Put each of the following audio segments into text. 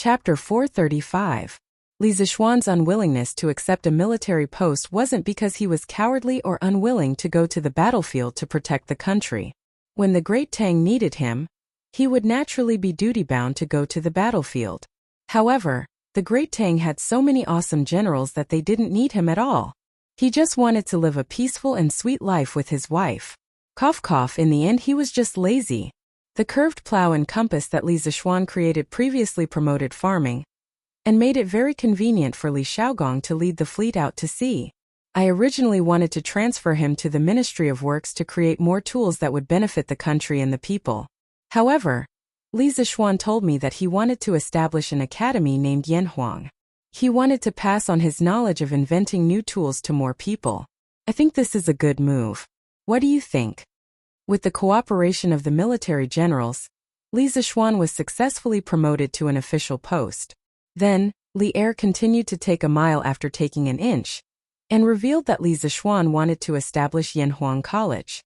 Chapter 435. Li Zixuan's unwillingness to accept a military post wasn't because he was cowardly or unwilling to go to the battlefield to protect the country. When the Great Tang needed him, he would naturally be duty-bound to go to the battlefield. However, the Great Tang had so many awesome generals that they didn't need him at all. He just wanted to live a peaceful and sweet life with his wife. Cough cough, in the end he was just lazy. The curved plow and compass that Li Zixuan created previously promoted farming, and made it very convenient for Li Xiaogong to lead the fleet out to sea. I originally wanted to transfer him to the Ministry of Works to create more tools that would benefit the country and the people. However, Li Zixuan told me that he wanted to establish an academy named Yanhuang. He wanted to pass on his knowledge of inventing new tools to more people. I think this is a good move. What do you think? With the cooperation of the military generals, Li Zixuan was successfully promoted to an official post. Then, Li Er continued to take a mile after taking an inch, and revealed that Li Zixuan wanted to establish Yanhuang College.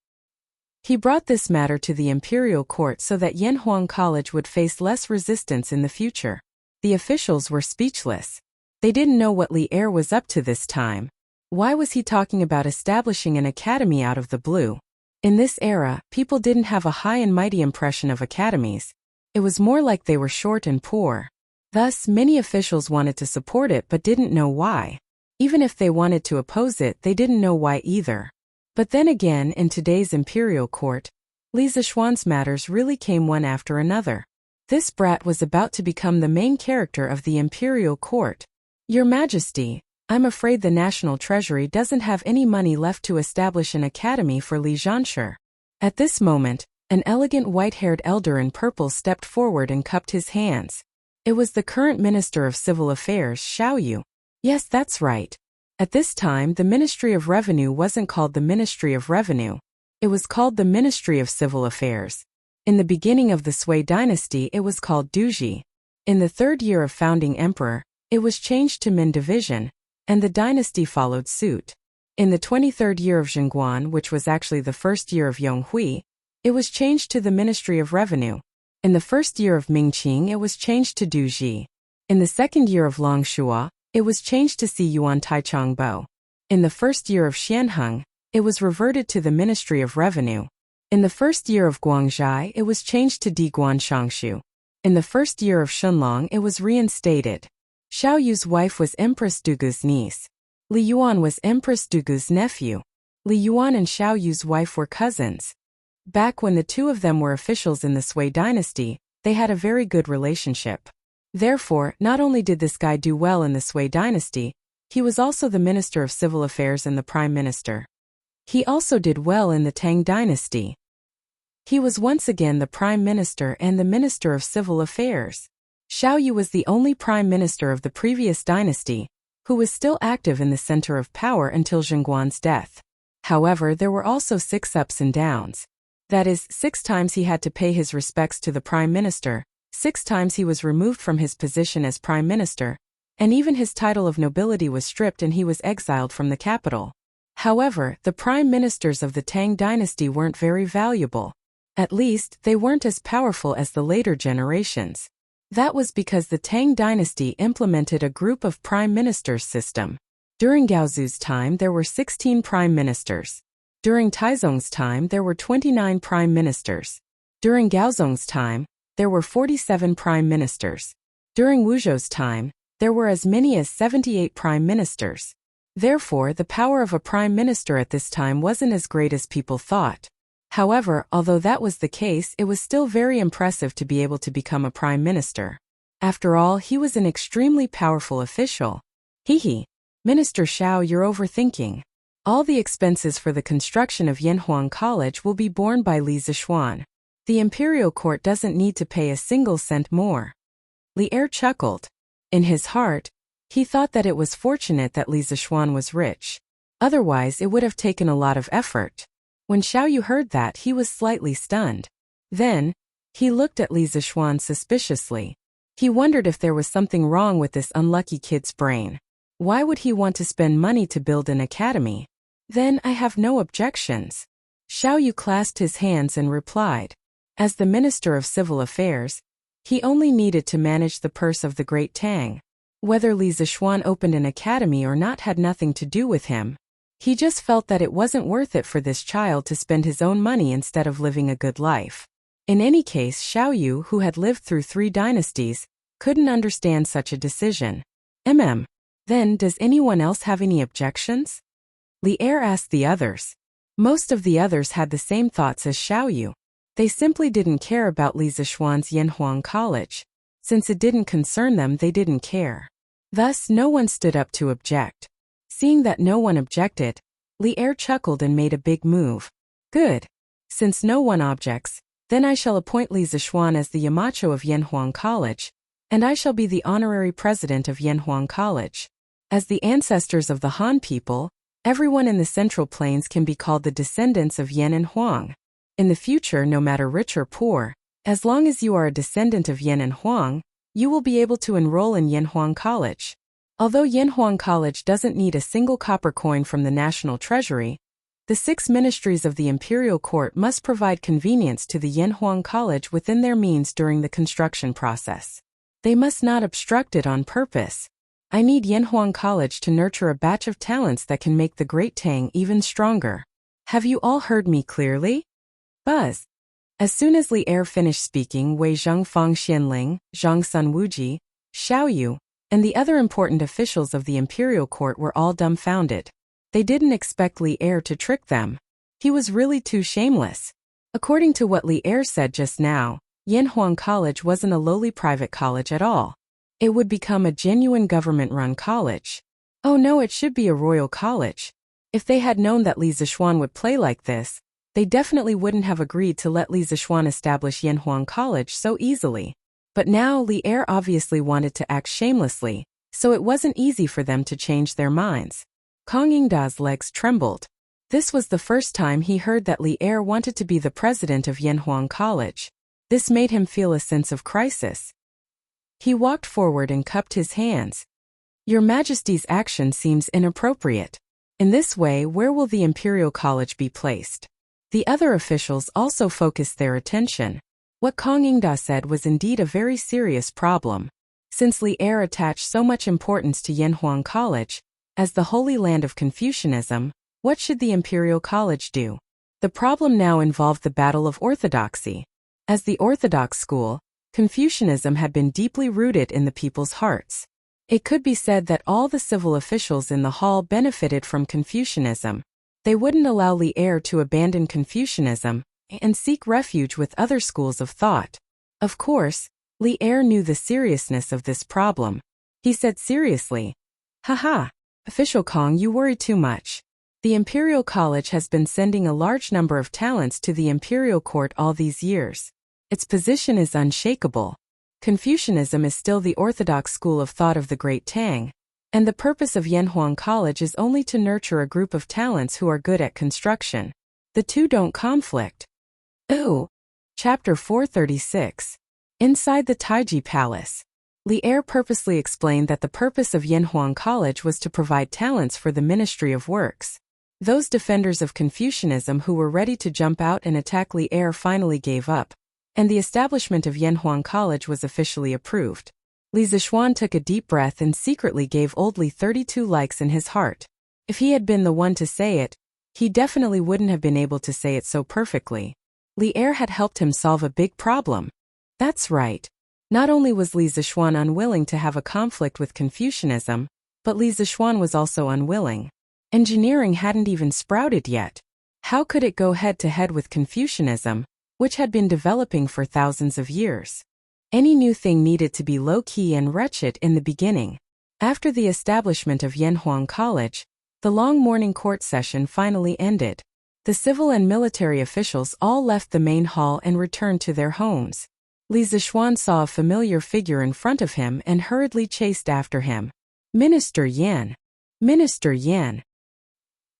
He brought this matter to the imperial court so that Yanhuang College would face less resistance in the future. The officials were speechless. They didn't know what Li Er was up to this time. Why was he talking about establishing an academy out of the blue? In this era, people didn't have a high and mighty impression of academies. It was more like they were short and poor. Thus, many officials wanted to support it but didn't know why. Even if they wanted to oppose it, they didn't know why either. But then again, in today's imperial court, Li Zixuan's matters really came one after another. This brat was about to become the main character of the imperial court. Your Majesty, I'm afraid the National Treasury doesn't have any money left to establish an academy for Li Zhanshi. At this moment, an elegant white-haired elder in purple stepped forward and cupped his hands. It was the current Minister of Civil Affairs, Xiao Yu. Yes, that's right. At this time, the Ministry of Revenue wasn't called the Ministry of Revenue. It was called the Ministry of Civil Affairs. In the beginning of the Sui dynasty, it was called Duji. In the third year of founding emperor, it was changed to Min Division, and the dynasty followed suit. In the 23rd year of Zhengguan, which was actually the first year of Yonghui, it was changed to the Ministry of Revenue. In the first year of Mingqing, it was changed to Duji. In the second year of Longshua, it was changed to Si Yuan Taichongbo. In the first year of Xianheng, it was reverted to the Ministry of Revenue. In the first year of Guangzhai, it was changed to Diguan Shangshu. In the first year of Shunlong, it was reinstated. Xiao Yu's wife was Empress Dugu's niece. Li Yuan was Empress Dugu's nephew. Li Yuan and Xiao Yu's wife were cousins. Back when the two of them were officials in the Sui dynasty, they had a very good relationship. Therefore, not only did this guy do well in the Sui dynasty, he was also the Minister of Civil Affairs and the Prime Minister. He also did well in the Tang dynasty. He was once again the Prime Minister and the Minister of Civil Affairs. Xiao Yu was the only Prime Minister of the previous dynasty, who was still active in the center of power until Zhengguan's death. However, there were also 6 ups and downs. That is, 6 times he had to pay his respects to the Prime Minister, 6 times he was removed from his position as Prime Minister, and even his title of nobility was stripped and he was exiled from the capital. However, the Prime Ministers of the Tang dynasty weren't very valuable. At least, they weren't as powerful as the later generations. That was because the Tang dynasty implemented a group of prime ministers system. During Gaozu's time, there were 16 prime ministers. During Taizong's time, there were 29 prime ministers. During Gaozong's time, there were 47 prime ministers. During Wuzhou's time, there were as many as 78 prime ministers. Therefore, the power of a prime minister at this time wasn't as great as people thought. However, although that was the case, it was still very impressive to be able to become a prime minister. After all, he was an extremely powerful official. Hehe. Minister Xiao, you're overthinking. All the expenses for the construction of Yanhuang College will be borne by Li Zixuan. The imperial court doesn't need to pay a single cent more. Li Er chuckled. In his heart, he thought that it was fortunate that Li Zixuan was rich. Otherwise, it would have taken a lot of effort. When Xiao Yu heard that, he was slightly stunned. Then, he looked at Li Zixuan suspiciously. He wondered if there was something wrong with this unlucky kid's brain. Why would he want to spend money to build an academy? Then I have no objections. Xiao Yu clasped his hands and replied. As the Minister of Civil Affairs, He only needed to manage the purse of the Great Tang. Whether Li Zixuan opened an academy or not had nothing to do with him. He just felt that it wasn't worth it for this child to spend his own money instead of living a good life. In any case, Xiaoyu, who had lived through 3 dynasties, couldn't understand such a decision. Then, does anyone else have any objections? Li Er asked the others. Most of the others had the same thoughts as Xiaoyu. They simply didn't care about Li Zixuan's Yanhuang College. Since it didn't concern them, they didn't care. Thus, no one stood up to object. Seeing that no one objected, Li Er chuckled and made a big move. Good. Since no one objects, then I shall appoint Li Zixuan as the Yamacho of Yanhuang College, and I shall be the honorary president of Yanhuang College. As the ancestors of the Han people, everyone in the Central Plains can be called the descendants of Yan and Huang. In the future, no matter rich or poor, as long as you are a descendant of Yan and Huang, you will be able to enroll in Yanhuang College. Although Yanhuang College doesn't need a single copper coin from the national treasury, the 6 ministries of the imperial court must provide convenience to the Yanhuang College within their means during the construction process. They must not obstruct it on purpose. I need Yanhuang College to nurture a batch of talents that can make the Great Tang even stronger. Have you all heard me clearly? Buzz. As soon as Li Er finished speaking, Wei Zhengfang Xianling, Zhang Sun Wuji, Xiaoyu, and the other important officials of the imperial court were all dumbfounded. They didn't expect Li Er to trick them. He was really too shameless. According to what Li Er said just now, Yanhuang College wasn't a lowly private college at all. It would become a genuine government-run college. Oh no, it should be a royal college. If they had known that Li Zixuan would play like this, they definitely wouldn't have agreed to let Li Zixuan establish Yanhuang College so easily. But now Li Er obviously wanted to act shamelessly, so it wasn't easy for them to change their minds. Kong Yingda's legs trembled. This was the first time he heard that Li Er wanted to be the president of Yanhuang College. This made him feel a sense of crisis. He walked forward and cupped his hands. Your Majesty's action seems inappropriate. In this way, where will the Imperial College be placed? The other officials also focused their attention. What Kong Yingda said was indeed a very serious problem. Since Li Er attached so much importance to Yanhuang College, as the holy land of Confucianism, what should the Imperial College do? The problem now involved the battle of orthodoxy. As the orthodox school, Confucianism had been deeply rooted in the people's hearts. It could be said that all the civil officials in the hall benefited from Confucianism. They wouldn't allow Li Er to abandon Confucianism and seek refuge with other schools of thought. Of course, Li Er knew the seriousness of this problem. He said seriously, "Haha, Official Kong, you worry too much. The Imperial College has been sending a large number of talents to the Imperial Court all these years. Its position is unshakable. Confucianism is still the orthodox school of thought of the Great Tang, and the purpose of Yanhuang College is only to nurture a group of talents who are good at construction. The two don't conflict." Ooh. Chapter 436. Inside the Taiji Palace. Li Er purposely explained that the purpose of Yanhuang College was to provide talents for the Ministry of Works. Those defenders of Confucianism who were ready to jump out and attack Li Er finally gave up, and the establishment of Yanhuang College was officially approved. Li Zixuan took a deep breath and secretly gave old Li 32 likes in his heart. If he had been the one to say it, he definitely wouldn't have been able to say it so perfectly. Li Er had helped him solve a big problem. That's right. Not only was Li Zixuan unwilling to have a conflict with Confucianism, but Li Zixuan was also unwilling. Engineering hadn't even sprouted yet. How could it go head-to-head with Confucianism, which had been developing for thousands of years? Any new thing needed to be low-key and wretched in the beginning. After the establishment of Yanhuang College, the long morning court session finally ended. The civil and military officials all left the main hall and returned to their homes. Li Zixuan saw a familiar figure in front of him and hurriedly chased after him. Minister Yan. Minister Yan.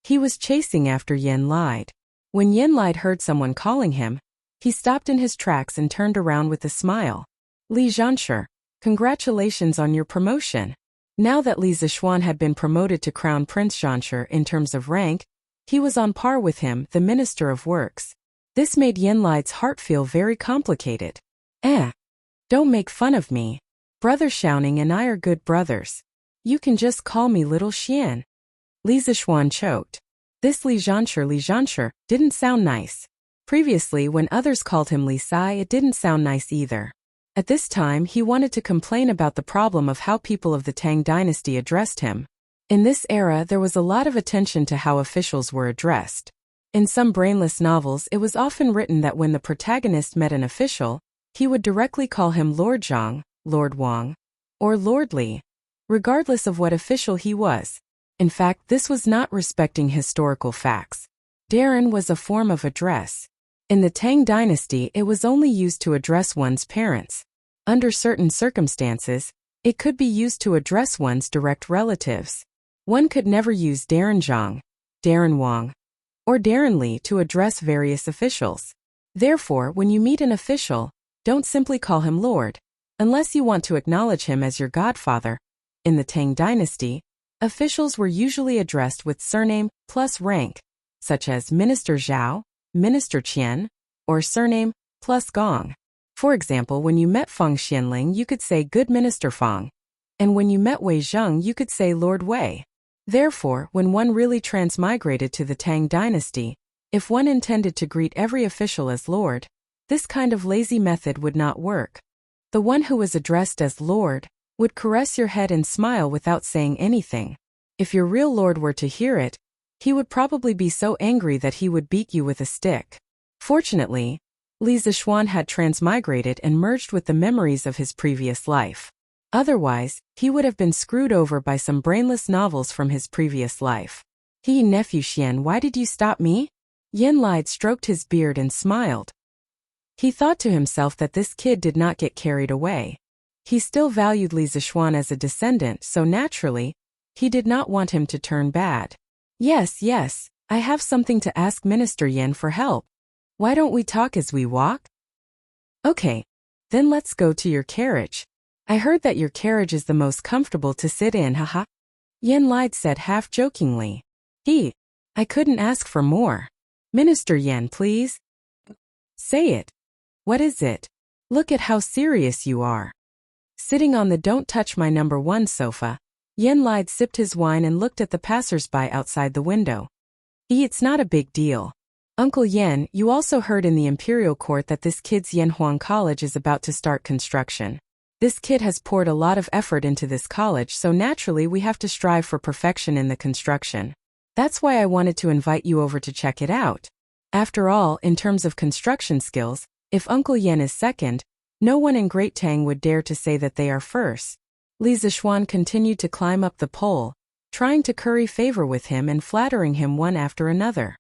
He was chasing after Yan Lide. When Yan Lide heard someone calling him, he stopped in his tracks and turned around with a smile. Li Zhansher, congratulations on your promotion. Now that Li Zixuan had been promoted to Crown Prince Zhansher in terms of rank, he was on par with him, the Minister of Works. This made Yan Lide's heart feel very complicated. Don't make fun of me. Brother Xiaoning and I are good brothers. You can just call me Little Xian. Li Zishuan choked. This Li Zhanshi didn't sound nice. Previously, when others called him Li Sai, it didn't sound nice either. At this time, he wanted to complain about the problem of how people of the Tang dynasty addressed him. In this era, there was a lot of attention to how officials were addressed. In some brainless novels, it was often written that when the protagonist met an official, he would directly call him Lord Zhang, Lord Wang, or Lord Li, regardless of what official he was. In fact, this was not respecting historical facts. Darren was a form of address. In the Tang dynasty, it was only used to address one's parents. Under certain circumstances, it could be used to address one's direct relatives. One could never use Darren Zhang, Darren Wang, or Darren Li to address various officials. Therefore, when you meet an official, don't simply call him Lord, unless you want to acknowledge him as your godfather. In the Tang dynasty, officials were usually addressed with surname plus rank, such as Minister Zhao, Minister Qian, or surname plus Gong. For example, when you met Feng Xianling, you could say Good Minister Feng, and when you met Wei Zheng, you could say Lord Wei. Therefore, when one really transmigrated to the Tang dynasty, if one intended to greet every official as Lord, this kind of lazy method would not work. The one who was addressed as Lord would caress your head and smile without saying anything. If your real Lord were to hear it, he would probably be so angry that he would beat you with a stick. Fortunately, Li Zishuan had transmigrated and merged with the memories of his previous life. Otherwise, he would have been screwed over by some brainless novels from his previous life. Nephew Xian, why did you stop me? Yen Lide stroked his beard and smiled. He thought to himself that this kid did not get carried away. He still valued Li Zishuan as a descendant, so naturally, he did not want him to turn bad. Yes, I have something to ask Minister Yen for help. Why don't we talk as we walk? Okay, then let's go to your carriage. I heard that your carriage is the most comfortable to sit in, haha. Yen Lide said half-jokingly. I couldn't ask for more. Minister Yen, please. Say it. What is it? Look at how serious you are. Sitting on the Don't Touch My Number 1 sofa, Yen Lide sipped his wine and looked at the passers-by outside the window. It's not a big deal. Uncle Yen, you also heard in the imperial court that this kid's Yanhuang College is about to start construction. This kid has poured a lot of effort into this college, so naturally we have to strive for perfection in the construction. That's why I wanted to invite you over to check it out. After all, in terms of construction skills, if Uncle Yen is second, no one in Great Tang would dare to say that they are first. Li Zishuan continued to climb up the pole, trying to curry favor with him and flattering him one after another.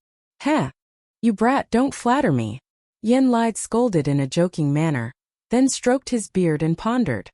You brat, don't flatter me. Yen Lide scolded in a joking manner, then stroked his beard and pondered.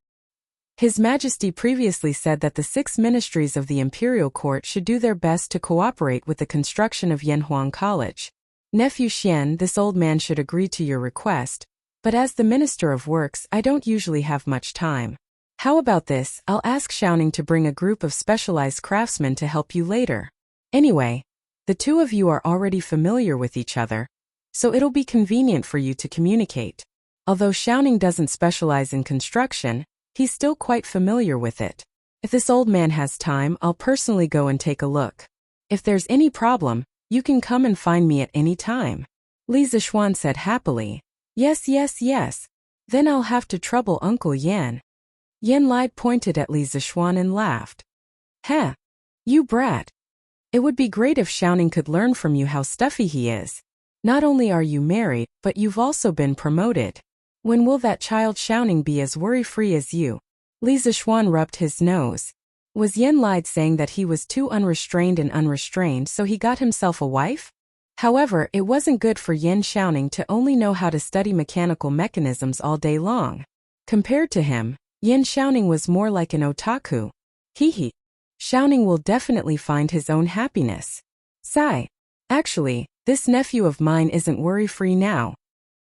His Majesty previously said that the 6 ministries of the imperial court should do their best to cooperate with the construction of Yanhuang College. Nephew Xian, this old man should agree to your request, but as the Minister of Works, I don't usually have much time. How about this? I'll ask Xiaoning to bring a group of specialized craftsmen to help you later. Anyway, the two of you are already familiar with each other, so it'll be convenient for you to communicate. Although Xiaoning doesn't specialize in construction, he's still quite familiar with it. If this old man has time, I'll personally go and take a look. If there's any problem, you can come and find me at any time. Li Zishuan said happily. Yes. Then I'll have to trouble Uncle Yan. Yen Lide pointed at Li Zishuan and laughed. You brat. It would be great if Xiaoning could learn from you how stuffy he is. Not only are you married, but you've also been promoted. When will that child Xiaoning be as worry-free as you? Li Zishuan rubbed his nose. Was Yen Lide saying that he was too unrestrained so he got himself a wife? However, it wasn't good for Yen Xiaoning to only know how to study mechanical mechanisms all day long. Compared to him, Yen Xiaoning was more like an otaku. Xiaoning will definitely find his own happiness. Sigh. Actually, this nephew of mine isn't worry-free now.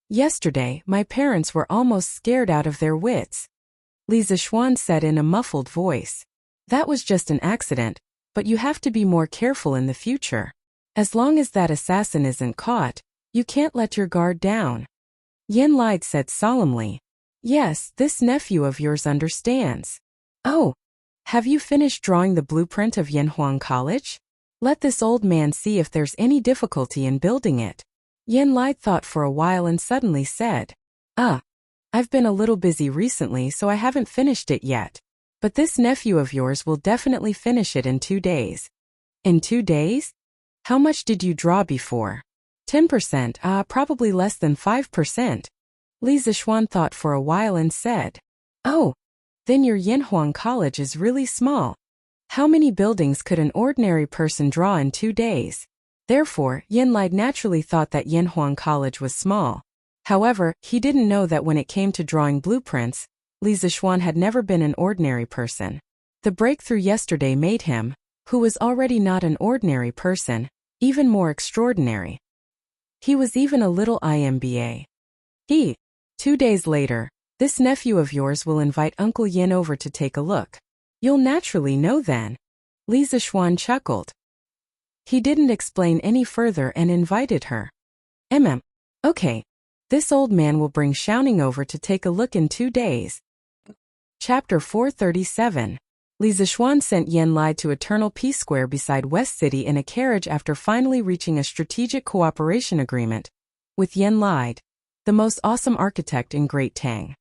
Yesterday, my parents were almost scared out of their wits. Li Zishuan said in a muffled voice. That was just an accident, but you have to be more careful in the future. As long as that assassin isn't caught, you can't let your guard down. Yen Lide said solemnly. Yes, this nephew of yours understands. Oh, have you finished drawing the blueprint of Yanhuang College? Let this old man see if there's any difficulty in building it. Yan Lai thought for a while and suddenly said, I've been a little busy recently, so I haven't finished it yet. But this nephew of yours will definitely finish it in 2 days. In 2 days? How much did you draw before? 10%, probably less than 5%. Li Zixuan thought for a while and said, Oh, then your Yanhuang College is really small. How many buildings could an ordinary person draw in 2 days? Therefore, Yan Lai naturally thought that Yanhuang College was small. However, he didn't know that when it came to drawing blueprints, Li Zixuan had never been an ordinary person. The breakthrough yesterday made him, who was already not an ordinary person, even more extraordinary. He was even a little IMBA. 2 days later, this nephew of yours will invite Uncle Yin over to take a look. You'll naturally know then. Li Zixuan chuckled. He didn't explain any further and invited her. Okay. This old man will bring Xiaoning over to take a look in 2 days. Chapter 437. Li Zixuan sent Yan Lai to Eternal Peace Square beside West City in a carriage after finally reaching a strategic cooperation agreement with Yan Lai, the most awesome architect in Great Tang.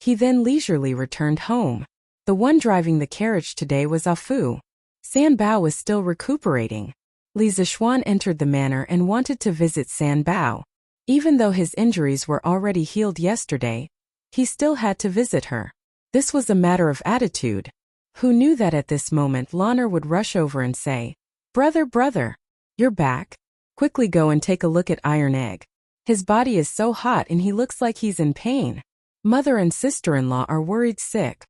He then leisurely returned home. The one driving the carriage today was Afu. San Bao was still recuperating. Li Zixuan entered the manor and wanted to visit San Bao. Even though his injuries were already healed yesterday, he still had to visit her. This was a matter of attitude. Who knew that at this moment Lanner would rush over and say, Brother, you're back? Quickly go and take a look at Iron Egg. His body is so hot and he looks like he's in pain. Mother and sister-in-law are worried sick.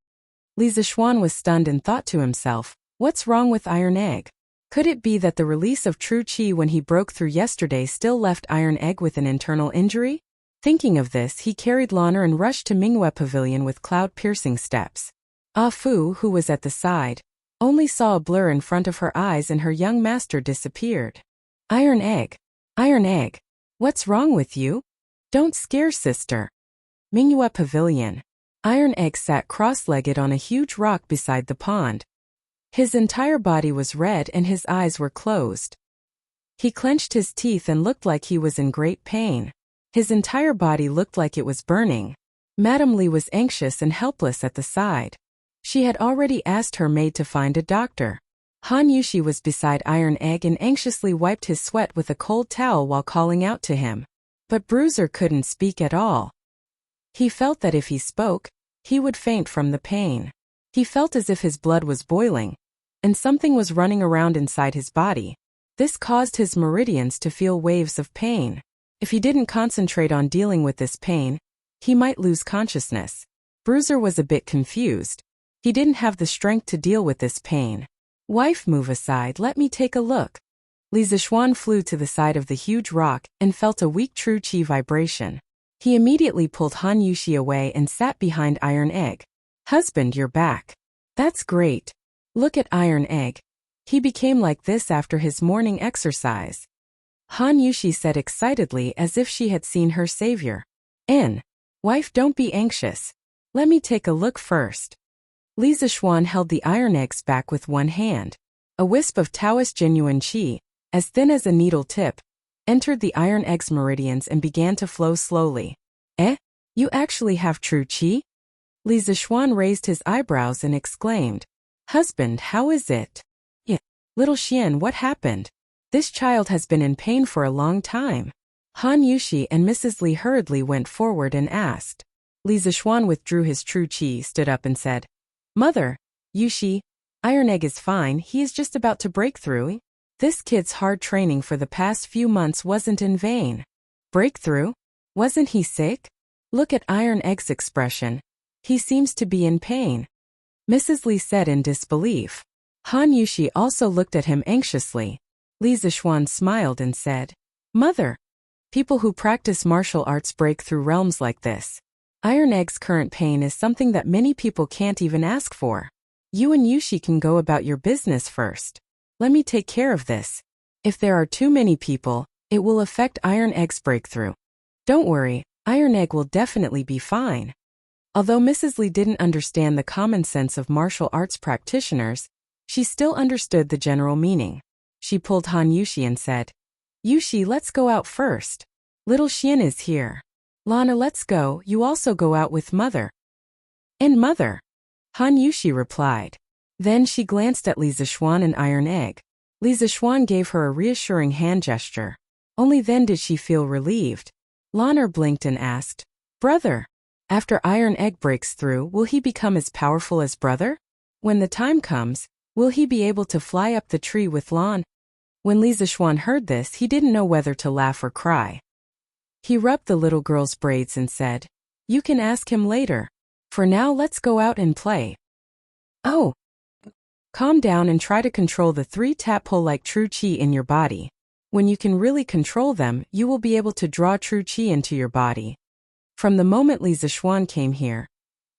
Li Zixuan was stunned and thought to himself, what's wrong with Iron Egg? Could it be that the release of true qi when he broke through yesterday still left Iron Egg with an internal injury? Thinking of this, he carried Lanner and rushed to Mingyue Pavilion with cloud-piercing steps. Ah Fu, who was at the side, only saw a blur in front of her eyes and her young master disappeared. Iron Egg, what's wrong with you? Don't scare sister. Mingyue Pavilion. Iron Egg sat cross-legged on a huge rock beside the pond. His entire body was red and his eyes were closed. He clenched his teeth and looked like he was in great pain. His entire body looked like it was burning. Madame Li was anxious and helpless at the side. She had already asked her maid to find a doctor. Han Yushi was beside Iron Egg and anxiously wiped his sweat with a cold towel while calling out to him. But Bruiser couldn't speak at all. He felt that if he spoke, he would faint from the pain. He felt as if his blood was boiling, and something was running around inside his body. This caused his meridians to feel waves of pain. If he didn't concentrate on dealing with this pain, he might lose consciousness. Bruiser was a bit confused. He didn't have the strength to deal with this pain. Wife, move aside, let me take a look. Li Zixuan flew to the side of the huge rock and felt a weak true qi vibration. He immediately pulled Han Yushi away and sat behind Iron Egg. Husband, you're back. That's great. Look at Iron Egg. He became like this after his morning exercise. Han Yushi said excitedly as if she had seen her savior. Wife, don't be anxious. Let me take a look first. Li Zixuan held the Iron Eggs back with one hand. A wisp of Taoist genuine qi, as thin as a needle tip, entered the Iron Egg's meridians and began to flow slowly. You actually have true qi? Li Zixuan raised his eyebrows and exclaimed, Husband, how is it? Little Xian, what happened? This child has been in pain for a long time. Han Yushi and Mrs. Li hurriedly went forward and asked. Li Zixuan withdrew his true qi, stood up and said, Mother, Yushi, Iron Egg is fine, he is just about to break through. This kid's hard training for the past few months wasn't in vain. Breakthrough? Wasn't he sick? Look at Iron Egg's expression. He seems to be in pain. Mrs. Li said in disbelief. Han Yushi also looked at him anxiously. Li Zixuan smiled and said, Mother, people who practice martial arts break through realms like this. Iron Egg's current pain is something that many people can't even ask for. You and Yushi can go about your business first. Let me take care of this. If there are too many people, it will affect Iron Egg's breakthrough. Don't worry, Iron Egg will definitely be fine. Although Mrs. Li didn't understand the common sense of martial arts practitioners, she still understood the general meaning. She pulled Han Yushi and said, "Yushi, let's go out first. Little Xian is here. Lana, let's go, you also go out with Mother." "And Mother," Han Yushi replied. Then she glanced at Li Zixuan and Iron Egg. Li Zixuan gave her a reassuring hand gesture. Only then did she feel relieved. Lana blinked and asked, "Brother, after Iron Egg breaks through, will he become as powerful as Brother? When the time comes, will he be able to fly up the tree with Lan?" When Li Zixuan heard this, he didn't know whether to laugh or cry. He rubbed the little girl's braids and said, "You can ask him later. For now, let's go out and play." "Oh, calm down and try to control the 3 tadpole-like true qi in your body. When you can really control them, you will be able to draw true qi into your body." From the moment Li Zixuan came here,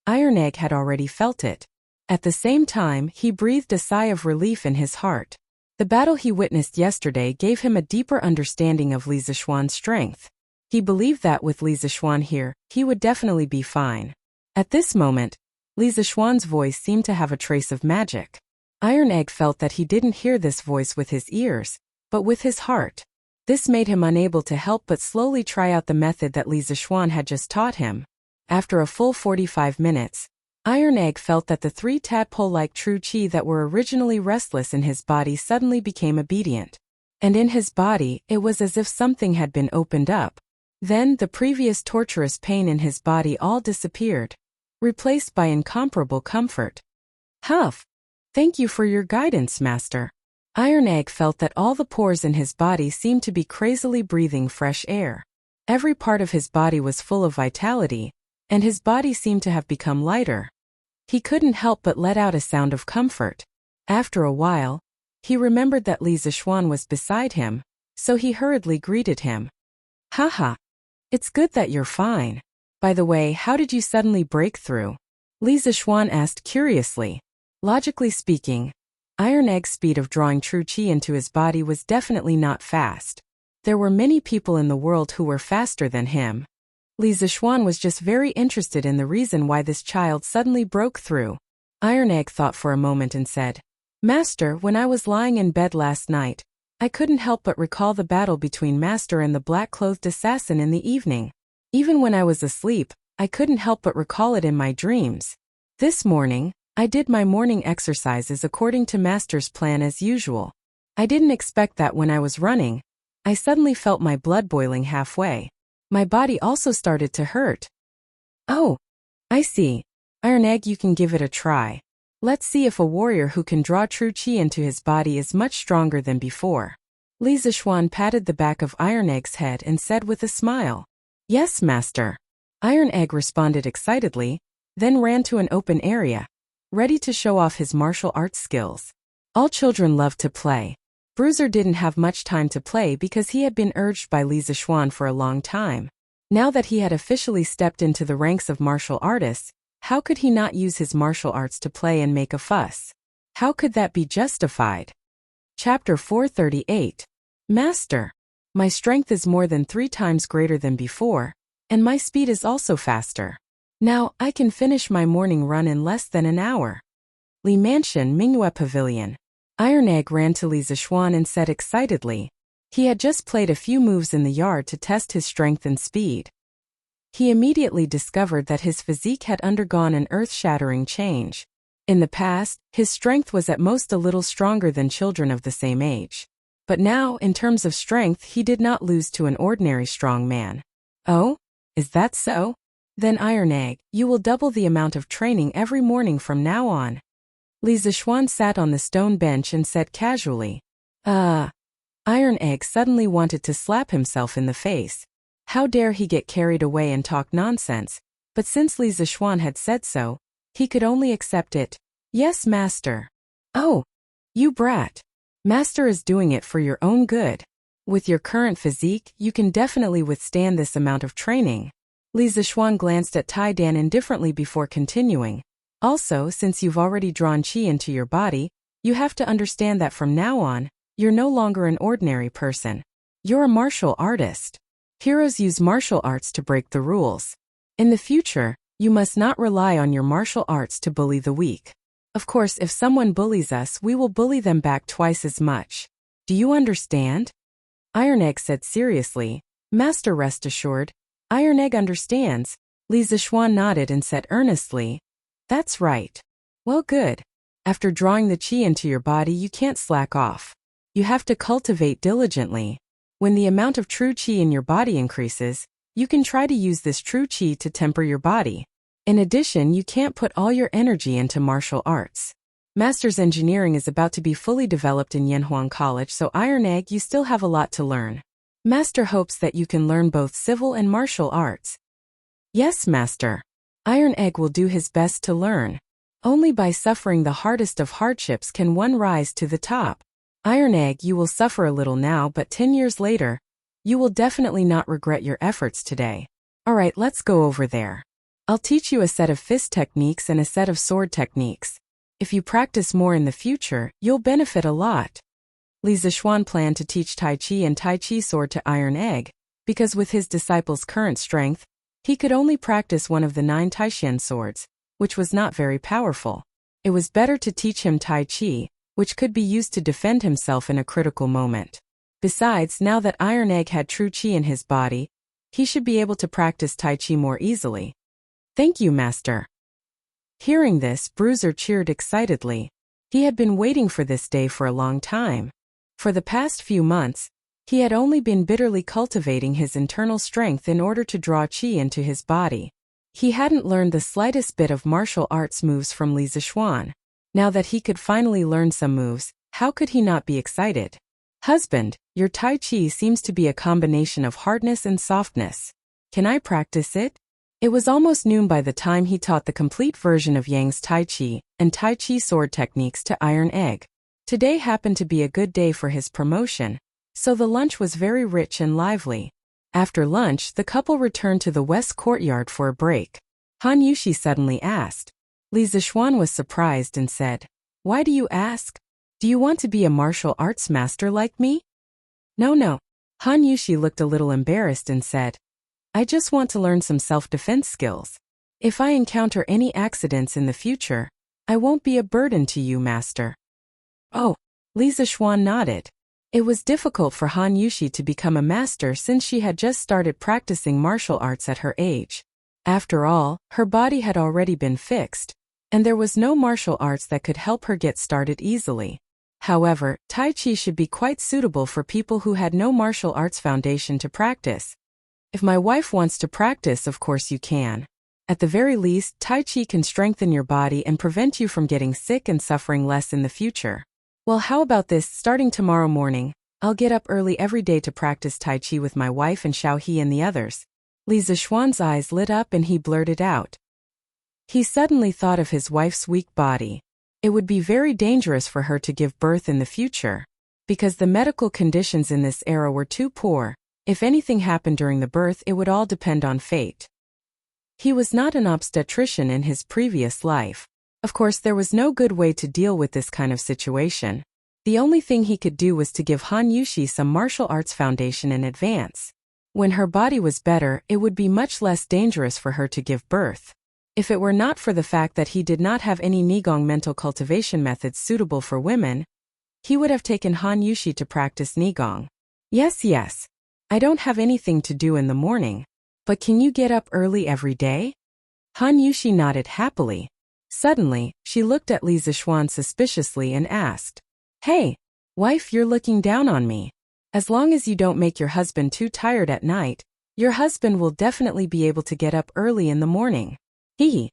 Iron Egg had already felt it. At the same time, he breathed a sigh of relief in his heart. The battle he witnessed yesterday gave him a deeper understanding of Li Zixuan's strength. He believed that with Li Zixuan here, he would definitely be fine. At this moment, Li Zixuan's voice seemed to have a trace of magic. Iron Egg felt that he didn't hear this voice with his ears, but with his heart. This made him unable to help but slowly try out the method that Li Zixuan had just taught him. After a full 45 minutes, Iron Egg felt that the 3 tadpole-like true qi that were originally restless in his body suddenly became obedient. And in his body, it was as if something had been opened up. Then the previous torturous pain in his body all disappeared, replaced by incomparable comfort. "Huff! Thank you for your guidance, Master." Iron Egg felt that all the pores in his body seemed to be crazily breathing fresh air. Every part of his body was full of vitality, and his body seemed to have become lighter. He couldn't help but let out a sound of comfort. After a while, he remembered that Li Zixuan was beside him, so he hurriedly greeted him. "Haha! It's good that you're fine. By the way, how did you suddenly break through?" Li Zixuan asked curiously. Logically speaking, Iron Egg's speed of drawing true qi into his body was definitely not fast. There were many people in the world who were faster than him. Li Zixuan was just very interested in the reason why this child suddenly broke through. Iron Egg thought for a moment and said, "Master, when I was lying in bed last night, I couldn't help but recall the battle between Master and the black-clothed assassin in the evening. Even when I was asleep, I couldn't help but recall it in my dreams. This morning, I did my morning exercises according to Master's plan as usual. I didn't expect that when I was running, I suddenly felt my blood boiling halfway. My body also started to hurt." "Oh, I see. Iron Egg, you can give it a try. Let's see if a warrior who can draw true qi into his body is much stronger than before." Li Zixuan patted the back of Iron Egg's head and said with a smile, "Yes, Master." Iron Egg responded excitedly, then ran to an open area, ready to show off his martial arts skills. All children love to play. Bruiser didn't have much time to play because he had been urged by Li Zixuan for a long time. Now that he had officially stepped into the ranks of martial artists, how could he not use his martial arts to play and make a fuss? How could that be justified? Chapter 438. Master, my strength is more than 3 times greater than before, and my speed is also faster. Now I can finish my morning run in less than an hour. Li Mansion, Mingyue Pavilion. Iron Egg ran to Li Zixuan and said excitedly. He had just played a few moves in the yard to test his strength and speed. He immediately discovered that his physique had undergone an earth-shattering change. In the past, his strength was at most a little stronger than children of the same age. But now, in terms of strength, he did not lose to an ordinary strong man. "Oh? Is that so? Then Iron Egg, you will double the amount of training every morning from now on." Li Zixuan sat on the stone bench and said casually. Iron Egg suddenly wanted to slap himself in the face. How dare he get carried away and talk nonsense? But since Li Zixuan had said so, he could only accept it. "Yes, Master." "Oh, you brat. Master is doing it for your own good. With your current physique, you can definitely withstand this amount of training." Li Zixuan glanced at Tai Dan indifferently before continuing. "Also, since you've already drawn qi into your body, you have to understand that from now on, you're no longer an ordinary person. You're a martial artist. Heroes use martial arts to break the rules. In the future, You must not rely on your martial arts to bully the weak. Of course, if someone bullies us, we will bully them back twice as much. Do you understand? Iron Egg said seriously. Master, rest assured. Iron Egg understands. Li Zixuan nodded and said earnestly. That's right. Well, good. After drawing the qi into your body, you can't slack off. You have to cultivate diligently. When the amount of true qi in your body increases, you can try to use this true qi to temper your body. In addition, you can't put all your energy into martial arts. Master's engineering is about to be fully developed in Yanhuang College, so Iron Egg, you still have a lot to learn. Master hopes that you can learn both civil and martial arts. Yes, Master. Iron Egg will do his best to learn. Only by suffering the hardest of hardships can one rise to the top. Iron Egg, you will suffer a little now, but 10 years later, you will definitely not regret your efforts today. Alright, let's go over there. I'll teach you a set of fist techniques and a set of sword techniques. If you practice more in the future, you'll benefit a lot. Li Zixuan planned to teach Tai Chi and Tai Chi sword to Iron Egg, because with his disciple's current strength, he could only practice one of the 9 Taishan swords, which was not very powerful. It was better to teach him Tai Chi, which could be used to defend himself in a critical moment. Besides, now that Iron Egg had true Chi in his body, he should be able to practice Tai Chi more easily. Thank you, Master. Hearing this, Bruiser cheered excitedly. He had been waiting for this day for a long time. For the past few months, he had only been bitterly cultivating his internal strength in order to draw Qi into his body. He hadn't learned the slightest bit of martial arts moves from Li Zixuan. Now that he could finally learn some moves, how could he not be excited? Husband, your Tai Chi seems to be a combination of hardness and softness. Can I practice it? It was almost noon by the time he taught the complete version of Yang's Tai Chi and Tai Chi sword techniques to Iron Egg. Today happened to be a good day for his promotion, so the lunch was very rich and lively. After lunch, the couple returned to the west courtyard for a break. Han Yushi suddenly asked. Li Zixuan was surprised and said, "Why do you ask? Do you want to be a martial arts master like me?" No. Han Yushi looked a little embarrassed and said, "I just want to learn some self-defense skills. If I encounter any accidents in the future, I won't be a burden to you, master." Oh, Li Zixuan nodded. It was difficult for Han Yushi to become a master since she had just started practicing martial arts at her age. After all, her body had already been fixed, and there was no martial arts that could help her get started easily. However, Tai Chi should be quite suitable for people who had no martial arts foundation to practice. If my wife wants to practice, of course you can. At the very least, Tai Chi can strengthen your body and prevent you from getting sick and suffering less in the future. Well, how about this? Starting tomorrow morning, I'll get up early every day to practice Tai Chi with my wife and Xiaohe and the others. Li Zixuan's eyes lit up and he blurted out. He suddenly thought of his wife's weak body. It would be very dangerous for her to give birth in the future. Because the medical conditions in this era were too poor, if anything happened during the birth, it would all depend on fate. He was not an obstetrician in his previous life. Of course, there was no good way to deal with this kind of situation. The only thing he could do was to give Han Yushi some martial arts foundation in advance. When her body was better, it would be much less dangerous for her to give birth. If it were not for the fact that he did not have any Nigong mental cultivation methods suitable for women, he would have taken Han Yushi to practice Nigong. Yes. I don't have anything to do in the morning. But can you get up early every day? Han Yushi nodded happily. Suddenly, she looked at Li Zixuan suspiciously and asked, "Hey, wife, you're looking down on me. As long as you don't make your husband too tired at night, your husband will definitely be able to get up early in the morning." Li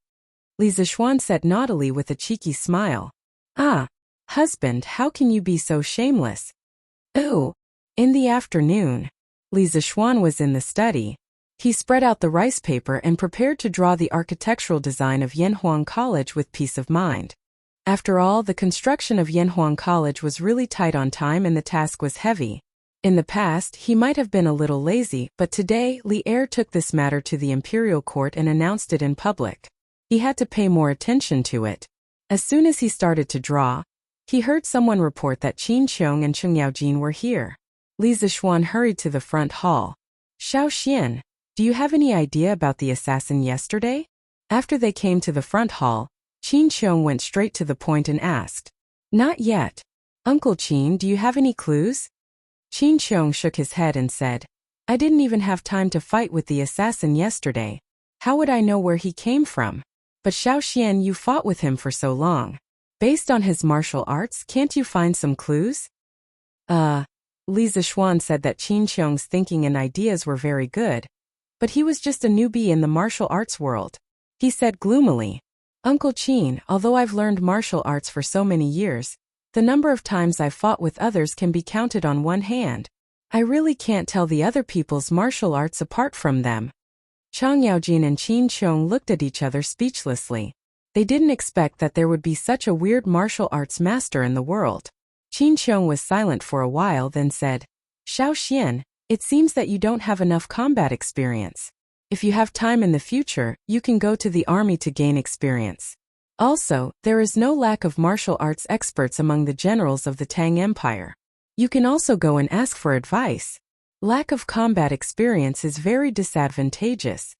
Zixuan said naughtily with a cheeky smile. "Ah, husband, how can you be so shameless?" "Oh." In the afternoon, Li Zixuan was in the study. He spread out the rice paper and prepared to draw the architectural design of Yanhuang College with peace of mind. After all, the construction of Yanhuang College was really tight on time and the task was heavy. In the past, he might have been a little lazy, but today, Li Er took this matter to the imperial court and announced it in public. He had to pay more attention to it. As soon as he started to draw, he heard someone report that Qin Qiong and Cheng Yaojin were here. Li Zixuan hurried to the front hall. "Xiao Xian, do you have any idea about the assassin yesterday?" After they came to the front hall, Qin Xiong went straight to the point and asked, "Not yet. Uncle Qin, do you have any clues?" Qin Xiong shook his head and said, "I didn't even have time to fight with the assassin yesterday. How would I know where he came from? But Xiao Xian, you fought with him for so long. Based on his martial arts, can't you find some clues?" Li Zixuan said that Qin Xiong's thinking and ideas were very good, but he was just a newbie in the martial arts world. He said gloomily, "Uncle Qin, although I've learned martial arts for so many years, the number of times I've fought with others can be counted on one hand. I really can't tell the other people's martial arts apart from them." Chang Yaojin and Qin Xiong looked at each other speechlessly. They didn't expect that there would be such a weird martial arts master in the world. Qin Xiong was silent for a while, then said, "Xiao Xian, it seems that you don't have enough combat experience. If you have time in the future, you can go to the army to gain experience. Also, there is no lack of martial arts experts among the generals of the Tang Empire. You can also go and ask for advice. Lack of combat experience is very disadvantageous."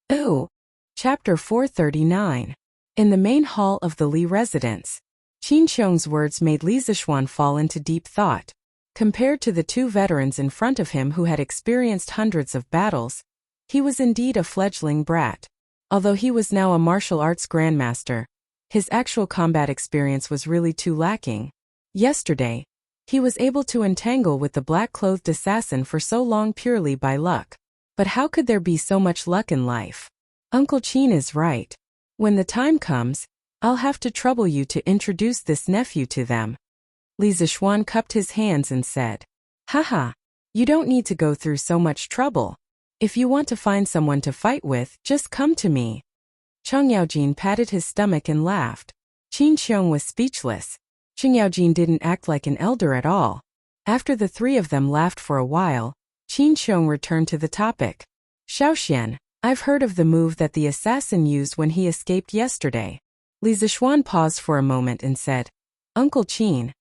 Ooh. Chapter 439. In the main hall of the Li residence, Qin Xiong's words made Li Zixuan fall into deep thought. Compared to the two veterans in front of him who had experienced hundreds of battles, he was indeed a fledgling brat. Although he was now a martial arts grandmaster, his actual combat experience was really too lacking. Yesterday, he was able to entangle with the black-clothed assassin for so long purely by luck. But how could there be so much luck in life? Uncle Qin is right. When the time comes, I'll have to trouble you to introduce this nephew to them. Li Zixuan cupped his hands and said, "Haha, you don't need to go through so much trouble. If you want to find someone to fight with, just come to me." Chang Yaojin patted his stomach and laughed. Qin Xiong was speechless. Chang Yaojin didn't act like an elder at all. After the three of them laughed for a while, Qin Xiong returned to the topic. "Xiao Xian, I've heard of the move that the assassin used when he escaped yesterday." Li Zixuan paused for a moment and said, "Uncle Qin,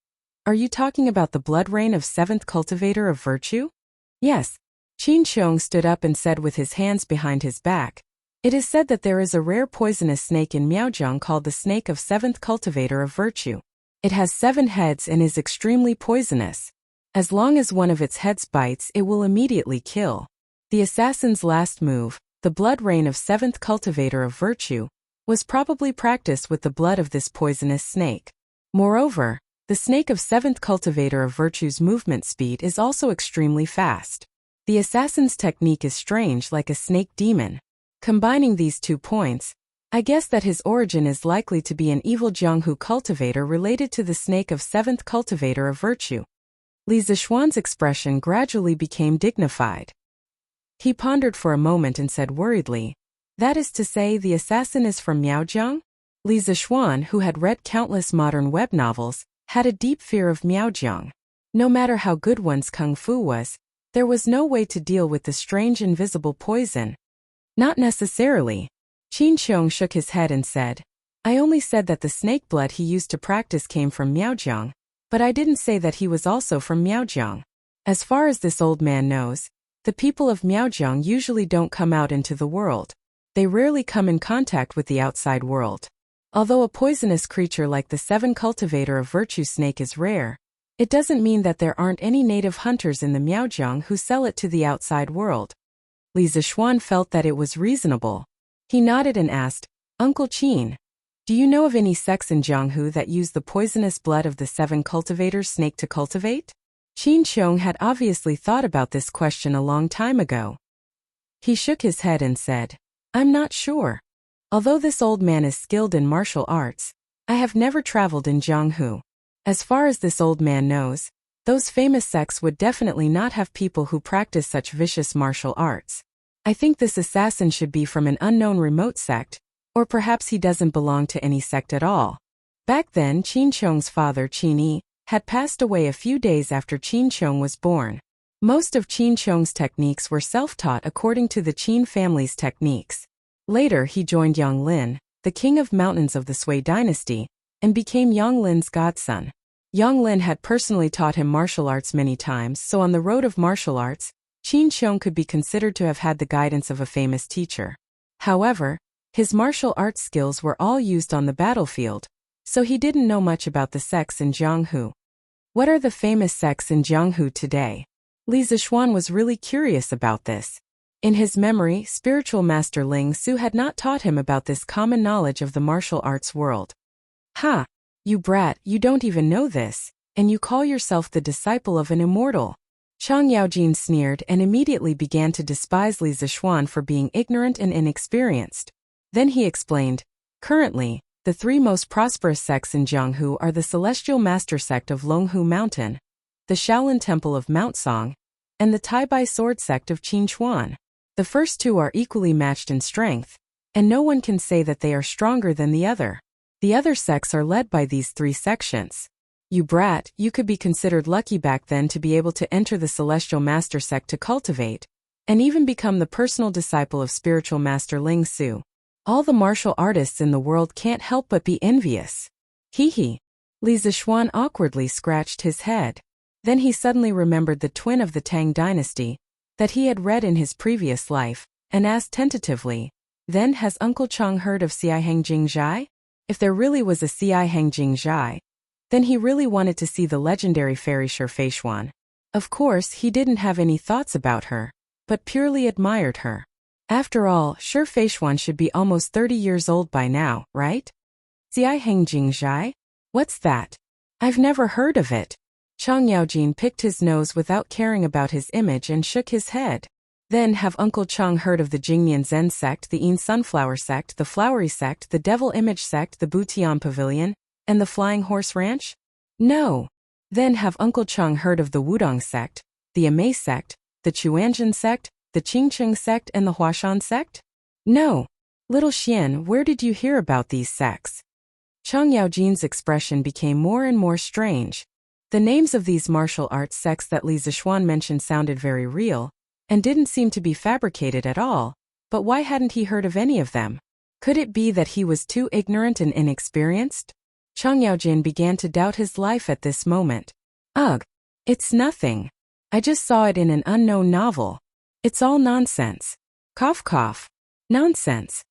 are you talking about the blood rain of 7th cultivator of virtue?" "Yes." Qin Xiong stood up and said with his hands behind his back, "It is said that there is a rare poisonous snake in Miaojiang called the snake of 7th cultivator of virtue. It has 7 heads and is extremely poisonous. As long as one of its heads bites, it will immediately kill. The assassin's last move, the blood rain of 7th cultivator of virtue, was probably practiced with the blood of this poisonous snake. Moreover, the snake of 7th cultivator of virtue's movement speed is also extremely fast. The assassin's technique is strange, like a snake demon. Combining these 2 points, I guess that his origin is likely to be an evil Jianghu cultivator related to the snake of 7th cultivator of virtue." Li Zixuan's expression gradually became dignified. He pondered for a moment and said worriedly, "That is to say, the assassin is from Miaojiang?" Li Zixuan, who had read countless modern web novels, had a deep fear of Miaojiang. No matter how good one's kung fu was, there was no way to deal with the strange invisible poison. "Not necessarily." Qin Xiong shook his head and said, "I only said that the snake blood he used to practice came from Miaojiang, but I didn't say that he was also from Miaojiang. As far as this old man knows, the people of Miaojiang usually don't come out into the world. They rarely come in contact with the outside world. Although a poisonous creature like the 7 cultivator of virtue snake is rare, it doesn't mean that there aren't any native hunters in the Miaojiang who sell it to the outside world." Li Zixuan felt that it was reasonable. He nodded and asked, "Uncle Qin, do you know of any sects in Jianghu that use the poisonous blood of the 7 cultivators snake to cultivate?" Qin Xiong had obviously thought about this question a long time ago. He shook his head and said, "I'm not sure. Although this old man is skilled in martial arts, I have never traveled in Jianghu. As far as this old man knows, those famous sects would definitely not have people who practice such vicious martial arts. I think this assassin should be from an unknown remote sect, or perhaps he doesn't belong to any sect at all." Back then, Qin Xiong's father, Qin Yi, had passed away a few days after Qin Xiong was born. Most of Qin Xiong's techniques were self-taught according to the Qin family's techniques. Later he joined Yang Lin, the king of mountains of the Sui dynasty, and became Yang Lin's godson. Yang Lin had personally taught him martial arts many times, so on the road of martial arts, Qin Xiong could be considered to have had the guidance of a famous teacher. However, His martial arts skills were all used on the battlefield, so he didn't know much about the sects in Jianghu. What are the famous sects in Jianghu today? Li Zixuan was really curious about this. In his memory, spiritual master Ling Su had not taught him about this common knowledge of the martial arts world. Ha! You brat, you don't even know this, and you call yourself the disciple of an immortal. Chang Yaojin sneered and immediately began to despise Li Zixuan for being ignorant and inexperienced. Then he explained, currently, the three most prosperous sects in Jianghu are the Celestial Master sect of Longhu Mountain, the Shaolin Temple of Mount Song, and the Tai-Bai Sword sect of Qinchuan. The first two are equally matched in strength, and no one can say that they are stronger than the other. The other sects are led by these three sections. You brat, you could be considered lucky back then to be able to enter the Celestial Master sect to cultivate, and even become the personal disciple of spiritual master Ling Su. All the martial artists in the world can't help but be envious. Hee. Li Zixuan awkwardly scratched his head. Then he suddenly remembered the twin of the Tang dynasty that he had read in his previous life, and asked tentatively, then has Uncle Chang heard of Xiaheng Jingzhai? If there really was a Xiaheng Jingzhai, then he really wanted to see the legendary fairy Shi Feishuan. Of course, he didn't have any thoughts about her, but purely admired her. After all, Shi Feishuan should be almost 30 years old by now, right? Xiaheng Jingzhai? What's that? I've never heard of it. Chang Yaojin picked his nose without caring about his image and shook his head. Then have Uncle Chang heard of the Jingnian Zen sect, the Yin Sunflower sect, the Flowery sect, the Devil Image sect, the Butian Pavilion, and the Flying Horse Ranch? No. Then have Uncle Chang heard of the Wudong sect, the Amei sect, the Chuanjin sect, the Qingcheng sect, and the Huashan sect? No. Little Xian, where did you hear about these sects? Chang Yaojin's expression became more and more strange. The names of these martial arts sects that Li Zixuan mentioned sounded very real, and didn't seem to be fabricated at all, but why hadn't he heard of any of them? Could it be that he was too ignorant and inexperienced? Chang Yaojin began to doubt his life at this moment. Ugh! It's nothing. I just saw it in an unknown novel. It's all nonsense. Cough cough. Nonsense.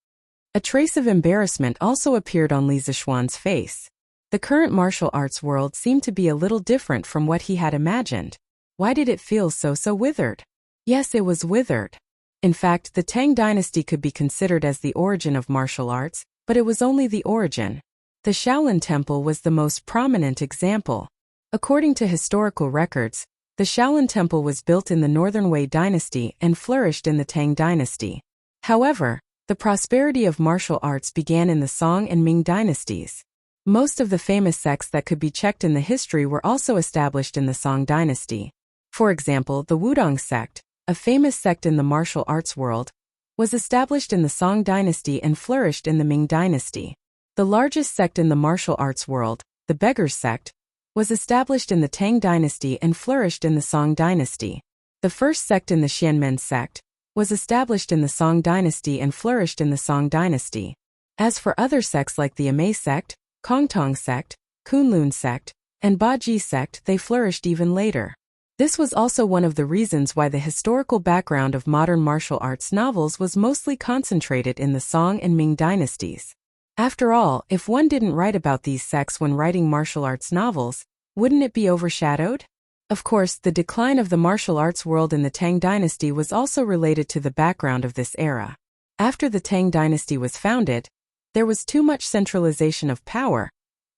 A trace of embarrassment also appeared on Li Zixuan's face. The current martial arts world seemed to be a little different from what he had imagined. Why did it feel so withered? Yes, it was withered. In fact, the Tang dynasty could be considered as the origin of martial arts, but it was only the origin. The Shaolin Temple was the most prominent example. According to historical records, the Shaolin Temple was built in the Northern Wei dynasty and flourished in the Tang dynasty. However, the prosperity of martial arts began in the Song and Ming dynasties. Most of the famous sects that could be checked in the history were also established in the Song dynasty. For example, the Wudong sect, a famous sect in the martial arts world, was established in the Song dynasty and flourished in the Ming dynasty. The largest sect in the martial arts world, the Beggars sect, was established in the Tang dynasty and flourished in the Song dynasty. The first sect in the Xianmen sect was established in the Song dynasty and flourished in the Song dynasty. As for other sects like the Amei sect, Kongtong sect, Kunlun sect, and Baji sect, they flourished even later. This was also one of the reasons why the historical background of modern martial arts novels was mostly concentrated in the Song and Ming dynasties. After all, if one didn't write about these sects when writing martial arts novels, wouldn't it be overshadowed? Of course, the decline of the martial arts world in the Tang dynasty was also related to the background of this era. After the Tang dynasty was founded, there was too much centralization of power,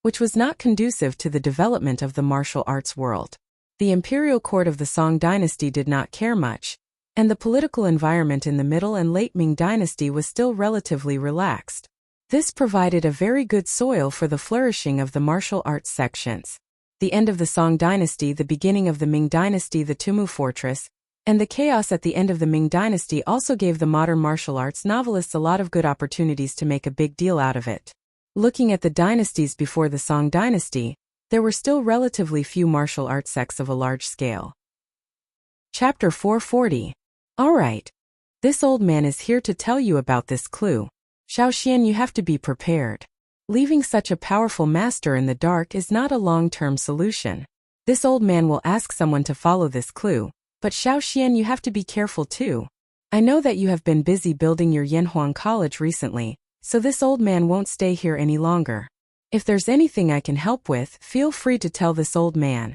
which was not conducive to the development of the martial arts world. The imperial court of the Song dynasty did not care much, and the political environment in the Middle and Late Ming dynasty was still relatively relaxed. This provided a very good soil for the flourishing of the martial arts sections. The end of the Song dynasty, the beginning of the Ming dynasty, the Tumu fortress, and the chaos at the end of the Ming dynasty also gave the modern martial arts novelists a lot of good opportunities to make a big deal out of it. Looking at the dynasties before the Song dynasty, there were still relatively few martial arts sects of a large scale. Chapter 440. Alright. This old man is here to tell you about this clue. Xiaoxian, you have to be prepared. Leaving such a powerful master in the dark is not a long-term solution. This old man will ask someone to follow this clue, but Xiaoxian, you have to be careful too. I know that you have been busy building your Yanhuang College recently, so this old man won't stay here any longer. If there's anything I can help with, feel free to tell this old man.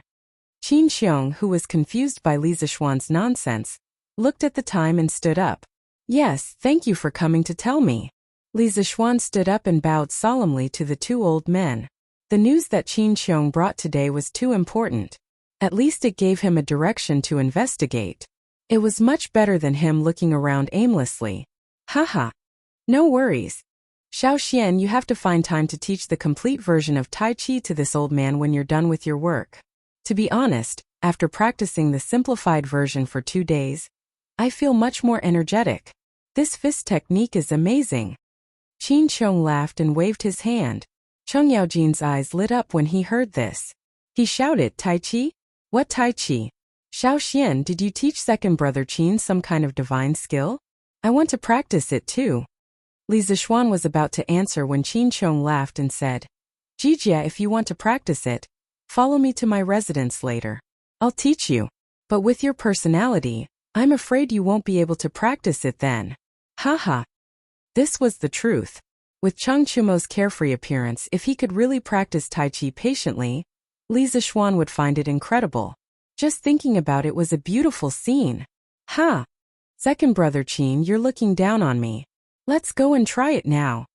Qin Xiong, who was confused by Li Zixuan's nonsense, looked at the time and stood up. Yes, thank you for coming to tell me. Li Zixuan stood up and bowed solemnly to the two old men. The news that Qin Xiong brought today was too important. At least it gave him a direction to investigate. It was much better than him looking around aimlessly. Haha. No worries. Xiao Xian, you have to find time to teach the complete version of Tai Chi to this old man when you're done with your work. To be honest, after practicing the simplified version for 2 days, I feel much more energetic. This fist technique is amazing. Qin Xiong laughed and waved his hand. Cheng Yaojin's eyes lit up when he heard this. He shouted, Tai Chi? What Tai Chi? Xiao Xian, did you teach second brother Qin some kind of divine skill? I want to practice it too. Li Zixuan was about to answer when Qin Xiong laughed and said, Jijia, if you want to practice it, follow me to my residence later. I'll teach you. But with your personality, I'm afraid you won't be able to practice it then. Haha. This was the truth. With Cheng Chumo's carefree appearance, if he could really practice Tai Chi patiently, Li Zixuan would find it incredible. Just thinking about it was a beautiful scene. Ha! Second brother Qin, you're looking down on me. Let's go and try it now.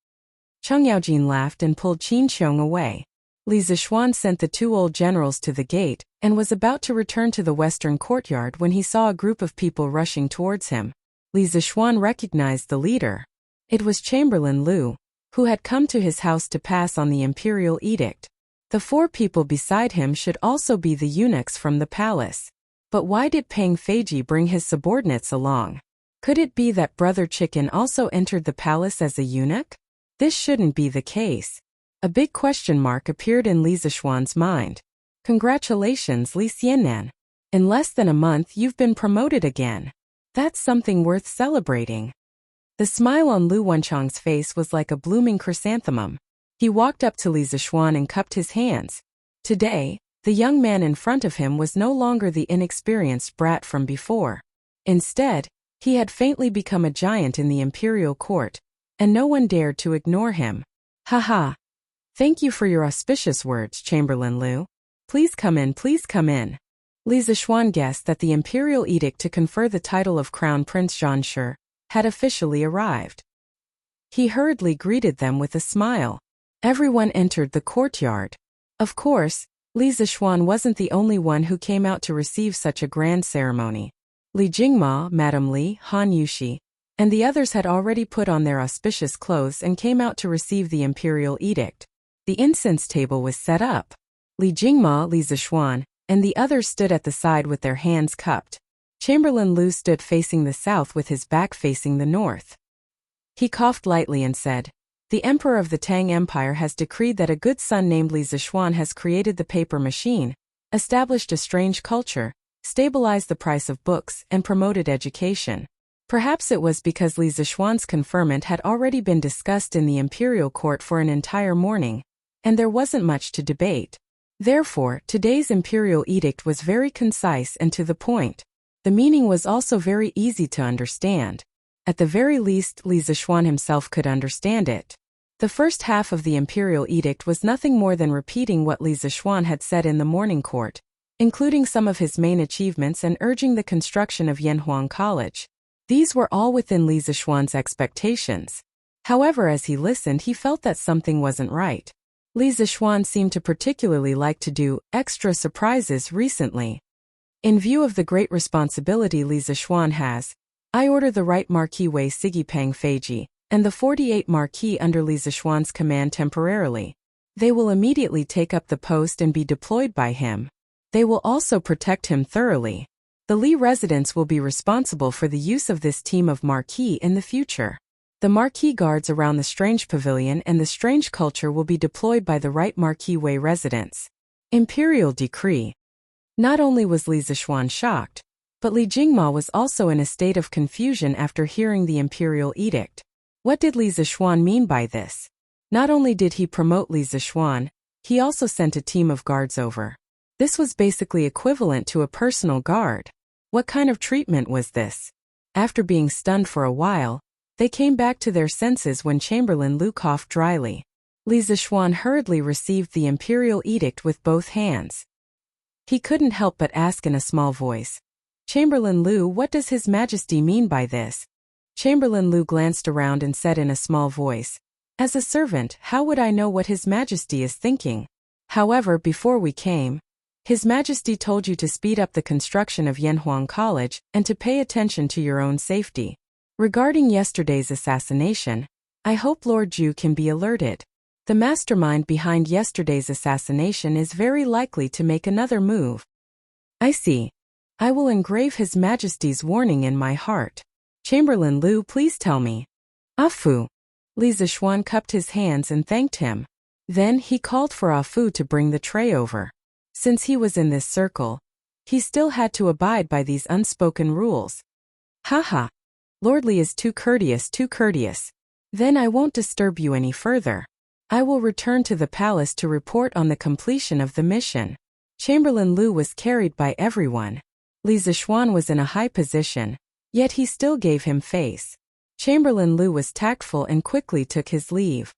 Cheng Yaojin laughed and pulled Qin Xiong away. Li Zixuan sent the two old generals to the gate and was about to return to the western courtyard when he saw a group of people rushing towards him. Li Zixuan recognized the leader. It was Chamberlain Lu, who had come to his house to pass on the imperial edict. The 4 people beside him should also be the eunuchs from the palace. But why did Peng Feiji bring his subordinates along? Could it be that Brother Chicken also entered the palace as a eunuch? This shouldn't be the case. A big question mark appeared in Li Zixuan's mind. Congratulations, Li Xiannan. In less than a month you've been promoted again. That's something worth celebrating. The smile on Lu Wenchang's face was like a blooming chrysanthemum. He walked up to Li Zixuan and cupped his hands. Today, the young man in front of him was no longer the inexperienced brat from before. Instead, he had faintly become a giant in the imperial court, and no one dared to ignore him. Haha. Thank you for your auspicious words, Chamberlain Lu. Please come in, please come in. Li Zixuan guessed that the imperial edict to confer the title of Crown Prince Zhanshi had officially arrived. He hurriedly greeted them with a smile. Everyone entered the courtyard. Of course, Li Zixuan wasn't the only one who came out to receive such a grand ceremony. Li Jingma, Madame Li, Han Yushi, and the others had already put on their auspicious clothes and came out to receive the imperial edict. The incense table was set up. Li Jingma, Li Zixuan, and the others stood at the side with their hands cupped. Chamberlain Lu stood facing the south with his back facing the north. He coughed lightly and said, The Emperor of the Tang Empire has decreed that a good son named Li Zixuan has created the paper machine, established a strange culture, stabilized the price of books, and promoted education. Perhaps it was because Li Zixuan's conferment had already been discussed in the imperial court for an entire morning, and there wasn't much to debate. Therefore, today's imperial edict was very concise and to the point. The meaning was also very easy to understand. At the very least, Li Zixuan himself could understand it. The first half of the imperial edict was nothing more than repeating what Li Zixuan had said in the morning court, including some of his main achievements and urging the construction of Yanhuang College. These were all within Li Zixuan's expectations. However, as he listened, he felt that something wasn't right. Li Zixuan seemed to particularly like to do extra surprises recently. In view of the great responsibility Li Zixuan has, I order the right Marquis Wei Sigi Peng Feiji and the 48 Marquis under Li Zixuan's command temporarily. They will immediately take up the post and be deployed by him. They will also protect him thoroughly. The Li residents will be responsible for the use of this team of Marquis in the future. The Marquis guards around the Strange Pavilion and the Strange Culture will be deployed by the right Marquis Wei residents. Imperial Decree. Not only was Li Zixuan shocked, but Li Jingma was also in a state of confusion after hearing the imperial edict. What did Li Zixuan mean by this? Not only did he promote Li Zixuan, he also sent a team of guards over. This was basically equivalent to a personal guard. What kind of treatment was this? After being stunned for a while, They came back to their senses when Chamberlain Lu coughed dryly. Li Zixuan hurriedly received the imperial edict with both hands. He couldn't help but ask in a small voice, "Chamberlain Lu, what does His Majesty mean by this?" Chamberlain Lu glanced around and said in a small voice, "As a servant, how would I know what His Majesty is thinking? However, before we came, His Majesty told you to speed up the construction of Yanhuang College and to pay attention to your own safety. Regarding yesterday's assassination, I hope Lord Zhu can be alerted. The mastermind behind yesterday's assassination is very likely to make another move." "I see. I will engrave His Majesty's warning in my heart. Chamberlain Lu, please tell me." "Afu." Li Zixuan cupped his hands and thanked him. Then he called for Afu to bring the tray over. Since he was in this circle, he still had to abide by these unspoken rules. "Haha. Lord Li is too courteous, too courteous. Then I won't disturb you any further. I will return to the palace to report on the completion of the mission." Chamberlain Lu was carried by everyone. Li Zixuan was in a high position, yet he still gave him face. Chamberlain Lu was tactful and quickly took his leave.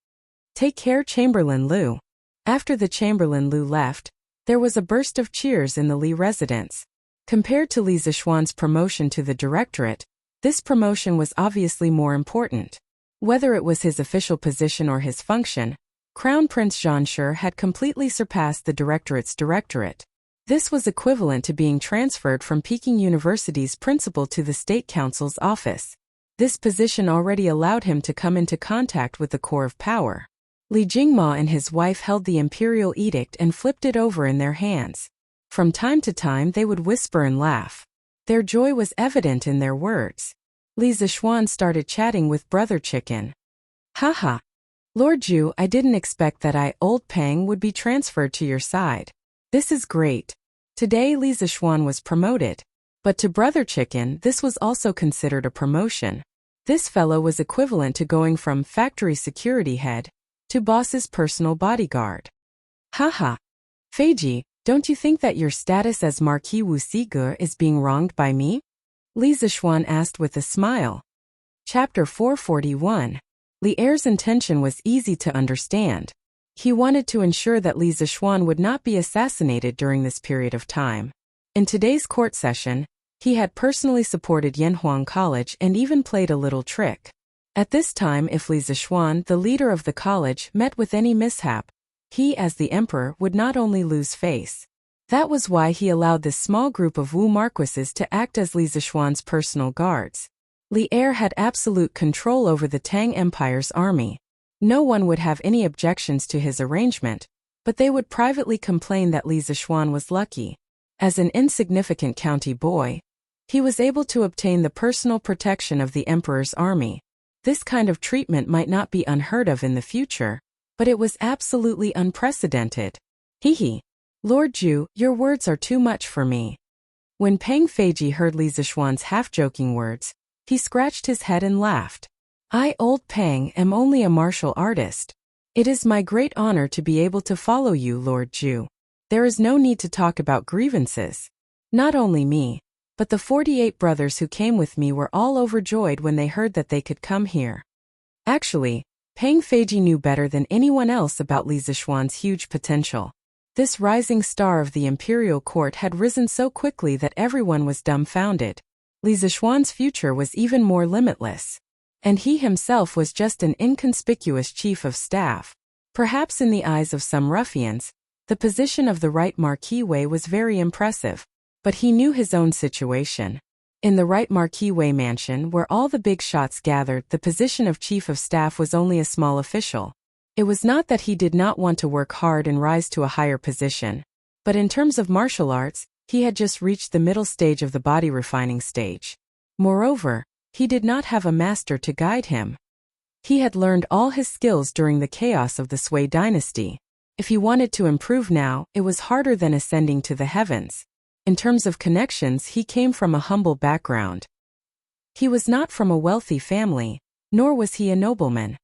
"Take care, Chamberlain Lu." After the Chamberlain Lu left, there was a burst of cheers in the Li residence. Compared to Li Zixuan's promotion to the directorate, this promotion was obviously more important. Whether it was his official position or his function, Crown Prince Zhanshe had completely surpassed the directorate's directorate. This was equivalent to being transferred from Peking University's principal to the State Council's office. This position already allowed him to come into contact with the core of power. Li Jingma and his wife held the imperial edict and flipped it over in their hands. From time to time they would whisper and laugh. Their joy was evident in their words. Li Zixuan started chatting with Brother Chicken. "Haha. Lord Zhu, I didn't expect that Old Pang, would be transferred to your side. This is great." Today Li Zixuan was promoted. But to Brother Chicken, this was also considered a promotion. This fellow was equivalent to going from factory security head to boss's personal bodyguard. "Haha. Feiji, don't you think that your status as Marquis Wu Sige is being wronged by me?" Li Zixuan asked with a smile. Chapter 441. Li Er's intention was easy to understand. He wanted to ensure that Li Zixuan would not be assassinated during this period of time. In today's court session, he had personally supported Yanhuang College and even played a little trick. At this time, if Li Zixuan, the leader of the college, met with any mishap, he as the emperor would not only lose face. That was why he allowed this small group of Wu marquises to act as Li Zixuan's personal guards. Li Er had absolute control over the Tang Empire's army. No one would have any objections to his arrangement, but they would privately complain that Li Zixuan was lucky. As an insignificant county boy, he was able to obtain the personal protection of the emperor's army. This kind of treatment might not be unheard of in the future, but it was absolutely unprecedented. Hehe. Lord Zhu, your words are too much for me. When Peng Feiji heard Li Zixuan's half-joking words, he scratched his head and laughed. "I, Old Peng, am only a martial artist. It is my great honor to be able to follow you, Lord Zhu. There is no need to talk about grievances. Not only me, but the 48 brothers who came with me were all overjoyed when they heard that they could come here." Actually, Peng Feiji knew better than anyone else about Li Zixuan's huge potential. This rising star of the imperial court had risen so quickly that everyone was dumbfounded. Li Zixuan's future was even more limitless. And he himself was just an inconspicuous chief of staff. Perhaps in the eyes of some ruffians, the position of the right Marquis Wei was very impressive. But he knew his own situation. In the right Marquis Wei mansion where all the big shots gathered, the position of chief of staff was only a small official. It was not that he did not want to work hard and rise to a higher position, but in terms of martial arts, he had just reached the middle stage of the body refining stage. Moreover, he did not have a master to guide him. He had learned all his skills during the chaos of the Sui dynasty. If he wanted to improve now, it was harder than ascending to the heavens. In terms of connections, he came from a humble background. He was not from a wealthy family, nor was he a nobleman.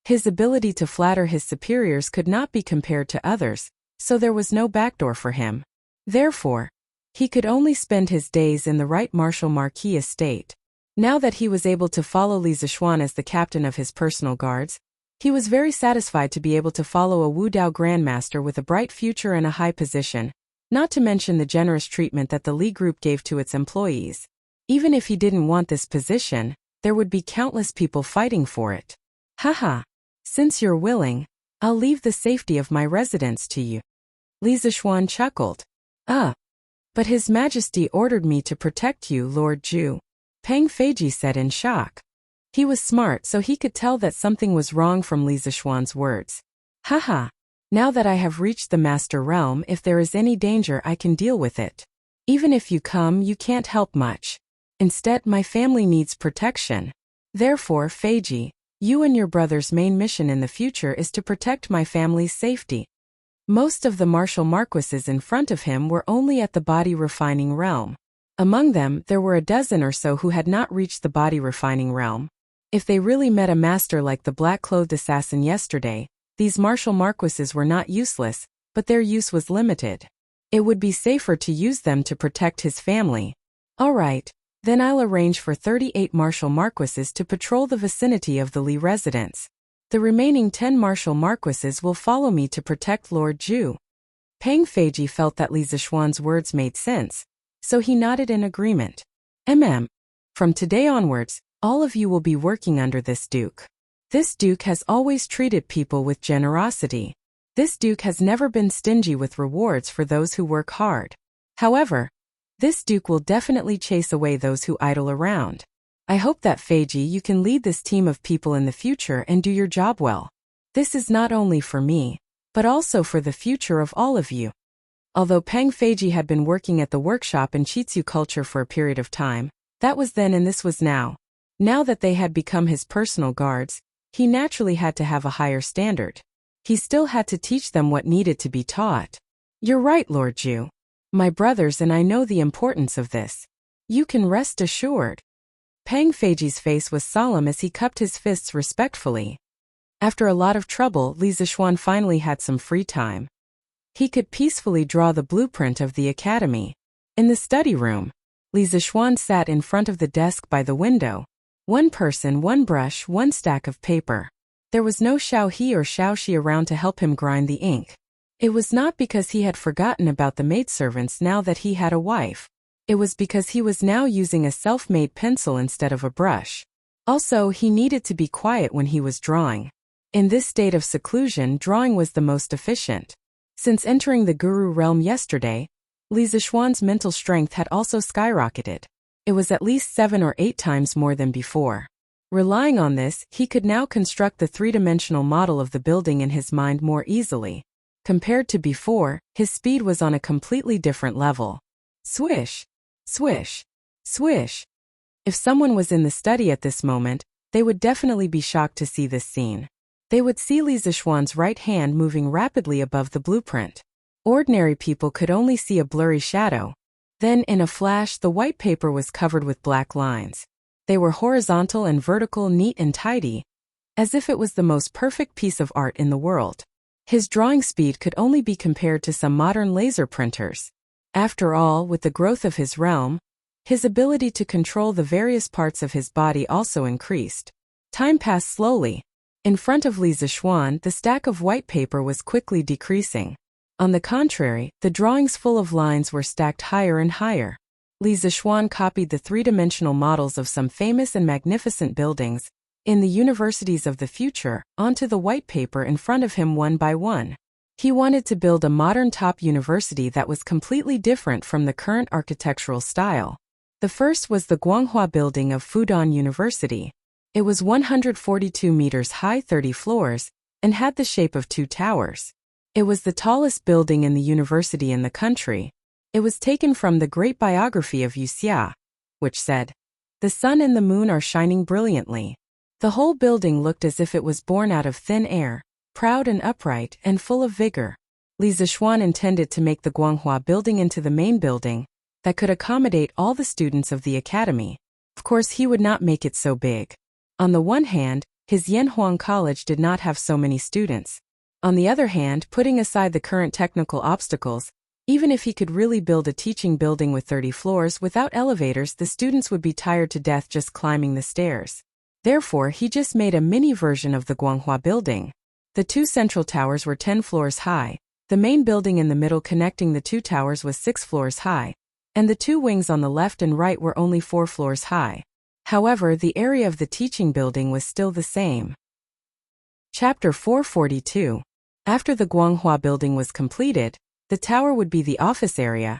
His ability to flatter his superiors could not be compared to others, so there was no backdoor for him. Therefore, he could only spend his days in the right Martial Marquis estate. Now that he was able to follow Li Zixuan as the captain of his personal guards, he was very satisfied to be able to follow a Wu Dao grandmaster with a bright future and a high position, not to mention the generous treatment that the Li group gave to its employees. Even if he didn't want this position, there would be countless people fighting for it. Haha. Since you're willing, I'll leave the safety of my residence to you. Li Zixuan chuckled. But His Majesty ordered me to protect you, Lord Zhu. Peng Feiji said in shock. He was smart, so he could tell that something was wrong from Li Zixuan's words. Haha. Now that I have reached the Master Realm, if there is any danger I can deal with it. Even if you come, you can't help much. Instead, my family needs protection. Therefore, Feiji, you and your brother's main mission in the future is to protect my family's safety. Most of the martial marquises in front of him were only at the body refining realm. Among them, there were a dozen or so who had not reached the body refining realm. If they really met a master like the black-clothed assassin yesterday, these martial marquises were not useless, but their use was limited. It would be safer to use them to protect his family. Alright, then I'll arrange for 38 martial marquises to patrol the vicinity of the Li residence. The remaining 10 martial marquises will follow me to protect Lord Zhu. Peng Feiji felt that Li Zixuan's words made sense, so he nodded in agreement. From today onwards, all of you will be working under this duke. This duke has always treated people with generosity. This duke has never been stingy with rewards for those who work hard. However, this duke will definitely chase away those who idle around. I hope that Feiji, you can lead this team of people in the future and do your job well. This is not only for me, but also for the future of all of you. Although Peng Feiji had been working at the workshop in Chitsu culture for a period of time, that was then and this was now. Now that they had become his personal guards, he naturally had to have a higher standard. He still had to teach them what needed to be taught. You're right, Lord Zhu. My brothers and I know the importance of this. You can rest assured. Peng Feiji's face was solemn as he cupped his fists respectfully. After a lot of trouble, Li Zixuan finally had some free time. He could peacefully draw the blueprint of the academy. In the study room, Li Zixuan sat in front of the desk by the window. One person, one brush, one stack of paper. There was no Xiao He or Xiao Shi around to help him grind the ink. It was not because he had forgotten about the maidservants now that he had a wife. It was because he was now using a self-made pencil instead of a brush. Also, he needed to be quiet when he was drawing. In this state of seclusion, drawing was the most efficient. Since entering the Guru realm yesterday, Li Zixuan's mental strength had also skyrocketed. It was at least 7 or 8 times more than before. Relying on this, he could now construct the three-dimensional model of the building in his mind more easily. Compared to before, his speed was on a completely different level. Swish! Swish! Swish! If someone was in the study at this moment, they would definitely be shocked to see this scene. They would see Li Zixuan's right hand moving rapidly above the blueprint. Ordinary people could only see a blurry shadow. Then, in a flash, the white paper was covered with black lines. They were horizontal and vertical, neat and tidy, as if it was the most perfect piece of art in the world. His drawing speed could only be compared to some modern laser printers. After all, with the growth of his realm, his ability to control the various parts of his body also increased. Time passed slowly. In front of Li Zixuan, the stack of white paper was quickly decreasing. On the contrary, the drawings full of lines were stacked higher and higher. Li Zixuan copied the three-dimensional models of some famous and magnificent buildings in the universities of the future onto the white paper in front of him one by one. He wanted to build a modern top university that was completely different from the current architectural style. The first was the Guanghua building of Fudan University. It was 142 meters high, 30 floors, and had the shape of 2 towers. It was the tallest building in the university in the country. It was taken from the great biography of Yu Xia, which said, "The sun and the moon are shining brilliantly." The whole building looked as if it was born out of thin air, proud and upright and full of vigor. Li Zixuan intended to make the Guanghua building into the main building that could accommodate all the students of the academy. Of course, he would not make it so big. On the one hand, his Yanhuang College did not have so many students. On the other hand, putting aside the current technical obstacles, Even if he could really build a teaching building with 30 floors without elevators, the students would be tired to death just climbing the stairs. Therefore, he just made a mini version of the Guanghua building. The two central towers were 10 floors high. The main building in the middle connecting the two towers was 6 floors high, and the two wings on the left and right were only 4 floors high. However, the area of the teaching building was still the same. Chapter 442. After the Guanghua building was completed, the tower would be the office area,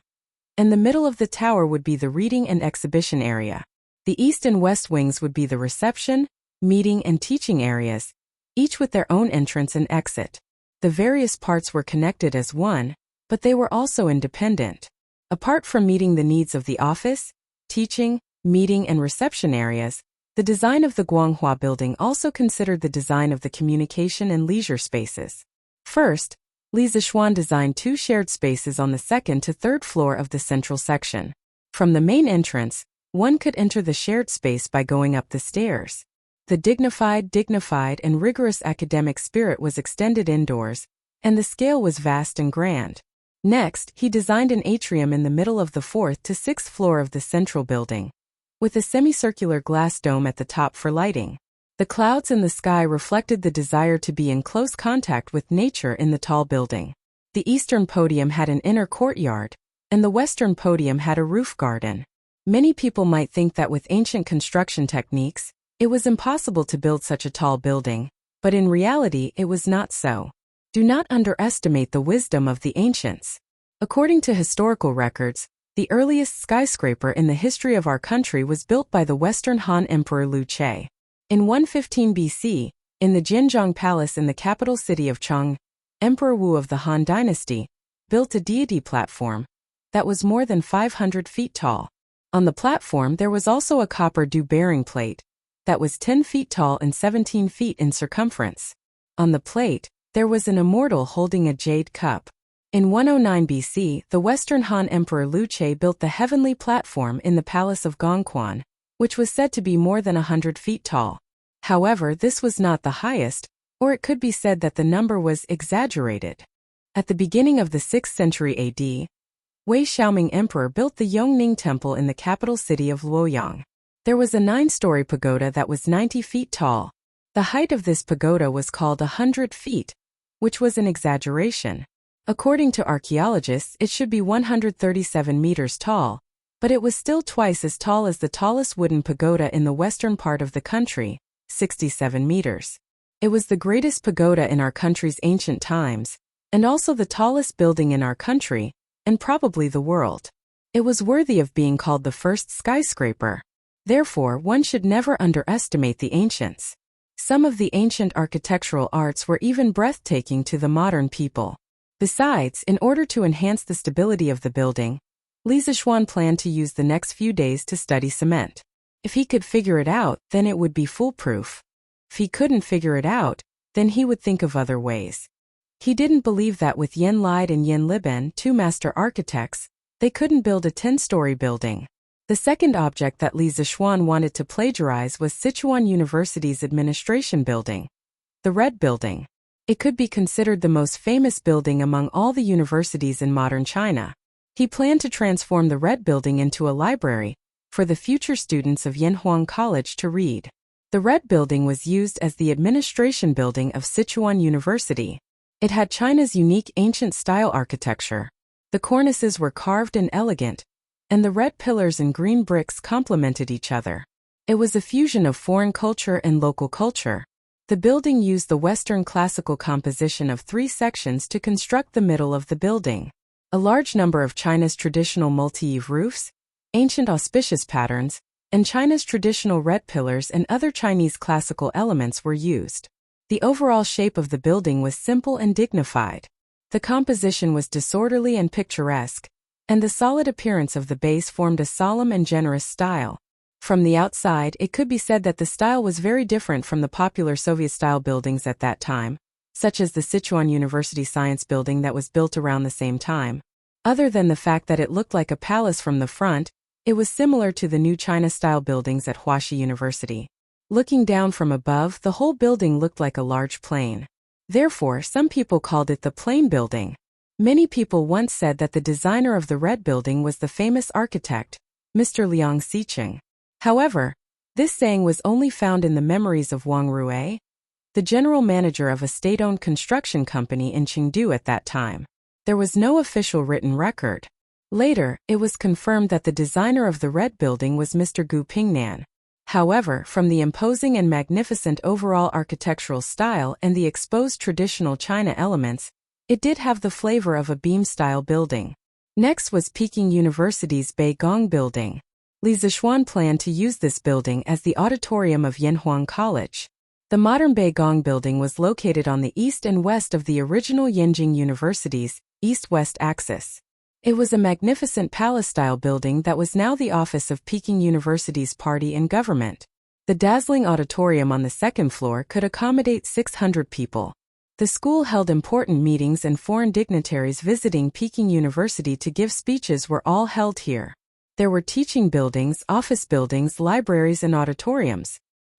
and the middle of the tower would be the reading and exhibition area. The east and west wings would be the reception, meeting, and teaching areas, each with their own entrance and exit. The various parts were connected as one, but they were also independent. Apart from meeting the needs of the office, teaching, meeting, and reception areas, the design of the Guanghua building also considered the design of the communication and leisure spaces. First, Li Zixuan designed 2 shared spaces on the second to third floor of the central section. From the main entrance, one could enter the shared space by going up the stairs. The dignified, and rigorous academic spirit was extended indoors, and the scale was vast and grand. Next, he designed an atrium in the middle of the 4th to 6th floor of the central building, with a semicircular glass dome at the top for lighting. The clouds in the sky reflected the desire to be in close contact with nature in the tall building. The eastern podium had an inner courtyard, and the western podium had a roof garden. Many people might think that with ancient construction techniques, it was impossible to build such a tall building, but in reality it was not so. Do not underestimate the wisdom of the ancients. According to historical records, the earliest skyscraper in the history of our country was built by the Western Han Emperor Liu Che. In 115 BC, in the Jinzhong Palace in the capital city of Cheng, Emperor Wu of the Han Dynasty built a deity platform that was more than 500 feet tall. On the platform there was also a copper dew-bearing plate that was 10 feet tall and 17 feet in circumference. On the plate, there was an immortal holding a jade cup. In 109 BC, the Western Han Emperor Liu Che built the heavenly platform in the palace of Gongquan, which was said to be more than 100 feet tall. However, this was not the highest, or it could be said that the number was exaggerated. At the beginning of the 6th century AD, Wei Xiaoming Emperor built the Yongning Temple in the capital city of Luoyang. There was a 9-story pagoda that was 90 feet tall. The height of this pagoda was called 100 feet, which was an exaggeration. According to archaeologists, it should be 137 meters tall, but it was still twice as tall as the tallest wooden pagoda in the western part of the country, 67 meters. It was the greatest pagoda in our country's ancient times, and also the tallest building in our country, and probably the world. It was worthy of being called the first skyscraper. Therefore, one should never underestimate the ancients. Some of the ancient architectural arts were even breathtaking to the modern people. Besides, in order to enhance the stability of the building, Li Zixuan planned to use the next few days to study cement. If he could figure it out, then it would be foolproof. If he couldn't figure it out, then he would think of other ways. He didn't believe that with Yen Lide and Yen Liben, 2 master architects, they couldn't build a 10-story building. The second object that Li Zixuan wanted to plagiarize was Sichuan University's administration building, the Red Building. It could be considered the most famous building among all the universities in modern China. He planned to transform the Red Building into a library for the future students of Yanhuang College to read. The Red Building was used as the administration building of Sichuan University. It had China's unique ancient style architecture. The cornices were carved and elegant, and the red pillars and green bricks complemented each other. It was a fusion of foreign culture and local culture. The building used the Western classical composition of 3 sections to construct the middle of the building. A large number of China's traditional multi-eave roofs, ancient auspicious patterns, and China's traditional red pillars and other Chinese classical elements were used. The overall shape of the building was simple and dignified. The composition was disorderly and picturesque, and the solid appearance of the base formed a solemn and generous style. From the outside, it could be said that the style was very different from the popular Soviet-style buildings at that time, such as the Sichuan University Science Building that was built around the same time. Other than the fact that it looked like a palace from the front, it was similar to the new China-style buildings at Huaxi University. Looking down from above, the whole building looked like a large plane. Therefore, some people called it the Plane Building. Many people once said that the designer of the Red Building was the famous architect, Mr. Liang Xiqing. However, this saying was only found in the memories of Wang Rue, the general manager of a state-owned construction company in Chengdu at that time. There was no official written record. Later, it was confirmed that the designer of the Red Building was Mr. Gu Pingnan. However, from the imposing and magnificent overall architectural style and the exposed traditional China elements, it did have the flavor of a beam-style building. Next was Peking University's Beigong Building. Li Zixuan planned to use this building as the auditorium of Yanhuang College. The modern Beigong Building was located on the east and west of the original Yenjing University's east-west axis. It was a magnificent palace-style building that was now the office of Peking University's party and government. The dazzling auditorium on the second floor could accommodate 600 people. The school held important meetings and foreign dignitaries visiting Peking University to give speeches were all held here. There were teaching buildings, office buildings, libraries, and auditoriums.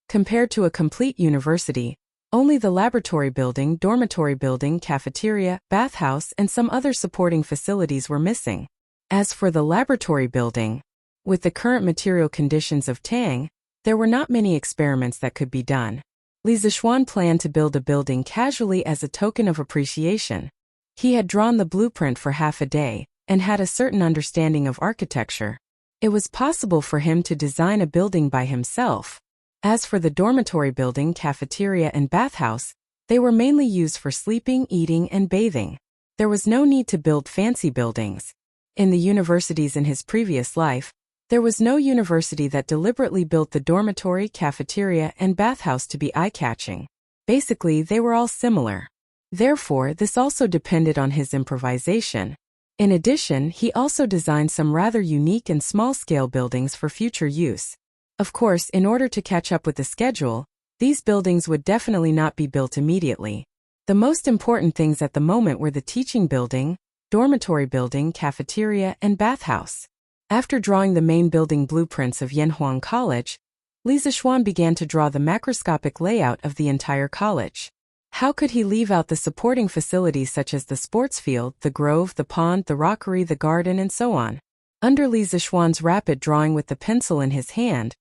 Compared to a complete university, only the laboratory building, dormitory building, cafeteria, bathhouse, and some other supporting facilities were missing. As for the laboratory building, with the current material conditions of Tang, there were not many experiments that could be done. Li Zixuan planned to build a building casually as a token of appreciation. He had drawn the blueprint for half a day, and had a certain understanding of architecture. It was possible for him to design a building by himself. As for the dormitory building, cafeteria, and bathhouse, they were mainly used for sleeping, eating, and bathing. There was no need to build fancy buildings. In the universities in his previous life, there was no university that deliberately built the dormitory, cafeteria, and bathhouse to be eye-catching. Basically, they were all similar. Therefore, this also depended on his improvisation. In addition, he also designed some rather unique and small-scale buildings for future use. Of course, in order to catch up with the schedule, these buildings would definitely not be built immediately. The most important things at the moment were the teaching building, dormitory building, cafeteria, and bathhouse. After drawing the main building blueprints of Yanhuang College, Li Zixuan began to draw the macroscopic layout of the entire college. How could he leave out the supporting facilities such as the sports field, the grove, the pond, the rockery, the garden, and so on? Under Li Zixuan's rapid drawing with the pencil in his hand,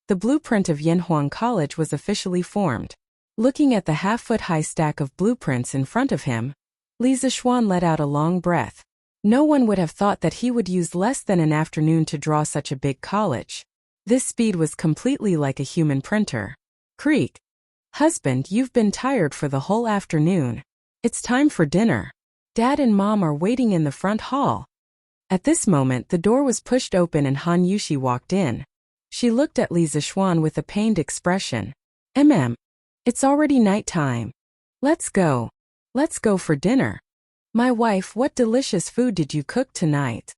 the blueprint of Yanhuang College was officially formed. Looking at the half-foot-high stack of blueprints in front of him, Li Zixuan let out a long breath. No one would have thought that he would use less than an afternoon to draw such a big college. This speed was completely like a human printer. Creak. Husband, you've been tired for the whole afternoon. It's time for dinner. Dad and Mom are waiting in the front hall. At this moment, the door was pushed open and Han Yushi walked in. She looked at Li Zixuan with a pained expression. It's already night time. Let's go. Let's go for dinner. My wife, what delicious food did you cook tonight?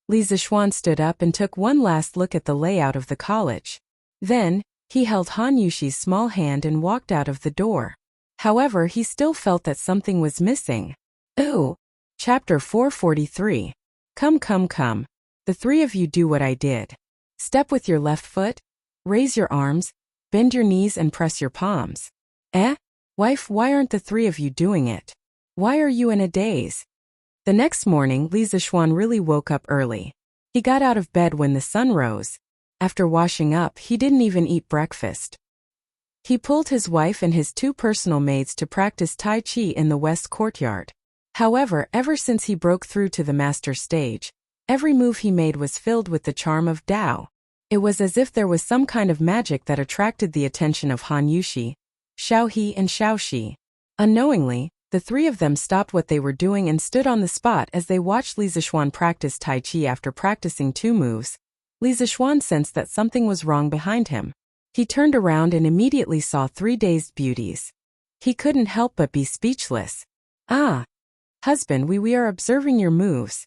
Li Zixuan stood up and took one last look at the layout of the college. Then, he held Han Yushi's small hand and walked out of the door. However, he still felt that something was missing. Ooh! Chapter 443. Come. The three of you do what I did. Step with your left foot, raise your arms, bend your knees and press your palms. Wife, why aren't the three of you doing it? Why are you in a daze? The next morning, Li Zixuan really woke up early. He got out of bed when the sun rose. After washing up, he didn't even eat breakfast. He pulled his wife and his two personal maids to practice Tai Chi in the west courtyard. However, ever since he broke through to the master stage, every move he made was filled with the charm of Tao. It was as if there was some kind of magic that attracted the attention of Han Yushi, Xiao He, and Xiao Shi. Unknowingly, the three of them stopped what they were doing and stood on the spot as they watched Li Zixuan practice Tai Chi. After practicing 2 moves, Li Zixuan sensed that something was wrong behind him. He turned around and immediately saw 3 dazed beauties. He couldn't help but be speechless. Husband, we are observing your moves.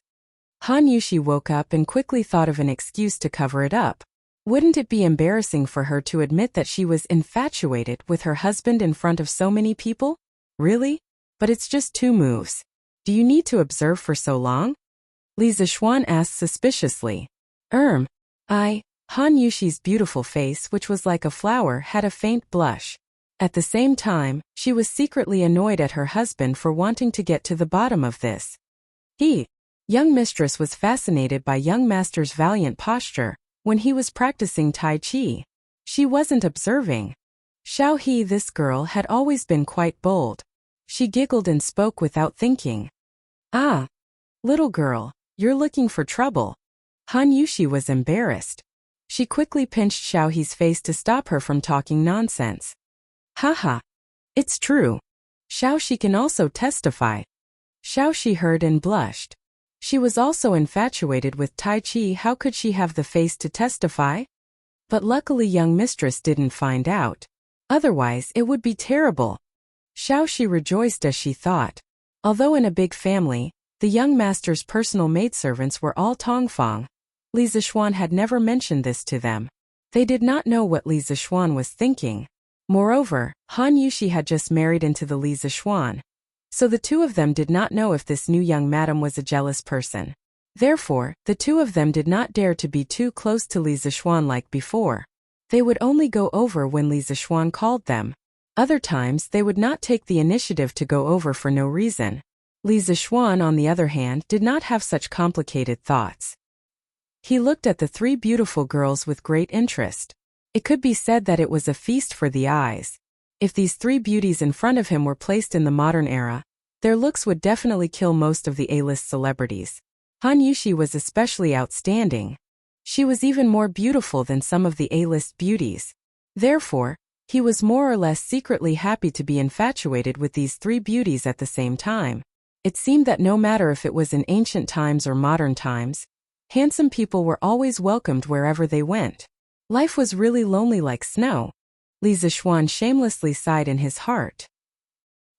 Han Yushi woke up and quickly thought of an excuse to cover it up. Wouldn't it be embarrassing for her to admit that she was infatuated with her husband in front of so many people? Really? But it's just 2 moves. Do you need to observe for so long? Li Zixuan asked suspiciously. Han Yushi's beautiful face, which was like a flower, had a faint blush. At the same time, she was secretly annoyed at her husband for wanting to get to the bottom of this. Young mistress was fascinated by young master's valiant posture when he was practicing Tai Chi. She wasn't observing. Xiao He, this girl, had always been quite bold. She giggled and spoke without thinking. Ah, little girl, you're looking for trouble. Han Yushi was embarrassed. She quickly pinched Xiao He's face to stop her from talking nonsense. Haha. It's true. Xiao Shi can also testify. Xiao Shi heard and blushed. She was also infatuated with Tai Chi. How could she have the face to testify? But luckily young mistress didn't find out. Otherwise it would be terrible. Xiao Shi rejoiced as she thought. Although in a big family, the young master's personal maidservants were all Tongfang. Li Zixuan had never mentioned this to them. They did not know what Li Zixuan was thinking. Moreover, Han Yushi had just married into the Li Zixuan. So the two of them did not know if this new young madam was a jealous person. Therefore, the two of them did not dare to be too close to Li Zixuan like before. They would only go over when Li Zixuan called them. Other times they would not take the initiative to go over for no reason. Li Zixuan, on the other hand, did not have such complicated thoughts. He looked at the three beautiful girls with great interest. It could be said that it was a feast for the eyes. If these three beauties in front of him were placed in the modern era, their looks would definitely kill most of the A-list celebrities. Han Yushi was especially outstanding. She was even more beautiful than some of the A-list beauties. Therefore, he was more or less secretly happy to be infatuated with these three beauties at the same time. It seemed that no matter if it was in ancient times or modern times, handsome people were always welcomed wherever they went. Life was really lonely like snow. Li Zixuan shamelessly sighed in his heart.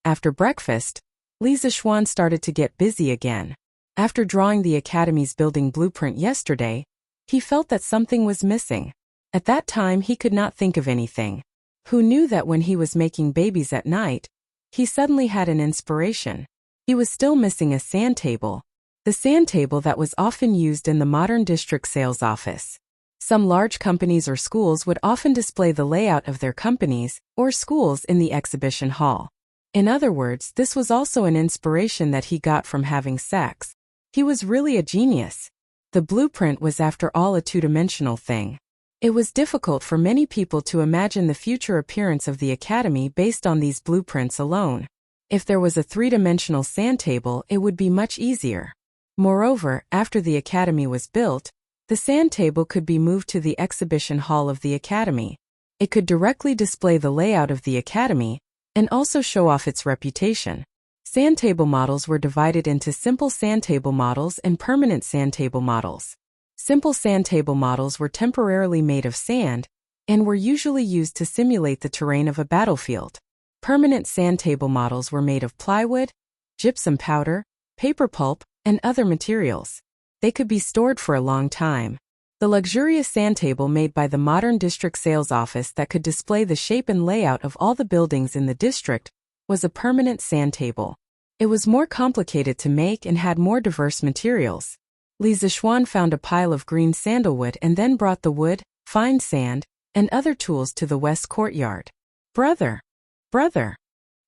After breakfast, Li Zixuan started to get busy again. After drawing the academy's building blueprint yesterday, he felt that something was missing. At that time he could not think of anything. Who knew that when he was making babies at night, he suddenly had an inspiration. He was still missing a sand table. The sand table that was often used in the modern district sales office. Some large companies or schools would often display the layout of their companies or schools in the exhibition hall. In other words, this was also an inspiration that he got from having sex. He was really a genius. The blueprint was after all a two-dimensional thing. It was difficult for many people to imagine the future appearance of the academy based on these blueprints alone. If there was a three-dimensional sand table, it would be much easier. Moreover, after the academy was built, the sand table could be moved to the exhibition hall of the academy. It could directly display the layout of the academy and also show off its reputation. Sand table models were divided into simple sand table models and permanent sand table models. Simple sand table models were temporarily made of sand and were usually used to simulate the terrain of a battlefield. Permanent sand table models were made of plywood, gypsum powder, paper pulp, and other materials. They could be stored for a long time. The luxurious sand table made by the modern district sales office that could display the shape and layout of all the buildings in the district was a permanent sand table. It was more complicated to make and had more diverse materials. Li Zixuan found a pile of green sandalwood and then brought the wood, fine sand, and other tools to the west courtyard. Brother,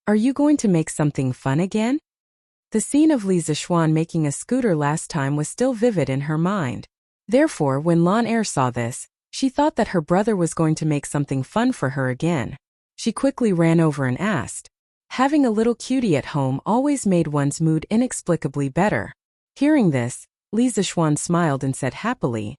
are you going to make something fun again? The scene of Li Zixuan making a scooter last time was still vivid in her mind. Therefore, when Lan Er saw this, she thought that her brother was going to make something fun for her again. She quickly ran over and asked. Having a little cutie at home always made one's mood inexplicably better. Hearing this, Li Zixuan smiled and said happily,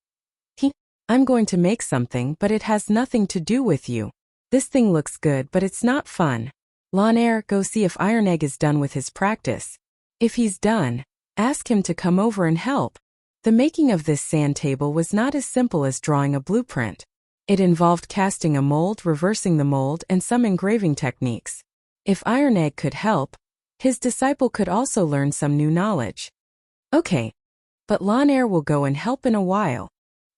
I'm going to make something, but it has nothing to do with you. This thing looks good, but it's not fun. Lan Er, go see if Iron Egg is done with his practice. If he's done, ask him to come over and help. The making of this sand table was not as simple as drawing a blueprint. It involved casting a mold, reversing the mold, and some engraving techniques. If Iron Egg could help, his disciple could also learn some new knowledge. Okay, but Lan Er will go and help in a while.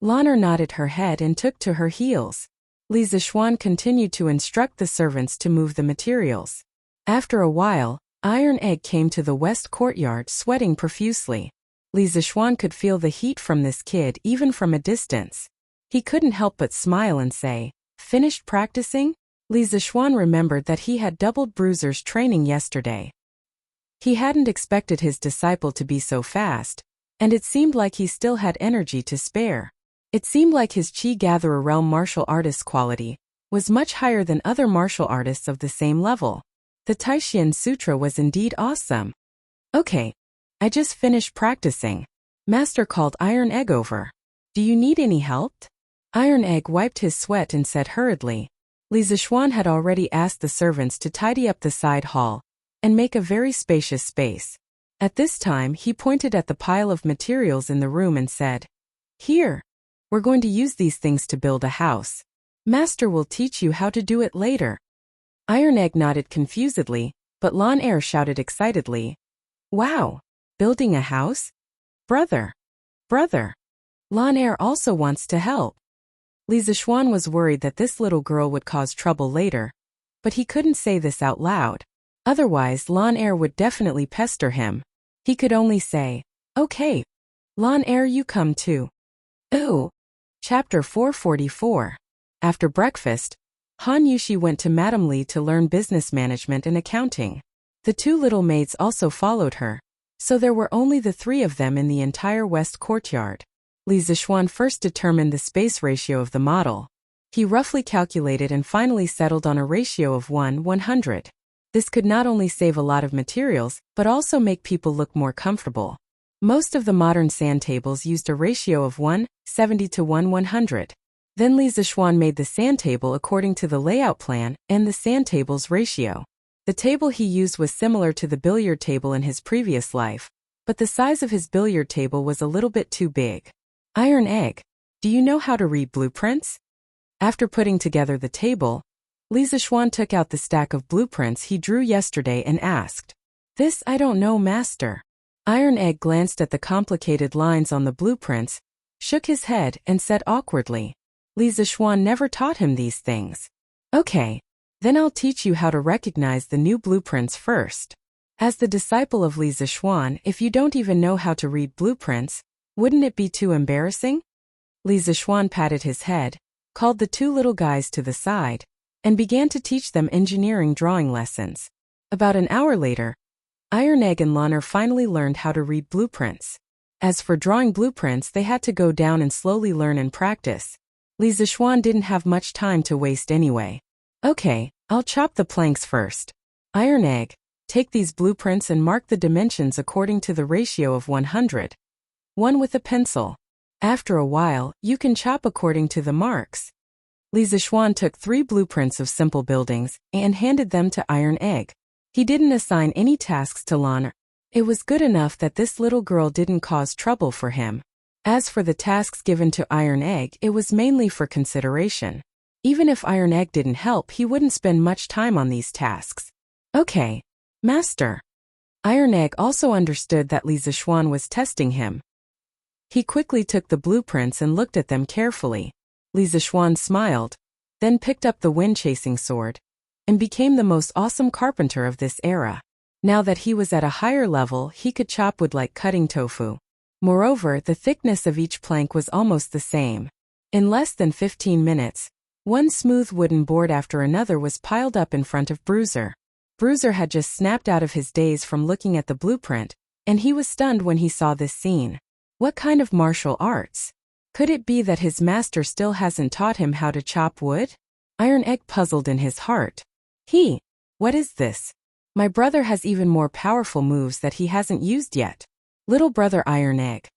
Lan Er nodded her head and took to her heels. Li Zixuan continued to instruct the servants to move the materials. After a while, Iron Egg came to the west courtyard sweating profusely. Li Zixuan could feel the heat from this kid even from a distance. He couldn't help but smile and say, "Finished practicing?" Li Zixuan remembered that he had doubled bruisers training yesterday. He hadn't expected his disciple to be so fast, and it seemed like he still had energy to spare. It seemed like his Chi-Gatherer realm martial artist quality was much higher than other martial artists of the same level. The Taishan Sutra was indeed awesome. Okay, I just finished practicing. Master called Iron Egg over. Do you need any help? Iron Egg wiped his sweat and said hurriedly. Li Zixuan had already asked the servants to tidy up the side hall and make a very spacious space. At this time, he pointed at the pile of materials in the room and said, "Here, we're going to use these things to build a house. Master will teach you how to do it later." Iron Egg nodded confusedly, but Lan Er shouted excitedly, "Wow! Building a house? Brother! Brother! Lan Er also wants to help." Li Zixuan was worried that this little girl would cause trouble later, but he couldn't say this out loud. Otherwise, Lan Er would definitely pester him. He could only say, "Okay. Lan Er, you come too." Ooh. Chapter 444. After breakfast, Han Yushi went to Madame Li to learn business management and accounting. The two little maids also followed her, so there were only the three of them in the entire west courtyard. Li Zixuan first determined the space ratio of the model. He roughly calculated and finally settled on a ratio of 1:100. This could not only save a lot of materials, but also make people look more comfortable. Most of the modern sand tables used a ratio of 1:70 to 1:100. Then Li Zixuan made the sand table according to the layout plan and the sand table's ratio. The table he used was similar to the billiard table in his previous life, but the size of his billiard table was a little bit too big. Iron Egg, do you know how to read blueprints? After putting together the table, Li Zixuan took out the stack of blueprints he drew yesterday and asked, "This I don't know, Master." Iron Egg glanced at the complicated lines on the blueprints, shook his head, and said awkwardly, "Li Zixuan never taught him these things." "Okay, then I'll teach you how to recognize the new blueprints first." As the disciple of Li Zixuan, if you don't even know how to read blueprints, wouldn't it be too embarrassing? Li Zixuan patted his head, called the two little guys to the side, and began to teach them engineering drawing lessons. About an hour later, Iron Egg and Lan Er finally learned how to read blueprints. As for drawing blueprints, they had to go down and slowly learn and practice. Li Zixuan didn't have much time to waste anyway. "Okay, I'll chop the planks first. Iron Egg, take these blueprints and mark the dimensions according to the ratio of 100. One with a pencil. After a while, you can chop according to the marks." Li Zixuan took 3 blueprints of simple buildings and handed them to Iron Egg. He didn't assign any tasks to Lan Er. It was good enough that this little girl didn't cause trouble for him. As for the tasks given to Iron Egg, it was mainly for consideration. Even if Iron Egg didn't help, he wouldn't spend much time on these tasks. "Okay, Master." Iron Egg also understood that Li Zixuan was testing him. He quickly took the blueprints and looked at them carefully. Li Zixuan smiled, then picked up the wind-chasing sword, and became the most awesome carpenter of this era. Now that he was at a higher level, he could chop wood like cutting tofu. Moreover, the thickness of each plank was almost the same. In less than 15 minutes, one smooth wooden board after another was piled up in front of Bruiser. Bruiser had just snapped out of his daze from looking at the blueprint, and he was stunned when he saw this scene. What kind of martial arts? Could it be that his master still hasn't taught him how to chop wood? Iron Egg puzzled in his heart. What is this? My brother has even more powerful moves that he hasn't used yet. Little brother Iron Egg,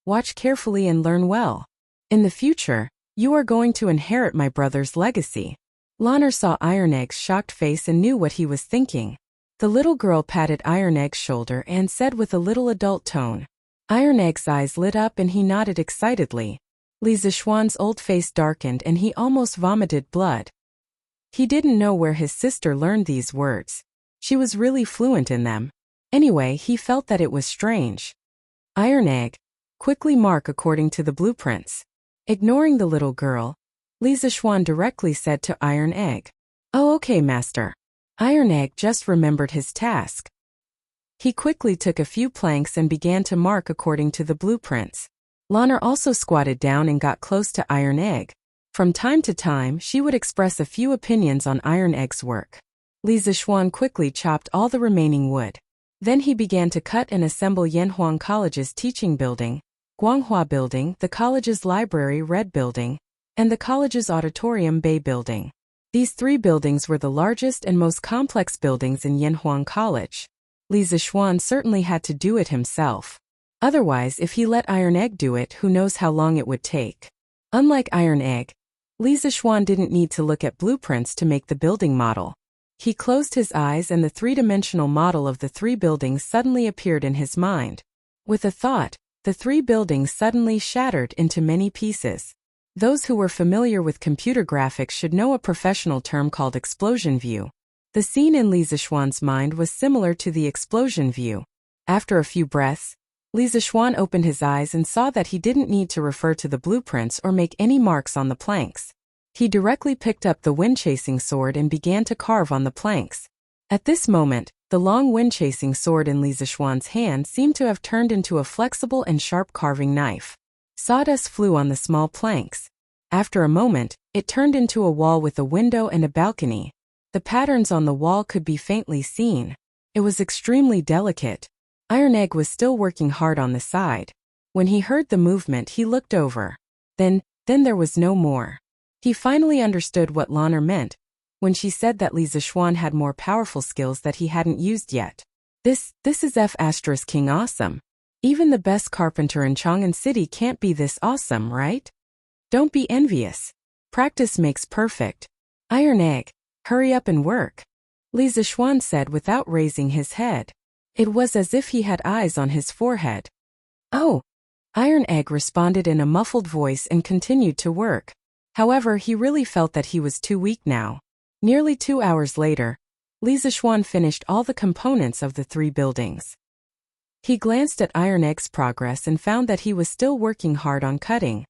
watch carefully and learn well. In the future, you are going to inherit my brother's legacy. Lan Er saw Iron Egg's shocked face and knew what he was thinking. The little girl patted Iron Egg's shoulder and said with a little adult tone. Iron Egg's eyes lit up and he nodded excitedly. Li Zixuan's old face darkened and he almost vomited blood. He didn't know where his sister learned these words. She was really fluent in them. Anyway, he felt that it was strange. Iron Egg, quickly mark according to the blueprints. Ignoring the little girl, Li Zixuan directly said to Iron Egg. "Oh, okay, Master." Iron Egg just remembered his task. He quickly took a few planks and began to mark according to the blueprints. Lan Er also squatted down and got close to Iron Egg. From time to time, she would express a few opinions on Iron Egg's work. Li Zixuan quickly chopped all the remaining wood. Then he began to cut and assemble Yanhuang College's teaching building, Guanghua Building, the college's library Red Building, and the college's auditorium Bay Building. These 3 buildings were the largest and most complex buildings in Yanhuang College. Li Zixuan certainly had to do it himself. Otherwise, if he let Iron Egg do it, who knows how long it would take. Unlike Iron Egg, Li Zixuan didn't need to look at blueprints to make the building model. He closed his eyes and the 3-dimensional model of the 3 buildings suddenly appeared in his mind. With a thought, the 3 buildings suddenly shattered into many pieces. Those who were familiar with computer graphics should know a professional term called explosion view. The scene in Li Zixuan's mind was similar to the explosion view. After a few breaths, Li Zixuan opened his eyes and saw that he didn't need to refer to the blueprints or make any marks on the planks. He directly picked up the wind-chasing sword and began to carve on the planks. At this moment, the long wind-chasing sword in Li Zixuan's hand seemed to have turned into a flexible and sharp carving knife. Sawdust flew on the small planks. After a moment, it turned into a wall with a window and a balcony. The patterns on the wall could be faintly seen. It was extremely delicate. Iron Egg was still working hard on the side. When he heard the movement, he looked over. Then there was no more. He finally understood what Lanner meant when she said that Li Zixuan had more powerful skills that he hadn't used yet. This is King awesome. Even the best carpenter in Chang'an City can't be this awesome, right? Don't be envious. Practice makes perfect. Iron Egg, hurry up and work, Li Zixuan said without raising his head. It was as if he had eyes on his forehead. Oh! Iron Egg responded in a muffled voice and continued to work. However, he really felt that he was too weak now. Nearly 2 hours later, Li Zixuan finished all the components of the 3 buildings. He glanced at Iron Egg's progress and found that he was still working hard on cutting.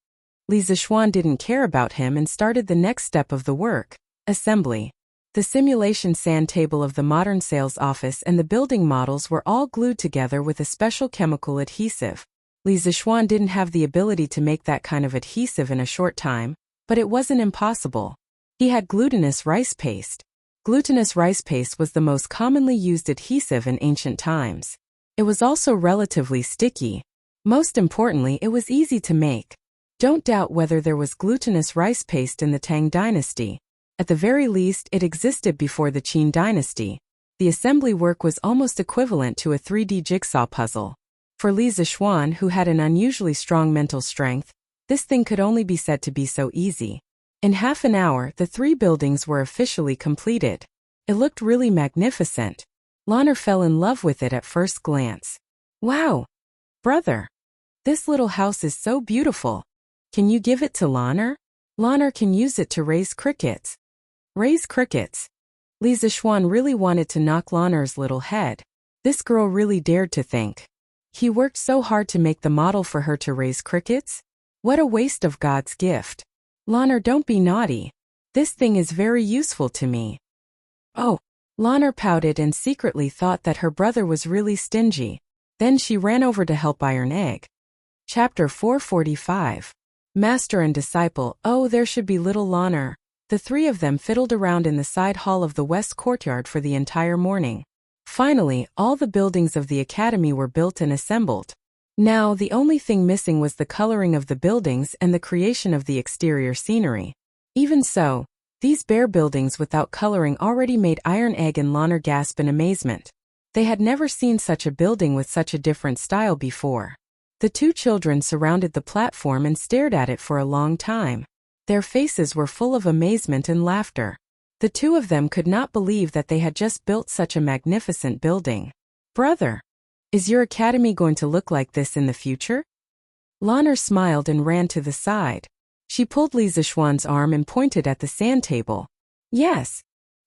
Li Zixuan didn't care about him and started the next step of the work, assembly. The simulation sand table of the modern sales office and the building models were all glued together with a special chemical adhesive. Li Zixuan didn't have the ability to make that kind of adhesive in a short time, but it wasn't impossible. He had glutinous rice paste. Glutinous rice paste was the most commonly used adhesive in ancient times. It was also relatively sticky. Most importantly, it was easy to make. Don't doubt whether there was glutinous rice paste in the Tang dynasty. At the very least, it existed before the Qin dynasty. The assembly work was almost equivalent to a 3D jigsaw puzzle. For Li Zixuan, who had an unusually strong mental strength, this thing could only be said to be so easy. In half an hour, the 3 buildings were officially completed. It looked really magnificent. Lanner fell in love with it at first glance. Wow! Brother! This little house is so beautiful. Can you give it to Lanner? Lanner can use it to raise crickets. Raise crickets. Li Zixuan really wanted to knock Lanner's little head. This girl really dared to think. He worked so hard to make the model for her to raise crickets? What a waste of God's gift. Lanner, don't be naughty. This thing is very useful to me. Oh. Lanner pouted and secretly thought that her brother was really stingy. Then she ran over to help Iron Egg. Chapter 445. Master and Disciple. Oh, there should be little Lanner. The 3 of them fiddled around in the side hall of the west courtyard for the entire morning. Finally, all the buildings of the academy were built and assembled. Now, the only thing missing was the coloring of the buildings and the creation of the exterior scenery. Even so, these bare buildings without coloring already made Iron Egg and Lanner gasp in amazement. They had never seen such a building with such a different style before. The 2 children surrounded the platform and stared at it for a long time. Their faces were full of amazement and laughter. The 2 of them could not believe that they had just built such a magnificent building. Brother! Is your academy going to look like this in the future? Lanner smiled and ran to the side. She pulled Li Zixuan's arm and pointed at the sand table. Yes.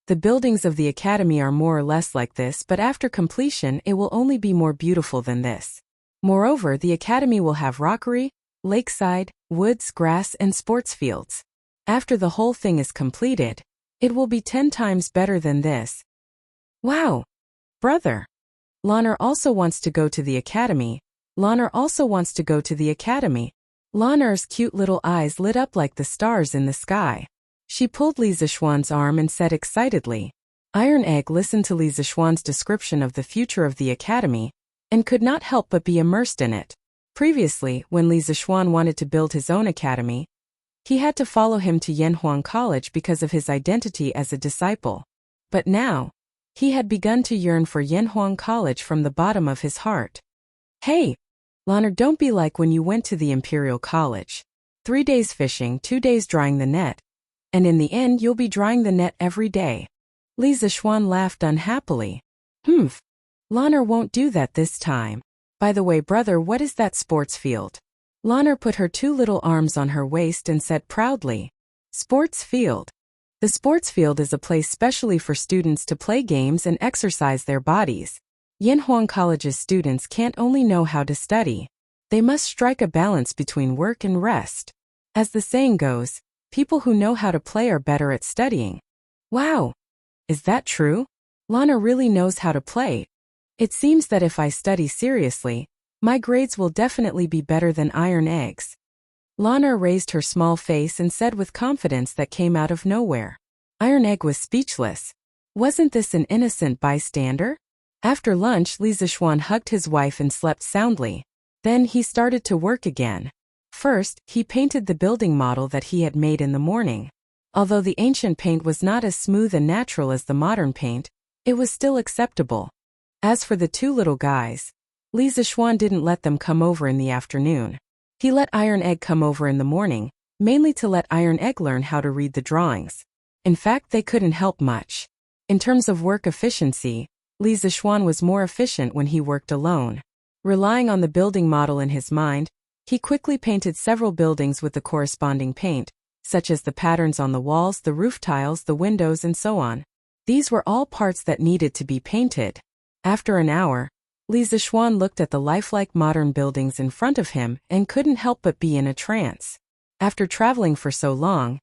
The buildings of the academy are more or less like this, but after completion it will only be more beautiful than this. Moreover, the academy will have rockery, lakeside, woods, grass, and sports fields. After the whole thing is completed, it will be 10 times better than this. Wow! Brother! Lanner also wants to go to the academy. Lanner also wants to go to the academy. Lanner's cute little eyes lit up like the stars in the sky. She pulled Li Zixuan's arm and said excitedly, Iron Egg listened to Li Zixuan's description of the future of the academy and could not help but be immersed in it. Previously, when Li Zixuan wanted to build his own academy, he had to follow him to Yanhuang College because of his identity as a disciple. But now, he had begun to yearn for Yanhuang College from the bottom of his heart. Hey, Lanner, don't be like when you went to the Imperial College. 3 days fishing, 2 days drying the net, and in the end you'll be drying the net every day. Li Zixuan laughed unhappily. Lanner won't do that this time. By the way, brother, what is that sports field? Lanner put her 2 little arms on her waist and said proudly, Sports field. The sports field is a place specially for students to play games and exercise their bodies. Yanhuang College's students can't only know how to study. They must strike a balance between work and rest. As the saying goes, people who know how to play are better at studying. Wow! Is that true? Lanner really knows how to play. It seems that if I study seriously, my grades will definitely be better than Iron Egg's. Lanner raised her small face and said with confidence that came out of nowhere. Iron Egg was speechless. Wasn't this an innocent bystander? After lunch, Li Zixuan hugged his wife and slept soundly. Then he started to work again. First, he painted the building model that he had made in the morning. Although the ancient paint was not as smooth and natural as the modern paint, it was still acceptable. As for the 2 little guys, Li Zixuan didn't let them come over in the afternoon. He let Iron Egg come over in the morning, mainly to let Iron Egg learn how to read the drawings. In fact, they couldn't help much. In terms of work efficiency, Li Zixuan was more efficient when he worked alone. Relying on the building model in his mind, he quickly painted several buildings with the corresponding paint, such as the patterns on the walls, the roof tiles, the windows, and so on. These were all parts that needed to be painted. After an hour, Li Zixuan looked at the lifelike modern buildings in front of him and couldn't help but be in a trance. After traveling for so long,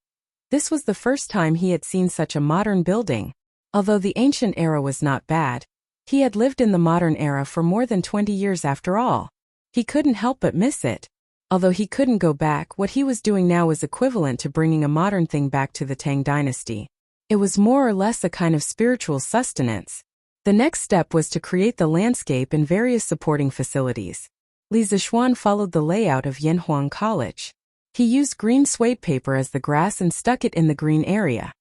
this was the first time he had seen such a modern building. Although the ancient era was not bad, he had lived in the modern era for more than 20 years after all. He couldn't help but miss it. Although he couldn't go back, what he was doing now was equivalent to bringing a modern thing back to the Tang dynasty. It was more or less a kind of spiritual sustenance. The next step was to create the landscape and various supporting facilities. Li Zixuan followed the layout of Yanhuang College. He used green suede paper as the grass and stuck it in the green area.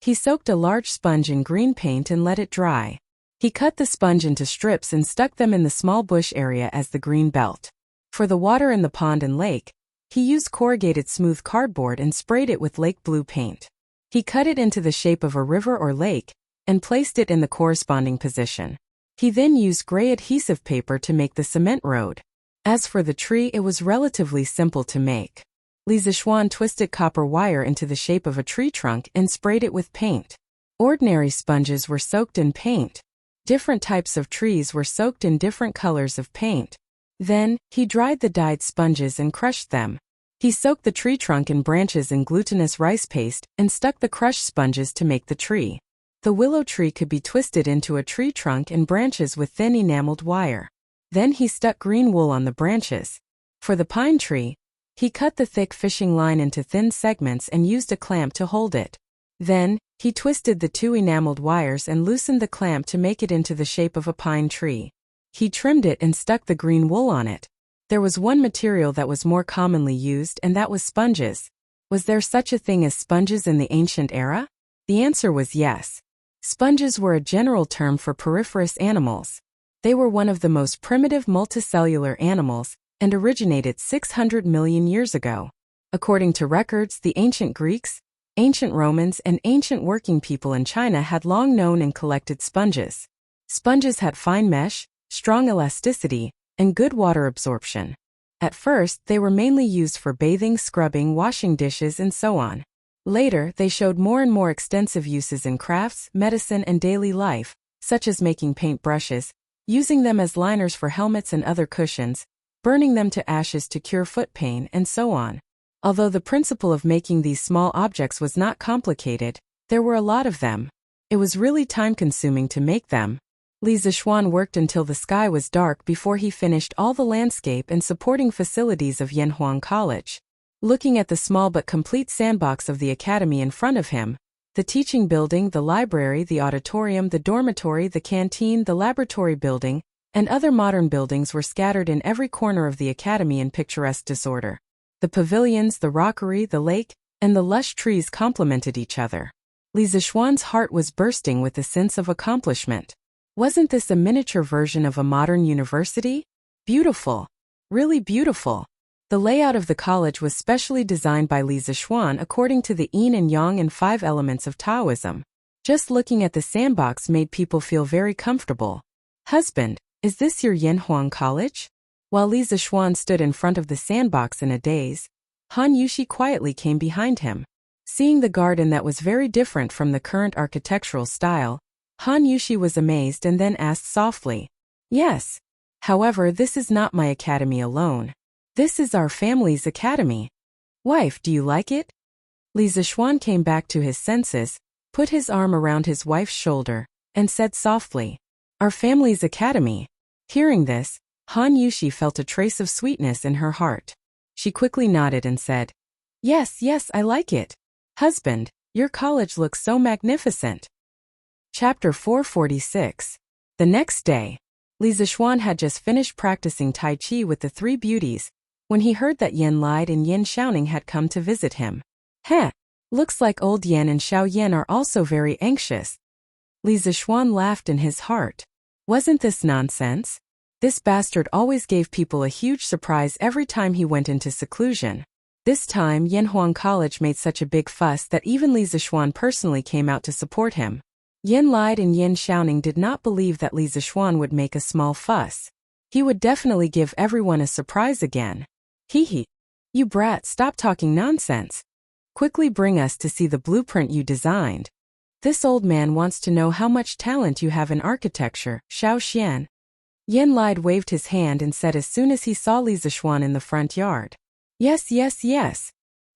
He soaked a large sponge in green paint and let it dry. He cut the sponge into strips and stuck them in the small bush area as the green belt. For the water in the pond and lake, he used corrugated smooth cardboard and sprayed it with lake blue paint. He cut it into the shape of a river or lake and placed it in the corresponding position. He then used gray adhesive paper to make the cement road. As for the tree, it was relatively simple to make. Li Zixuan twisted copper wire into the shape of a tree trunk and sprayed it with paint. Ordinary sponges were soaked in paint. Different types of trees were soaked in different colors of paint. Then, he dried the dyed sponges and crushed them. He soaked the tree trunk and branches in glutinous rice paste and stuck the crushed sponges to make the tree. The willow tree could be twisted into a tree trunk and branches with thin enameled wire. Then he stuck green wool on the branches. For the pine tree, he cut the thick fishing line into thin segments and used a clamp to hold it. Then, he twisted the 2 enameled wires and loosened the clamp to make it into the shape of a pine tree. He trimmed it and stuck the green wool on it. There was one material that was more commonly used, and that was sponges. Was there such a thing as sponges in the ancient era? The answer was yes. Sponges were a general term for poriferous animals. They were one of the most primitive multicellular animals and originated 600 million years ago. According to records, the ancient Greeks, ancient Romans, and ancient working people in China had long known and collected sponges. Sponges had fine mesh, strong elasticity, and good water absorption. At first, they were mainly used for bathing, scrubbing, washing dishes, and so on. Later, they showed more and more extensive uses in crafts, medicine, and daily life, such as making paint brushes, using them as liners for helmets and other cushions, burning them to ashes to cure foot pain, and so on. Although the principle of making these small objects was not complicated, there were a lot of them. It was really time-consuming to make them. Li Zixuan worked until the sky was dark before he finished all the landscape and supporting facilities of Yanhuang College. Looking at the small but complete sandbox of the academy in front of him, The teaching building, the library, the auditorium, the dormitory, the canteen, the laboratory building, and other modern buildings were scattered in every corner of the academy in picturesque disorder. The pavilions, the rockery, the lake, and the lush trees complemented each other. Li Zixuan's heart was bursting with a sense of accomplishment. Wasn't this a miniature version of a modern university? Beautiful. Really beautiful. The layout of the college was specially designed by Li Zixuan according to the yin and yang and 5 elements of Taoism. Just looking at the sandbox made people feel very comfortable. Husband, is this your Yanhuang College? While Li Zixuan stood in front of the sandbox in a daze, Han Yushi quietly came behind him. Seeing the garden that was very different from the current architectural style, Han Yushi was amazed and then asked softly, "Yes. However, this is not my academy alone. This is our family's academy. Wife, do you like it?" Li Zixuan came back to his senses, put his arm around his wife's shoulder, and said softly, "Our family's academy." Hearing this, Han Yushi felt a trace of sweetness in her heart. She quickly nodded and said, "Yes, yes, I like it. Husband, your college looks so magnificent." Chapter 446. The next day, Li Zixuan had just finished practicing Tai Chi with the 3 beauties, when he heard that Yan Lide and Yin Xiaoning had come to visit him. Heh, looks like old Yan and Xiao Yan are also very anxious. Li Zixuan laughed in his heart. Wasn't this nonsense? This bastard always gave people a huge surprise every time he went into seclusion. This time, Yanhuang College made such a big fuss that even Li Zixuan personally came out to support him. Yin Lide and Yin Xiaoning did not believe that Li Zixuan would make a small fuss. He would definitely give everyone a surprise again. Hee. You brat, stop talking nonsense. Quickly bring us to see the blueprint you designed. This old man wants to know how much talent you have in architecture, Xiao Xian. Yin Lide waved his hand and said as soon as he saw Li Zixuan in the front yard. Yes, yes, yes.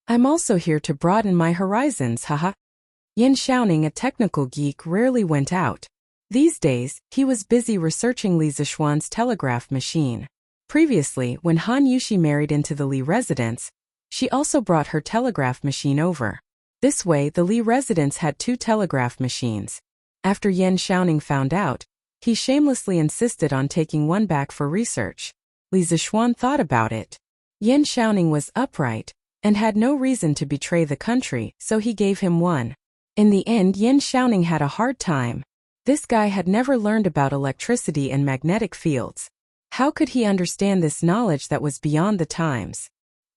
I'm also here to broaden my horizons, haha. Yin Xiaoning, a technical geek, rarely went out. These days, he was busy researching Li Zixuan's telegraph machine. Previously, when Han Yushi married into the Li residence, she also brought her telegraph machine over. This way, the Li residence had 2 telegraph machines. After Yin Xiaoning found out, he shamelessly insisted on taking one back for research. Li Zixuan thought about it. Yin Xiaoning was upright and had no reason to betray the country, so he gave him one. In the end, Yin Xiaoning had a hard time. This guy had never learned about electricity and magnetic fields. How could he understand this knowledge that was beyond the times?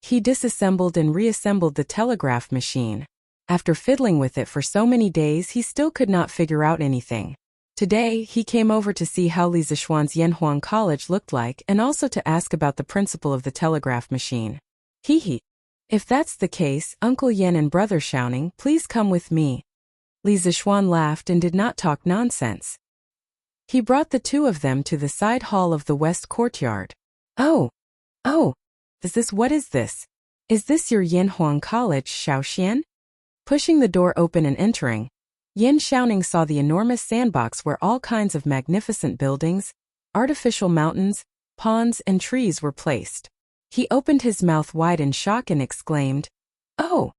He disassembled and reassembled the telegraph machine. After fiddling with it for so many days, he still could not figure out anything. Today, he came over to see how Li Zixuan's Yanhuang College looked like and also to ask about the principle of the telegraph machine. Hee. If that's the case, Uncle Yan and Brother Xiaoning, please come with me. Li Zixuan laughed and did not talk nonsense. He brought the 2 of them to the side hall of the west courtyard. Oh, what is this? Is this your Yanhuang College, Xiao Xian? Pushing the door open and entering, Yin Xiaoning saw the enormous sandbox where all kinds of magnificent buildings, artificial mountains, ponds, and trees were placed. He opened his mouth wide in shock and exclaimed, Oh!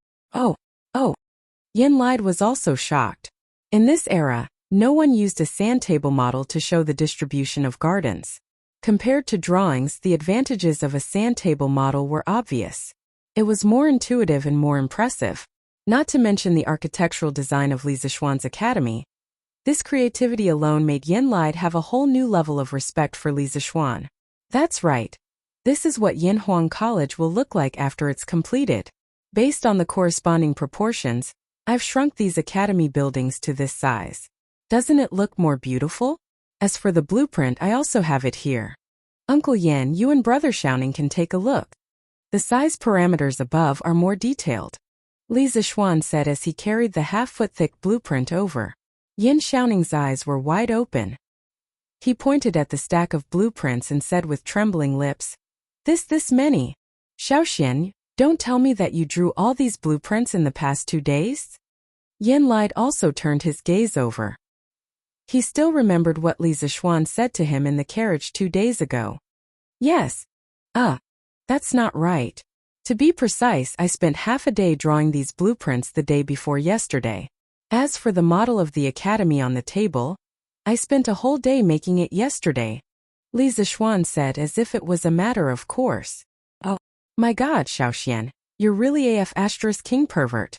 Yin Lide was also shocked. In this era, no one used a sand table model to show the distribution of gardens. Compared to drawings, the advantages of a sand table model were obvious. It was more intuitive and more impressive. Not to mention the architectural design of Li Zixuan's academy. This creativity alone made Yin Lide have a whole new level of respect for Li Zixuan. That's right. This is what Yanhuang College will look like after it's completed. Based on the corresponding proportions, I've shrunk these academy buildings to this size. Doesn't it look more beautiful? As for the blueprint, I also have it here. Uncle Yan, you and Brother Xiaoning can take a look. The size parameters above are more detailed. Li Zixuan said as he carried the half-foot-thick blueprint over. Yin Xiaoning's eyes were wide open. He pointed at the stack of blueprints and said with trembling lips, This many. Xiao Xian, don't tell me that you drew all these blueprints in the past 2 days? Yin Lide also turned his gaze over. He still remembered what Li Zixuan said to him in the carriage 2 days ago. Yes. That's not right. To be precise, I spent half a day drawing these blueprints the day before yesterday. As for the model of the academy on the table, I spent a whole day making it yesterday, Li Zishuan said as if it was a matter of course. Oh, my God, Xiaoxian, you're really AF * king pervert.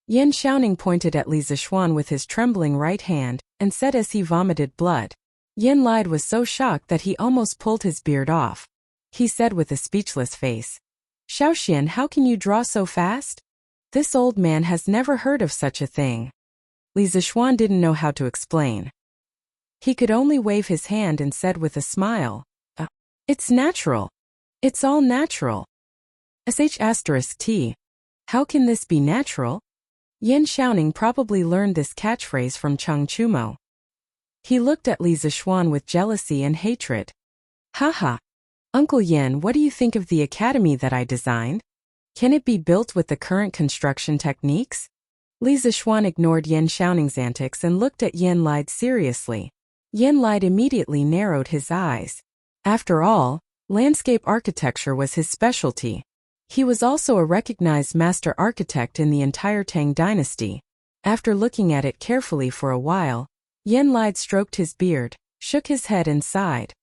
Yan Xiaoning pointed at Li Zishuan with his trembling right hand and said as he vomited blood. Yan Lide was so shocked that he almost pulled his beard off. He said with a speechless face, Xiaoxian, how can you draw so fast? This old man has never heard of such a thing. Li Zishuan didn't know how to explain. He could only wave his hand and said with a smile, it's natural. It's all natural. *T. How can this be natural? Yan Xiaoning probably learned this catchphrase from Cheng Chumo. He looked at Li Zishuan with jealousy and hatred. Haha. Uncle Yan, what do you think of the academy that I designed? Can it be built with the current construction techniques? Li Zishuan ignored Yan Xiaoning's antics and looked at Yan Lide seriously. Yan Lide immediately narrowed his eyes. After all, landscape architecture was his specialty. He was also a recognized master architect in the entire Tang dynasty. After looking at it carefully for a while, Yan Lide stroked his beard, shook his head and sighed.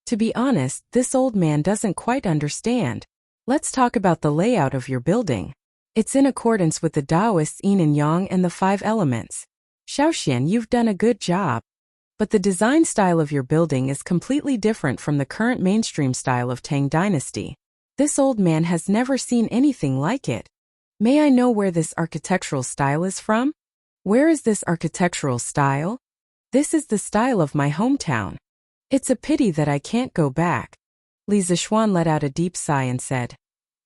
To be honest, this old man doesn't quite understand. Let's talk about the layout of your building. It's in accordance with the Taoist yin and yang and the 5 elements. Xiaoxian, you've done a good job. But the design style of your building is completely different from the current mainstream style of Tang dynasty. This old man has never seen anything like it. May I know where this architectural style is from? Where is this architectural style? This is the style of my hometown. It's a pity that I can't go back. Li Zishuan let out a deep sigh and said,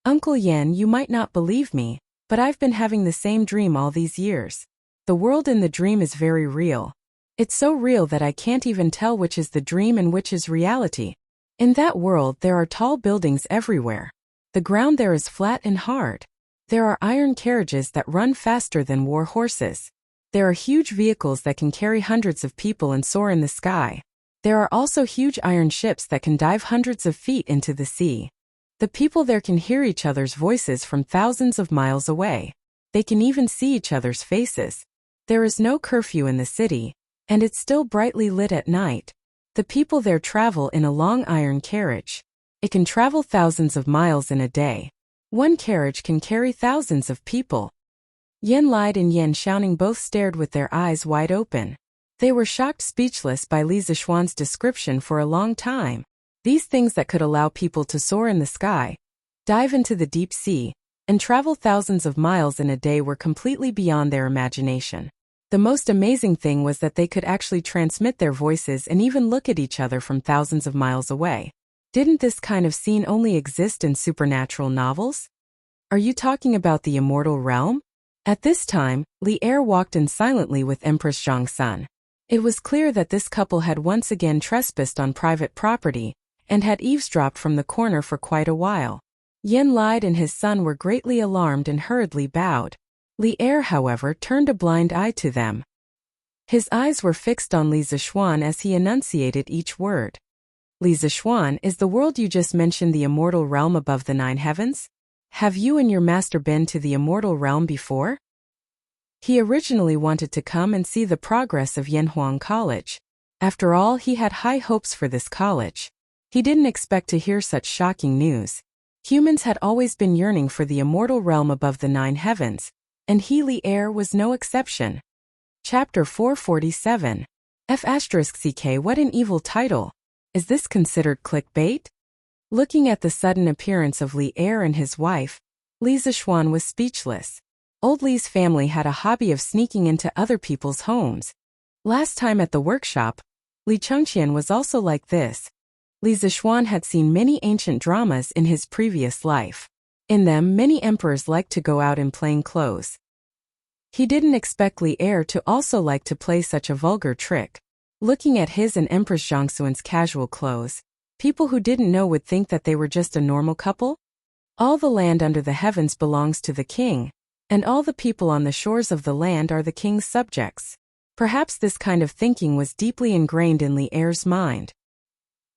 Uncle Yan, you might not believe me, but I've been having the same dream all these years. The world in the dream is very real. It's so real that I can't even tell which is the dream and which is reality. In that world there are tall buildings everywhere. The ground there is flat and hard. There are iron carriages that run faster than war horses. There are huge vehicles that can carry hundreds of people and soar in the sky. There are also huge iron ships that can dive hundreds of feet into the sea. The people there can hear each other's voices from thousands of miles away. They can even see each other's faces. There is no curfew in the city, and it's still brightly lit at night. The people there travel in a long iron carriage. It can travel thousands of miles in a day. One carriage can carry thousands of people. Yan Lide and Yan Xiaoning both stared with their eyes wide open. They were shocked speechless by Li Zishuan's description for a long time. These things that could allow people to soar in the sky, dive into the deep sea, and travel thousands of miles in a day were completely beyond their imagination. The most amazing thing was that they could actually transmit their voices and even look at each other from thousands of miles away. Didn't this kind of scene only exist in supernatural novels? Are you talking about the immortal realm? At this time, Li Er walked in silently with Empress Zhongsun. It was clear that this couple had once again trespassed on private property and had eavesdropped from the corner for quite a while. Yan Lide and his son were greatly alarmed and hurriedly bowed. Li Er, however, turned a blind eye to them. His eyes were fixed on Li Zishuan as he enunciated each word. Li Zishuan, is the world you just mentioned the immortal realm above the 9 heavens? Have you and your master been to the immortal realm before? He originally wanted to come and see the progress of Yanhuang College. After all, he had high hopes for this college. He didn't expect to hear such shocking news. Humans had always been yearning for the immortal realm above the 9 heavens, and he, Li Er, was no exception. Chapter 447. F***ck, what an evil title. Is this considered clickbait? Looking at the sudden appearance of Li Er and his wife, Li Zishuan was speechless. Old Li's family had a hobby of sneaking into other people's homes. Last time at the workshop, Li Chengqian was also like this. Li Zishuan had seen many ancient dramas in his previous life. In them, many emperors liked to go out in plain clothes. He didn't expect Li Er to also like to play such a vulgar trick. Looking at his and Empress Zhongsun's casual clothes, people who didn't know would think that they were just a normal couple. All the land under the heavens belongs to the king, and all the people on the shores of the land are the king's subjects. Perhaps this kind of thinking was deeply ingrained in Li Er's mind.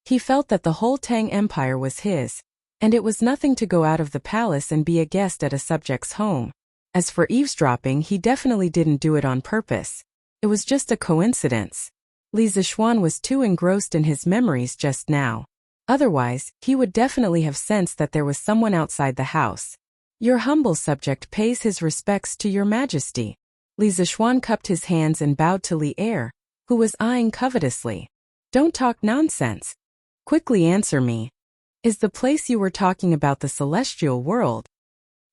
He felt that the whole Tang Empire was his, and it was nothing to go out of the palace and be a guest at a subject's home. As for eavesdropping, he definitely didn't do it on purpose. It was just a coincidence. Li Zixuan was too engrossed in his memories just now. Otherwise, he would definitely have sensed that there was someone outside the house. Your humble subject pays his respects to your majesty. Li Zixuan cupped his hands and bowed to Li Er, who was eyeing covetously. Don't talk nonsense. Quickly answer me. Is the place you were talking about the celestial world?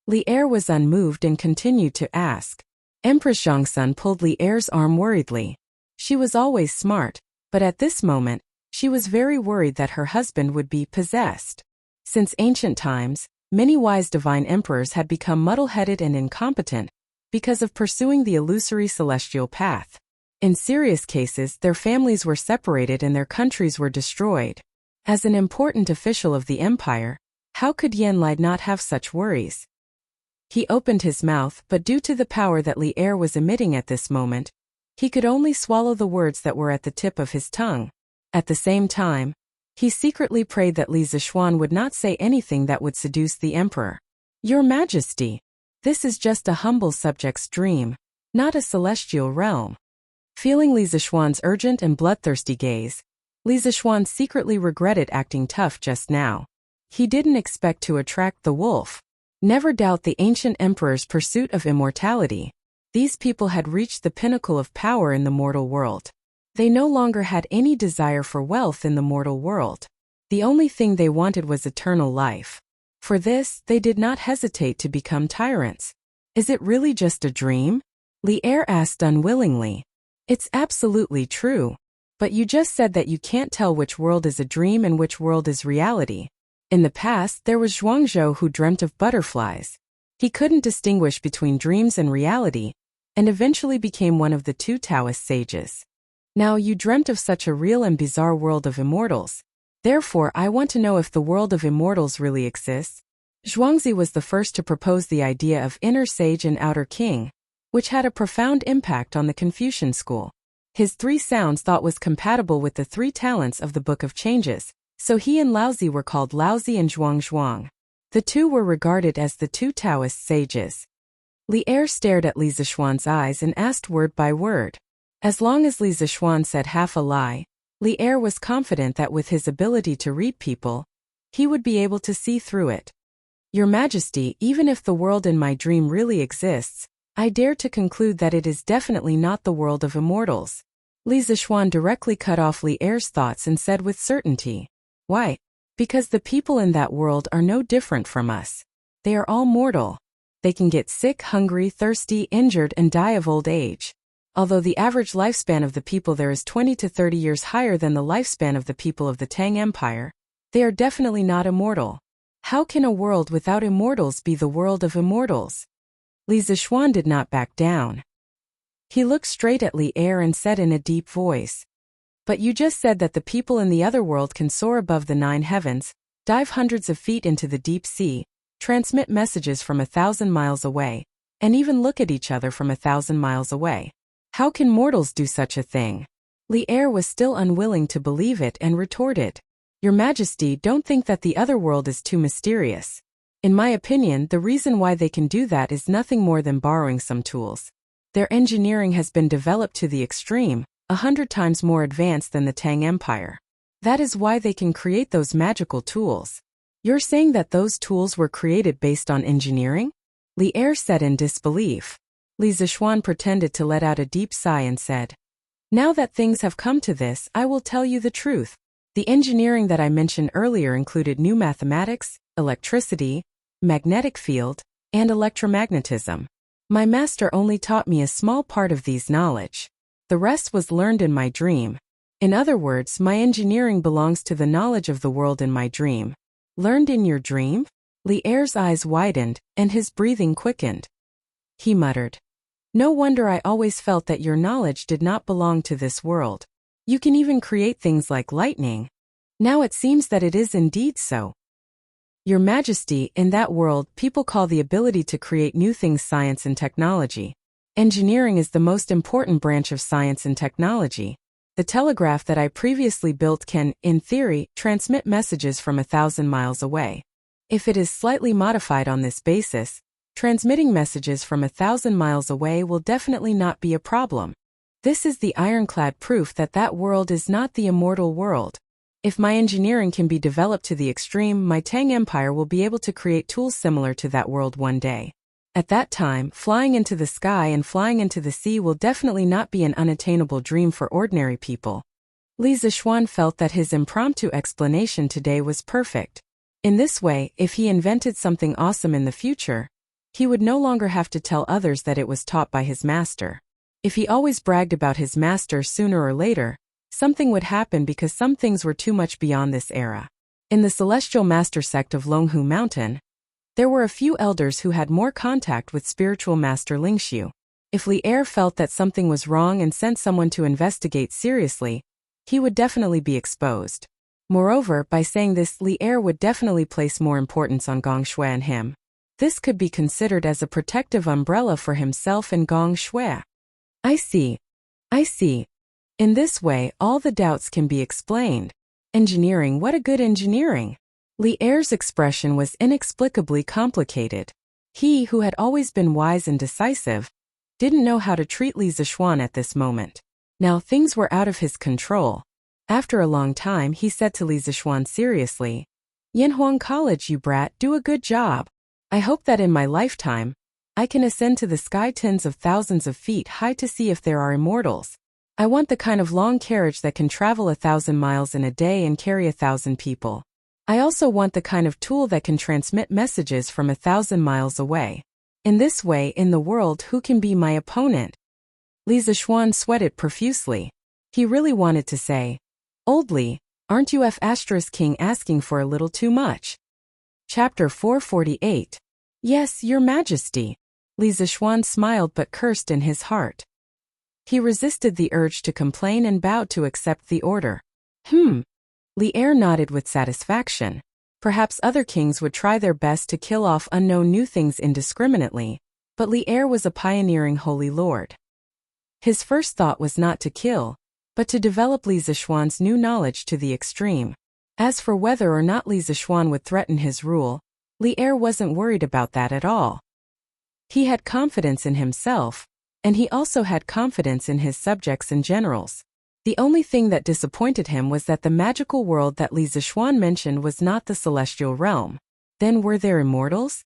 Li Er was unmoved and continued to ask. Empress Zhongsun pulled Li Er's arm worriedly. She was always smart, but at this moment, she was very worried that her husband would be possessed. Since ancient times, many wise divine emperors had become muddle-headed and incompetent because of pursuing the illusory celestial path. In serious cases, their families were separated and their countries were destroyed. As an important official of the empire, how could Yan Lai not have such worries? He opened his mouth, but due to the power that Li Er was emitting at this moment, he could only swallow the words that were at the tip of his tongue. At the same time, he secretly prayed that Li Zixuan would not say anything that would seduce the emperor. Your Majesty, this is just a humble subject's dream, not a celestial realm. Feeling Li Zixuan's urgent and bloodthirsty gaze, Li Zixuan secretly regretted acting tough just now. He didn't expect to attract the wolf. Never doubt the ancient emperor's pursuit of immortality. These people had reached the pinnacle of power in the mortal world. They no longer had any desire for wealth in the mortal world. The only thing they wanted was eternal life. For this, they did not hesitate to become tyrants. Is it really just a dream? Li Er asked unwillingly. It's absolutely true. But you just said that you can't tell which world is a dream and which world is reality. In the past, there was Zhuangzhou who dreamt of butterflies. He couldn't distinguish between dreams and reality, and eventually became one of the two Taoist sages. Now you dreamt of such a real and bizarre world of immortals. Therefore, I want to know if the world of immortals really exists. Zhuangzi was the first to propose the idea of inner sage and outer king, which had a profound impact on the Confucian school. His three sounds thought was compatible with the three talents of the Book of Changes, so he and Laozi were called Laozi and Zhuang. The two were regarded as the two Taoist sages. Li Er stared at Li Zixuan's eyes and asked word by word. As long as Li Zixuan said half a lie, Li Er was confident that with his ability to read people, he would be able to see through it. Your Majesty, even if the world in my dream really exists, I dare to conclude that it is definitely not the world of immortals. Li Zixuan directly cut off Li Er's thoughts and said with certainty. Why? Because the people in that world are no different from us. They are all mortal. They can get sick, hungry, thirsty, injured, and die of old age. Although the average lifespan of the people there is 20 to 30 years higher than the lifespan of the people of the Tang Empire, they are definitely not immortal. How can a world without immortals be the world of immortals? Li Zixuan did not back down. He looked straight at Li Er and said in a deep voice, but you just said that the people in the other world can soar above the 9 heavens, dive hundreds of feet into the deep sea, transmit messages from 1,000 miles away, and even look at each other from 1,000 miles away. How can mortals do such a thing? Li Er was still unwilling to believe it and retorted. Your Majesty, don't think that the other world is too mysterious. In my opinion, the reason why they can do that is nothing more than borrowing some tools. Their engineering has been developed to the extreme, 100 times more advanced than the Tang Empire. That is why they can create those magical tools. You're saying that those tools were created based on engineering? Li Er said in disbelief. Li Zixuan pretended to let out a deep sigh and said, now that things have come to this, I will tell you the truth. The engineering that I mentioned earlier included new mathematics, electricity, magnetic field, and electromagnetism. My master only taught me a small part of these knowledge. The rest was learned in my dream. In other words, my engineering belongs to the knowledge of the world in my dream. Learned in your dream? Li Er's eyes widened, and his breathing quickened. He muttered. No wonder I always felt that your knowledge did not belong to this world. You can even create things like lightning. Now it seems that it is indeed so. Your Majesty, in that world, people call the ability to create new things science and technology. Engineering is the most important branch of science and technology. The telegraph that I previously built can, in theory, transmit messages from 1,000 miles away. If it is slightly modified on this basis, Transmitting messages from 1,000 miles away will definitely not be a problem. This is the ironclad proof that that world is not the immortal world. If my engineering can be developed to the extreme, my Tang Empire will be able to create tools similar to that world one day. At that time, flying into the sky and flying into the sea will definitely not be an unattainable dream for ordinary people. Li Zixuan felt that his impromptu explanation today was perfect. In this way, if he invented something awesome in the future, he would no longer have to tell others that it was taught by his master. If he always bragged about his master, sooner or later, something would happen because some things were too much beyond this era. In the Celestial Master sect of Longhu Mountain, there were a few elders who had more contact with spiritual master Lingxiu. If Li Er felt that something was wrong and sent someone to investigate seriously, he would definitely be exposed. Moreover, by saying this, Li Er would definitely place more importance on Gong Shui and him. This could be considered as a protective umbrella for himself and Gong Shui. I see. In this way, all the doubts can be explained. Engineering, what a good engineering! Li Er's expression was inexplicably complicated. He, who had always been wise and decisive, didn't know how to treat Li Zixuan at this moment. Now things were out of his control. After a long time, he said to Li Zixuan seriously, "Yanhuang College, you brat, do a good job. I hope that in my lifetime, I can ascend to the sky tens of thousands of feet high to see if there are immortals. I want the kind of long carriage that can travel 1,000 miles in a day and carry 1,000 people. I also want the kind of tool that can transmit messages from 1,000 miles away. In this way, in the world, who can be my opponent?" Li Zixuan sweated profusely. He really wanted to say, "Old Li, aren't you King asking for a little too much?" Chapter 448. Yes, Your Majesty. Li Zixuan smiled but cursed in his heart. He resisted the urge to complain and bowed to accept the order. Li Er nodded with satisfaction. Perhaps other kings would try their best to kill off unknown new things indiscriminately, but Li Er was a pioneering holy lord. His first thought was not to kill, but to develop Li Zixuan's new knowledge to the extreme. As for whether or not Li Zixuan would threaten his rule, Li Er wasn't worried about that at all. He had confidence in himself, and he also had confidence in his subjects and generals. The only thing that disappointed him was that the magical world that Li Zixuan mentioned was not the celestial realm. Then were there immortals?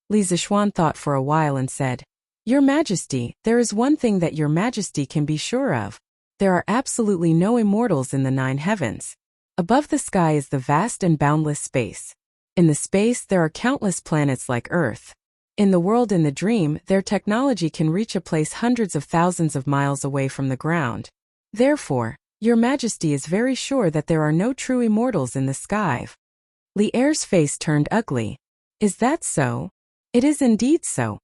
Li Zixuan thought for a while and said, "Your Majesty, there is one thing that Your Majesty can be sure of. There are absolutely no immortals in the 9 heavens. Above the sky is the vast and boundless space. In the space there are countless planets like Earth. In the world in the dream, their technology can reach a place hundreds of thousands of miles away from the ground. Therefore, Your Majesty is very sure that there are no true immortals in the sky." Li Er's face turned ugly. "Is that so?" "It is indeed so."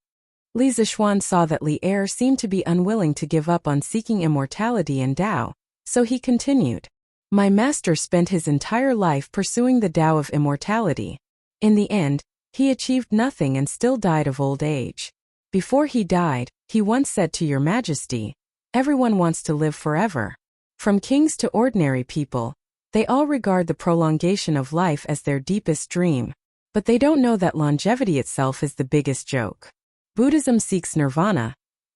Li Zixuan saw that Li Er seemed to be unwilling to give up on seeking immortality and Tao, so he continued. "My master spent his entire life pursuing the Tao of immortality. In the end, he achieved nothing and still died of old age. Before he died, he once said to Your Majesty, 'Everyone wants to live forever. From kings to ordinary people, they all regard the prolongation of life as their deepest dream. But they don't know that longevity itself is the biggest joke. Buddhism seeks nirvana,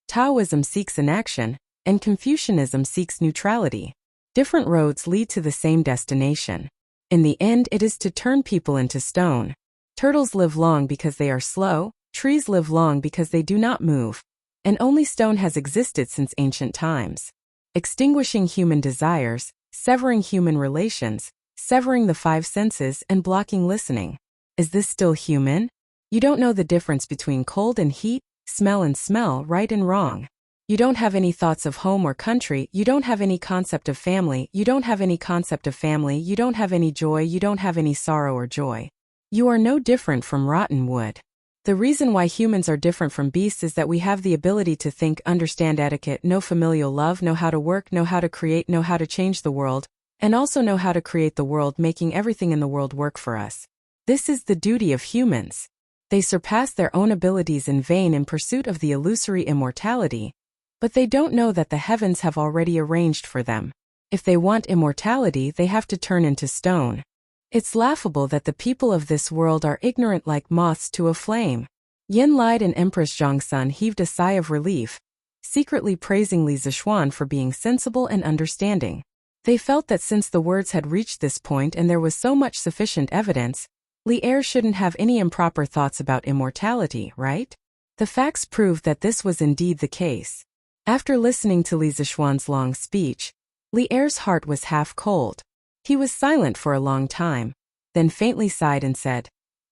Taoism seeks inaction, and Confucianism seeks neutrality. Different roads lead to the same destination. In the end, it is to turn people into stone. Turtles live long because they are slow, trees live long because they do not move, and only stone has existed since ancient times. Extinguishing human desires, severing human relations, severing the 5 senses and blocking listening. Is this still human? You don't know the difference between cold and heat, smell and smell, right and wrong. You don't have any thoughts of home or country, you don't have any concept of family, you don't have any concept of family, you don't have any joy, you don't have any sorrow or joy. You are no different from rotten wood. The reason why humans are different from beasts is that we have the ability to think, understand etiquette, know familial love, know how to work, know how to create, know how to change the world, and also know how to create the world, making everything in the world work for us. This is the duty of humans. They surpass their own abilities in vain in pursuit of the illusory immortality, but they don't know that the heavens have already arranged for them. If they want immortality, they have to turn into stone. It's laughable that the people of this world are ignorant like moths to a flame. Yin Lide and Empress Zhongsun heaved a sigh of relief, secretly praising Li Zixuan for being sensible and understanding. They felt that since the words had reached this point and there was so much sufficient evidence, Li Er shouldn't have any improper thoughts about immortality, right? The facts proved that this was indeed the case. After listening to Li Zixuan's long speech, Li Er's heart was half cold. He was silent for a long time, then faintly sighed and said,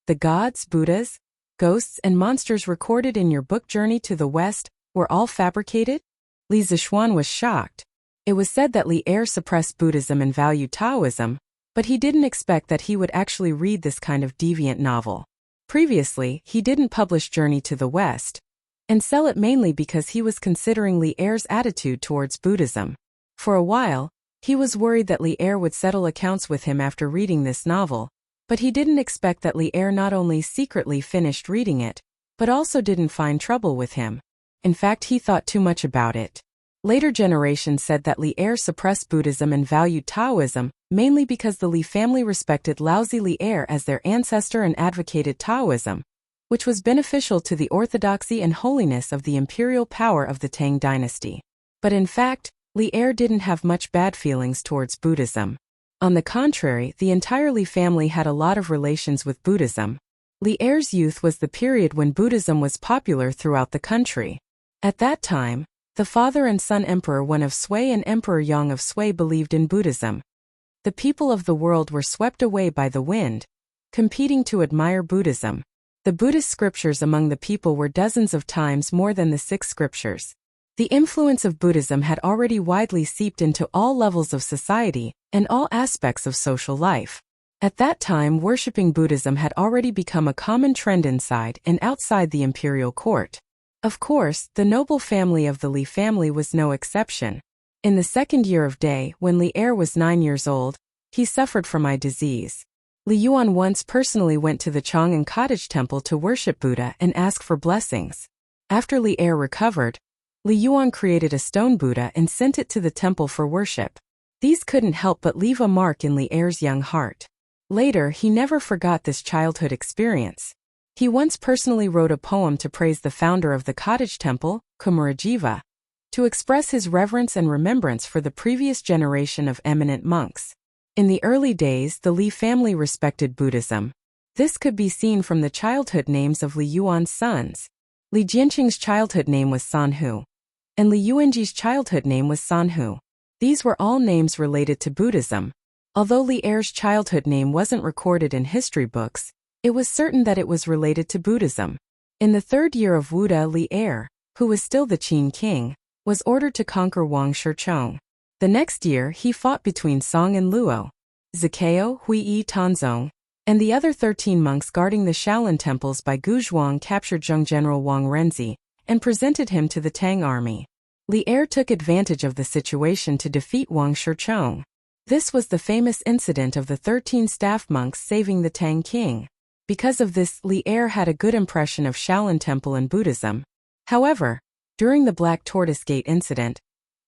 "The gods, Buddhas, ghosts and monsters recorded in your book Journey to the West were all fabricated?" Li Zixuan was shocked. It was said that Li Er suppressed Buddhism and valued Taoism, but he didn't expect that he would actually read this kind of deviant novel. Previously, he didn't publish Journey to the West and sell it mainly because he was considering Li Er's attitude towards Buddhism. For a while, he was worried that Li Er would settle accounts with him after reading this novel, but he didn't expect that Li Er not only secretly finished reading it, but also didn't find trouble with him. In fact, he thought too much about it. Later generations said that Li Er suppressed Buddhism and valued Taoism, mainly because the Li family respected Laozi Li Er as their ancestor and advocated Taoism, which was beneficial to the orthodoxy and holiness of the imperial power of the Tang dynasty. But in fact, Li Er didn't have much bad feelings towards Buddhism. On the contrary, the entire Li family had a lot of relations with Buddhism. Li Er's youth was the period when Buddhism was popular throughout the country. At that time, the father and son Emperor Wen of Sui and Emperor Yang of Sui believed in Buddhism. The people of the world were swept away by the wind, competing to admire Buddhism. The Buddhist scriptures among the people were dozens of times more than the 6 scriptures. The influence of Buddhism had already widely seeped into all levels of society and all aspects of social life. At that time, worshipping Buddhism had already become a common trend inside and outside the imperial court. Of course, the noble family of the Li family was no exception. In the second year of Day, when Li Er was 9 years old, he suffered from eye disease. Li Yuan once personally went to the Chang'an cottage temple to worship Buddha and ask for blessings. After Li Er recovered, Li Yuan created a stone Buddha and sent it to the temple for worship. These couldn't help but leave a mark in Li Er's young heart. Later, he never forgot this childhood experience. He once personally wrote a poem to praise the founder of the cottage temple, Kumarajiva, to express his reverence and remembrance for the previous generation of eminent monks. In the early days, the Li family respected Buddhism. This could be seen from the childhood names of Li Yuan's sons. Li Jianqing's childhood name was Sanhu, and Li Yuanji's childhood name was Sanhu. These were all names related to Buddhism. Although Li Er's childhood name wasn't recorded in history books, it was certain that it was related to Buddhism. In the 3rd year of Wuda, Li Er, who was still the Qin king, was ordered to conquer Wang Shichong. The next year, he fought between Song and Luo, Zikao, Huiyi Tanzong, and the other 13 monks guarding the Shaolin temples by Guzhuang captured Zheng General Wang Renzi and presented him to the Tang army. Li Er took advantage of the situation to defeat Wang Shichong. This was the famous incident of the 13 staff monks saving the Tang king. Because of this, Li Er had a good impression of Shaolin Temple and Buddhism. However, during the Black Tortoise Gate incident,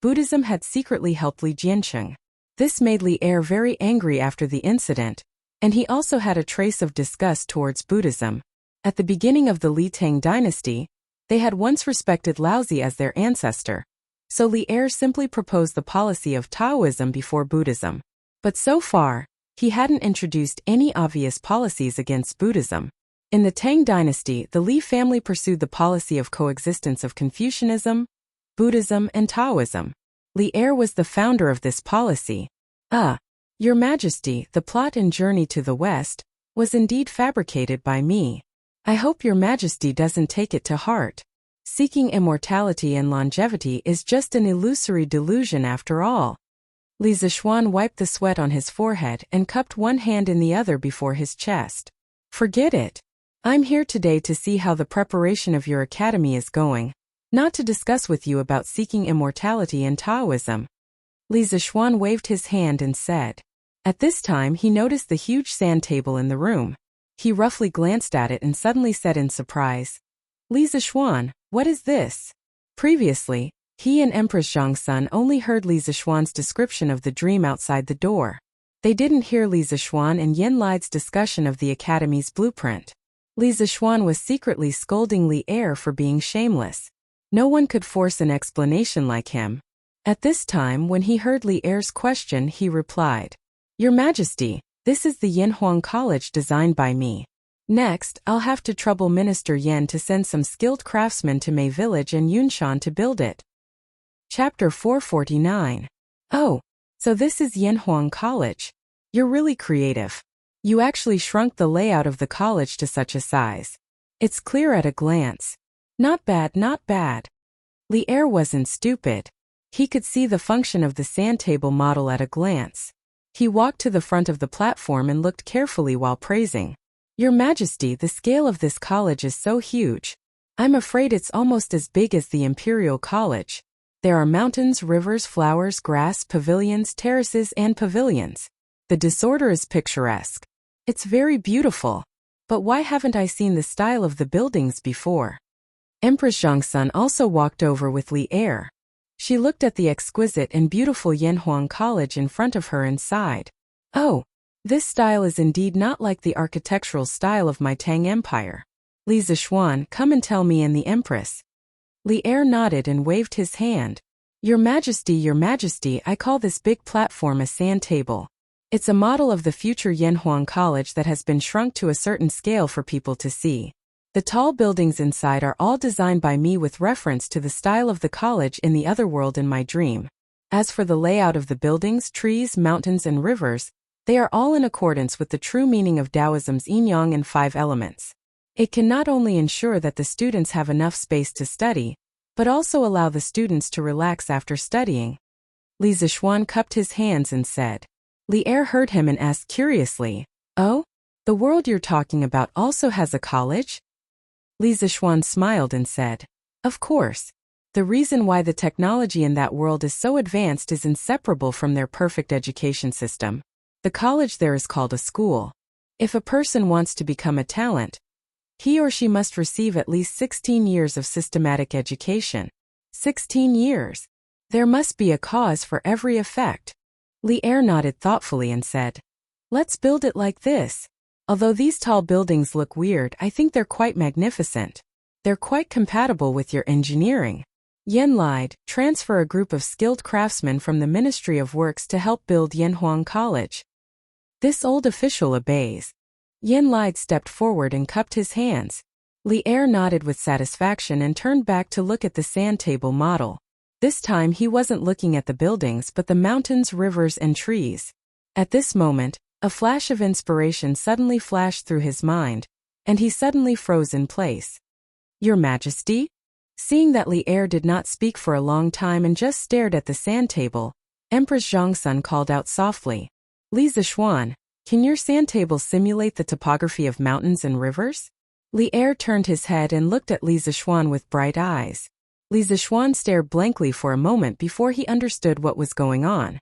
Buddhism had secretly helped Li Jianqing. This made Li Er very angry after the incident, and he also had a trace of disgust towards Buddhism. At the beginning of the Li Tang dynasty, they had once respected Laozi as their ancestor, so Li Er simply proposed the policy of Taoism before Buddhism. But so far, he hadn't introduced any obvious policies against Buddhism. In the Tang dynasty, the Li family pursued the policy of coexistence of Confucianism, Buddhism, and Taoism. Li Er was the founder of this policy. Your Majesty, the plot in Journey to the West was indeed fabricated by me. I hope Your Majesty doesn't take it to heart. Seeking immortality and longevity is just an illusory delusion after all. Li Zixuan wiped the sweat on his forehead and cupped one hand in the other before his chest. Forget it. I'm here today to see how the preparation of your academy is going, not to discuss with you about seeking immortality and Taoism. Li Zixuan waved his hand and said. At this time he noticed the huge sand table in the room. He roughly glanced at it and suddenly said in surprise, Li Zixuan, what is this? Previously, he and Empress Zhongsun only heard Li Zixuan's description of the dream outside the door. They didn't hear Li Zixuan and Yin Lide's discussion of the academy's blueprint. Li Zixuan was secretly scolding Li Er for being shameless. No one could force an explanation like him. At this time, when he heard Li Er's question, he replied, "Your Majesty, this is the Yinhuang College designed by me. Next, I'll have to trouble Minister Yan to send some skilled craftsmen to Mei Village and Yunshan to build it." Chapter 449. Oh, so this is Yinhuang College. You're really creative. You actually shrunk the layout of the college to such a size. It's clear at a glance. Not bad, not bad. Li Er wasn't stupid. He could see the function of the sand table model at a glance. He walked to the front of the platform and looked carefully while praising. "Your Majesty, the scale of this college is so huge. I'm afraid it's almost as big as the Imperial College. There are mountains, rivers, flowers, grass, pavilions, terraces, and pavilions. The disorder is picturesque. It's very beautiful. But why haven't I seen the style of the buildings before?" Empress Zhongsun also walked over with Li Er. She looked at the exquisite and beautiful Yinhuang College in front of her and sighed. "Oh, this style is indeed not like the architectural style of my Tang Empire. Li Zixuan, come and tell me and the Empress." Li Er nodded and waved his hand. Your Majesty, I call this big platform a sand table. It's a model of the future Yinhuang College that has been shrunk to a certain scale for people to see. The tall buildings inside are all designed by me with reference to the style of the college in the other world in my dream. As for the layout of the buildings, trees, mountains, and rivers, they are all in accordance with the true meaning of Taoism's yin-yang and 5 elements. It can not only ensure that the students have enough space to study, but also allow the students to relax after studying. Li Zixuan cupped his hands and said. Li Er heard him and asked curiously, "Oh? The world you're talking about also has a college?" Li Zixuan smiled and said, "Of course. The reason why the technology in that world is so advanced is inseparable from their perfect education system. The college there is called a school. If a person wants to become a talent, he or she must receive at least 16 years of systematic education. 16 years. There must be a cause for every effect." Li Er nodded thoughtfully and said, "Let's build it like this. Although these tall buildings look weird, I think they're quite magnificent. They're quite compatible with your engineering." Yen lied, transfer a group of skilled craftsmen from the Ministry of Works to help build Yinhuang College. This old official obeys. Yen lied stepped forward and cupped his hands. Li Er nodded with satisfaction and turned back to look at the sand table model. This time he wasn't looking at the buildings but the mountains, rivers, and trees. At this moment, a flash of inspiration suddenly flashed through his mind, and he suddenly froze in place. "Your Majesty?" Seeing that Li Er did not speak for a long time and just stared at the sand table, Empress Zhongsun called out softly, "Li Zixuan, can your sand table simulate the topography of mountains and rivers?" Li Er turned his head and looked at Li Zixuan with bright eyes. Li Zixuan stared blankly for a moment before he understood what was going on.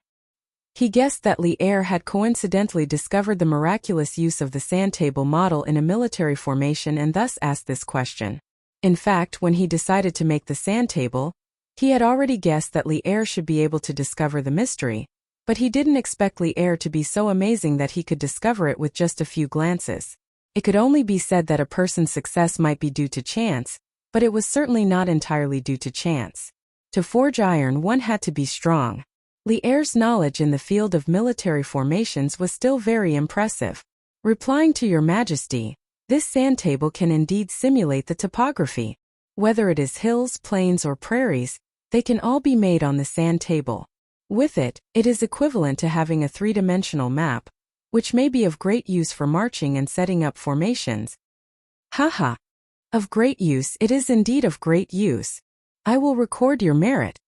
He guessed that Li Er had coincidentally discovered the miraculous use of the sand table model in a military formation and thus asked this question. In fact, when he decided to make the sand table, he had already guessed that Li Er should be able to discover the mystery, but he didn't expect Li Er to be so amazing that he could discover it with just a few glances. It could only be said that a person's success might be due to chance, but it was certainly not entirely due to chance. To forge iron, one had to be strong. Li Er's knowledge in the field of military formations was still very impressive. Replying to Your Majesty, this sand table can indeed simulate the topography. Whether it is hills, plains, or prairies, they can all be made on the sand table. With it, it is equivalent to having a 3-dimensional map, which may be of great use for marching and setting up formations. Haha. Of great use, it is indeed of great use. I will record your merit.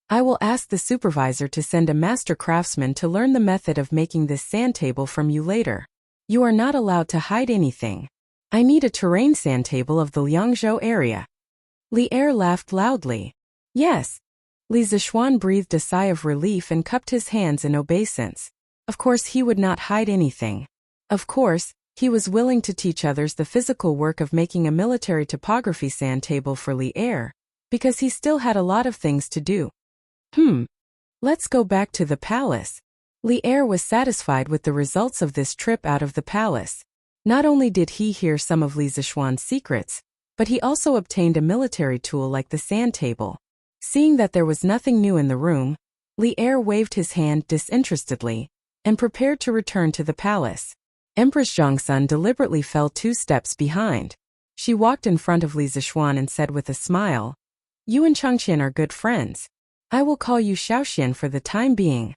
I will ask the supervisor to send a master craftsman to learn the method of making this sand table from you later. You are not allowed to hide anything. I need a terrain sand table of the Liangzhou area. Li Er laughed loudly. Yes. Li Zixuan breathed a sigh of relief and cupped his hands in obeisance. Of course he would not hide anything. Of course, he was willing to teach others the physical work of making a military topography sand table for Li Er, because he still had a lot of things to do. Let's go back to the palace. Li Er was satisfied with the results of this trip out of the palace. Not only did he hear some of Li Zixuan's secrets, but he also obtained a military tool like the sand table. Seeing that there was nothing new in the room, Li Er waved his hand disinterestedly and prepared to return to the palace. Empress Zhongsun deliberately fell 2 steps behind. She walked in front of Li Zixuan and said with a smile, "You and Changqian are good friends. I will call you Xiaoxian for the time being."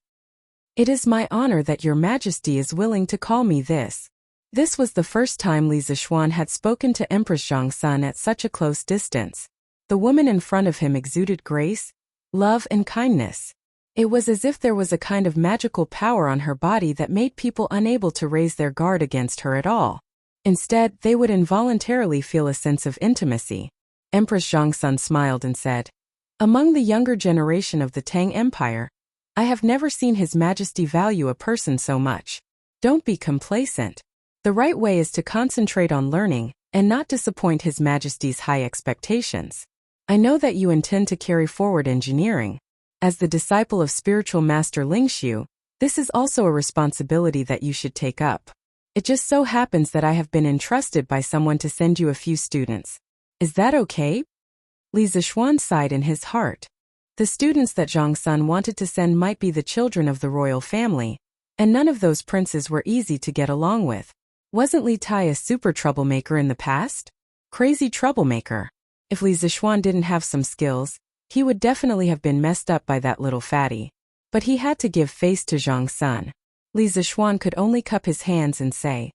"It is my honor that your majesty is willing to call me this." This was the first time Li Zixuan had spoken to Empress Zhongsun at such a close distance. The woman in front of him exuded grace, love and kindness. It was as if there was a kind of magical power on her body that made people unable to raise their guard against her at all. Instead, they would involuntarily feel a sense of intimacy. Empress Zhongsun smiled and said, "Among the younger generation of the Tang Empire, I have never seen His Majesty value a person so much. Don't be complacent. The right way is to concentrate on learning and not disappoint His Majesty's high expectations. I know that you intend to carry forward engineering. As the disciple of spiritual master Lingxiu, this is also a responsibility that you should take up. It just so happens that I have been entrusted by someone to send you a few students. Is that okay?" Li Zixuan sighed in his heart. The students that Zhongsun wanted to send might be the children of the royal family, and none of those princes were easy to get along with. Wasn't Li Tai a super troublemaker in the past? Crazy troublemaker. If Li Zixuan didn't have some skills, he would definitely have been messed up by that little fatty. But he had to give face to Zhongsun. Li Zixuan could only cup his hands and say,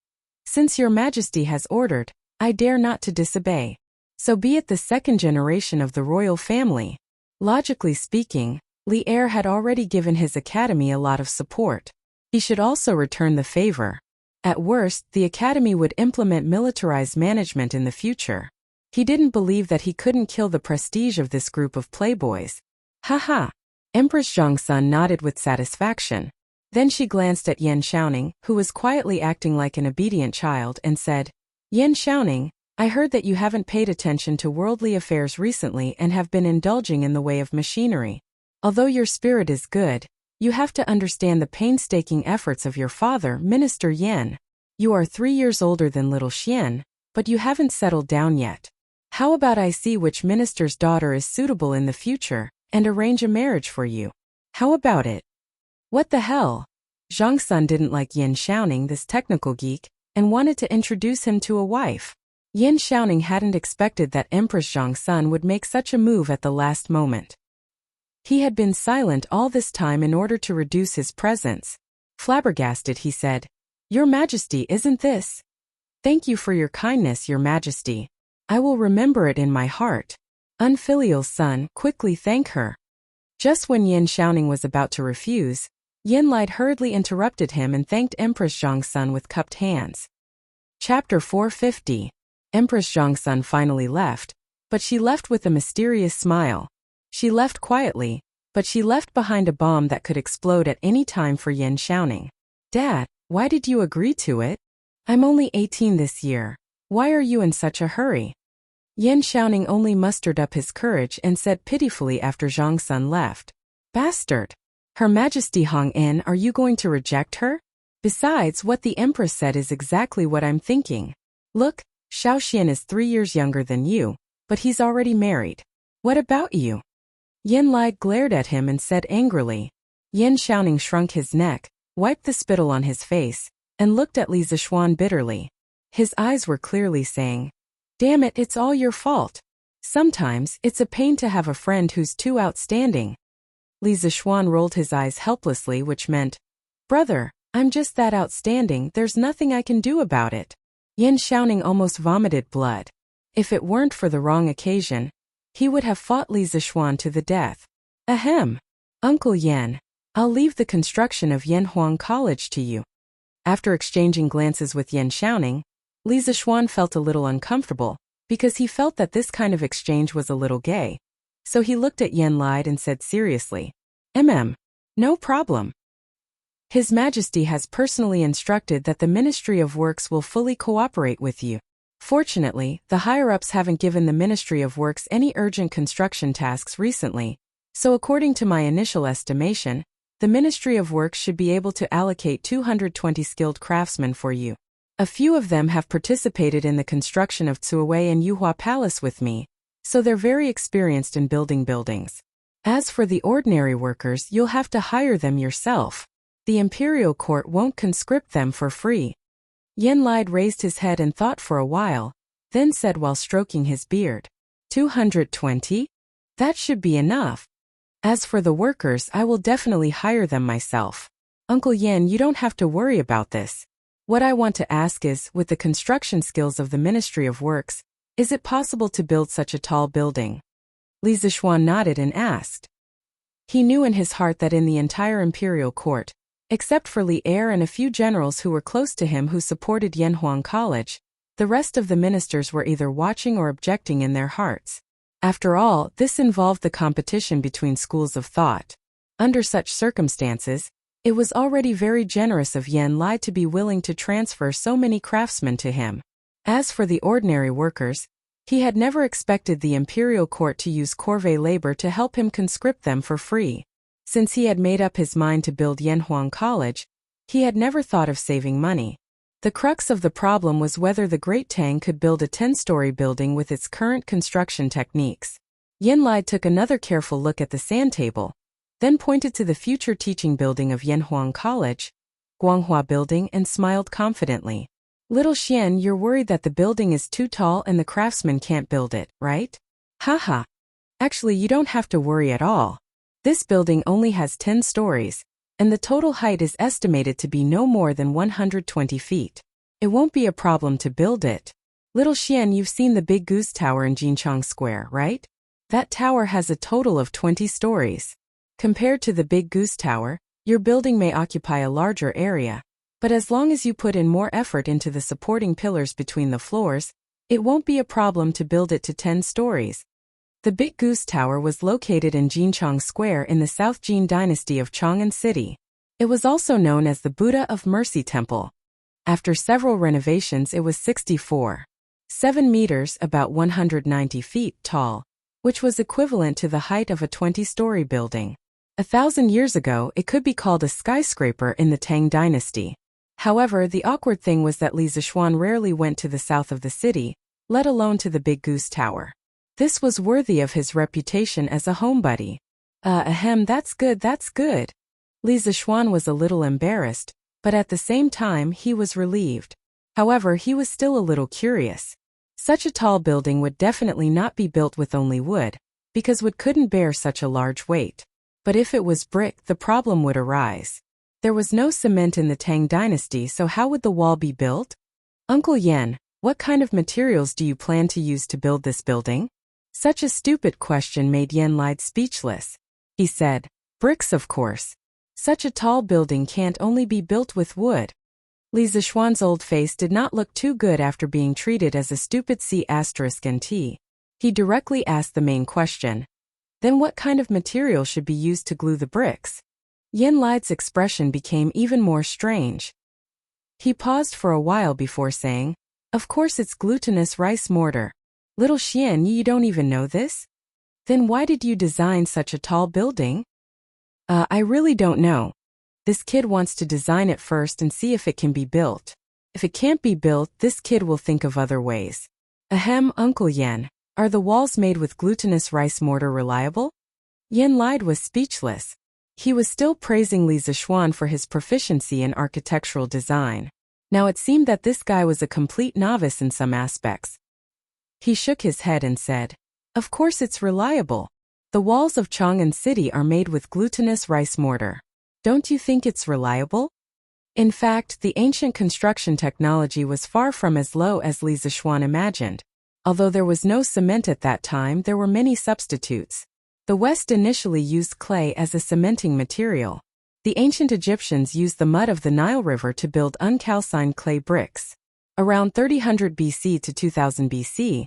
"Since your majesty has ordered, I dare not to disobey. So be it the second generation of the royal family." Logically speaking, Li Er had already given his academy a lot of support. He should also return the favor. At worst, the academy would implement militarized management in the future. He didn't believe that he couldn't kill the prestige of this group of playboys. Haha. Empress Zhongsun nodded with satisfaction. Then she glanced at Yan Xiaoning, who was quietly acting like an obedient child, and said, "Yan Xiaoning, I heard that you haven't paid attention to worldly affairs recently and have been indulging in the way of machinery. Although your spirit is good, you have to understand the painstaking efforts of your father, Minister Yan. You are 3 years older than little Xian, but you haven't settled down yet. How about I see which minister's daughter is suitable in the future, and arrange a marriage for you? How about it?" What the hell? Zhongsun didn't like Yan Xiaoning, this technical geek, and wanted to introduce him to a wife. Yan Xiaoning hadn't expected that Empress Zhongsun would make such a move at the last moment. He had been silent all this time in order to reduce his presence. Flabbergasted, he said, "Your Majesty, isn't this?" "Thank you for your kindness, Your Majesty. I will remember it in my heart." Unfilial son, quickly thank her. Just when Yan Xiaoning was about to refuse, Yin Lied hurriedly interrupted him and thanked Empress Zhongsun with cupped hands. Chapter 450. Empress Zhongsun finally left, but she left with a mysterious smile. She left quietly, but she left behind a bomb that could explode at any time for Yan Xiaoning. "Dad, why did you agree to it? I'm only 18 this year. Why are you in such a hurry?" Yan Xiaoning only mustered up his courage and said pitifully after Zhongsun left, "Bastard! Her Majesty Hong En, are you going to reject her? Besides, what the Empress said is exactly what I'm thinking. Look, Xiaoxian is 3 years younger than you, but he's already married. What about you?" Yin Lai glared at him and said angrily. Yan Xiaoning shrunk his neck, wiped the spittle on his face, and looked at Li Zixuan bitterly. His eyes were clearly saying, "Damn it, it's all your fault. Sometimes, it's a pain to have a friend who's too outstanding." Li Zixuan rolled his eyes helplessly, which meant, "Brother, I'm just that outstanding, there's nothing I can do about it." Yan Xiaoning almost vomited blood. If it weren't for the wrong occasion, he would have fought Li Zixuan to the death. "Ahem. Uncle Yan, I'll leave the construction of Yanhuang College to you." After exchanging glances with Yan Xiaoning, Li Zixuan felt a little uncomfortable, because he felt that this kind of exchange was a little gay. So he looked at Yen Lied and said seriously, "No problem. His Majesty has personally instructed that the Ministry of Works will fully cooperate with you. Fortunately, the higher-ups haven't given the Ministry of Works any urgent construction tasks recently, so according to my initial estimation, the Ministry of Works should be able to allocate 220 skilled craftsmen for you. A few of them have participated in the construction of Tsuwei and Yuhua Palace with me, so they're very experienced in building buildings. As for the ordinary workers, you'll have to hire them yourself. The imperial court won't conscript them for free. Yenlide raised his head and thought for a while, then said while stroking his beard, 220? That should be enough. As for the workers, I will definitely hire them myself. Uncle Yen, you don't have to worry about this. What I want to ask is, with the construction skills of the Ministry of Works, is it possible to build such a tall building? Li Zixuan nodded and asked. He knew in his heart that in the entire imperial court, except for Li Er and a few generals who were close to him who supported Yanhuang College, the rest of the ministers were either watching or objecting in their hearts. After all, this involved the competition between schools of thought. Under such circumstances, it was already very generous of Yenlide to be willing to transfer so many craftsmen to him. As for the ordinary workers, he had never expected the imperial court to use corvée labor to help him conscript them for free. Since he had made up his mind to build Yanhuang College, he had never thought of saving money. The crux of the problem was whether the Great Tang could build a 10-story building with its current construction techniques. Yenlide took another careful look at the sand table, then pointed to the future teaching building of Yanhuang College, Guanghua Building, and smiled confidently. Little Xian, you're worried that the building is too tall and the craftsmen can't build it, right? Haha. Actually, you don't have to worry at all. This building only has 10 stories, and the total height is estimated to be no more than 120 feet. It won't be a problem to build it. Little Xian, you've seen the Big Goose Tower in Jinchang Square, right? That tower has a total of 20 stories. Compared to the Big Goose Tower, your building may occupy a larger area, but as long as you put in more effort into the supporting pillars between the floors, it won't be a problem to build it to 10 stories. The Big Goose Tower was located in Jinchang Square in the South Jin dynasty of Chang'an City. It was also known as the Buddha of Mercy Temple. After several renovations, it was 64.7 meters, about 190 feet tall, which was equivalent to the height of a 20-story building. 1,000 years ago, it could be called a skyscraper in the Tang dynasty. However, the awkward thing was that Li Zixuan rarely went to the south of the city, let alone to the Big Goose Tower. This was worthy of his reputation as a homebody. That's good, that's good. Li Zixuan was a little embarrassed, but at the same time he was relieved. However, he was still a little curious. Such a tall building would definitely not be built with only wood, because wood couldn't bear such a large weight. But if it was brick, the problem would arise. There was no cement in the Tang dynasty, so how would the wall be built? Uncle Yen, what kind of materials do you plan to use to build this building? Such a stupid question made Yenlide speechless. He said, bricks, of course. Such a tall building can't only be built with wood. Li Zixuan's old face did not look too good after being treated as a stupid C***nt. He directly asked the main question. Then what kind of material should be used to glue the bricks? Yenlide's expression became even more strange. He paused for a while before saying, of course it's glutinous rice mortar. Little Xian, you don't even know this? Then why did you design such a tall building? I really don't know. This kid wants to design it first and see if it can be built. If it can't be built, this kid will think of other ways. Uncle Yen, are the walls made with glutinous rice mortar reliable? Yenlide was speechless. He was still praising Li Zixuan for his proficiency in architectural design. Now it seemed that this guy was a complete novice in some aspects. He shook his head and said, of course it's reliable. The walls of Chang'an City are made with glutinous rice mortar. Don't you think it's reliable? In fact, the ancient construction technology was far from as low as Li Zixuan imagined. Although there was no cement at that time, there were many substitutes. The West initially used clay as a cementing material. The ancient Egyptians used the mud of the Nile River to build uncalcined clay bricks. Around 3000 BC to 2000 BC,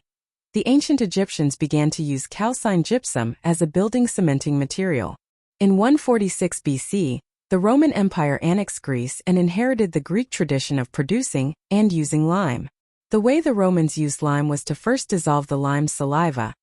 the ancient Egyptians began to use calcined gypsum as a building cementing material. In 146 BC, the Roman Empire annexed Greece and inherited the Greek tradition of producing and using lime. The way the Romans used lime was to first dissolve the lime's saliva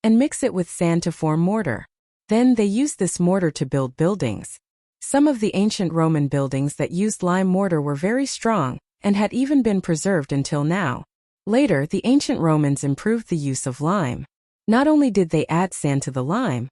and mix it with sand to form mortar. Then they used this mortar to build buildings. Some of the ancient Roman buildings that used lime mortar were very strong, and had even been preserved until now. Later, the ancient Romans improved the use of lime. Not only did they add sand to the lime,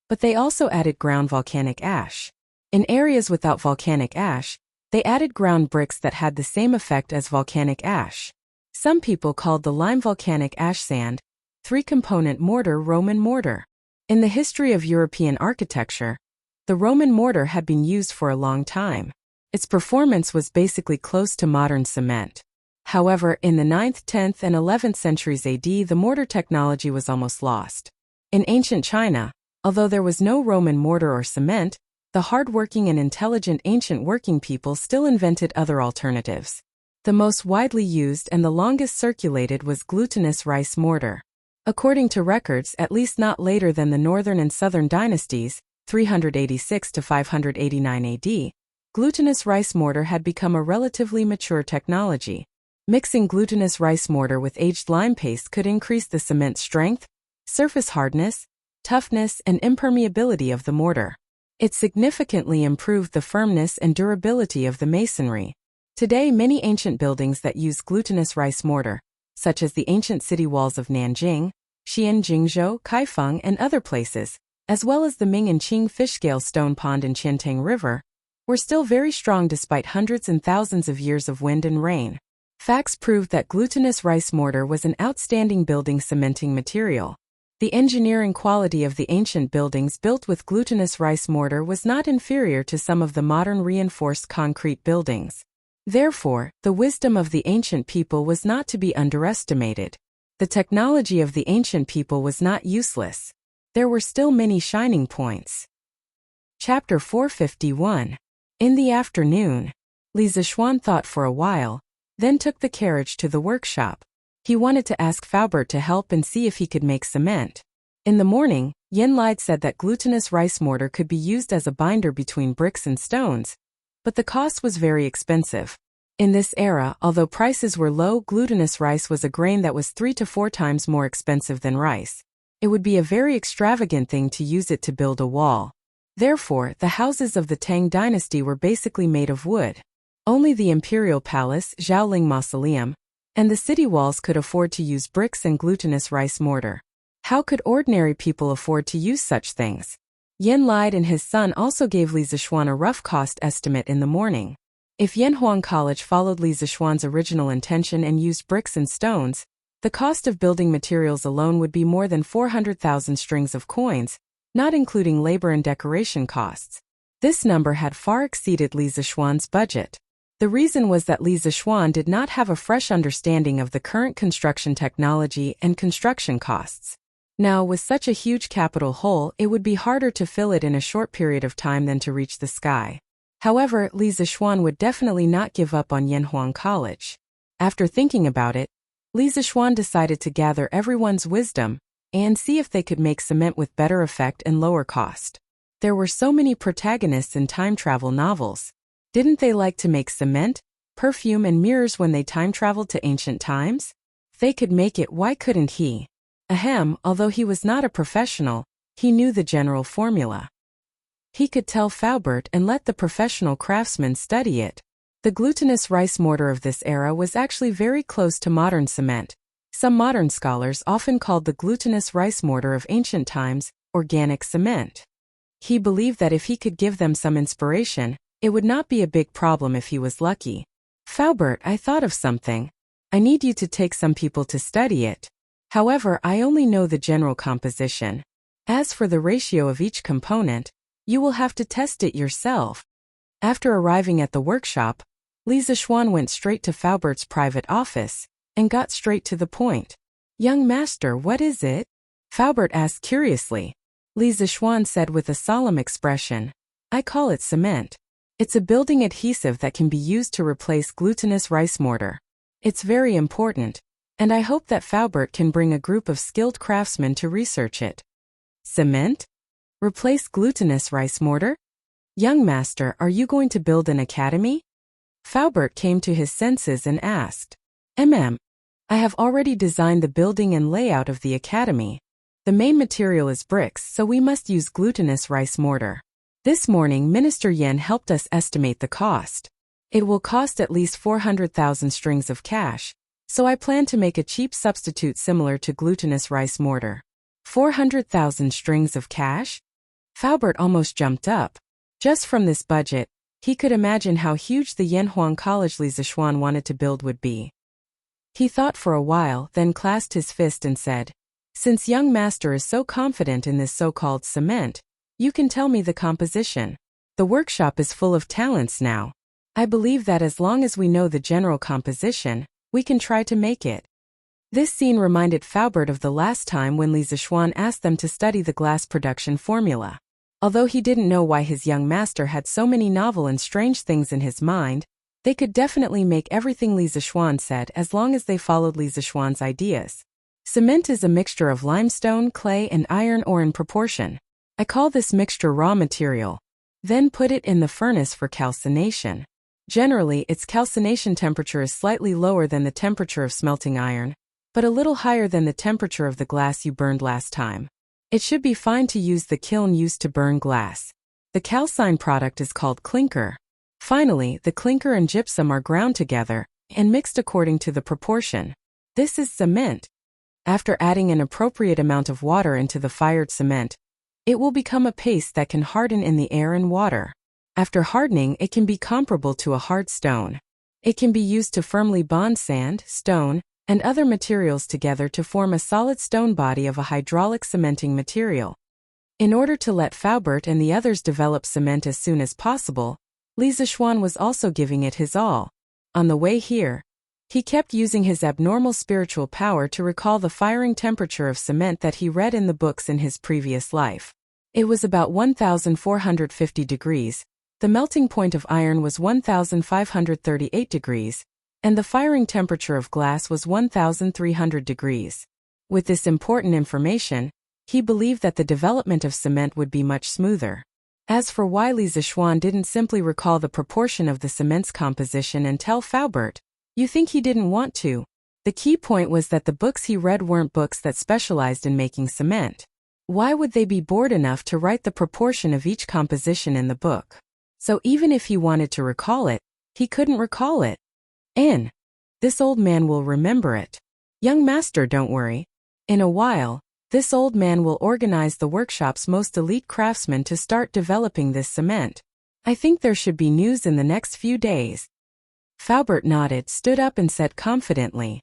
but they also added ground volcanic ash. In areas without volcanic ash, they added ground bricks that had the same effect as volcanic ash. Some people called the lime volcanic ash sand, three-component mortar Roman mortar. In the history of European architecture, the Roman mortar had been used for a long time. Its performance was basically close to modern cement. However, in the 9th, 10th, and 11th centuries AD, the mortar technology was almost lost. In ancient China, although there was no Roman mortar or cement, the hard-working and intelligent ancient working people still invented other alternatives. The most widely used and the longest circulated was glutinous rice mortar. According to records, at least not later than the Northern and Southern dynasties, 386 to 589 AD, glutinous rice mortar had become a relatively mature technology. Mixing glutinous rice mortar with aged lime paste could increase the cement strength, surface hardness, toughness, and impermeability of the mortar. It significantly improved the firmness and durability of the masonry. Today, many ancient buildings that use glutinous rice mortar, such as the ancient city walls of Nanjing, Xi'an, Jingzhou, Kaifeng, and other places, as well as the Ming and Qing fish-scale stone pond in Qiantang River, were still very strong despite hundreds and thousands of years of wind and rain. Facts proved that glutinous rice mortar was an outstanding building cementing material. The engineering quality of the ancient buildings built with glutinous rice mortar was not inferior to some of the modern reinforced concrete buildings. Therefore, the wisdom of the ancient people was not to be underestimated. The technology of the ancient people was not useless. There were still many shining points. Chapter 451. In the afternoon, Li Zixuan thought for a while, then took the carriage to the workshop. He wanted to ask Faubert to help and see if he could make cement. In the morning, Yen Lide said that glutinous rice mortar could be used as a binder between bricks and stones, but the cost was very expensive. In this era, although prices were low, glutinous rice was a grain that was 3 to 4 times more expensive than rice. It would be a very extravagant thing to use it to build a wall. Therefore, the houses of the Tang dynasty were basically made of wood. Only the imperial palace, Zhaoling Mausoleum, and the city walls could afford to use bricks and glutinous rice mortar. How could ordinary people afford to use such things? Yen Lide and his son also gave Li Zixuan a rough cost estimate in the morning. If Yanhuang College followed Li Zixuan's original intention and used bricks and stones, the cost of building materials alone would be more than 400,000 strings of coins, not including labor and decoration costs. This number had far exceeded Li Zixuan's budget. The reason was that Li Zixuan did not have a fresh understanding of the current construction technology and construction costs. Now, with such a huge capital hole, it would be harder to fill it in a short period of time than to reach the sky. However, Li Zixuan would definitely not give up on Yanhuang College. After thinking about it, Li Zixuan decided to gather everyone's wisdom and see if they could make cement with better effect and lower cost. There were so many protagonists in time travel novels. Didn't they like to make cement, perfume, and mirrors when they time traveled to ancient times? If they could make it, why couldn't he? Ahem, although he was not a professional, he knew the general formula. He could tell Faubert and let the professional craftsmen study it. The glutinous rice mortar of this era was actually very close to modern cement. Some modern scholars often called the glutinous rice mortar of ancient times organic cement. He believed that if he could give them some inspiration, it would not be a big problem if he was lucky. Faubert, I thought of something. I need you to take some people to study it. However, I only know the general composition. As for the ratio of each component, you will have to test it yourself. After arriving at the workshop, Li Zixuan went straight to Faubert's private office and got straight to the point. Young master, what is it? Faubert asked curiously. Li Zixuan said with a solemn expression, I call it cement. It's a building adhesive that can be used to replace glutinous rice mortar. It's very important, and I hope that Faubert can bring a group of skilled craftsmen to research it. Cement? Replace glutinous rice mortar? Young master, are you going to build an academy? Faubert came to his senses and asked. I have already designed the building and layout of the academy. The main material is bricks, so we must use glutinous rice mortar. This morning Minister Yen helped us estimate the cost. It will cost at least 400,000 strings of cash, so I plan to make a cheap substitute similar to glutinous rice mortar. 400,000 strings of cash? Faubert almost jumped up. Just from this budget, he could imagine how huge the Yanhuang College Li Zixuan wanted to build would be. He thought for a while, then clasped his fist and said, "Since young master is so confident in this so-called cement, you can tell me the composition. The workshop is full of talents now. I believe that as long as we know the general composition, we can try to make it." This scene reminded Faubert of the last time when Li Zixuan asked them to study the glass production formula. Although he didn't know why his young master had so many novel and strange things in his mind, they could definitely make everything Li Zixuan said as long as they followed Li Zixuan's ideas. Cement is a mixture of limestone, clay, and iron ore in proportion. I call this mixture raw material. Then put it in the furnace for calcination. Generally, its calcination temperature is slightly lower than the temperature of smelting iron, but a little higher than the temperature of the glass you burned last time. It should be fine to use the kiln used to burn glass. The calcined product is called clinker. Finally, the clinker and gypsum are ground together and mixed according to the proportion. This is cement. After adding an appropriate amount of water into the fired cement, it will become a paste that can harden in the air and water. After hardening, it can be comparable to a hard stone. It can be used to firmly bond sand, stone, and other materials together to form a solid stone body of a hydraulic cementing material. In order to let Faubert and the others develop cement as soon as possible, Li Zixuan was also giving it his all. On the way here, he kept using his abnormal spiritual power to recall the firing temperature of cement that he read in the books in his previous life. It was about 1,450 degrees. The melting point of iron was 1,538 degrees, and the firing temperature of glass was 1,300 degrees. With this important information, he believed that the development of cement would be much smoother. As for why Li Zixuan didn't simply recall the proportion of the cement's composition and tell Faubert, you think he didn't want to? The key point was that the books he read weren't books that specialized in making cement. Why would they be bored enough to write the proportion of each composition in the book? So even if he wanted to recall it, he couldn't recall it. This old man will remember it. Young master, don't worry. In a while, this old man will organize the workshop's most elite craftsmen to start developing this cement. I think there should be news in the next few days. Faubert nodded, stood up and said confidently.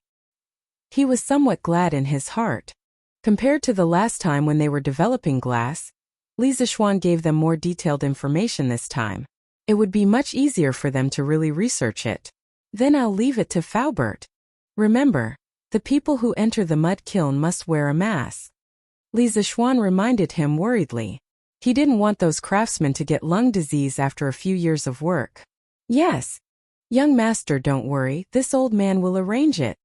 He was somewhat glad in his heart. Compared to the last time when they were developing glass, Li Zixuan gave them more detailed information this time. It would be much easier for them to really research it. Then I'll leave it to Faubert. Remember, the people who enter the mud kiln must wear a mask. Li Zixuan reminded him worriedly. He didn't want those craftsmen to get lung disease after a few years of work. Yes. Young master, don't worry, this old man will arrange it.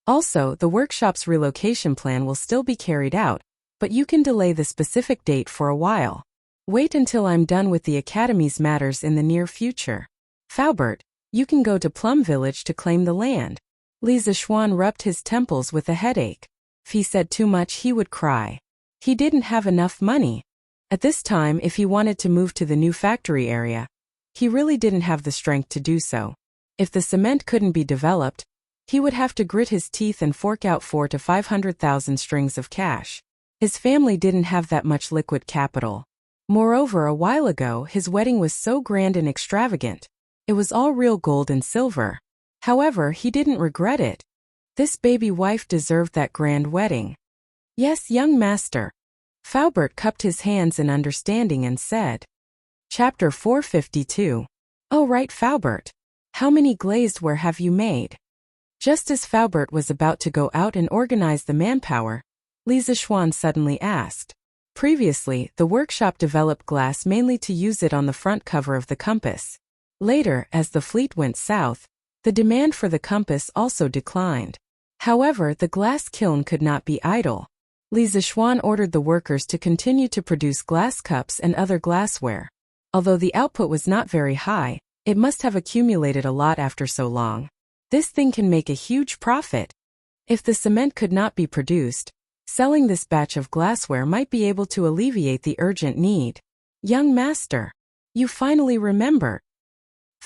Also, the workshop's relocation plan will still be carried out, but you can delay the specific date for a while. Wait until I'm done with the Academy's matters in the near future. Faubert, you can go to Plum Village to claim the land. Li Zixuan rubbed his temples with a headache. If he said too much, he would cry. He didn't have enough money. At this time, if he wanted to move to the new factory area, he really didn't have the strength to do so. If the cement couldn't be developed, he would have to grit his teeth and fork out 400,000 to 500,000 strings of cash. His family didn't have that much liquid capital. Moreover, a while ago, his wedding was so grand and extravagant. It was all real gold and silver. However, he didn't regret it. This baby wife deserved that grand wedding. Yes, young master. Faubert cupped his hands in understanding and said. Chapter 452. Oh right, Faubert. How many glazed ware have you made? Just as Faubert was about to go out and organize the manpower, Li Zixuan suddenly asked. Previously, the workshop developed glass mainly to use it on the front cover of the compass. Later, as the fleet went south, the demand for the compass also declined. However, the glass kiln could not be idle. Li Zixuan ordered the workers to continue to produce glass cups and other glassware. Although the output was not very high, it must have accumulated a lot after so long. This thing can make a huge profit. If the cement could not be produced, selling this batch of glassware might be able to alleviate the urgent need. Young master, you finally remember.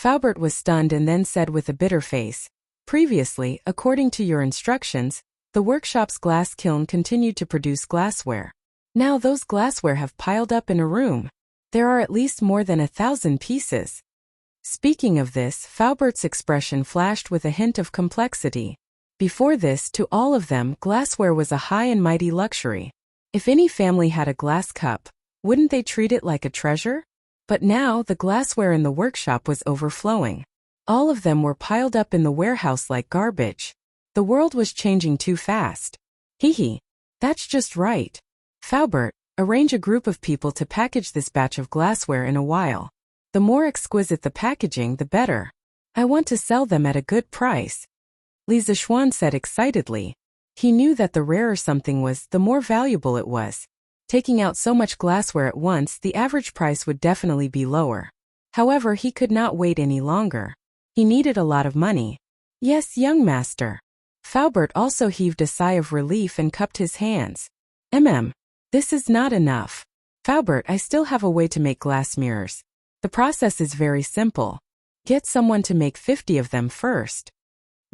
Faubert was stunned and then said with a bitter face, "Previously, according to your instructions, the workshop's glass kiln continued to produce glassware. Now those glassware have piled up in a room. There are at least more than 1,000 pieces." Speaking of this, Faubert's expression flashed with a hint of complexity. Before this, to all of them, glassware was a high and mighty luxury. If any family had a glass cup, wouldn't they treat it like a treasure? But now, the glassware in the workshop was overflowing. All of them were piled up in the warehouse like garbage. The world was changing too fast. Hee, that's just right. Faubert, arrange a group of people to package this batch of glassware in a while. The more exquisite the packaging, the better. I want to sell them at a good price. Li Zixuan said excitedly. He knew that the rarer something was, the more valuable it was. Taking out so much glassware at once, the average price would definitely be lower. However, he could not wait any longer. He needed a lot of money. Yes, young master. Faubert also heaved a sigh of relief and cupped his hands. This is not enough. Faubert, I still have a way to make glass mirrors. The process is very simple. Get someone to make 50 of them first.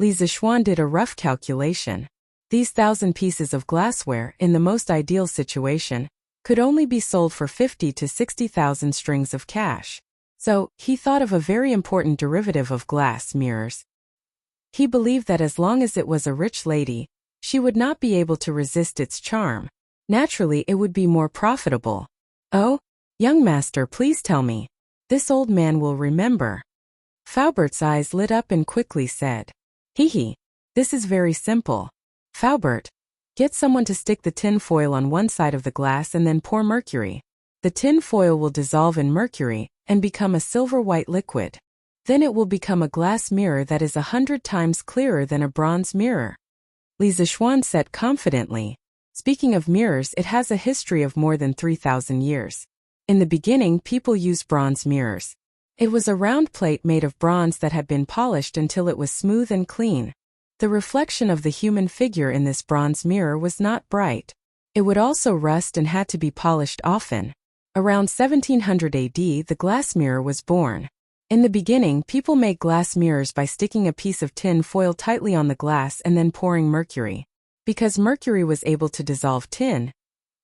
Li Zixuan did a rough calculation. These 1,000 pieces of glassware, in the most ideal situation, could only be sold for 50 to 60,000 strings of cash. So, he thought of a very important derivative of glass mirrors. He believed that as long as it was a rich lady, she would not be able to resist its charm. Naturally, it would be more profitable. Oh, young master, please tell me. This old man will remember. Faubert's eyes lit up and quickly said, this is very simple. Faubert, get someone to stick the tin foil on one side of the glass and then pour mercury. The tin foil will dissolve in mercury and become a silver-white liquid. Then it will become a glass mirror that is 100 times clearer than a bronze mirror. Li Zixuan said confidently. Speaking of mirrors, it has a history of more than 3,000 years. In the beginning, people used bronze mirrors. It was a round plate made of bronze that had been polished until it was smooth and clean. The reflection of the human figure in this bronze mirror was not bright. It would also rust and had to be polished often. Around 1700 AD, the glass mirror was born. In the beginning, people made glass mirrors by sticking a piece of tin foil tightly on the glass and then pouring mercury. Because mercury was able to dissolve tin,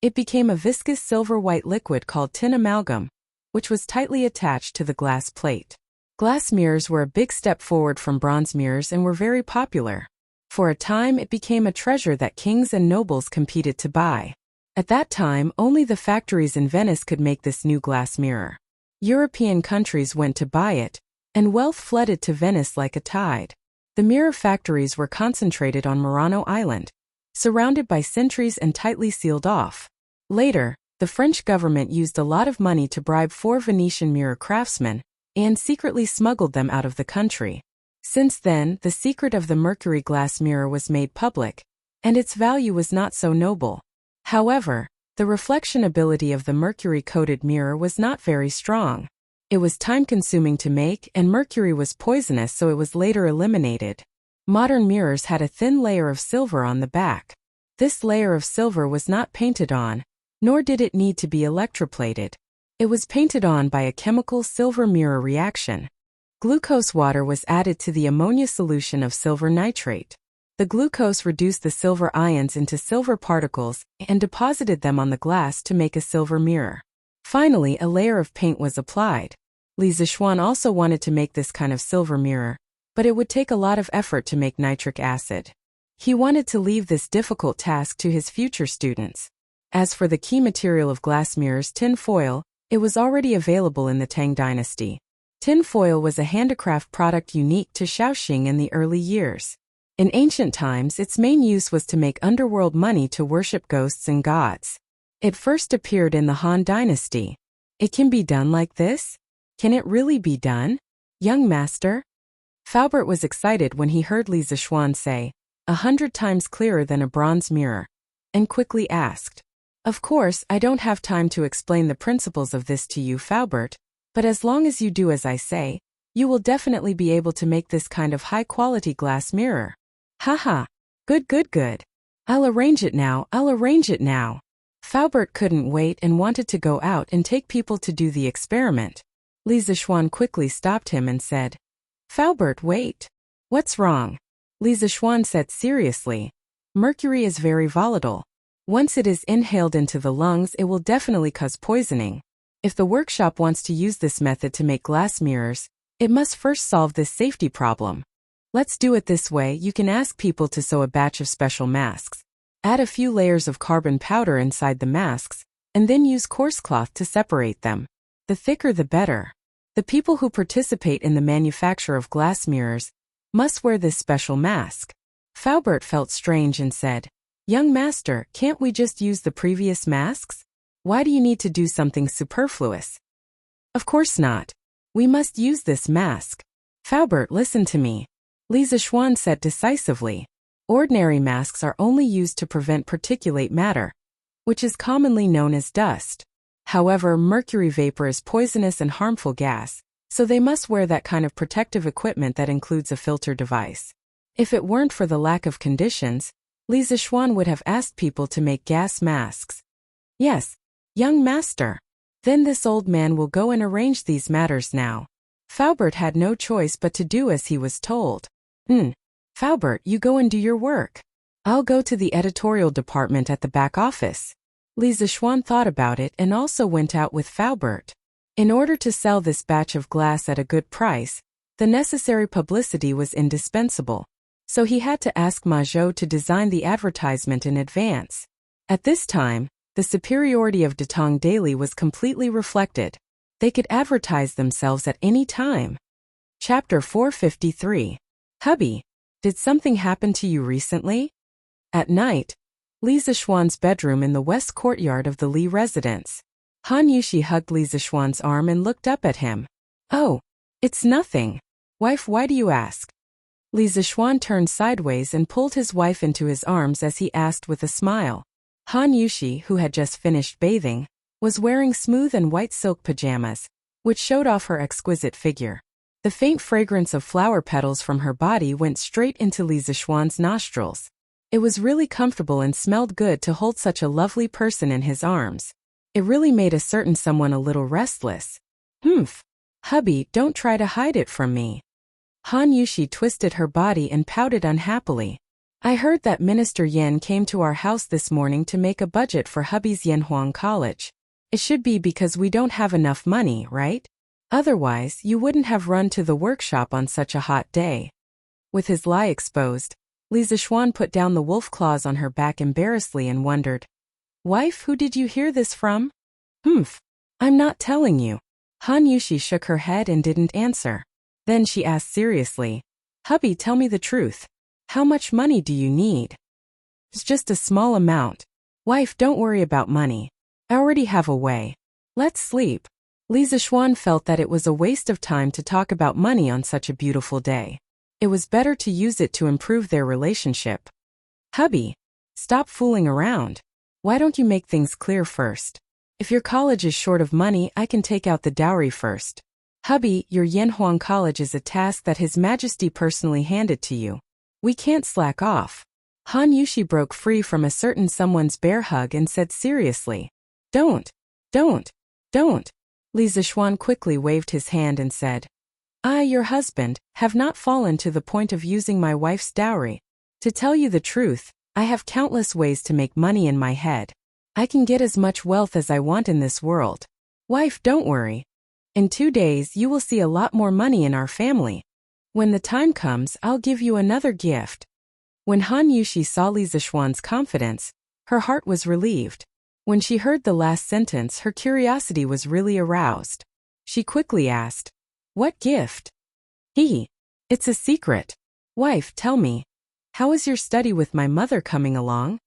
it became a viscous silver-white liquid called tin amalgam, which was tightly attached to the glass plate. Glass mirrors were a big step forward from bronze mirrors and were very popular. For a time, it became a treasure that kings and nobles competed to buy. At that time, only the factories in Venice could make this new glass mirror. European countries went to buy it, and wealth flooded to Venice like a tide. The mirror factories were concentrated on Murano Island, surrounded by sentries and tightly sealed off. Later, the French government used a lot of money to bribe 4 Venetian mirror craftsmen, and secretly smuggled them out of the country. Since then, the secret of the mercury glass mirror was made public, and its value was not so noble. However, the reflection ability of the mercury-coated mirror was not very strong. It was time-consuming to make, and mercury was poisonous, so it was later eliminated. Modern mirrors had a thin layer of silver on the back. This layer of silver was not painted on, nor did it need to be electroplated. It was painted on by a chemical silver mirror reaction. Glucose water was added to the ammonia solution of silver nitrate. The glucose reduced the silver ions into silver particles and deposited them on the glass to make a silver mirror. Finally, a layer of paint was applied. Li Zixuan also wanted to make this kind of silver mirror, but it would take a lot of effort to make nitric acid. He wanted to leave this difficult task to his future students. As for the key material of glass mirrors, tin foil, it was already available in the Tang dynasty. Tin foil was a handicraft product unique to Shaoxing in the early years. In ancient times, its main use was to make underworld money to worship ghosts and gods. It first appeared in the Han dynasty. It can be done like this? Can it really be done? Young master? Faubert was excited when he heard Li Zixuan say, 100 times clearer than a bronze mirror, and quickly asked, "Of course, I don't have time to explain the principles of this to you, Faubert, but as long as you do as I say, you will definitely be able to make this kind of high-quality glass mirror." Haha. Good. I'll arrange it now. Faubert couldn't wait and wanted to go out and take people to do the experiment. Li Zixuan quickly stopped him and said, "Faubert, wait. What's wrong?" Li Zixuan said seriously, "Mercury is very volatile. Once it is inhaled into the lungs, it will definitely cause poisoning. If the workshop wants to use this method to make glass mirrors, it must first solve this safety problem. Let's do it this way. You can ask people to sew a batch of special masks. Add a few layers of carbon powder inside the masks, and then use coarse cloth to separate them. The thicker the better. The people who participate in the manufacture of glass mirrors must wear this special mask." Faubert felt strange and said, "Young master, can't we just use the previous masks? Why do you need to do something superfluous?" "Of course not. We must use this mask." "Faubert, listen to me," Li Zixuan said decisively. "Ordinary masks are only used to prevent particulate matter, which is commonly known as dust. However, mercury vapor is poisonous and harmful gas, so they must wear that kind of protective equipment that includes a filter device. If it weren't for the lack of conditions, Li Zixuan would have asked people to make gas masks." "Yes, young master. Then this old man will go and arrange these matters now." Faubert had no choice but to do as he was told. Faubert, you go and do your work. I'll go to the editorial department at the back office." Li Zixuan thought about it and also went out with Faubert. In order to sell this batch of glass at a good price, the necessary publicity was indispensable. So he had to ask Majot to design the advertisement in advance. At this time, the superiority of Datong Daily was completely reflected. They could advertise themselves at any time. Chapter 453. Hubby, did something happen to you recently? At night, Li Zixuan's bedroom in the west courtyard of the Li residence. Han Yushi hugged Li Zixuan's arm and looked up at him. "Oh, it's nothing. Wife, why do you ask?" Li Zixuan turned sideways and pulled his wife into his arms as he asked with a smile. Han Yushi, who had just finished bathing, was wearing smooth and white silk pajamas, which showed off her exquisite figure. The faint fragrance of flower petals from her body went straight into Li Zixuan's nostrils. It was really comfortable and smelled good to hold such a lovely person in his arms. It really made a certain someone a little restless. Hubby, don't try to hide it from me." Han Yushi twisted her body and pouted unhappily. "I heard that Minister Yan came to our house this morning to make a budget for hubby's Yanhuang College. It should be because we don't have enough money, right? Otherwise, you wouldn't have run to the workshop on such a hot day." With his lie exposed, Li Zixuan put down the wolf claws on her back embarrassedly and wondered, "Wife, who did you hear this from?" I'm not telling you." Han Yushi shook her head and didn't answer. Then she asked seriously, "Hubby, tell me the truth. How much money do you need?" "It's just a small amount. Wife, don't worry about money. I already have a way. Let's sleep." Li Zixuan felt that it was a waste of time to talk about money on such a beautiful day. It was better to use it to improve their relationship. "Hubby, stop fooling around. Why don't you make things clear first? If your college is short of money, I can take out the dowry first. Hubby, your Yanhuang College is a task that His Majesty personally handed to you. We can't slack off." Han Yushi broke free from a certain someone's bear hug and said seriously, Don't. Li Zixuan quickly waved his hand and said, "I, your husband, have not fallen to the point of using my wife's dowry. To tell you the truth, I have countless ways to make money in my head. I can get as much wealth as I want in this world. Wife, don't worry. In 2 days you will see a lot more money in our family. When the time comes, I'll give you another gift." When Han Yushi saw Li Zixuan's confidence, her heart was relieved. When she heard the last sentence, her curiosity was really aroused. She quickly asked, "What gift?" It's a secret. Wife, tell me, how is your study with my mother coming along?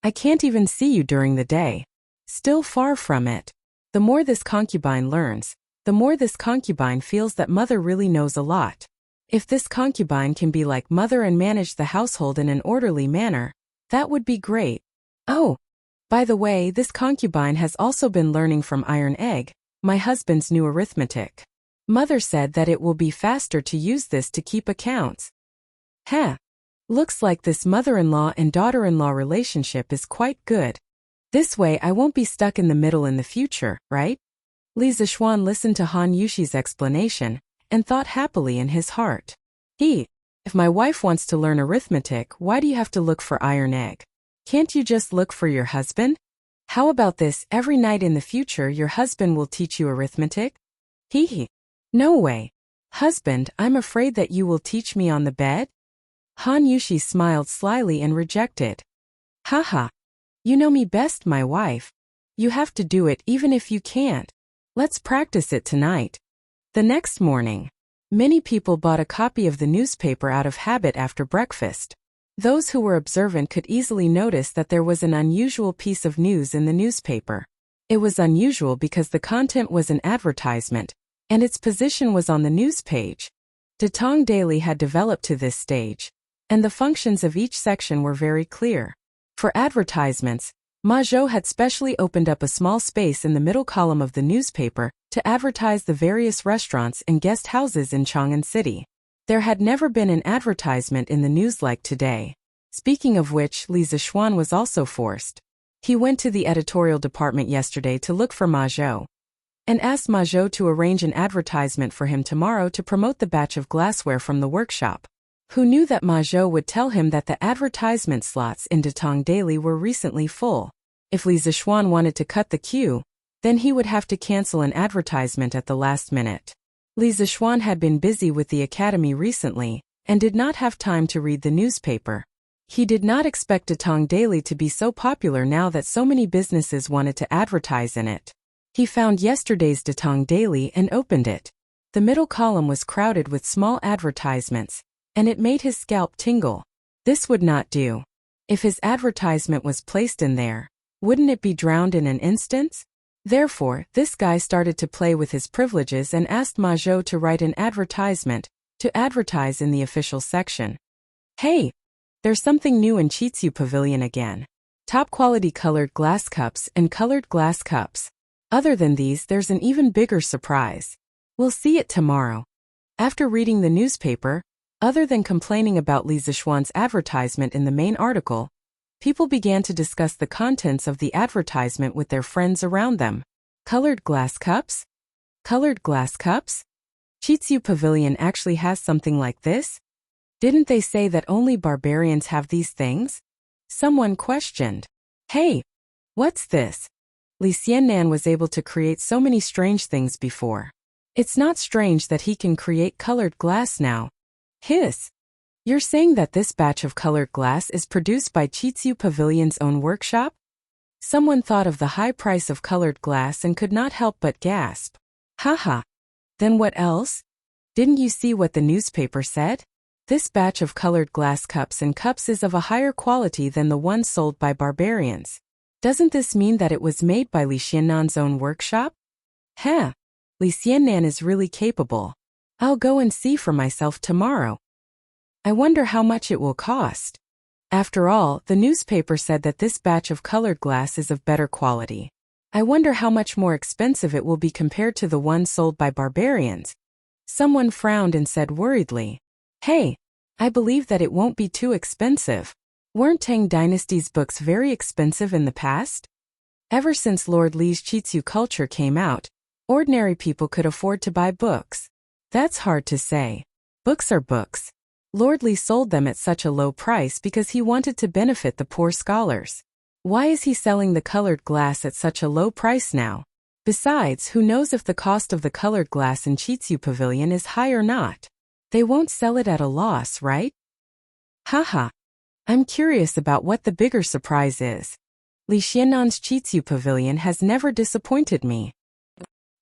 I can't even see you during the day." "Still far from it. The more this concubine learns, the more this concubine feels that mother really knows a lot. If this concubine can be like mother and manage the household in an orderly manner, that would be great. Oh, by the way, this concubine has also been learning from Iron Egg, my husband's new arithmetic. Mother said that it will be faster to use this to keep accounts." Looks like this mother-in-law and daughter-in-law relationship is quite good. This way I won't be stuck in the middle in the future, right? Li Zixuan listened to Han Yushi's explanation and thought happily in his heart. If my wife wants to learn arithmetic, why do you have to look for iron egg? Can't you just look for your husband? How about this, every night in the future your husband will teach you arithmetic? No way. Husband, I'm afraid that you will teach me on the bed? Han Yushi smiled slyly and rejected. Haha. You know me best, my wife. You have to do it even if you can't. Let's practice it tonight. The next morning, many people bought a copy of the newspaper out of habit after breakfast. Those who were observant could easily notice that there was an unusual piece of news in the newspaper. It was unusual because the content was an advertisement, and its position was on the news page. Datong Daily had developed to this stage, and the functions of each section were very clear. For advertisements, Ma Zhou had specially opened up a small space in the middle column of the newspaper to advertise the various restaurants and guest houses in Chang'an City. There had never been an advertisement in the news like today. Speaking of which, Li Zixuan was also forced. He went to the editorial department yesterday to look for Ma Zhou, and asked Ma Zhou to arrange an advertisement for him tomorrow to promote the batch of glassware from the workshop. Who knew that Ma Zhou would tell him that the advertisement slots in Datong Daily were recently full? If Li Zixuan wanted to cut the queue, then he would have to cancel an advertisement at the last minute. Li Zixuan had been busy with the academy recently and did not have time to read the newspaper. He did not expect Datong Daily to be so popular now that so many businesses wanted to advertise in it. He found yesterday's Datong Daily and opened it. The middle column was crowded with small advertisements, and it made his scalp tingle. This would not do. If his advertisement was placed in there, wouldn't it be drowned in an instant? Therefore, this guy started to play with his privileges and asked Ma Zhou to write an advertisement to advertise in the official section. Hey! There's something new in Chitsu Pavilion again. Top quality colored glass cups and colored glass cups. Other than these, there's an even bigger surprise. We'll see it tomorrow. After reading the newspaper, other than complaining about Li Zixuan's advertisement in the main article, people began to discuss the contents of the advertisement with their friends around them. Colored glass cups? Colored glass cups? Chitsu Pavilion actually has something like this? Didn't they say that only barbarians have these things? Someone questioned. Hey! What's this? Li Xiannan was able to create so many strange things before. It's not strange that he can create colored glass now. Hiss! You're saying that this batch of colored glass is produced by Chitsu Pavilion's own workshop? Someone thought of the high price of colored glass and could not help but gasp. Haha. Then what else? Didn't you see what the newspaper said? This batch of colored glass cups and cups is of a higher quality than the ones sold by barbarians. Doesn't this mean that it was made by Li Xiannan's own workshop? Heh. Li Xiannan is really capable. I'll go and see for myself tomorrow. I wonder how much it will cost. After all, the newspaper said that this batch of colored glass is of better quality. I wonder how much more expensive it will be compared to the one sold by barbarians. Someone frowned and said worriedly, Hey, I believe that it won't be too expensive. Weren't Tang Dynasty's books very expensive in the past? Ever since Lord Li's Chitsu culture came out, ordinary people could afford to buy books. That's hard to say. Books are books. Lord Li sold them at such a low price because he wanted to benefit the poor scholars. Why is he selling the colored glass at such a low price now? Besides, who knows if the cost of the colored glass in Chitsu Pavilion is high or not? They won't sell it at a loss, right? Haha. I'm curious about what the bigger surprise is. Li Xiannan's Chitsu Pavilion has never disappointed me.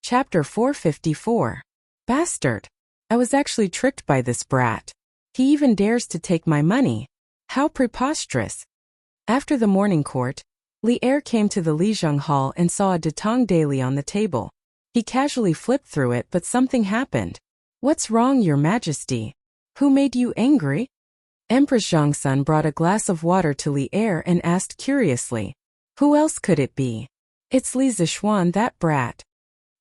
Chapter 454. Bastard. I was actually tricked by this brat. He even dares to take my money. How preposterous. After the morning court, Li Er came to the Lijiang Hall and saw a Datong Daily on the table. He casually flipped through it, but something happened. What's wrong, Your Majesty? Who made you angry? Empress Zhongsun brought a glass of water to Li Er and asked curiously. Who else could it be? It's Li Zixuan, that brat.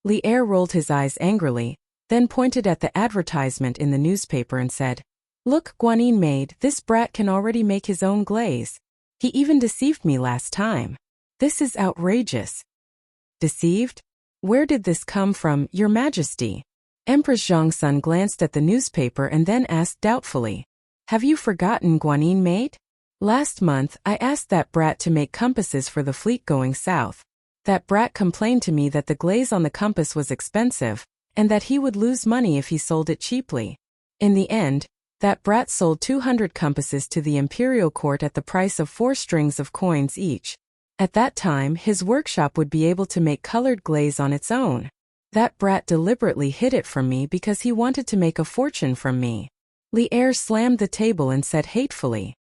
Li Er rolled his eyes angrily, then pointed at the advertisement in the newspaper and said, Look, Guanyin maid, this brat can already make his own glaze. He even deceived me last time. This is outrageous. Deceived? Where did this come from, Your Majesty? Empress Zhongsun glanced at the newspaper and then asked doubtfully. Have you forgotten, Guanyin maid? Last month, I asked that brat to make compasses for the fleet going south. That brat complained to me that the glaze on the compass was expensive, and that he would lose money if he sold it cheaply. In the end, that brat sold 200 compasses to the imperial court at the price of 4 strings of coins each. At that time, his workshop would be able to make colored glaze on its own. That brat deliberately hid it from me because he wanted to make a fortune from me. Li Er slammed the table and said hatefully.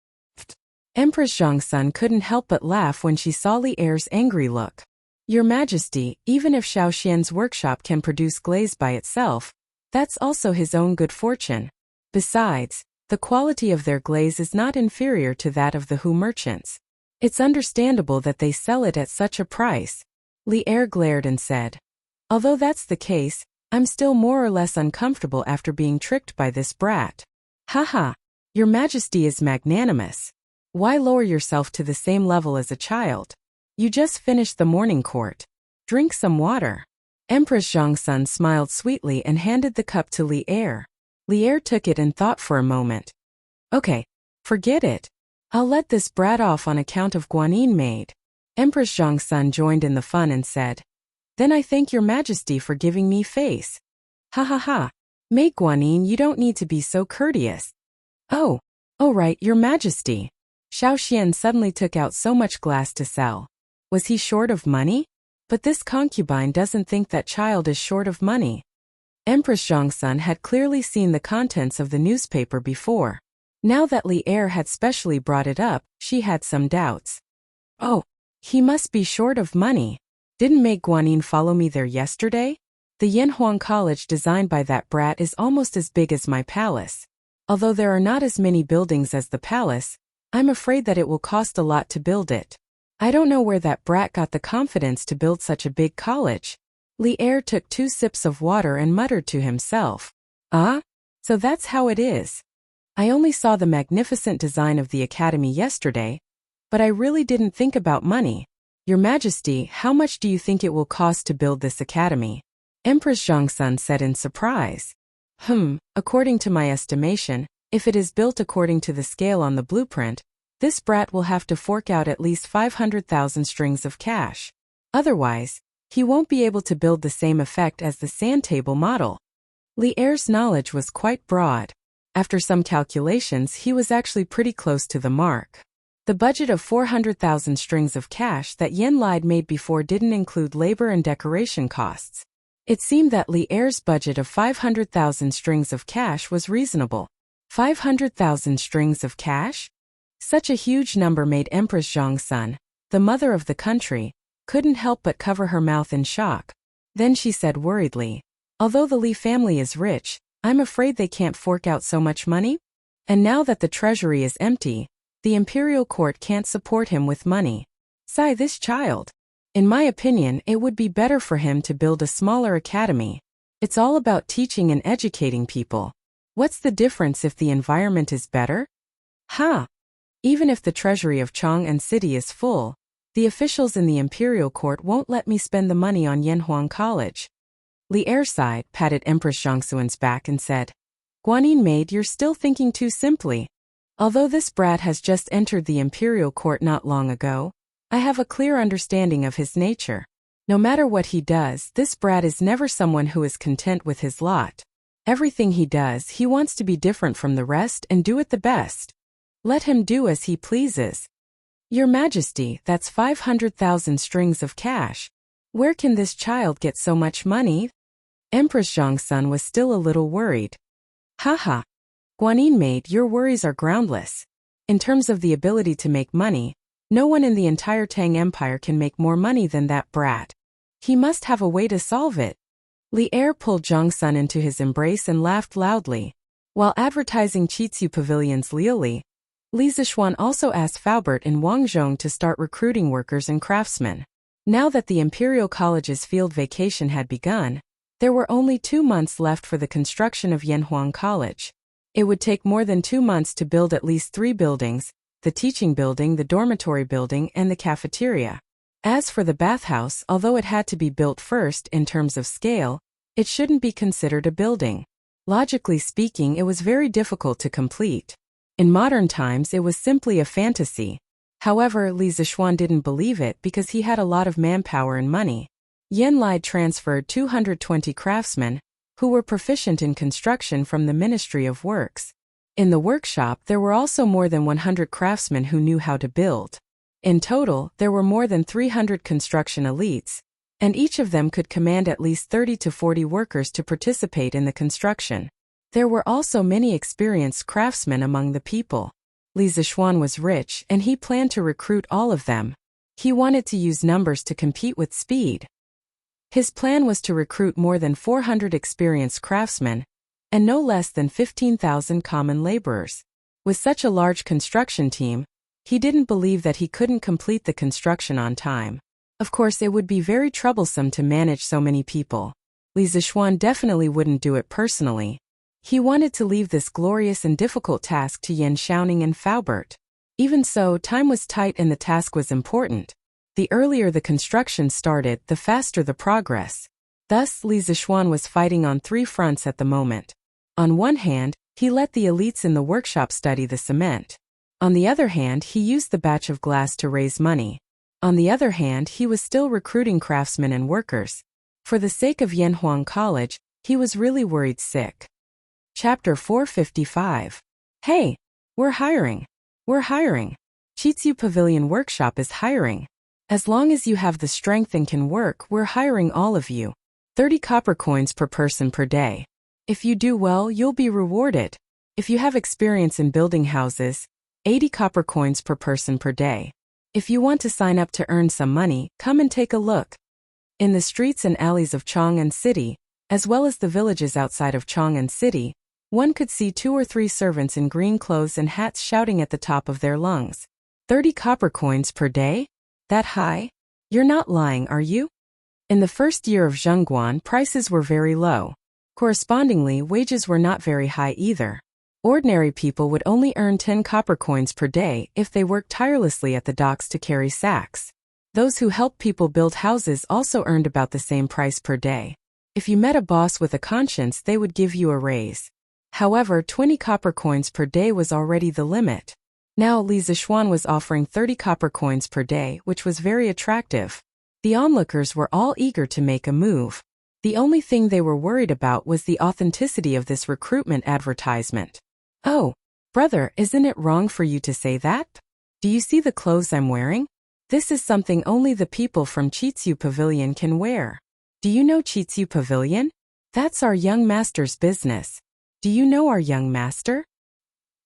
Empress Zhongsun couldn't help but laugh when she saw Li Er's angry look. Your Majesty, even if Xiao Xian's workshop can produce glaze by itself, that's also his own good fortune. Besides, the quality of their glaze is not inferior to that of the Hu merchants. It's understandable that they sell it at such a price. Li Er glared and said. Although that's the case, I'm still more or less uncomfortable after being tricked by this brat. Haha, Your Majesty is magnanimous. Why lower yourself to the same level as a child? You just finished the morning court. Drink some water. Empress Zhongsun smiled sweetly and handed the cup to Li Er. Li Er took it and thought for a moment. Okay, forget it. I'll let this brat off on account of Guanyin maid. Empress Zhongsun joined in the fun and said. Then I thank Your Majesty for giving me face. Ha ha ha. Maid Guanyin, you don't need to be so courteous. Oh right, Your Majesty. Xiao Xian suddenly took out so much glass to sell. Was he short of money? But this concubine doesn't think that child is short of money. Empress Zhongsun had clearly seen the contents of the newspaper before. Now that Li Er had specially brought it up, she had some doubts. Oh, he must be short of money. Didn't Mei Guanyin follow me there yesterday? The Yanhuang College designed by that brat is almost as big as my palace. Although there are not as many buildings as the palace, I'm afraid that it will cost a lot to build it. I don't know where that brat got the confidence to build such a big college. Li Er took 2 sips of water and muttered to himself. So that's how it is. I only saw the magnificent design of the academy yesterday, but I really didn't think about money. Your Majesty, how much do you think it will cost to build this academy? Empress Zhongsun said in surprise. According to my estimation, if it is built according to the scale on the blueprint, this brat will have to fork out at least 500,000 strings of cash. Otherwise, he won't be able to build the same effect as the sand table model. Li Er's knowledge was quite broad. After some calculations, he was actually pretty close to the mark. The budget of 400,000 strings of cash that Yen Lide made before didn't include labor and decoration costs. It seemed that Li Er's budget of 500,000 strings of cash was reasonable. 500,000 strings of cash? Such a huge number made Empress Zhongsun, the mother of the country, couldn't help but cover her mouth in shock. Then she said worriedly, although the Li family is rich, I'm afraid they can't fork out so much money. And now that the treasury is empty, the imperial court can't support him with money. Sigh, this child. In my opinion, it would be better for him to build a smaller academy. It's all about teaching and educating people. What's the difference if the environment is better? Even if the treasury of Chang'an City is full, the officials in the imperial court won't let me spend the money on Yanhuang College. Li Er sighed, patted Empress Zhongsun's back and said, Guanyin maid, you're still thinking too simply. Although this brat has just entered the imperial court not long ago, I have a clear understanding of his nature. No matter what he does, this brat is never someone who is content with his lot. Everything he does, he wants to be different from the rest and do it the best. Let him do as he pleases. Your Majesty, that's 500,000 strings of cash. Where can this child get so much money? Empress Zhongsun was still a little worried. Guanyin maid, your worries are groundless. In terms of the ability to make money, no one in the entire Tang Empire can make more money than that brat. He must have a way to solve it. Li Er pulled Zhongsun into his embrace and laughed loudly. While advertising Chitsu Pavilion's Liuli, Li Zishuan also asked Faubert and Wang Zhong to start recruiting workers and craftsmen. Now that the Imperial College's field vacation had begun, there were only 2 months left for the construction of Yanhuang College. It would take more than 2 months to build at least 3 buildings, the teaching building, the dormitory building, and the cafeteria. As for the bathhouse, although it had to be built first in terms of scale, it shouldn't be considered a building. Logically speaking, it was very difficult to complete. In modern times, it was simply a fantasy. However, Li Zixuan didn't believe it because he had a lot of manpower and money. Yan Lai transferred 220 craftsmen, who were proficient in construction from the Ministry of Works. In the workshop, there were also more than 100 craftsmen who knew how to build. In total, there were more than 300 construction elites, and each of them could command at least 30 to 40 workers to participate in the construction. There were also many experienced craftsmen among the people. Li Zixuan was rich, and he planned to recruit all of them. He wanted to use numbers to compete with speed. His plan was to recruit more than 400 experienced craftsmen, and no less than 15,000 common laborers. With such a large construction team, he didn't believe that he couldn't complete the construction on time. Of course, it would be very troublesome to manage so many people. Li Zixuan definitely wouldn't do it personally. He wanted to leave this glorious and difficult task to Yan Xiaoning and Faubert. Even so, time was tight and the task was important. The earlier the construction started, the faster the progress. Thus, Li Zixuan was fighting on 3 fronts at the moment. On one hand, he let the elites in the workshop study the cement. On the other hand, he used the batch of glass to raise money. On the other hand, he was still recruiting craftsmen and workers. For the sake of Yanhuang College, he was really worried sick. Chapter 455. Hey! We're hiring. We're hiring. Chitsu Pavilion Workshop is hiring. As long as you have the strength and can work, we're hiring all of you. 30 copper coins per person per day. If you do well, you'll be rewarded. If you have experience in building houses, 80 copper coins per person per day. If you want to sign up to earn some money, come and take a look. In the streets and alleys of Chang'an City, as well as the villages outside of Chang'an City, one could see 2 or 3 servants in green clothes and hats shouting at the top of their lungs. 30 copper coins per day? That high? You're not lying, are you? In the first year of Zhengguan, prices were very low. Correspondingly, wages were not very high either. Ordinary people would only earn 10 copper coins per day if they worked tirelessly at the docks to carry sacks. Those who helped people build houses also earned about the same price per day. If you met a boss with a conscience, they would give you a raise. However, 20 copper coins per day was already the limit. Now Li Zixuan was offering 30 copper coins per day, which was very attractive. The onlookers were all eager to make a move. The only thing they were worried about was the authenticity of this recruitment advertisement. Oh, brother, isn't it wrong for you to say that? Do you see the clothes I'm wearing? This is something only the people from Chitsu Pavilion can wear. Do you know Chitsu Pavilion? That's our young master's business. Do you know our young master?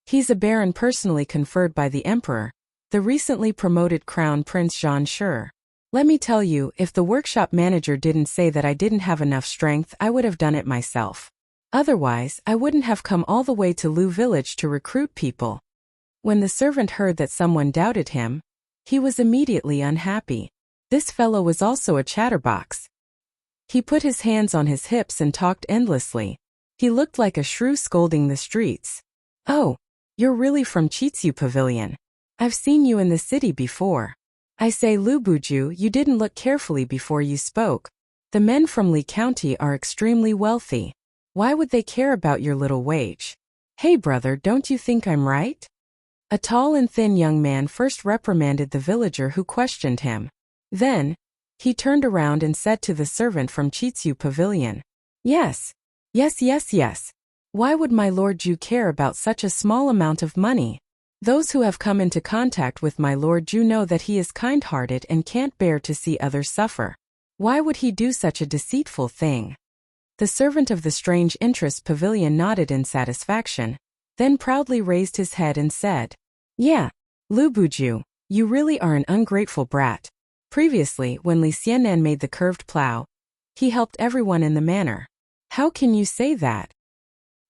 He's a baron personally conferred by the emperor, the recently promoted Crown Prince Zhan Shi. Let me tell you, if the workshop manager didn't say that I didn't have enough strength, I would have done it myself. Otherwise, I wouldn't have come all the way to Lu village to recruit people. When the servant heard that someone doubted him, he was immediately unhappy. This fellow was also a chatterbox. He put his hands on his hips and talked endlessly. He looked like a shrew scolding the streets. Oh, you're really from Chitsu Pavilion. I've seen you in the city before. I say, Lu Buju, you didn't look carefully before you spoke. The men from Li County are extremely wealthy. Why would they care about your little wage? Hey brother, don't you think I'm right? A tall and thin young man first reprimanded the villager who questioned him. Then, he turned around and said to the servant from Chitsu Pavilion, Yes. Why would my Lord Ju care about such a small amount of money? Those who have come into contact with my Lord Ju know that he is kind-hearted and can't bear to see others suffer. Why would he do such a deceitful thing? The servant of the Strange Interest Pavilion nodded in satisfaction, then proudly raised his head and said, Yeah, Lu Buju, you really are an ungrateful brat. Previously, when Li Xianan made the curved plow, he helped everyone in the manor. How can you say that?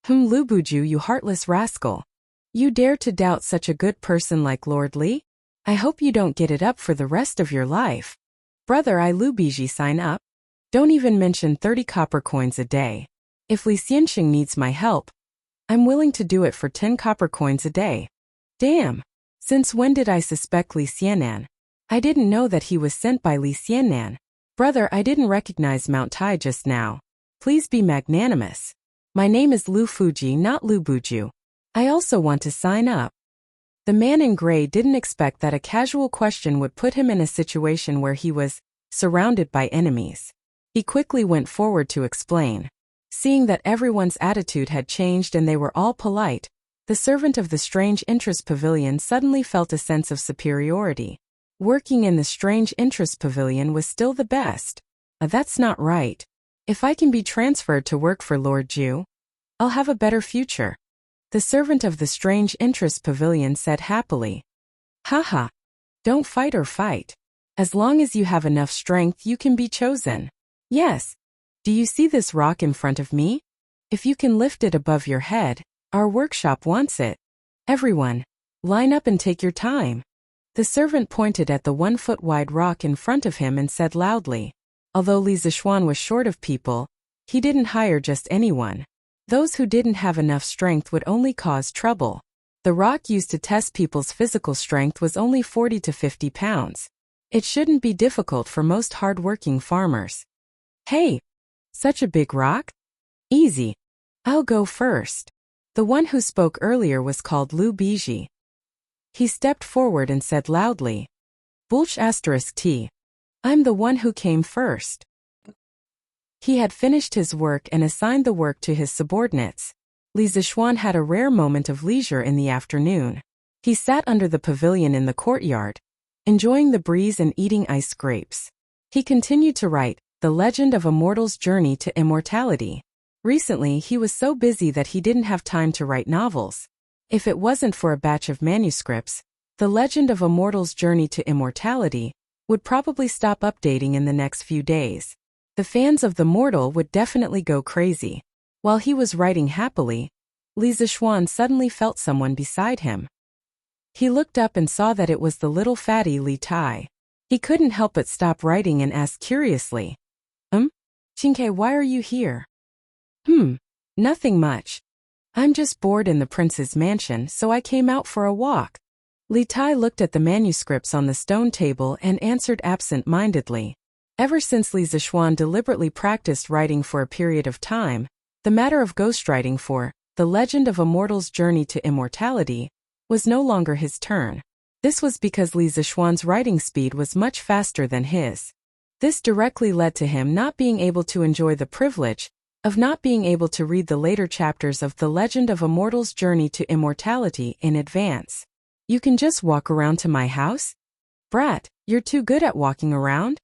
Lu Buju, you heartless rascal. You dare to doubt such a good person like Lord Li? I hope you don't get it up for the rest of your life. Brother, I Lu Biji sign up. Don't even mention 30 copper coins a day. If Li Xianxing needs my help, I'm willing to do it for 10 copper coins a day. Damn! Since when did I suspect Li Xianan? I didn't know that he was sent by Li Xiannan. Brother, I didn't recognize Mount Tai just now. Please be magnanimous. My name is Lu Fuji, not Lu Buju. I also want to sign up. The man in gray didn't expect that a casual question would put him in a situation where he was surrounded by enemies. He quickly went forward to explain. Seeing that everyone's attitude had changed and they were all polite, the servant of the Strange Interest Pavilion suddenly felt a sense of superiority. Working in the Strange Interest Pavilion was still the best. That's not right. If I can be transferred to work for Lord Ju, I'll have a better future. The servant of the Strange Interest Pavilion said happily. Haha. Don't fight or fight. As long as you have enough strength, you can be chosen. Yes. Do you see this rock in front of me? If you can lift it above your head, our workshop wants it. Everyone, line up and take your time. The servant pointed at the 1-foot-wide rock in front of him and said loudly. Although Li Zixuan was short of people, he didn't hire just anyone. Those who didn't have enough strength would only cause trouble. The rock used to test people's physical strength was only 40 to 50 pounds. It shouldn't be difficult for most hard-working farmers. Hey! Such a big rock? Easy. I'll go first. The one who spoke earlier was called Lu Biji. He stepped forward and said loudly. Bulch *T. I'm the one who came first. He had finished his work and assigned the work to his subordinates. Li Zixuan had a rare moment of leisure in the afternoon. He sat under the pavilion in the courtyard, enjoying the breeze and eating ice grapes. He continued to write The Legend of a Mortal's Journey to Immortality. Recently, he was so busy that he didn't have time to write novels. If it wasn't for a batch of manuscripts, The Legend of a Mortal's Journey to Immortality would probably stop updating in the next few days. The fans of The Mortal would definitely go crazy. While he was writing happily, Li Zixuan suddenly felt someone beside him. He looked up and saw that it was the little fatty Li Tai. He couldn't help but stop writing and ask curiously. Qingke, why are you here? Nothing much. I'm just bored in the prince's mansion, so I came out for a walk. Li Tai looked at the manuscripts on the stone table and answered absent-mindedly. Ever since Li Zixuan deliberately practiced writing for a period of time, the matter of ghostwriting for The Legend of a Mortal's Journey to Immortality was no longer his turn. This was because Li Zixuan's writing speed was much faster than his. This directly led to him not being able to enjoy the privilege of not being able to read the later chapters of The Legend of a Mortal's Journey to Immortality in advance. You can just walk around to my house? Brat, you're too good at walking around?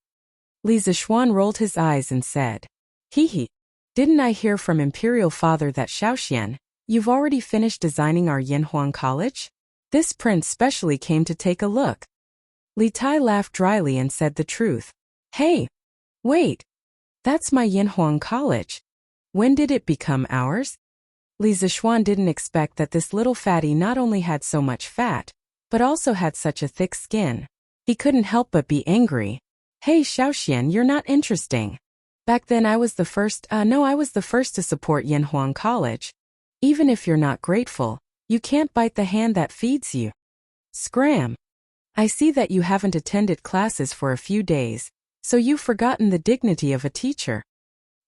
Li Zixuan rolled his eyes and said. Hee. Didn't I hear from Imperial Father that Shaoxian, you've already finished designing our Yanhuang College? This prince specially came to take a look. Li Tai laughed dryly and said the truth. Hey! Wait! That's my Yanhuang College. When did it become ours? Li Zixuan didn't expect that this little fatty not only had so much fat, but also had such a thick skin. He couldn't help but be angry. Hey Shaoxian, you're not interesting. Back then I was the first to support Yanhuang College. Even if you're not grateful, you can't bite the hand that feeds you. Scram! I see that you haven't attended classes for a few days, so you've forgotten the dignity of a teacher.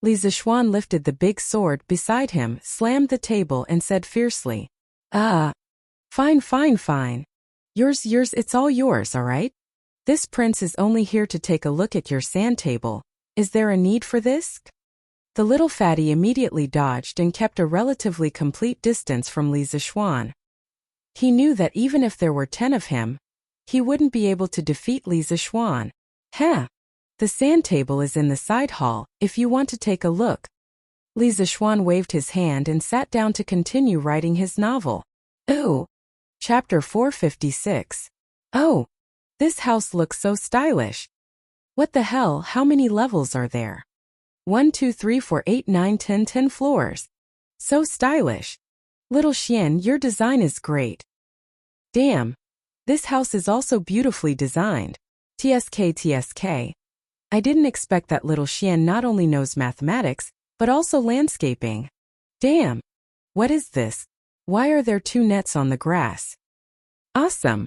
Li Zixuan lifted the big sword beside him, slammed the table and said fiercely. Fine. Yours, it's all yours, alright? This prince is only here to take a look at your sand table. Is there a need for this? The little fatty immediately dodged and kept a relatively complete distance from Li Zixuan. He knew that even if there were 10 of him, he wouldn't be able to defeat Li Zixuan. The sand table is in the side hall, if you want to take a look. Li Zixuan waved his hand and sat down to continue writing his novel. Chapter 456. This house looks so stylish. What the hell, how many levels are there? 1, 2, 3, 4, 8, 9, 10, 10 floors. So stylish. Little Xian, your design is great. Damn. This house is also beautifully designed. TSK. I didn't expect that little Xian not only knows mathematics, but also landscaping. Damn. What is this? Why are there 2 nets on the grass? Awesome.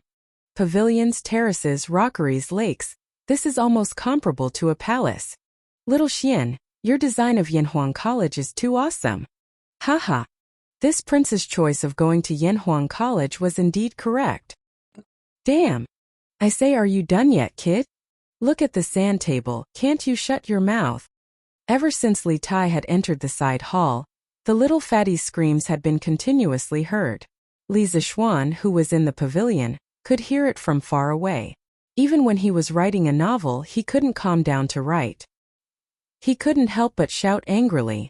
Pavilions, terraces, rockeries, lakes. This is almost comparable to a palace. Little Xian, your design of Yanhuang College is too awesome. Haha. This prince's choice of going to Yanhuang College was indeed correct. Damn. I say, are you done yet, kid? Look at the sand table, can't you shut your mouth? Ever since Li Tai had entered the side hall, the little fatty's screams had been continuously heard. Li Zishuan, who was in the pavilion, could hear it from far away. Even when he was writing a novel, he couldn't calm down to write. He couldn't help but shout angrily.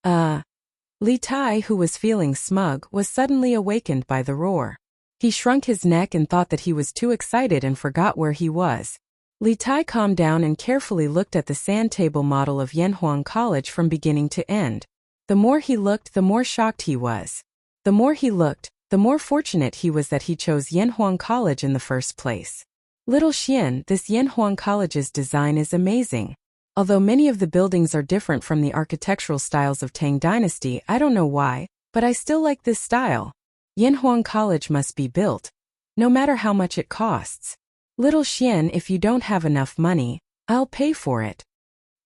Li Tai, who was feeling smug, was suddenly awakened by the roar. He shrunk his neck and thought that he was too excited and forgot where he was. Li Tai calmed down and carefully looked at the sand table model of Yanhuang College from beginning to end. The more he looked, the more shocked he was. The more he looked, the more fortunate he was that he chose Yanhuang College in the first place. Little Xian, this Yanhuang College's design is amazing. Although many of the buildings are different from the architectural styles of Tang Dynasty, I don't know why, but I still like this style. Yanhuang College must be built, no matter how much it costs. Little Xian, if you don't have enough money, I'll pay for it.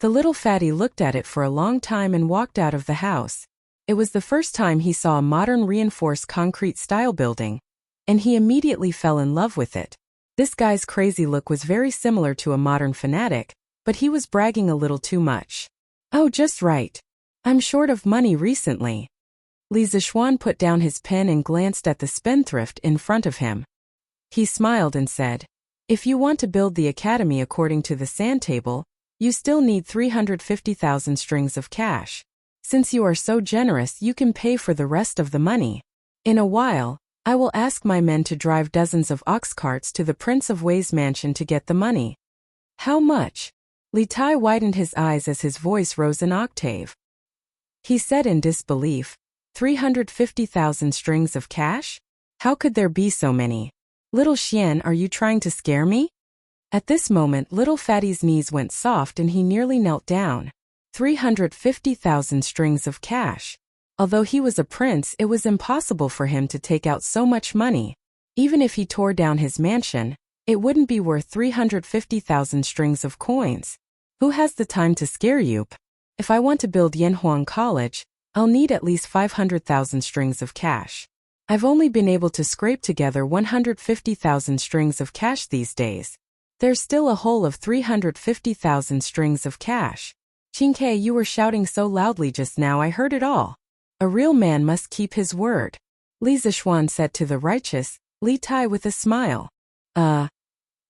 The little fatty looked at it for a long time and walked out of the house. It was the first time he saw a modern reinforced concrete style building, and he immediately fell in love with it. This guy's crazy look was very similar to a modern fanatic, but he was bragging a little too much. Oh, just right. I'm short of money recently. Li Zishuan put down his pen and glanced at the spendthrift in front of him. He smiled and said, if you want to build the academy according to the sand table, you still need 350,000 strings of cash. Since you are so generous, you can pay for the rest of the money. In a while, I will ask my men to drive dozens of ox carts to the Prince of Wei's mansion to get the money. How much? Li Tai widened his eyes as his voice rose an octave. He said in disbelief, 350,000 strings of cash? How could there be so many? Little Xian, are you trying to scare me? At this moment, little fatty's knees went soft and he nearly knelt down. 350,000 strings of cash. Although he was a prince, it was impossible for him to take out so much money. Even if he tore down his mansion, it wouldn't be worth 350,000 strings of coins. Who has the time to scare you? If I want to build Yanhuang College, I'll need at least 500,000 strings of cash. I've only been able to scrape together 150,000 strings of cash these days. There's still a hole of 350,000 strings of cash. Qingke, you were shouting so loudly just now, I heard it all. A real man must keep his word. Li Zishuan said to the righteous Li Tai with a smile.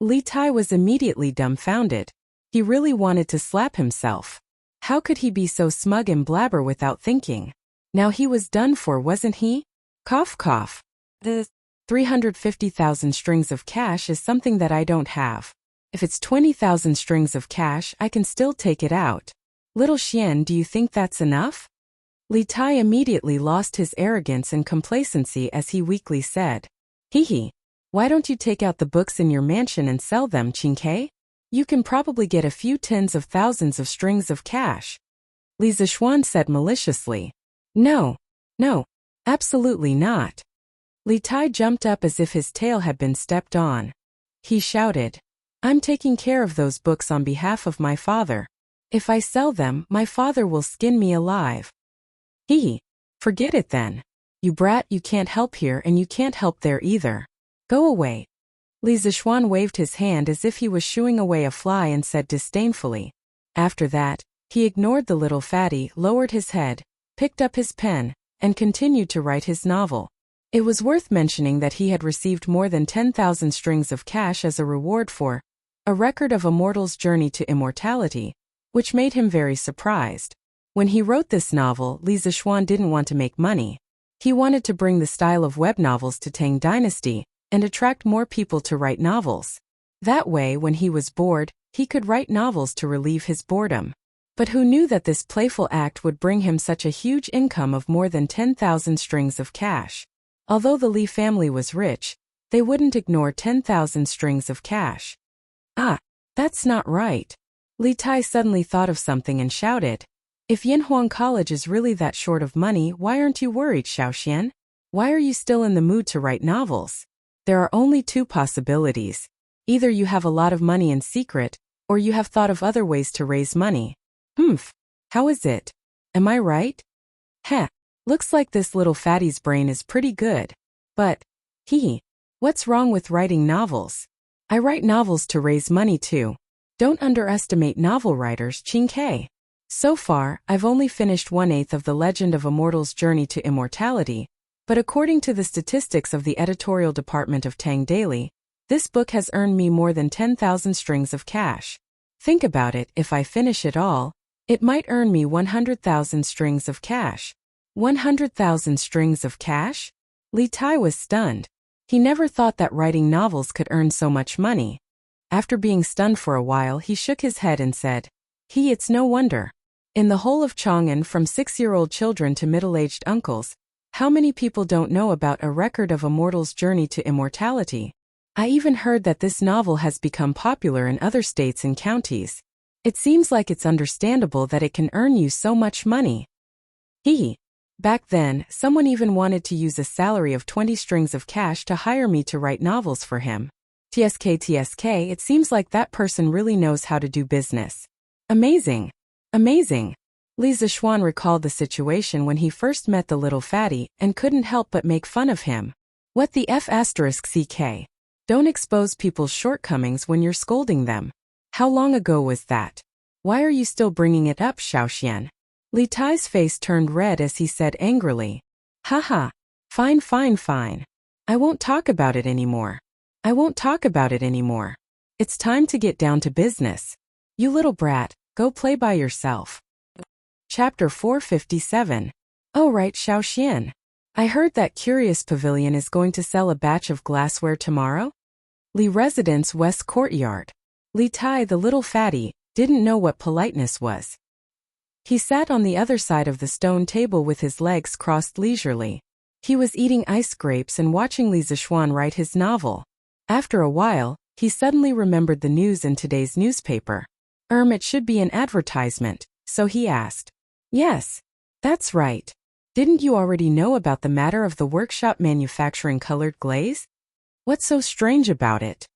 Li Tai was immediately dumbfounded. He really wanted to slap himself. How could he be so smug and blabber without thinking? Now he was done for, wasn't he? Cough cough. The 350,000 strings of cash is something that I don't have. If it's 20,000 strings of cash, I can still take it out. Little Xian, do you think that's enough? Li Tai immediately lost his arrogance and complacency as he weakly said, Hee, why don't you take out the books in your mansion and sell them, Qingke? You can probably get a few tens of thousands of strings of cash. Li Zishuan said maliciously, No, absolutely not. Li Tai jumped up as if his tail had been stepped on. He shouted, I'm taking care of those books on behalf of my father. If I sell them, my father will skin me alive. Forget it then. You brat, you can't help here and you can't help there either. Go away. Li Zishuan waved his hand as if he was shooing away a fly and said disdainfully. After that, he ignored the little fatty, lowered his head, picked up his pen, and continued to write his novel. It was worth mentioning that he had received more than 10,000 strings of cash as a reward for a record of a mortal's journey to immortality, which made him very surprised. When he wrote this novel, Li Zishuan didn't want to make money. He wanted to bring the style of web novels to Tang Dynasty and attract more people to write novels. That way, when he was bored, he could write novels to relieve his boredom. But who knew that this playful act would bring him such a huge income of more than 10,000 strings of cash? Although the Li family was rich, they wouldn't ignore 10,000 strings of cash. That's not right. Li Tai suddenly thought of something and shouted, If Yanhuang College is really that short of money, why aren't you worried, Xiaoxian? Why are you still in the mood to write novels? There are only two possibilities. Either you have a lot of money in secret, or you have thought of other ways to raise money. How is it? Am I right? Heh, looks like this little fatty's brain is pretty good. But, what's wrong with writing novels? I write novels to raise money too. Don't underestimate novel writers, Chinke. So far, I've only finished 1/8 of The Legend of Immortal's Journey to Immortality, but according to the statistics of the editorial department of Tang Daily, this book has earned me more than 10,000 strings of cash. Think about it, if I finish it all, it might earn me 100,000 strings of cash. 100,000 strings of cash? Li Tai was stunned. He never thought that writing novels could earn so much money. After being stunned for a while, he shook his head and said, It's no wonder. In the whole of Chang'an, from 6-year-old children to middle-aged uncles, how many people don't know about A Record of Immortal's Journey to Immortality? I even heard that this novel has become popular in other states and counties. It seems like it's understandable that it can earn you so much money. Back then, someone even wanted to use a salary of 20 strings of cash to hire me to write novels for him. TSK, it seems like that person really knows how to do business. Amazing. Amazing. Li Zixuan recalled the situation when he first met the little fatty and couldn't help but make fun of him. What the F***ck? Don't expose people's shortcomings when you're scolding them. How long ago was that? Why are you still bringing it up, Xiaoxian? Li Tai's face turned red as he said angrily. Haha. Fine. I won't talk about it anymore. It's time to get down to business. You little brat, go play by yourself. Chapter 457. Oh right, Xiaoxian. I heard that Curious Pavilion is going to sell a batch of glassware tomorrow? Li Residence West Courtyard. Li Tai, the little fatty, didn't know what politeness was. He sat on the other side of the stone table with his legs crossed leisurely. He was eating ice grapes and watching Li Zixuan write his novel. After a while, he suddenly remembered the news in today's newspaper. It should be an advertisement, so he asked. Yes, that's right. Didn't you already know about the matter of the workshop manufacturing colored glaze? What's so strange about it?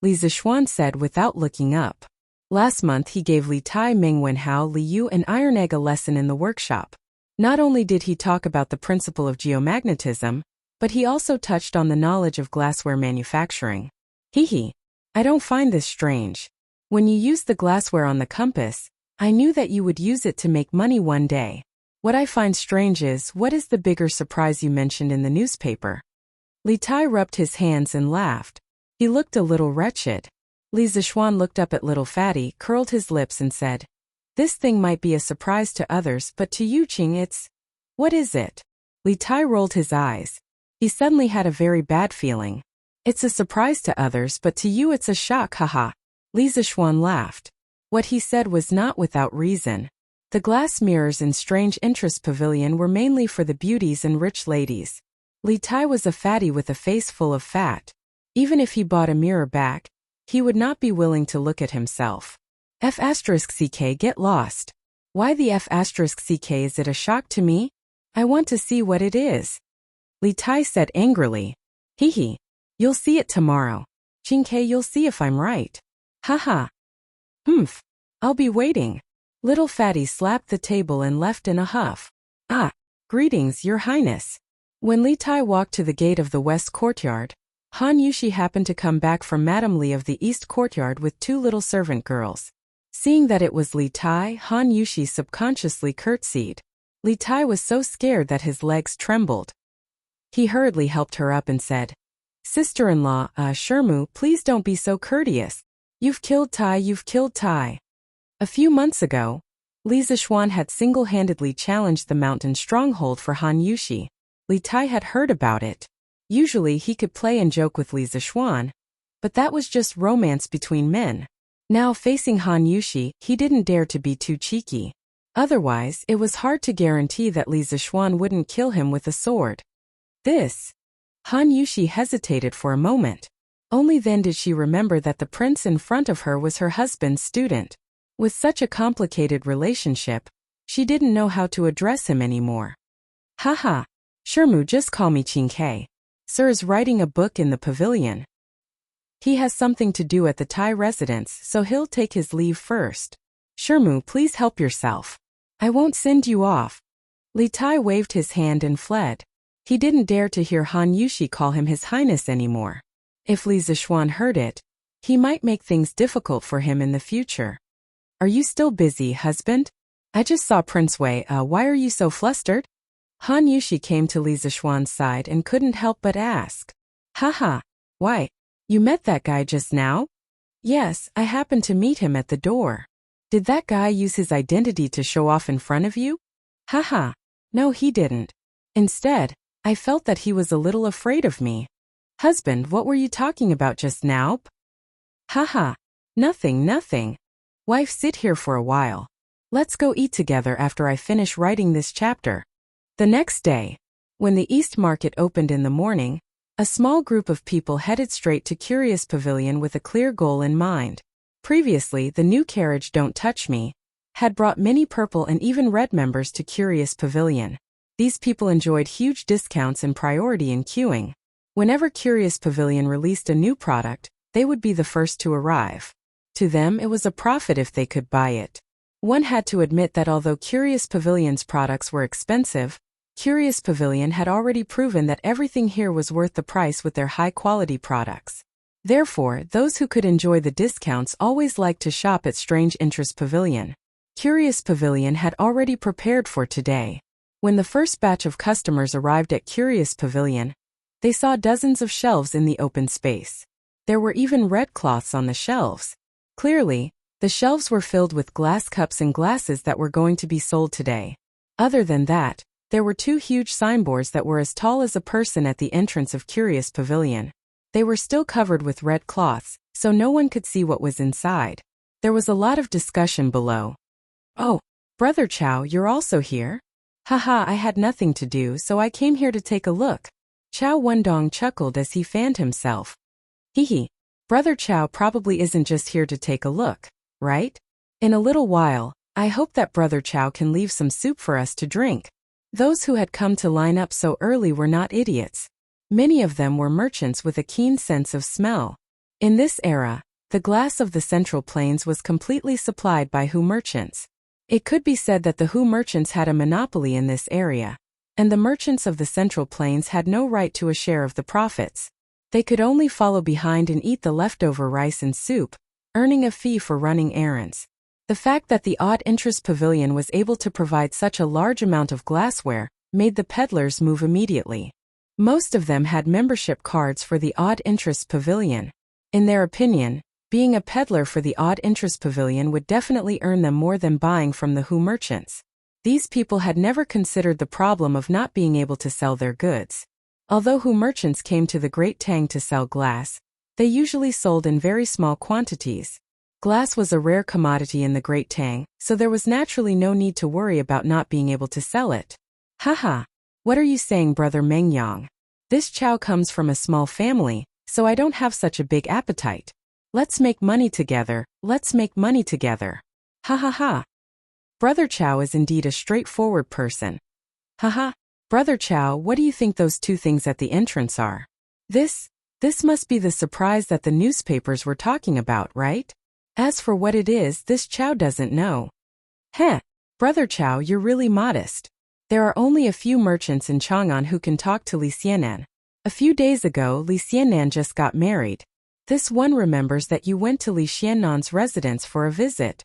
Li Zixuan said without looking up. Last month he gave Li Tai, Meng Wenhao, Li Yu and Iron Egg a lesson in the workshop. Not only did he talk about the principle of geomagnetism, but he also touched on the knowledge of glassware manufacturing. I don't find this strange. When you use the glassware on the compass, I knew that you would use it to make money one day. What I find strange is, what is the bigger surprise you mentioned in the newspaper? Li Tai rubbed his hands and laughed. He looked a little wretched. Li Zixuan looked up at little fatty, curled his lips and said, This thing might be a surprise to others, but to you, Qing, it's... What is it? Li Tai rolled his eyes. He suddenly had a very bad feeling. It's a surprise to others, but to you it's a shock, haha. Li Zixuan laughed. What he said was not without reason. The glass mirrors in Strange Interest Pavilion were mainly for the beauties and rich ladies. Li Tai was a fatty with a face full of fat. Even if he bought a mirror back, he would not be willing to look at himself. F***ck, get lost. Why the F***ck, is it a shock to me? I want to see what it is. Li Tai said angrily. You'll see it tomorrow. Qingke, you'll see if I'm right. Haha. I'll be waiting. Little fatty slapped the table and left in a huff. Greetings, Your Highness. When Li Tai walked to the gate of the West Courtyard, Han Yushi happened to come back from Madame Li of the East Courtyard with 2 little servant girls. Seeing that it was Li Tai, Han Yushi subconsciously curtsied. Li Tai was so scared that his legs trembled. He hurriedly helped her up and said, Sister-in-law, Shermu, please don't be so courteous. You've killed Tai. A few months ago, Li Zixuan had single-handedly challenged the mountain stronghold for Han Yushi. Li Tai had heard about it. Usually he could play and joke with Li Zixuan, but that was just romance between men. Now facing Han Yushi, he didn't dare to be too cheeky. Otherwise, it was hard to guarantee that Li Zixuan wouldn't kill him with a sword. Han Yushi hesitated for a moment. Only then did she remember that the prince in front of her was her husband's student. With such a complicated relationship, she didn't know how to address him anymore. Haha. Shermu, just call me Qingke. Sir is writing a book in the pavilion. He has something to do at the Thai residence, so he'll take his leave first. Shermu, please help yourself. I won't send you off. Li Tai waved his hand and fled. He didn't dare to hear Han Yushi call him His Highness anymore. If Li Zishuan heard it, he might make things difficult for him in the future. Are you still busy, husband? I just saw Prince Wei. Why are you so flustered? Han Yushi came to Li Zishuan's side and couldn't help but ask. Haha. Why? You met that guy just now? Yes, I happened to meet him at the door. Did that guy use his identity to show off in front of you? Haha. No, he didn't. Instead, I felt that he was a little afraid of me. Husband, what were you talking about just now? Haha. Nothing. Wife, sit here for a while. Let's go eat together after I finish writing this chapter. The next day, when the East Market opened in the morning, a small group of people headed straight to Curious Pavilion with a clear goal in mind. Previously, the new carriage Don't Touch Me had brought many purple and even red members to Curious Pavilion. These people enjoyed huge discounts and priority in queuing. Whenever Curious Pavilion released a new product, they would be the first to arrive. To them, it was a profit if they could buy it. One had to admit that although Curious Pavilion's products were expensive, Curious Pavilion had already proven that everything here was worth the price with their high-quality products. Therefore, those who could enjoy the discounts always liked to shop at Strange Interest Pavilion. Curious Pavilion had already prepared for today. When the first batch of customers arrived at Curious Pavilion, they saw dozens of shelves in the open space. There were even red cloths on the shelves. Clearly, the shelves were filled with glass cups and glasses that were going to be sold today. Other than that, there were two huge signboards that were as tall as a person at the entrance of Curious Pavilion. They were still covered with red cloths, so no one could see what was inside. There was a lot of discussion below. Oh, Brother Chow, you're also here? Haha, I had nothing to do, so I came here to take a look. Chow Wendong chuckled as he fanned himself. Hehe. Brother Chow probably isn't just here to take a look, right? In a little while, I hope that Brother Chow can leave some soup for us to drink. Those who had come to line up so early were not idiots. Many of them were merchants with a keen sense of smell. In this era, the glass of the Central Plains was completely supplied by Hu merchants. It could be said that the Hu merchants had a monopoly in this area, and the merchants of the Central Plains had no right to a share of the profits. They could only follow behind and eat the leftover rice and soup, earning a fee for running errands. The fact that the Odd Interest Pavilion was able to provide such a large amount of glassware made the peddlers move immediately. Most of them had membership cards for the Odd Interest Pavilion. In their opinion, being a peddler for the Odd Interest Pavilion would definitely earn them more than buying from the Hu merchants. These people had never considered the problem of not being able to sell their goods. Although Hu merchants came to the Great Tang to sell glass, they usually sold in very small quantities. Glass was a rare commodity in the Great Tang, so there was naturally no need to worry about not being able to sell it. Haha. What are you saying, Brother Mengyang? This Chow comes from a small family, so I don't have such a big appetite. Let's make money together, Ha ha ha. Brother Chow is indeed a straightforward person. Haha. Brother Chow, what do you think those two things at the entrance are? This must be the surprise that the newspapers were talking about, right? As for what it is, this Chow doesn't know. Heh. Brother Chow, you're really modest. There are only a few merchants in Chang'an who can talk to Li Xianan. A few days ago, Li Xianan just got married. This one remembers that you went to Li Xianan's residence for a visit.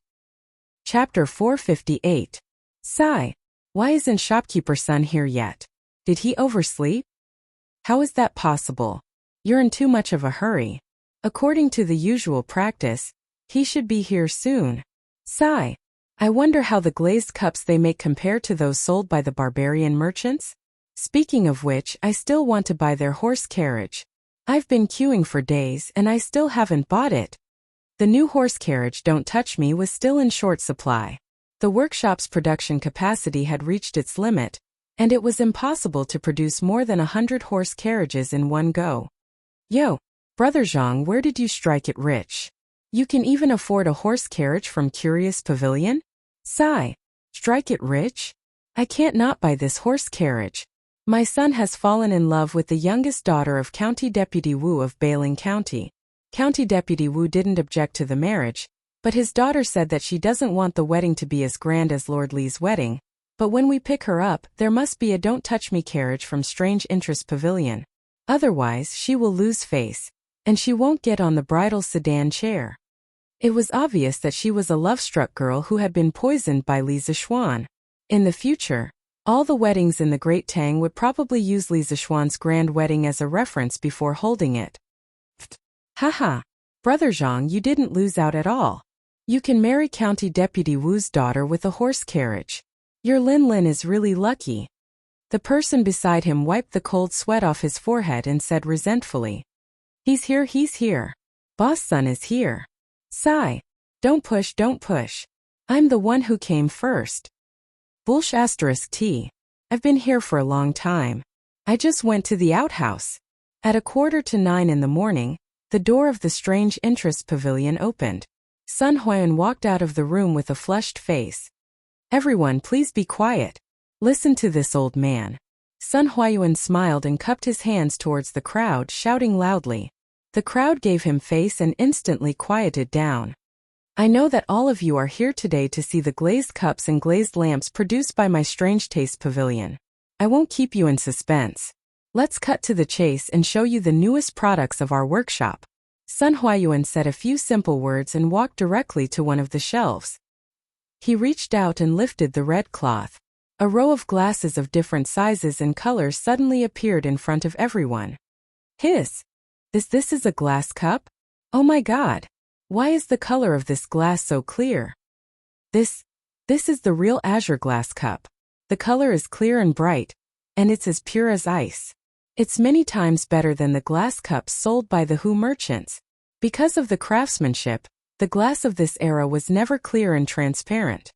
Chapter 458. Sigh. Why isn't shopkeeper son here yet? Did he oversleep? How is that possible? You're in too much of a hurry. According to the usual practice, he should be here soon. Sigh. I wonder how the glazed cups they make compare to those sold by the barbarian merchants? Speaking of which, I still want to buy their horse carriage. I've been queuing for days and I still haven't bought it. The new horse carriage Don't Touch Me was still in short supply. The workshop's production capacity had reached its limit, and it was impossible to produce more than 100 horse carriages in one go. Yo, Brother Zhang, where did you strike it rich? You can even afford a horse carriage from Curious Pavilion? Sigh. Strike it rich? I can't not buy this horse carriage. My son has fallen in love with the youngest daughter of County Deputy Wu of Bailing County. County Deputy Wu didn't object to the marriage, but his daughter said that she doesn't want the wedding to be as grand as Lord Li's wedding, but when we pick her up, there must be a Don't Touch Me carriage from Strange Interest Pavilion. Otherwise, she will lose face, and she won't get on the bridal sedan chair. It was obvious that she was a love-struck girl who had been poisoned by Li Zixuan. In the future, all the weddings in the Great Tang would probably use Li Zixuan's grand wedding as a reference before holding it. Haha. Brother Zhang, you didn't lose out at all. You can marry County Deputy Wu's daughter with a horse carriage. Your Lin Lin is really lucky. The person beside him wiped the cold sweat off his forehead and said resentfully. He's here. Boss son is here. Sigh. Don't push. I'm the one who came first. Bullsh *T. I've been here for a long time. I just went to the outhouse. At 8:45 in the morning, the door of the Strange Interest Pavilion opened. Sun Huayuan walked out of the room with a flushed face. Everyone, please be quiet. Listen to this old man. Sun Huayuan smiled and cupped his hands towards the crowd, shouting loudly. The crowd gave him face and instantly quieted down. I know that all of you are here today to see the glazed cups and glazed lamps produced by my Strange Taste Pavilion. I won't keep you in suspense. Let's cut to the chase and show you the newest products of our workshop. Sun Huayuan said a few simple words and walked directly to one of the shelves. He reached out and lifted the red cloth. A row of glasses of different sizes and colors suddenly appeared in front of everyone. This is a glass cup? Oh my god! Why is the color of this glass so clear? This is the real azure glass cup. The color is clear and bright, and it's as pure as ice. It's many times better than the glass cups sold by the Hu merchants. Because of the craftsmanship, the glass of this era was never clear and transparent.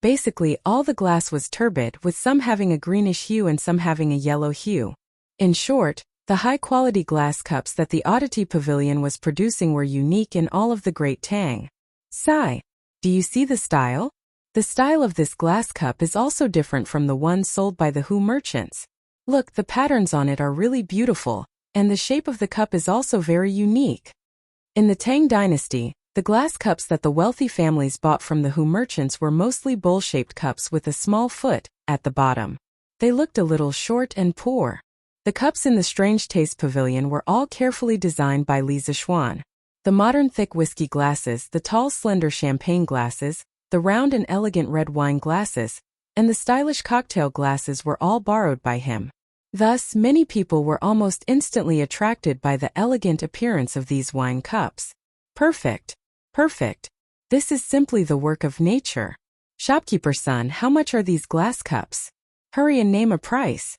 Basically, all the glass was turbid, with some having a greenish hue and some having a yellow hue. In short, the high-quality glass cups that the Oddity Pavilion was producing were unique in all of the Great Tang. Sigh. Do you see the style? The style of this glass cup is also different from the ones sold by the Hu merchants. Look, the patterns on it are really beautiful, and the shape of the cup is also very unique. In the Tang dynasty, the glass cups that the wealthy families bought from the Hu merchants were mostly bowl-shaped cups with a small foot at the bottom. They looked a little short and poor. The cups in the Strange Taste Pavilion were all carefully designed by Li Zixuan. The modern thick whiskey glasses, the tall slender champagne glasses, the round and elegant red wine glasses, and the stylish cocktail glasses were all borrowed by him. Thus, many people were almost instantly attracted by the elegant appearance of these wine cups. Perfect. This is simply the work of nature. Shopkeeper son, how much are these glass cups? Hurry and name a price.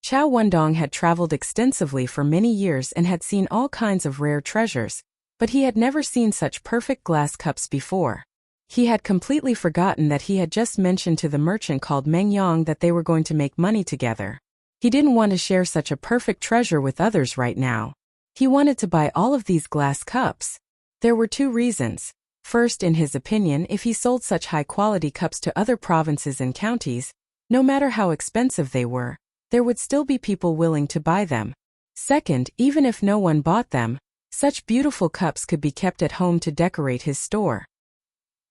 Chao Wendong had traveled extensively for many years and had seen all kinds of rare treasures, but he had never seen such perfect glass cups before. He had completely forgotten that he had just mentioned to the merchant called Meng Yang that they were going to make money together. He didn't want to share such a perfect treasure with others right now. He wanted to buy all of these glass cups. There were two reasons. First, in his opinion, if he sold such high-quality cups to other provinces and counties, no matter how expensive they were, there would still be people willing to buy them. Second, even if no one bought them, such beautiful cups could be kept at home to decorate his store.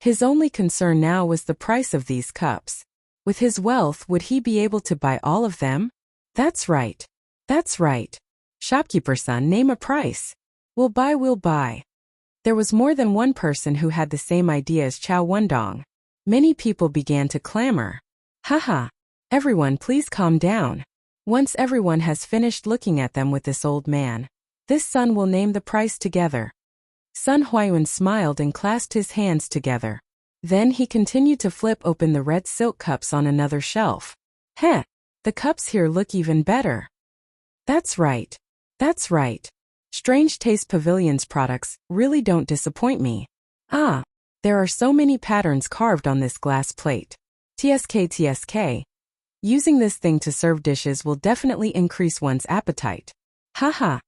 His only concern now was the price of these cups. With his wealth, would he be able to buy all of them? That's right. Shopkeeper son, name a price. We'll buy. There was more than one person who had the same idea as Chao Wendong. Many people began to clamor. Haha. Everyone, please calm down. Once everyone has finished looking at them with this old man, this son will name the price together. Sun Huayuan smiled and clasped his hands together. Then he continued to flip open the red silk cups on another shelf. Heh, the cups here look even better. That's right. Strange Taste Pavilion's products really don't disappoint me. Ah, there are so many patterns carved on this glass plate. TSK. Using this thing to serve dishes will definitely increase one's appetite. Haha.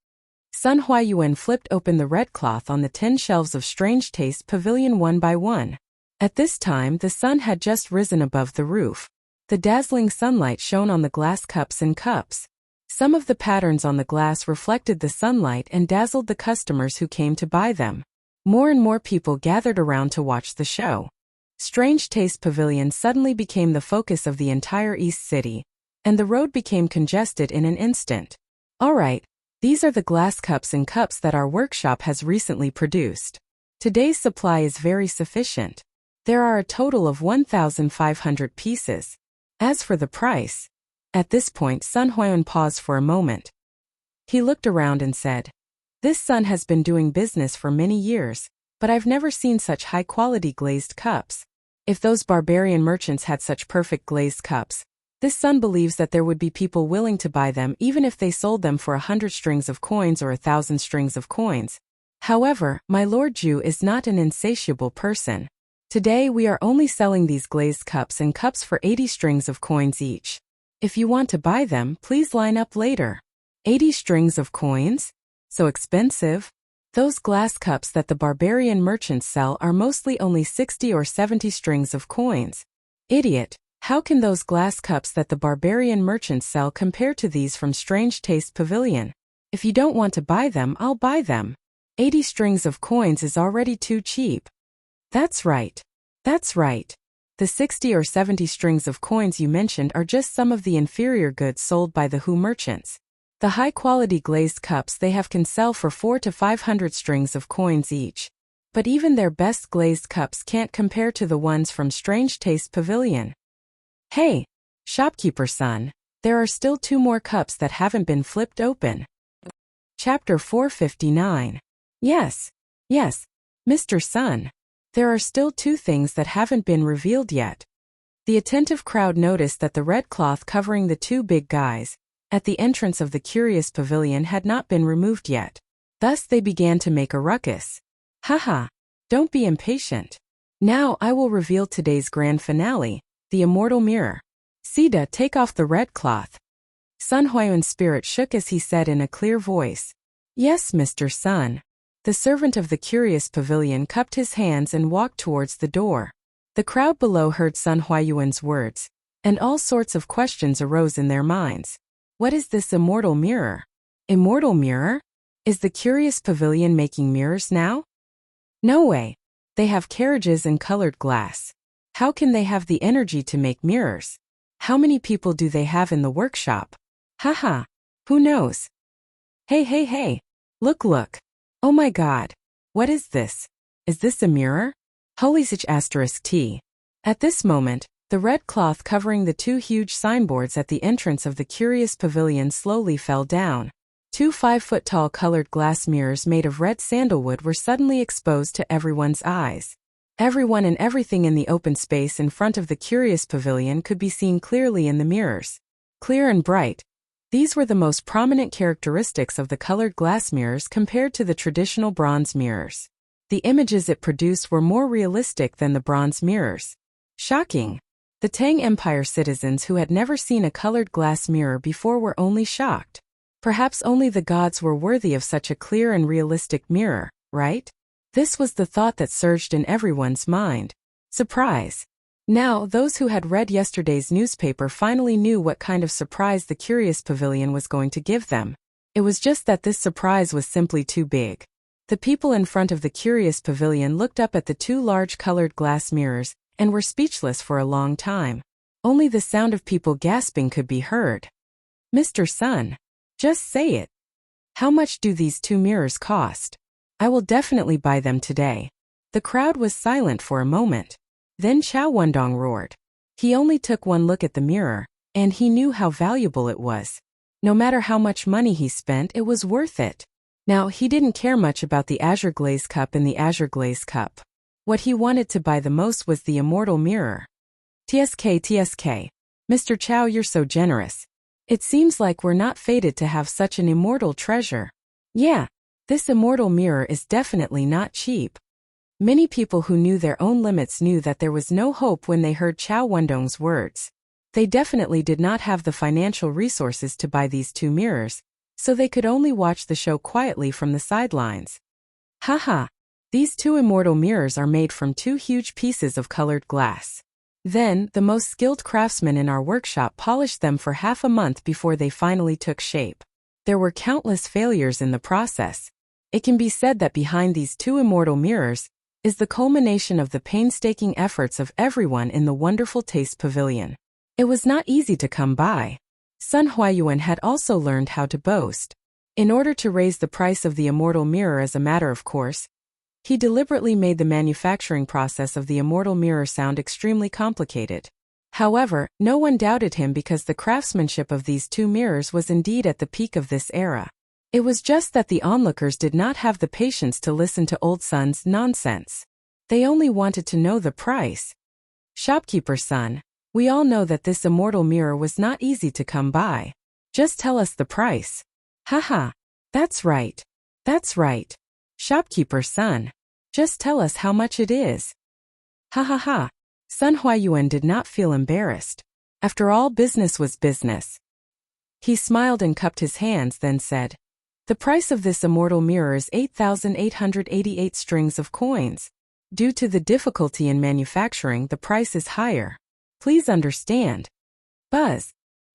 Sun Huayuan flipped open the red cloth on the 10 shelves of Strange Taste Pavilion one by one. At this time, the sun had just risen above the roof. The dazzling sunlight shone on the glass cups and cups. Some of the patterns on the glass reflected the sunlight and dazzled the customers who came to buy them. More and more people gathered around to watch the show. Strange Taste Pavilion suddenly became the focus of the entire East City, and the road became congested in an instant. All right, these are the glass cups and cups that our workshop has recently produced. Today's supply is very sufficient. There are a total of 1,500 pieces. As for the price, at this point Sun Huayun paused for a moment. He looked around and said, "This Sun has been doing business for many years, but I've never seen such high-quality glazed cups. If those barbarian merchants had such perfect glazed cups, this Sun believes that there would be people willing to buy them even if they sold them for 100 strings of coins or 1,000 strings of coins. However, my Lord Ju is not an insatiable person. Today we are only selling these glazed cups and cups for 80 strings of coins each. If you want to buy them, please line up later." 80 strings of coins? So expensive? Those glass cups that the barbarian merchants sell are mostly only 60 or 70 strings of coins. Idiot, how can those glass cups that the barbarian merchants sell compare to these from Strange Taste Pavilion? If you don't want to buy them, I'll buy them. 80 strings of coins is already too cheap. That's right. That's right. The 60 or 70 strings of coins you mentioned are just some of the inferior goods sold by the Hu merchants. The high-quality glazed cups they have can sell for 400 to 500 strings of coins each. But even their best glazed cups can't compare to the ones from Strange Taste Pavilion. Hey, shopkeeper son, there are still 2 more cups that haven't been flipped open. Chapter 459. Yes, Mr. Sun. There are still 2 things that haven't been revealed yet. The attentive crowd noticed that the red cloth covering the 2 big guys at the entrance of the curious pavilion had not been removed yet. Thus they began to make a ruckus. Haha, don't be impatient. Now I will reveal today's grand finale, the immortal mirror. Sida, take off the red cloth. Sun Huayun's spirit shook as he said in a clear voice. Yes, Mr. Sun. The servant of the curious pavilion cupped his hands and walked towards the door. The crowd below heard Sun Huayun's words, and all sorts of questions arose in their minds. What is this immortal mirror? Immortal mirror? Is the curious pavilion making mirrors now? No way. They have carriages and colored glass. How can they have the energy to make mirrors? How many people do they have in the workshop? Haha, who knows? Hey, look. Oh my god. What is this? Is this a mirror? Holy *T. At this moment, the red cloth covering the 2 huge signboards at the entrance of the curious pavilion slowly fell down. 2 5-foot-tall colored glass mirrors made of red sandalwood were suddenly exposed to everyone's eyes. Everyone and everything in the open space in front of the curious pavilion could be seen clearly in the mirrors. Clear and bright. These were the most prominent characteristics of the colored glass mirrors compared to the traditional bronze mirrors. The images it produced were more realistic than the bronze mirrors. Shocking. The Tang Empire citizens who had never seen a colored glass mirror before were only shocked. Perhaps only the gods were worthy of such a clear and realistic mirror, right? This was the thought that surged in everyone's mind. Surprise. Now, those who had read yesterday's newspaper finally knew what kind of surprise the curious pavilion was going to give them. It was just that this surprise was simply too big. The people in front of the curious pavilion looked up at the 2 large colored glass mirrors and were speechless for a long time. Only the sound of people gasping could be heard. Mr. Sun, just say it. How much do these 2 mirrors cost? I will definitely buy them today. The crowd was silent for a moment. Then Chao Wendong roared. He only took one look at the mirror, and he knew how valuable it was. No matter how much money he spent, it was worth it. Now, he didn't care much about the Azure Glaze Cup and the Azure Glaze Cup. What he wanted to buy the most was the immortal mirror. TSK. Mr. Chao, you're so generous. It seems like we're not fated to have such an immortal treasure. Yeah, this immortal mirror is definitely not cheap. Many people who knew their own limits knew that there was no hope when they heard Chao Wendong's words. They definitely did not have the financial resources to buy these 2 mirrors, so they could only watch the show quietly from the sidelines. Haha, these 2 immortal mirrors are made from 2 huge pieces of colored glass. Then, the most skilled craftsmen in our workshop polished them for half a month before they finally took shape. There were countless failures in the process. It can be said that behind these two immortal mirrors is the culmination of the painstaking efforts of everyone in the wonderful Taste Pavilion. It was not easy to come by. Sun Huayuan had also learned how to boast. In order to raise the price of the immortal mirror as a matter of course, he deliberately made the manufacturing process of the immortal mirror sound extremely complicated. However, no one doubted him because the craftsmanship of these two mirrors was indeed at the peak of this era. It was just that the onlookers did not have the patience to listen to old Sun's nonsense. They only wanted to know the price. Shopkeeper Sun, we all know that this immortal mirror was not easy to come by. Just tell us the price. Haha. That's right. That's right. Shopkeeper Sun. Just tell us how much it is. Ha ha ha. Sun Huayuan did not feel embarrassed. After all, business was business. He smiled and cupped his hands, then said, "The price of this immortal mirror is 8,888 strings of coins. Due to the difficulty in manufacturing, the price is higher. Please understand." Buzz.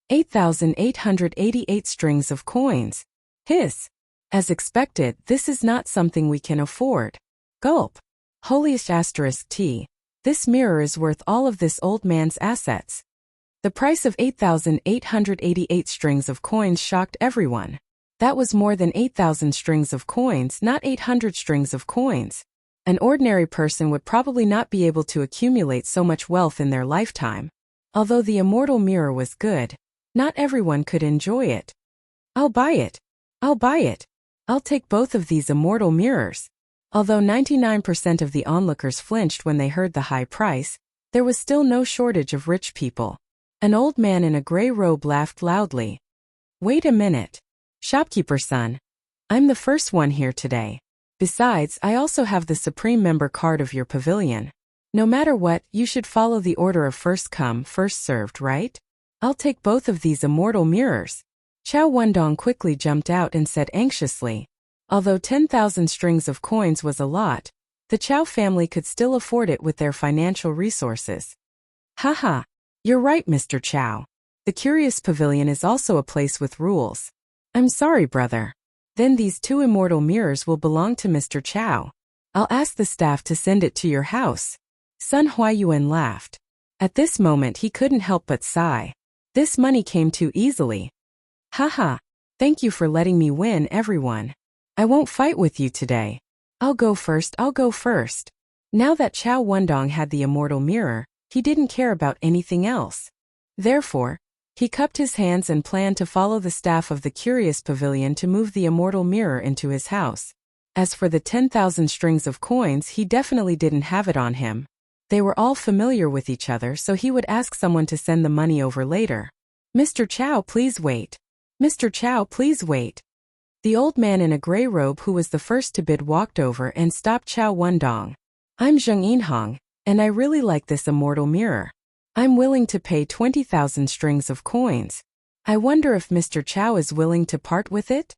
8,888 strings of coins. Hiss. As expected, this is not something we can afford. Gulp. Holiest asterisk T. This mirror is worth all of this old man's assets. The price of 8,888 strings of coins shocked everyone. That was more than 8,000 strings of coins, not 800 strings of coins. An ordinary person would probably not be able to accumulate so much wealth in their lifetime. Although the immortal mirror was good, not everyone could enjoy it. I'll buy it. I'll buy it. I'll take both of these immortal mirrors. Although 99% of the onlookers flinched when they heard the high price, there was still no shortage of rich people. An old man in a gray robe laughed loudly. Wait a minute. Shopkeeper Sun. I'm the first one here today. Besides, I also have the supreme member card of your pavilion. No matter what, you should follow the order of first come, first served, right? I'll take both of these immortal mirrors. Chow Wendong quickly jumped out and said anxiously. Although 10,000 strings of coins was a lot, the Chow family could still afford it with their financial resources. Haha. You're right, Mr. Chow. The Curious Pavilion is also a place with rules. I'm sorry, brother. Then these two immortal mirrors will belong to Mr. Chow. I'll ask the staff to send it to your house. Sun Huayuan laughed. At this moment he couldn't help but sigh. This money came too easily. Haha. Thank you for letting me win, everyone. I won't fight with you today. I'll go first. Now that Chow Wendong had the immortal mirror, he didn't care about anything else. Therefore, he cupped his hands and planned to follow the staff of the Curious Pavilion to move the immortal mirror into his house. As for the 10,000 strings of coins, he definitely didn't have it on him. They were all familiar with each other, so he would ask someone to send the money over later. Mr. Chow, please wait. Mr. Chow, please wait. The old man in a gray robe who was the first to bid walked over and stopped Chow Wendong. I'm Zheng Yinhong, and I really like this immortal mirror. I'm willing to pay 20,000 strings of coins. I wonder if Mr. Chow is willing to part with it?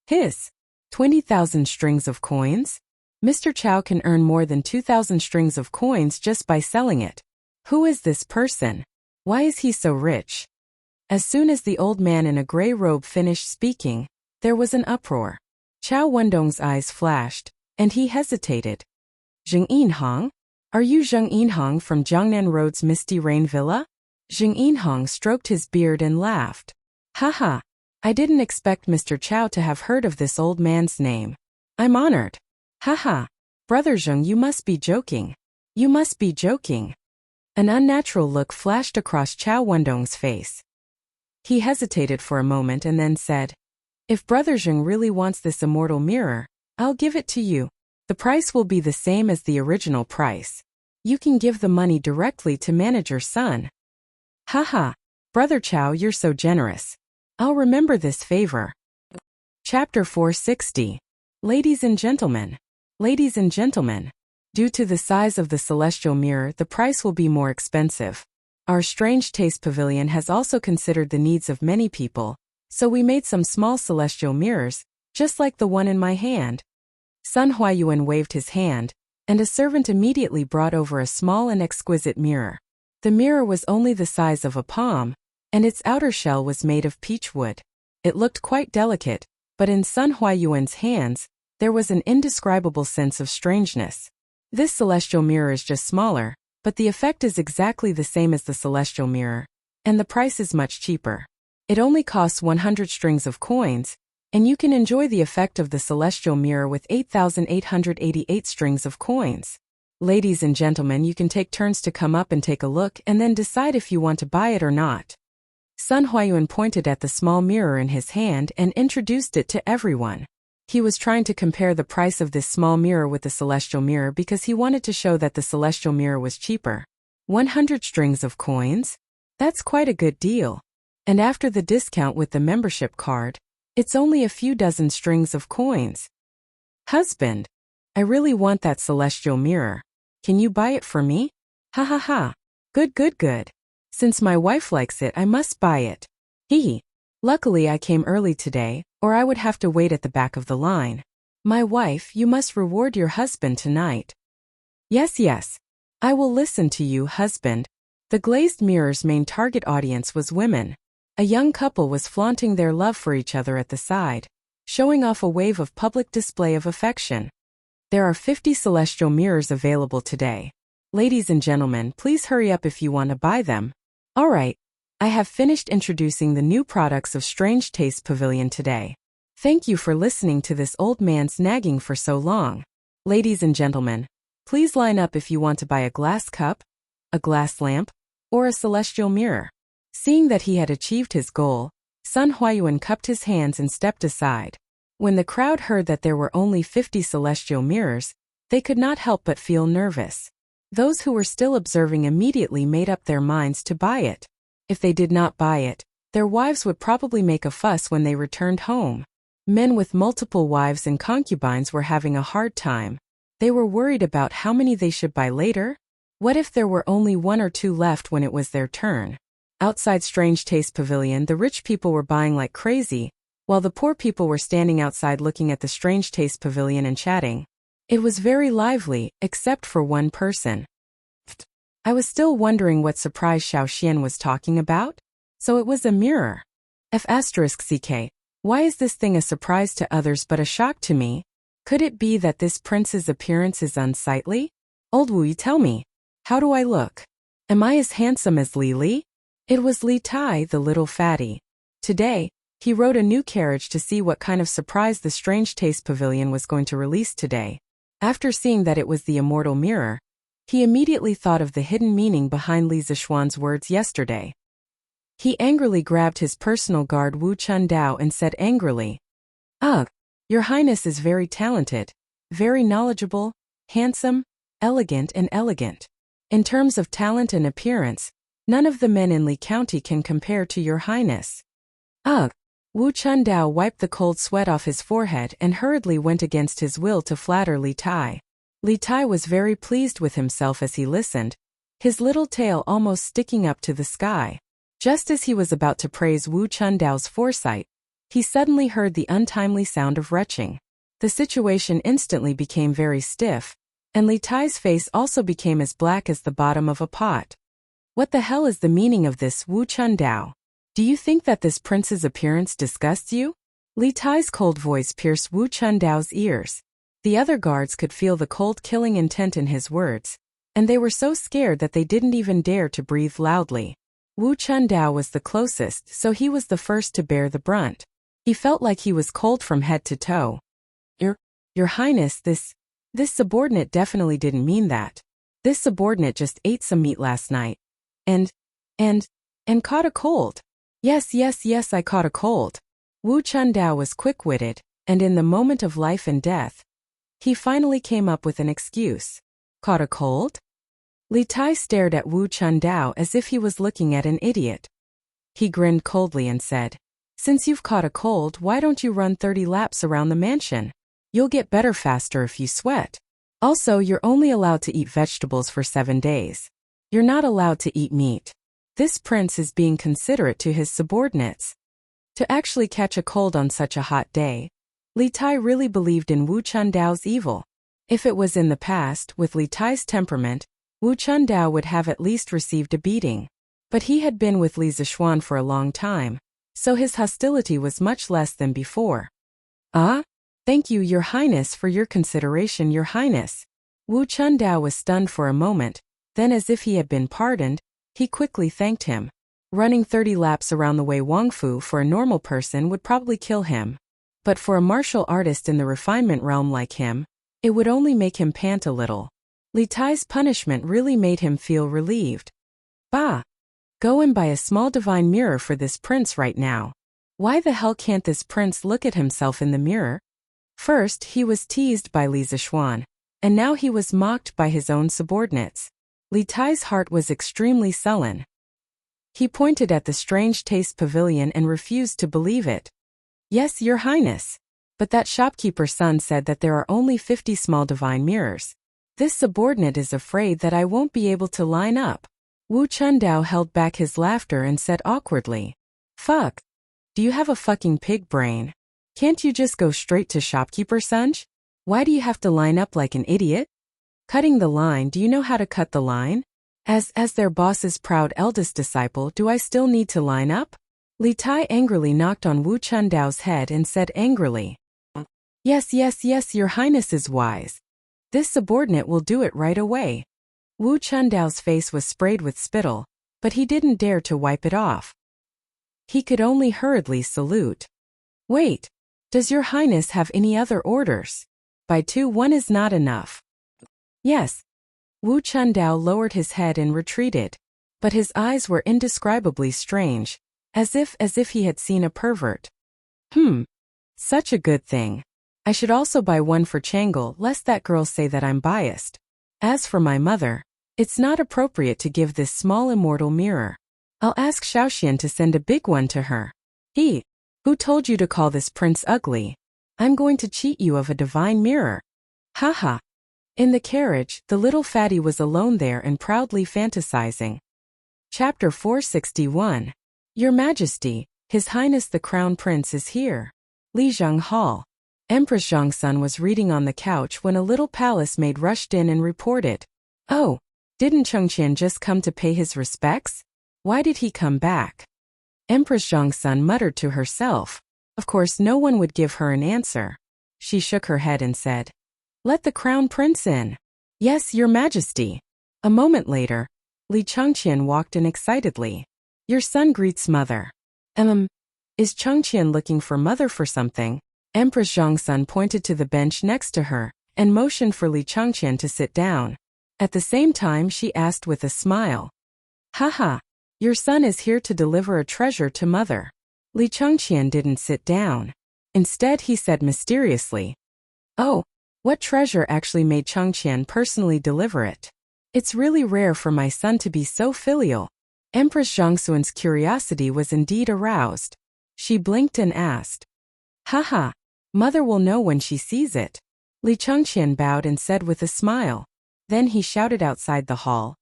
Hiss. 20,000 strings of coins? Mr. Chow can earn more than 2,000 strings of coins just by selling it. Who is this person? Why is he so rich? As soon as the old man in a gray robe finished speaking, there was an uproar. Chow Wendong's eyes flashed, and he hesitated. Zheng Yinhong? Are you Zheng Yinhong from Jiangnan Road's Misty Rain Villa? Zheng Yinhong stroked his beard and laughed. Haha. I didn't expect Mr. Chow to have heard of this old man's name. I'm honored. Haha. Brother Zheng, you must be joking. You must be joking. An unnatural look flashed across Chow Wendong's face. He hesitated for a moment and then said, If Brother Zheng really wants this immortal mirror, I'll give it to you. The price will be the same as the original price. You can give the money directly to Manager Sun. Haha. Brother Chow, you're so generous. I'll remember this favor. Chapter 460. Ladies and gentlemen. Ladies and gentlemen. Due to the size of the celestial mirror, the price will be more expensive. Our Strange Taste Pavilion has also considered the needs of many people, so we made some small celestial mirrors, just like the one in my hand. Sun Huayuan waved his hand, and a servant immediately brought over a small and exquisite mirror. The mirror was only the size of a palm, and its outer shell was made of peach wood. It looked quite delicate, but in Sun Huayuan's hands, there was an indescribable sense of strangeness. This celestial mirror is just smaller, but the effect is exactly the same as the celestial mirror, and the price is much cheaper. It only costs 100 strings of coins, and you can enjoy the effect of the celestial mirror with 8,888 strings of coins. Ladies and gentlemen, you can take turns to come up and take a look and then decide if you want to buy it or not. Sun Huayuan pointed at the small mirror in his hand and introduced it to everyone. He was trying to compare the price of this small mirror with the celestial mirror because he wanted to show that the celestial mirror was cheaper. 100 strings of coins? That's quite a good deal. And after the discount with the membership card, it's only a few dozen strings of coins. Husband, I really want that celestial mirror. Can you buy it for me? Ha ha ha. Good good good. Since my wife likes it, I must buy it. Hee. Luckily I came early today, or I would have to wait at the back of the line. My wife, you must reward your husband tonight. Yes yes. I will listen to you, husband. The glazed mirror's main target audience was women. A young couple was flaunting their love for each other at the side, showing off a wave of public display of affection. There are 50 celestial mirrors available today. Ladies and gentlemen, please hurry up if you want to buy them. Alright, I have finished introducing the new products of Strange Taste Pavilion today. Thank you for listening to this old man's nagging for so long. Ladies and gentlemen, please line up if you want to buy a glass cup, a glass lamp, or a celestial mirror. Seeing that he had achieved his goal, Sun Huayuan cupped his hands and stepped aside. When the crowd heard that there were only 50 celestial mirrors, they could not help but feel nervous. Those who were still observing immediately made up their minds to buy it. If they did not buy it, their wives would probably make a fuss when they returned home. Men with multiple wives and concubines were having a hard time. They were worried about how many they should buy later. What if there were only 1 or 2 left when it was their turn? Outside Strange Taste Pavilion, the rich people were buying like crazy, while the poor people were standing outside looking at the Strange Taste Pavilion and chatting. It was very lively, except for one person. I was still wondering what surprise Xiao Xian was talking about. So it was a mirror. F***ck. Why is this thing a surprise to others but a shock to me? Could it be that this prince's appearance is unsightly? Old Wu, tell me. How do I look? Am I as handsome as Li Li? It was Li Tai, the little fatty. Today, he rode a new carriage to see what kind of surprise the Strange Taste Pavilion was going to release today. After seeing that it was the immortal mirror, he immediately thought of the hidden meaning behind Li Zishuan's words yesterday. He angrily grabbed his personal guard Wu Chundao and said angrily, "Ugh, Your Highness is very talented, very knowledgeable, handsome, elegant and elegant. In terms of talent and appearance, none of the men in Li County can compare to Your Highness." Ugh. Wu Chundao wiped the cold sweat off his forehead and hurriedly went against his will to flatter Li Tai. Li Tai was very pleased with himself as he listened, his little tail almost sticking up to the sky. Just as he was about to praise Wu Chundao's foresight, he suddenly heard the untimely sound of retching. The situation instantly became very stiff, and Li Tai's face also became as black as the bottom of a pot. What the hell is the meaning of this, Wu Chundao? Do you think that this prince's appearance disgusts you? Li Tai's cold voice pierced Wu Chundao's ears. The other guards could feel the cold killing intent in his words, and they were so scared that they didn't even dare to breathe loudly. Wu Chundao was the closest, so he was the first to bear the brunt. He felt like he was cold from head to toe. Your Highness, this subordinate definitely didn't mean that. This subordinate just ate some meat last night. And caught a cold. Yes, I caught a cold. Wu Chundao was quick-witted, and in the moment of life and death, he finally came up with an excuse. Caught a cold? Li Tai stared at Wu Chundao as if he was looking at an idiot. He grinned coldly and said, "Since you've caught a cold, why don't you run 30 laps around the mansion? You'll get better faster if you sweat. Also, you're only allowed to eat vegetables for 7 days. You're not allowed to eat meat." This prince is being considerate to his subordinates. To actually catch a cold on such a hot day, Li Tai really believed in Wu Chundao's evil. If it was in the past, with Li Tai's temperament, Wu Chundao would have at least received a beating. But he had been with Li Zixuan for a long time, so his hostility was much less than before. "Ah? Thank you, Your Highness, for your consideration, Your Highness." Wu Chundao was stunned for a moment, then as if he had been pardoned, he quickly thanked him. Running 30 laps around the Wei Wangfu for a normal person would probably kill him. But for a martial artist in the refinement realm like him, it would only make him pant a little. Li Tai's punishment really made him feel relieved. "Bah! Go and buy a small divine mirror for this prince right now. Why the hell can't this prince look at himself in the mirror?" First, he was teased by Li Zixuan, and now he was mocked by his own subordinates. Li Tai's heart was extremely sullen. He pointed at the strange taste pavilion and refused to believe it. "Yes, Your Highness. But that shopkeeper's son said that there are only 50 small divine mirrors. This subordinate is afraid that I won't be able to line up." Wu Chundao held back his laughter and said awkwardly, "Fuck. Do you have a fucking pig brain? Can't you just go straight to shopkeeper Sunj? Why do you have to line up like an idiot? Cutting the line, do you know how to cut the line? As their boss's proud eldest disciple, do I still need to line up?" Li Tai angrily knocked on Wu Chundao's head and said angrily, Yes, Your Highness is wise. This subordinate will do it right away." Wu Chundao's face was sprayed with spittle, but he didn't dare to wipe it off. He could only hurriedly salute. "Wait, does Your Highness have any other orders? By 2-1 is not enough." "Yes." Wu Chundao lowered his head and retreated, but his eyes were indescribably strange, as if he had seen a pervert. Such a good thing. I should also buy one for Changle, lest that girl say that I'm biased. As for my mother, it's not appropriate to give this small immortal mirror. I'll ask Xiaoxian to send a big one to her." Who told you to call this prince ugly? I'm going to cheat you of a divine mirror." Haha. In the carriage, the little fatty was alone there and proudly fantasizing. Chapter 461. Your Majesty, His Highness the Crown Prince is here. Lijiang Hall. Empress Zhongsun was reading on the couch when a little palace maid rushed in and reported, "Oh, didn't Chengqian just come to pay his respects? Why did he come back?" Empress Zhongsun muttered to herself. Of course no one would give her an answer. She shook her head and said, "Let the crown prince in." "Yes, Your Majesty." A moment later, Li Chengqian walked in excitedly. "Your son greets mother." Is Chengqian looking for mother for something?" Empress Zhongsun pointed to the bench next to her and motioned for Li Chengqian to sit down. At the same time she asked with a smile, "Haha, your son is here to deliver a treasure to mother." Li Chengqian didn't sit down. Instead he said mysteriously, "Oh, what treasure actually made Chengqian personally deliver it? It's really rare for my son to be so filial." Empress Zhongsun's curiosity was indeed aroused. She blinked and asked, "Haha, mother will know when she sees it." Li Chengqian bowed and said with a smile. Then he shouted outside the hall,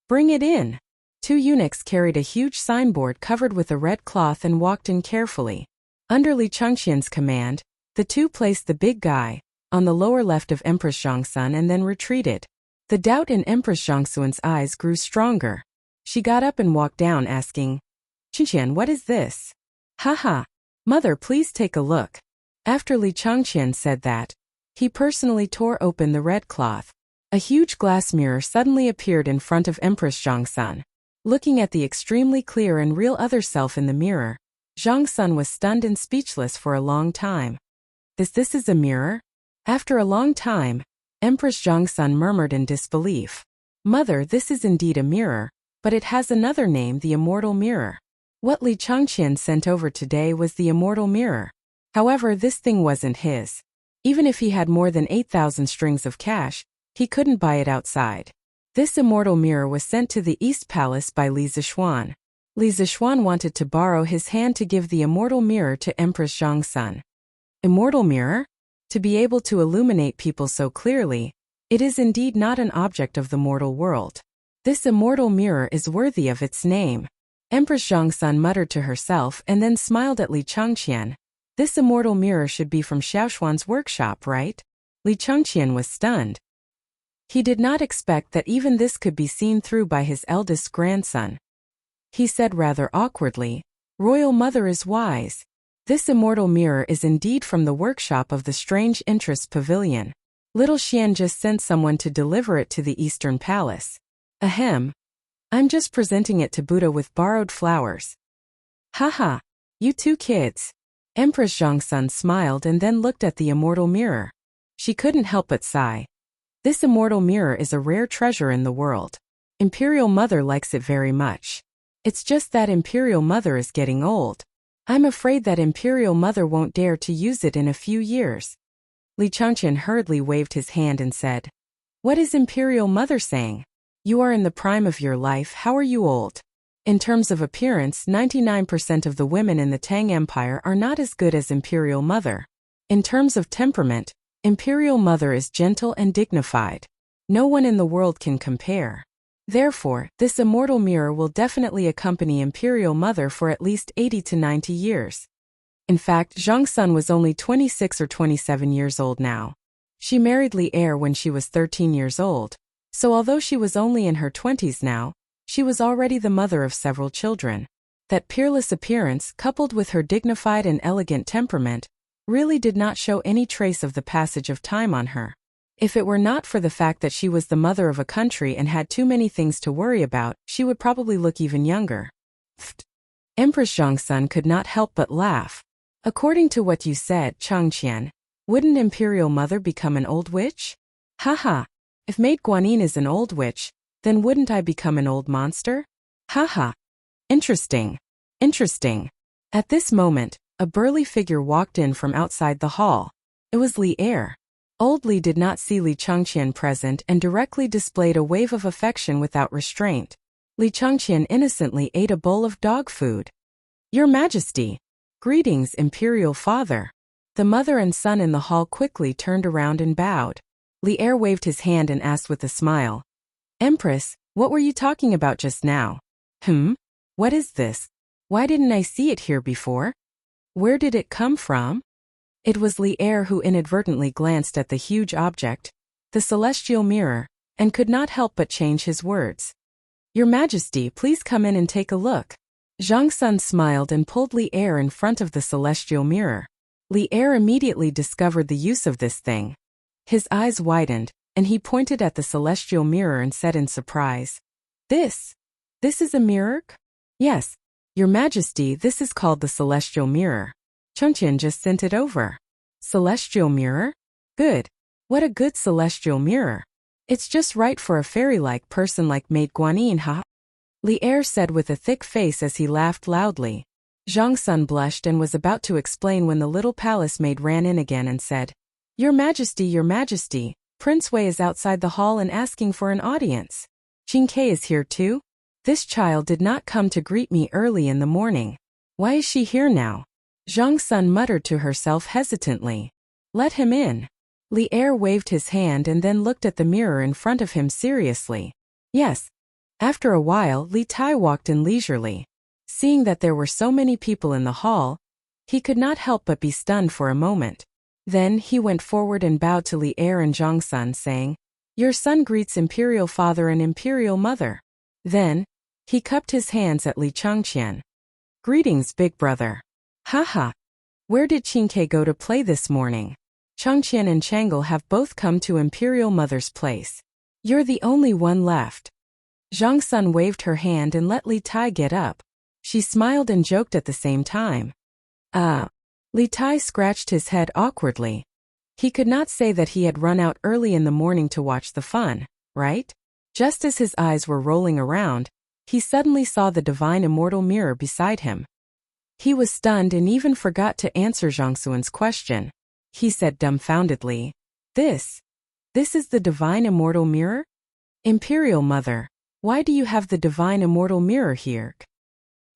"Bring it in." 2 eunuchs carried a huge signboard covered with a red cloth and walked in carefully. Under Li Chengqian's command, the 2 placed the big guy on the lower left of Empress Zhongsun and then retreated. The doubt in Empress Zhongsun's eyes grew stronger. She got up and walked down asking, "Chengqian, what is this?" "Haha, mother, please take a look." After Li Chengqian said that, he personally tore open the red cloth. A huge glass mirror suddenly appeared in front of Empress Zhongsun. Looking at the extremely clear and real other self in the mirror, Zhongsun was stunned and speechless for a long time. This is a mirror?" After a long time, Empress Zhongsun murmured in disbelief, "Mother, this is indeed a mirror, but it has another name, the Immortal Mirror. What Li Chengqian sent over today was the Immortal Mirror. However, this thing wasn't his. Even if he had more than 8,000 strings of cash, he couldn't buy it outside. This Immortal Mirror was sent to the East Palace by Li Zixuan. Li Zixuan wanted to borrow his hand to give the Immortal Mirror to Empress Zhongsun. Immortal Mirror? To be able to illuminate people so clearly, it is indeed not an object of the mortal world. This Immortal Mirror is worthy of its name. Empress Zhongsun muttered to herself and then smiled at Li Chengqian. This Immortal Mirror should be from Xiaoshuan's workshop, right? Li Chengqian was stunned. He did not expect that even this could be seen through by his eldest grandson. He said rather awkwardly, "Royal Mother is wise. This immortal mirror is indeed from the workshop of the Strange Interests Pavilion. Little Xian just sent someone to deliver it to the Eastern Palace. Ahem. I'm just presenting it to Buddha with borrowed flowers." "Haha, you two kids." Empress Zhongsun smiled and then looked at the immortal mirror. She couldn't help but sigh. This immortal mirror is a rare treasure in the world. Imperial Mother likes it very much. It's just that Imperial Mother is getting old. I'm afraid that Imperial Mother won't dare to use it in a few years. Li Changqian hurriedly waved his hand and said, "What is Imperial Mother saying? You are in the prime of your life, how are you old? In terms of appearance, 99% of the women in the Tang Empire are not as good as Imperial Mother. In terms of temperament, Imperial Mother is gentle and dignified. No one in the world can compare. Therefore, this immortal mirror will definitely accompany Imperial Mother for at least 80 to 90 years. In fact, Zhongsun was only 26 or 27 years old now. She married Li Er when she was 13 years old, so although she was only in her 20s now, she was already the mother of several children. That peerless appearance, coupled with her dignified and elegant temperament, really did not show any trace of the passage of time on her. If it were not for the fact that she was the mother of a country and had too many things to worry about, she would probably look even younger. Pfft. Empress Zhongsun could not help but laugh. According to what you said, Changqian, wouldn't Imperial Mother become an old witch? Haha. If Maid Guanyin is an old witch, then wouldn't I become an old monster? Haha. Interesting. Interesting. At this moment, a burly figure walked in from outside the hall. It was Li Er. Old Li did not see Li Changqian present and directly displayed a wave of affection without restraint. Li Changqian innocently ate a bowl of dog food. "Your Majesty." "Greetings, Imperial Father." The mother and son in the hall quickly turned around and bowed. Li Er waved his hand and asked with a smile, "Empress, what were you talking about just now?" What is this? Why didn't I see it here before? Where did it come from?" It was Li Er who inadvertently glanced at the huge object, the celestial mirror, and could not help but change his words. "Your Majesty, please come in and take a look." Zhongsun smiled and pulled Li Er in front of the celestial mirror. Li Er immediately discovered the use of this thing. His eyes widened, and he pointed at the celestial mirror and said in surprise, This is a mirror?" "Yes, Your Majesty, this is called the celestial mirror. Changqian just sent it over." "Celestial mirror? Good. What a good celestial mirror. It's just right for a fairy-like person like Maid Guanyin, ha?" Li Er said with a thick face as he laughed loudly. Zhongsun blushed and was about to explain when the little palace maid ran in again and said, Your Majesty, Prince Wei is outside the hall and asking for an audience. Qin Ke is here too? This child did not come to greet me early in the morning. Why is she here now?" Zhongsun muttered to herself hesitantly. "Let him in." Li Er waved his hand and then looked at the mirror in front of him seriously. Yes. After a while, Li Tai walked in leisurely. Seeing that there were so many people in the hall, he could not help but be stunned for a moment. Then he went forward and bowed to Li Er and Zhongsun, saying, "Your son greets Imperial Father and Imperial Mother." Then, he cupped his hands at Li Changqian. "Greetings, big brother." "Haha. Where did Qin Ke go to play this morning?" "Changqian and Chang'e have both come to Imperial Mother's place. You're the only one left." Zhongsun waved her hand and let Li Tai get up. She smiled and joked at the same time. Li Tai scratched his head awkwardly. He could not say that he had run out early in the morning to watch the fun, right? Just as his eyes were rolling around, he suddenly saw the divine immortal mirror beside him. He was stunned and even forgot to answer Zhongsun's question. He said dumbfoundedly, This is the divine immortal mirror? Imperial Mother, why do you have the divine immortal mirror here?"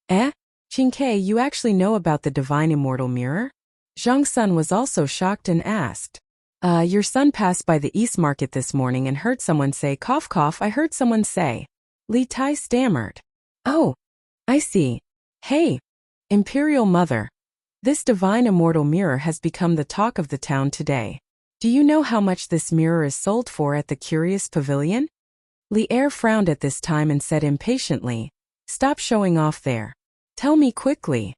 Qin Ke, you actually know about the divine immortal mirror?" Zhongsun was also shocked and asked. Your son passed by the East Market this morning and heard someone say, cough cough, I heard someone say." Li Tai stammered. "Oh, I see. Hey, Imperial Mother. This divine immortal mirror has become the talk of the town today. Do you know how much this mirror is sold for at the Curious Pavilion? Li Er frowned at this time and said impatiently, "Stop showing off there. Tell me quickly."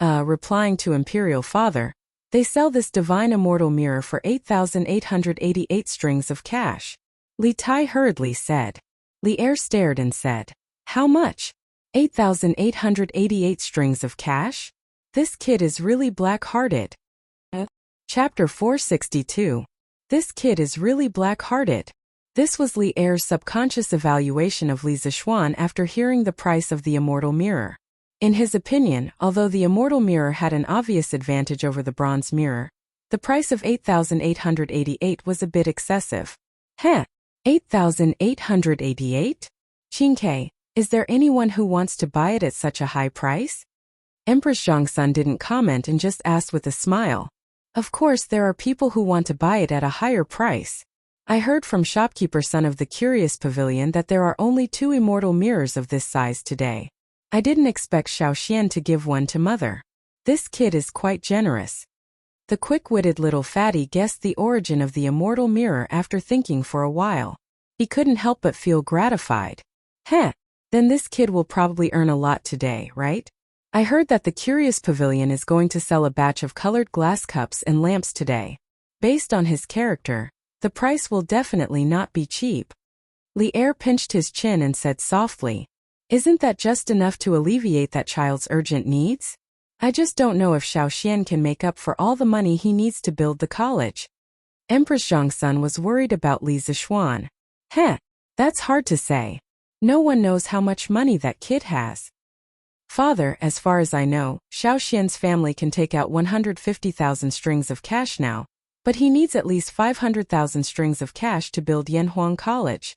Replying to Imperial Father, "They sell this divine immortal mirror for 8,888 strings of cash." Li Tai hurriedly said. Li Er stared and said, "How much? 8,888 strings of cash? This kid is really black-hearted." Chapter 462. This kid is really black-hearted. This was Li Er's subconscious evaluation of Li Zixuan after hearing the price of the immortal mirror. In his opinion, although the immortal mirror had an obvious advantage over the bronze mirror, the price of 8,888 was a bit excessive. 8,888? Qingke, is there anyone who wants to buy it at such a high price? Empress Zhongsun didn't comment and just asked with a smile. Of course there are people who want to buy it at a higher price. I heard from shopkeeper son of the Curious Pavilion that there are only 2 immortal mirrors of this size today. I didn't expect Xiaoxian to give one to mother. This kid is quite generous. The quick-witted little fatty guessed the origin of the immortal mirror after thinking for a while. He couldn't help but feel gratified. Then this kid will probably earn a lot today, right? I heard that the Curious Pavilion is going to sell a batch of colored glass cups and lamps today. Based on his character, the price will definitely not be cheap. Li Er pinched his chin and said softly, "Isn't that just enough to alleviate that child's urgent needs? I just don't know if Xiaoxian can make up for all the money he needs to build the college." Empress Zhongsun was worried about Li Zixuan. That's hard to say. No one knows how much money that kid has. Father, as far as I know, Xiaoxian's family can take out 150,000 strings of cash now, but he needs at least 500,000 strings of cash to build Yanhuang College.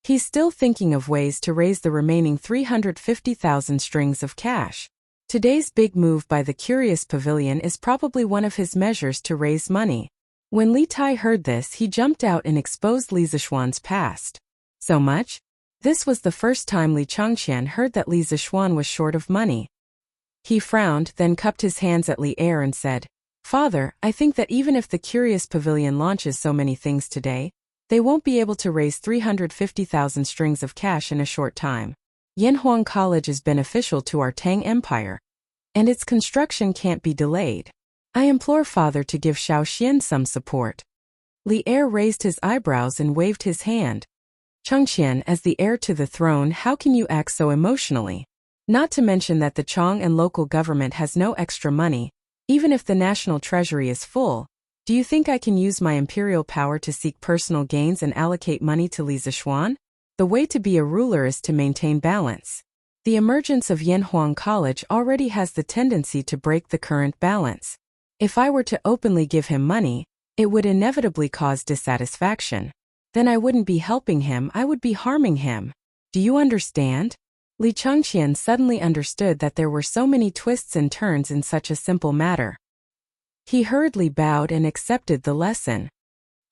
He's still thinking of ways to raise the remaining 350,000 strings of cash. Today's big move by the Curious Pavilion is probably one of his measures to raise money. When Li Tai heard this, he jumped out and exposed Li Zixuan's past. So much? This was the first time Li Changqian heard that Li Zixuan was short of money. He frowned, then cupped his hands at Li Er and said, "Father, I think that even if the Curious Pavilion launches so many things today, they won't be able to raise 350,000 strings of cash in a short time. Yanhuang College is beneficial to our Tang Empire, and its construction can't be delayed. I implore Father to give Xiaoxian some support." Li Er raised his eyebrows and waved his hand. "Changqian, as the heir to the throne, how can you act so emotionally? Not to mention that the Chong and local government has no extra money, even if the national treasury is full. Do you think I can use my imperial power to seek personal gains and allocate money to Li Zixuan? The way to be a ruler is to maintain balance. The emergence of Yanhuang College already has the tendency to break the current balance. If I were to openly give him money, it would inevitably cause dissatisfaction. Then I wouldn't be helping him, I would be harming him. Do you understand?" Li Changqian suddenly understood that there were so many twists and turns in such a simple matter. He hurriedly bowed and accepted the lesson.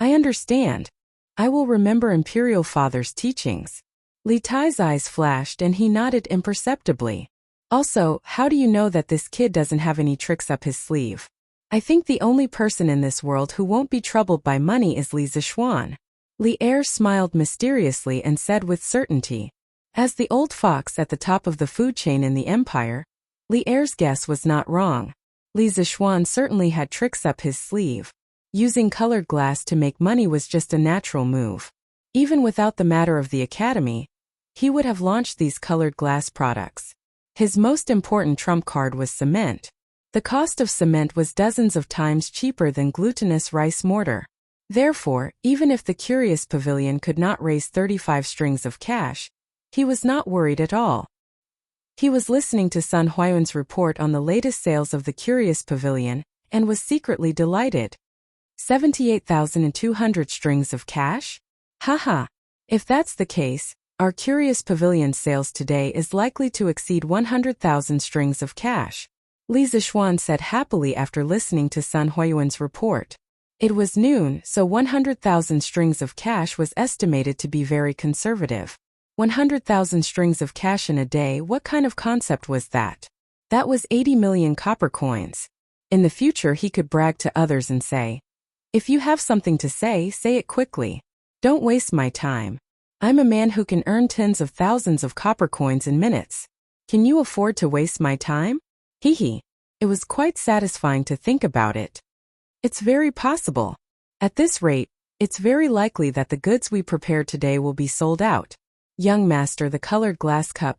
"I understand. I will remember Imperial Father's teachings." Li Tai's eyes flashed and he nodded imperceptibly. "Also, how do you know that this kid doesn't have any tricks up his sleeve? I think the only person in this world who won't be troubled by money is Li Zixuan." Li Er smiled mysteriously and said with certainty, "As the old fox at the top of the food chain in the empire, Li Er's guess was not wrong. Li Zixuan certainly had tricks up his sleeve. Using colored glass to make money was just a natural move. Even without the matter of the academy, he would have launched these colored glass products. His most important trump card was cement. The cost of cement was dozens of times cheaper than glutinous rice mortar. Therefore, even if the Curious Pavilion could not raise 35 strings of cash, he was not worried at all. He was listening to Sun Huayun's report on the latest sales of the Curious Pavilion, and was secretly delighted. 78,200 strings of cash? Haha. If that's the case, our Curious Pavilion sales today is likely to exceed 100,000 strings of cash. Li Zixuan said happily after listening to Sun Huayun's report. It was noon, so 100,000 strings of cash was estimated to be very conservative. 100,000 strings of cash in a day, what kind of concept was that? That was 80 million copper coins. In the future he could brag to others and say, If you have something to say it quickly. Don't waste my time. I'm a man who can earn tens of thousands of copper coins in minutes. Can you afford to waste my time? Hee. It was quite satisfying to think about it. It's very possible. At this rate, it's very likely that the goods we prepare today will be sold out. Young master, the colored glass cup,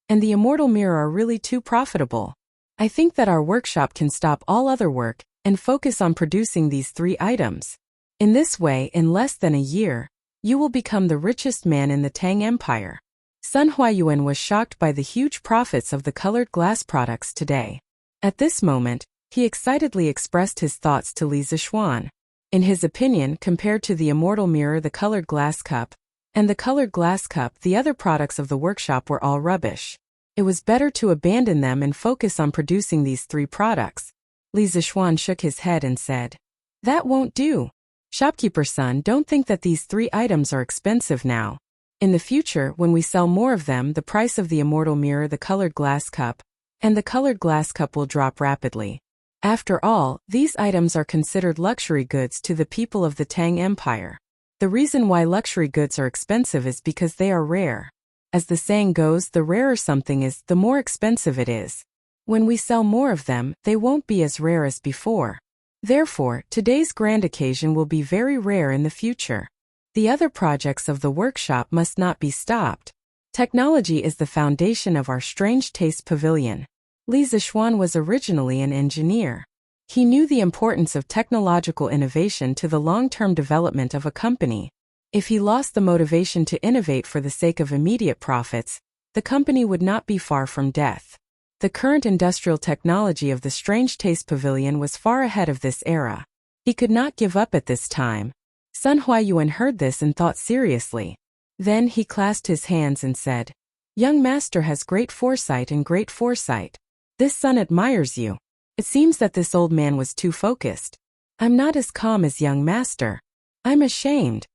and the immortal mirror are really too profitable. I think that our workshop can stop all other work and focus on producing these 3 items. In this way, in less than a year, you will become the richest man in the Tang Empire. Sun Huayuan was shocked by the huge profits of the colored glass products today. At this moment, he excitedly expressed his thoughts to Li Zixuan. In his opinion, compared to the immortal mirror, the colored glass cup, and the colored glass cup, the other products of the workshop were all rubbish. It was better to abandon them and focus on producing these 3 products. Li Zixuan shook his head and said, "That won't do. Shopkeeper's son, don't think that these 3 items are expensive now. In the future, when we sell more of them, the price of the immortal mirror, the colored glass cup, and the colored glass cup will drop rapidly. After all, these items are considered luxury goods to the people of the Tang Empire. The reason why luxury goods are expensive is because they are rare. As the saying goes, the rarer something is, the more expensive it is. When we sell more of them, they won't be as rare as before. Therefore, today's grand occasion will be very rare in the future. The other projects of the workshop must not be stopped. Technology is the foundation of our Strange Taste Pavilion." Li Zixuan was originally an engineer. He knew the importance of technological innovation to the long-term development of a company. If he lost the motivation to innovate for the sake of immediate profits, the company would not be far from death. The current industrial technology of the Strange Taste Pavilion was far ahead of this era. He could not give up at this time. Sun Huayuan heard this and thought seriously. Then he clasped his hands and said, "Young master has great foresight and great foresight. This son admires you. It seems that this old man was too focused. I'm not as calm as young master. I'm ashamed."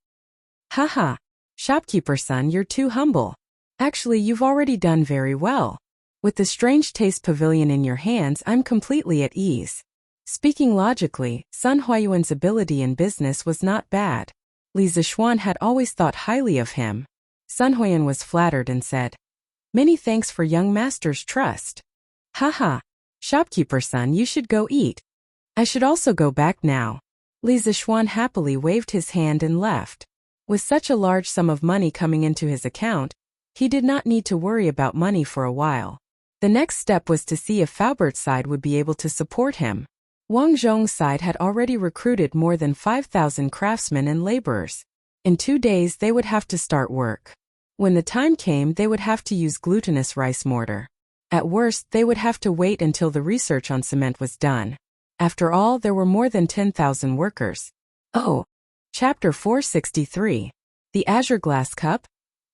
"Haha. Shopkeeper son, you're too humble. Actually, you've already done very well. With the Strange Taste Pavilion in your hands, I'm completely at ease." Speaking logically, Sun Huayuan's ability in business was not bad. Li Zixuan had always thought highly of him. Sun Huayuan was flattered and said, "Many thanks for young master's trust." "Haha. Shopkeeper son, you should go eat. I should also go back now." Li Zixuan happily waved his hand and left. With such a large sum of money coming into his account, he did not need to worry about money for a while. The next step was to see if Faubert's side would be able to support him. Wang Zhong's side had already recruited more than 5,000 craftsmen and laborers. In 2 days they would have to start work. When the time came, they would have to use glutinous rice mortar. At worst, they would have to wait until the research on cement was done. After all, there were more than 10,000 workers. Oh! Chapter 463. The Azure Glass Cup,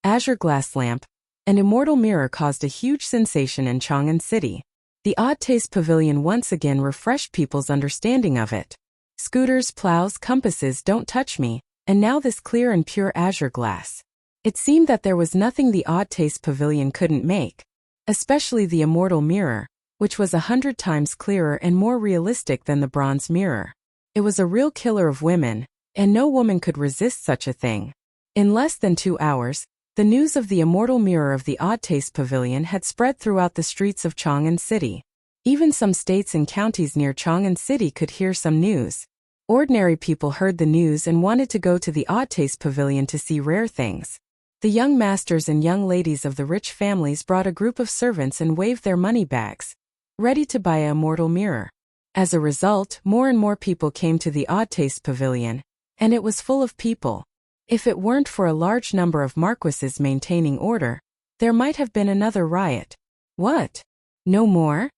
Azure Glass Lamp, and Immortal Mirror caused a huge sensation in Chang'an City. The Odd Taste Pavilion once again refreshed people's understanding of it. Scooters, plows, compasses, don't touch me, and now this clear and pure azure glass. It seemed that there was nothing the Odd Taste Pavilion couldn't make. Especially the Immortal Mirror, which was 100 times clearer and more realistic than the bronze mirror. It was a real killer of women, and no woman could resist such a thing. In less than 2 hours, the news of the Immortal Mirror of the Odd Taste Pavilion had spread throughout the streets of Chang'an City. Even some states and counties near Chang'an City could hear some news. Ordinary people heard the news and wanted to go to the Odd Taste Pavilion to see rare things. The young masters and young ladies of the rich families brought a group of servants and waved their money bags, ready to buy an Immortal Mirror. As a result, more and more people came to the Odd Taste Pavilion, and it was full of people. If it weren't for a large number of marquises maintaining order, there might have been another riot. What? No more?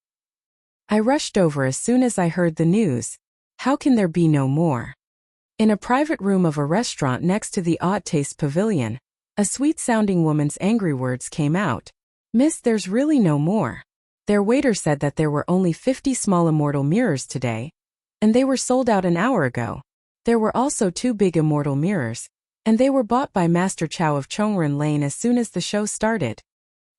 I rushed over as soon as I heard the news. How can there be no more? In a private room of a restaurant next to the Odd Taste Pavilion, a sweet-sounding woman's angry words came out. "Miss, there's really no more. Their waiter said that there were only 50 small immortal mirrors today, and they were sold out an hour ago. There were also 2 big immortal mirrors, and they were bought by Master Chow of Chongren Lane as soon as the show started."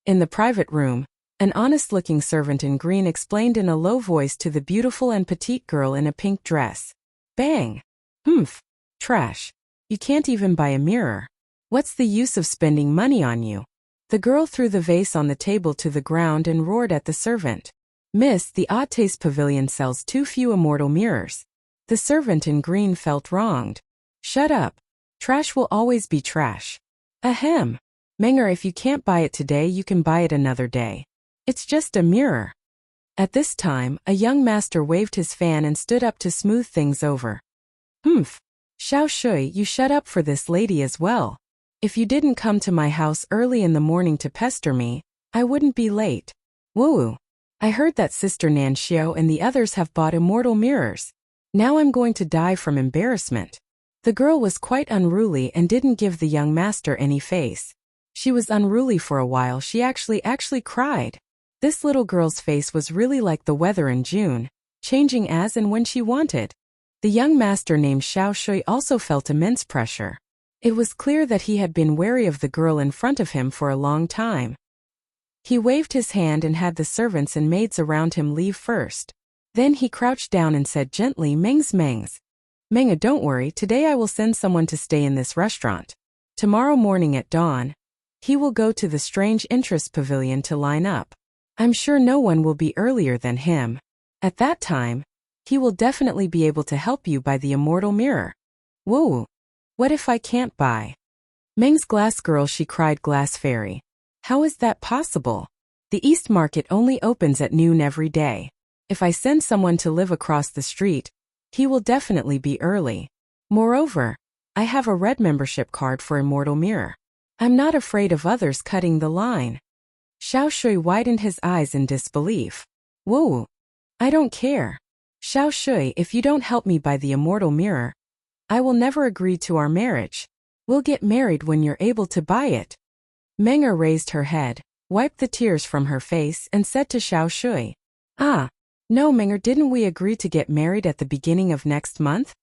In the private room, an honest-looking servant in green explained in a low voice to the beautiful and petite girl in a pink dress. Bang! Humph! Trash. You can't even buy a mirror. What's the use of spending money on you? The girl threw the vase on the table to the ground and roared at the servant. Miss, the Odd Taste Pavilion sells too few immortal mirrors. The servant in green felt wronged. Shut up. Trash will always be trash. Ahem. Menger, if you can't buy it today, you can buy it another day. It's just a mirror. At this time, a young master waved his fan and stood up to smooth things over. Humph. Xiao Shui, you shut up for this lady as well. If you didn't come to my house early in the morning to pester me, I wouldn't be late. Woo! I heard that Sister Nan Xiao and the others have bought immortal mirrors. Now I'm going to die from embarrassment. The girl was quite unruly and didn't give the young master any face. She was unruly for a while. She actually cried. This little girl's face was really like the weather in June, changing as and when she wanted. The young master named Xiao Shui also felt immense pressure. It was clear that he had been wary of the girl in front of him for a long time. He waved his hand and had the servants and maids around him leave first. Then he crouched down and said gently, Mengs. Menga, don't worry, today I will send someone to stay in this restaurant. Tomorrow morning at dawn, he will go to the Strange Interest Pavilion to line up. I'm sure no one will be earlier than him. At that time, he will definitely be able to help you buy the immortal mirror. Whoa! What if I can't buy? Meng's glass girl, she cried, glass fairy. How is that possible? The East Market only opens at noon every day. If I send someone to live across the street, he will definitely be early. Moreover, I have a red membership card for Immortal Mirror. I'm not afraid of others cutting the line. Xiao Shui widened his eyes in disbelief. Whoa! I don't care. Xiao Shui, if you don't help me buy the Immortal Mirror, I will never agree to our marriage. We'll get married when you're able to buy it. Menger raised her head, wiped the tears from her face and said to Xiao Shui. Ah, no Menger, didn't we agree to get married at the beginning of next month?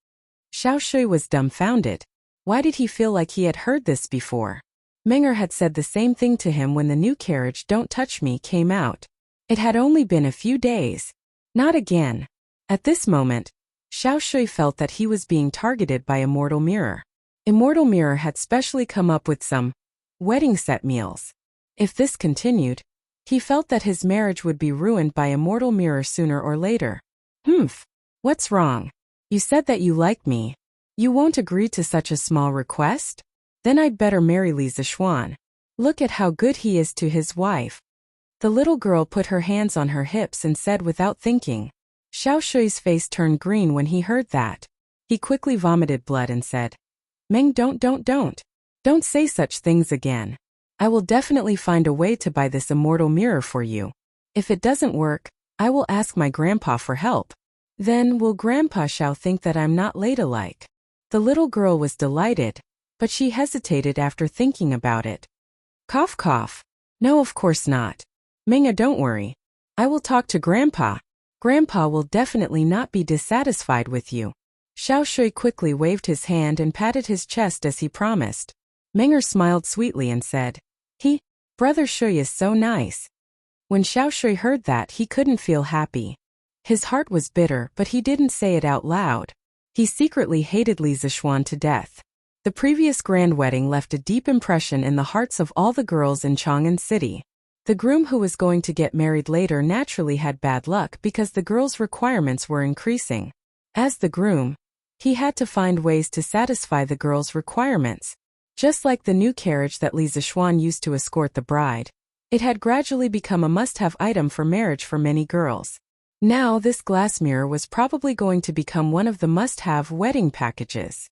Xiao Shui was dumbfounded. Why did he feel like he had heard this before? Menger had said the same thing to him when the new carriage Don't Touch Me came out. It had only been a few days. Not again. At this moment, Xiao Shui felt that he was being targeted by Immortal Mirror. Immortal Mirror had specially come up with some wedding set meals. If this continued, he felt that his marriage would be ruined by Immortal Mirror sooner or later. Humph. What's wrong? You said that you like me. You won't agree to such a small request? Then I'd better marry Li Zishuan. Look at how good he is to his wife. The little girl put her hands on her hips and said without thinking. Xiao Shui's face turned green when he heard that. He quickly vomited blood and said, Meng, don't. Don't say such things again. I will definitely find a way to buy this immortal mirror for you. If it doesn't work, I will ask my grandpa for help. Then will Grandpa Xiao think that I'm not ladylike? The little girl was delighted, but she hesitated after thinking about it. Cough cough. No, of course not. Menga, don't worry. I will talk to Grandpa. Grandpa will definitely not be dissatisfied with you. Xiao Shui quickly waved his hand and patted his chest as he promised. Menger smiled sweetly and said, Brother Shui is so nice. When Xiao Shui heard that, he couldn't feel happy. His heart was bitter, but he didn't say it out loud. He secretly hated Li Zishuan to death. The previous grand wedding left a deep impression in the hearts of all the girls in Chang'an City. The groom who was going to get married later naturally had bad luck because the girls' requirements were increasing. As the groom, he had to find ways to satisfy the girls' requirements. Just like the new carriage that Li Zishuan used to escort the bride, it had gradually become a must-have item for marriage for many girls. Now this glass mirror was probably going to become one of the must-have wedding packages.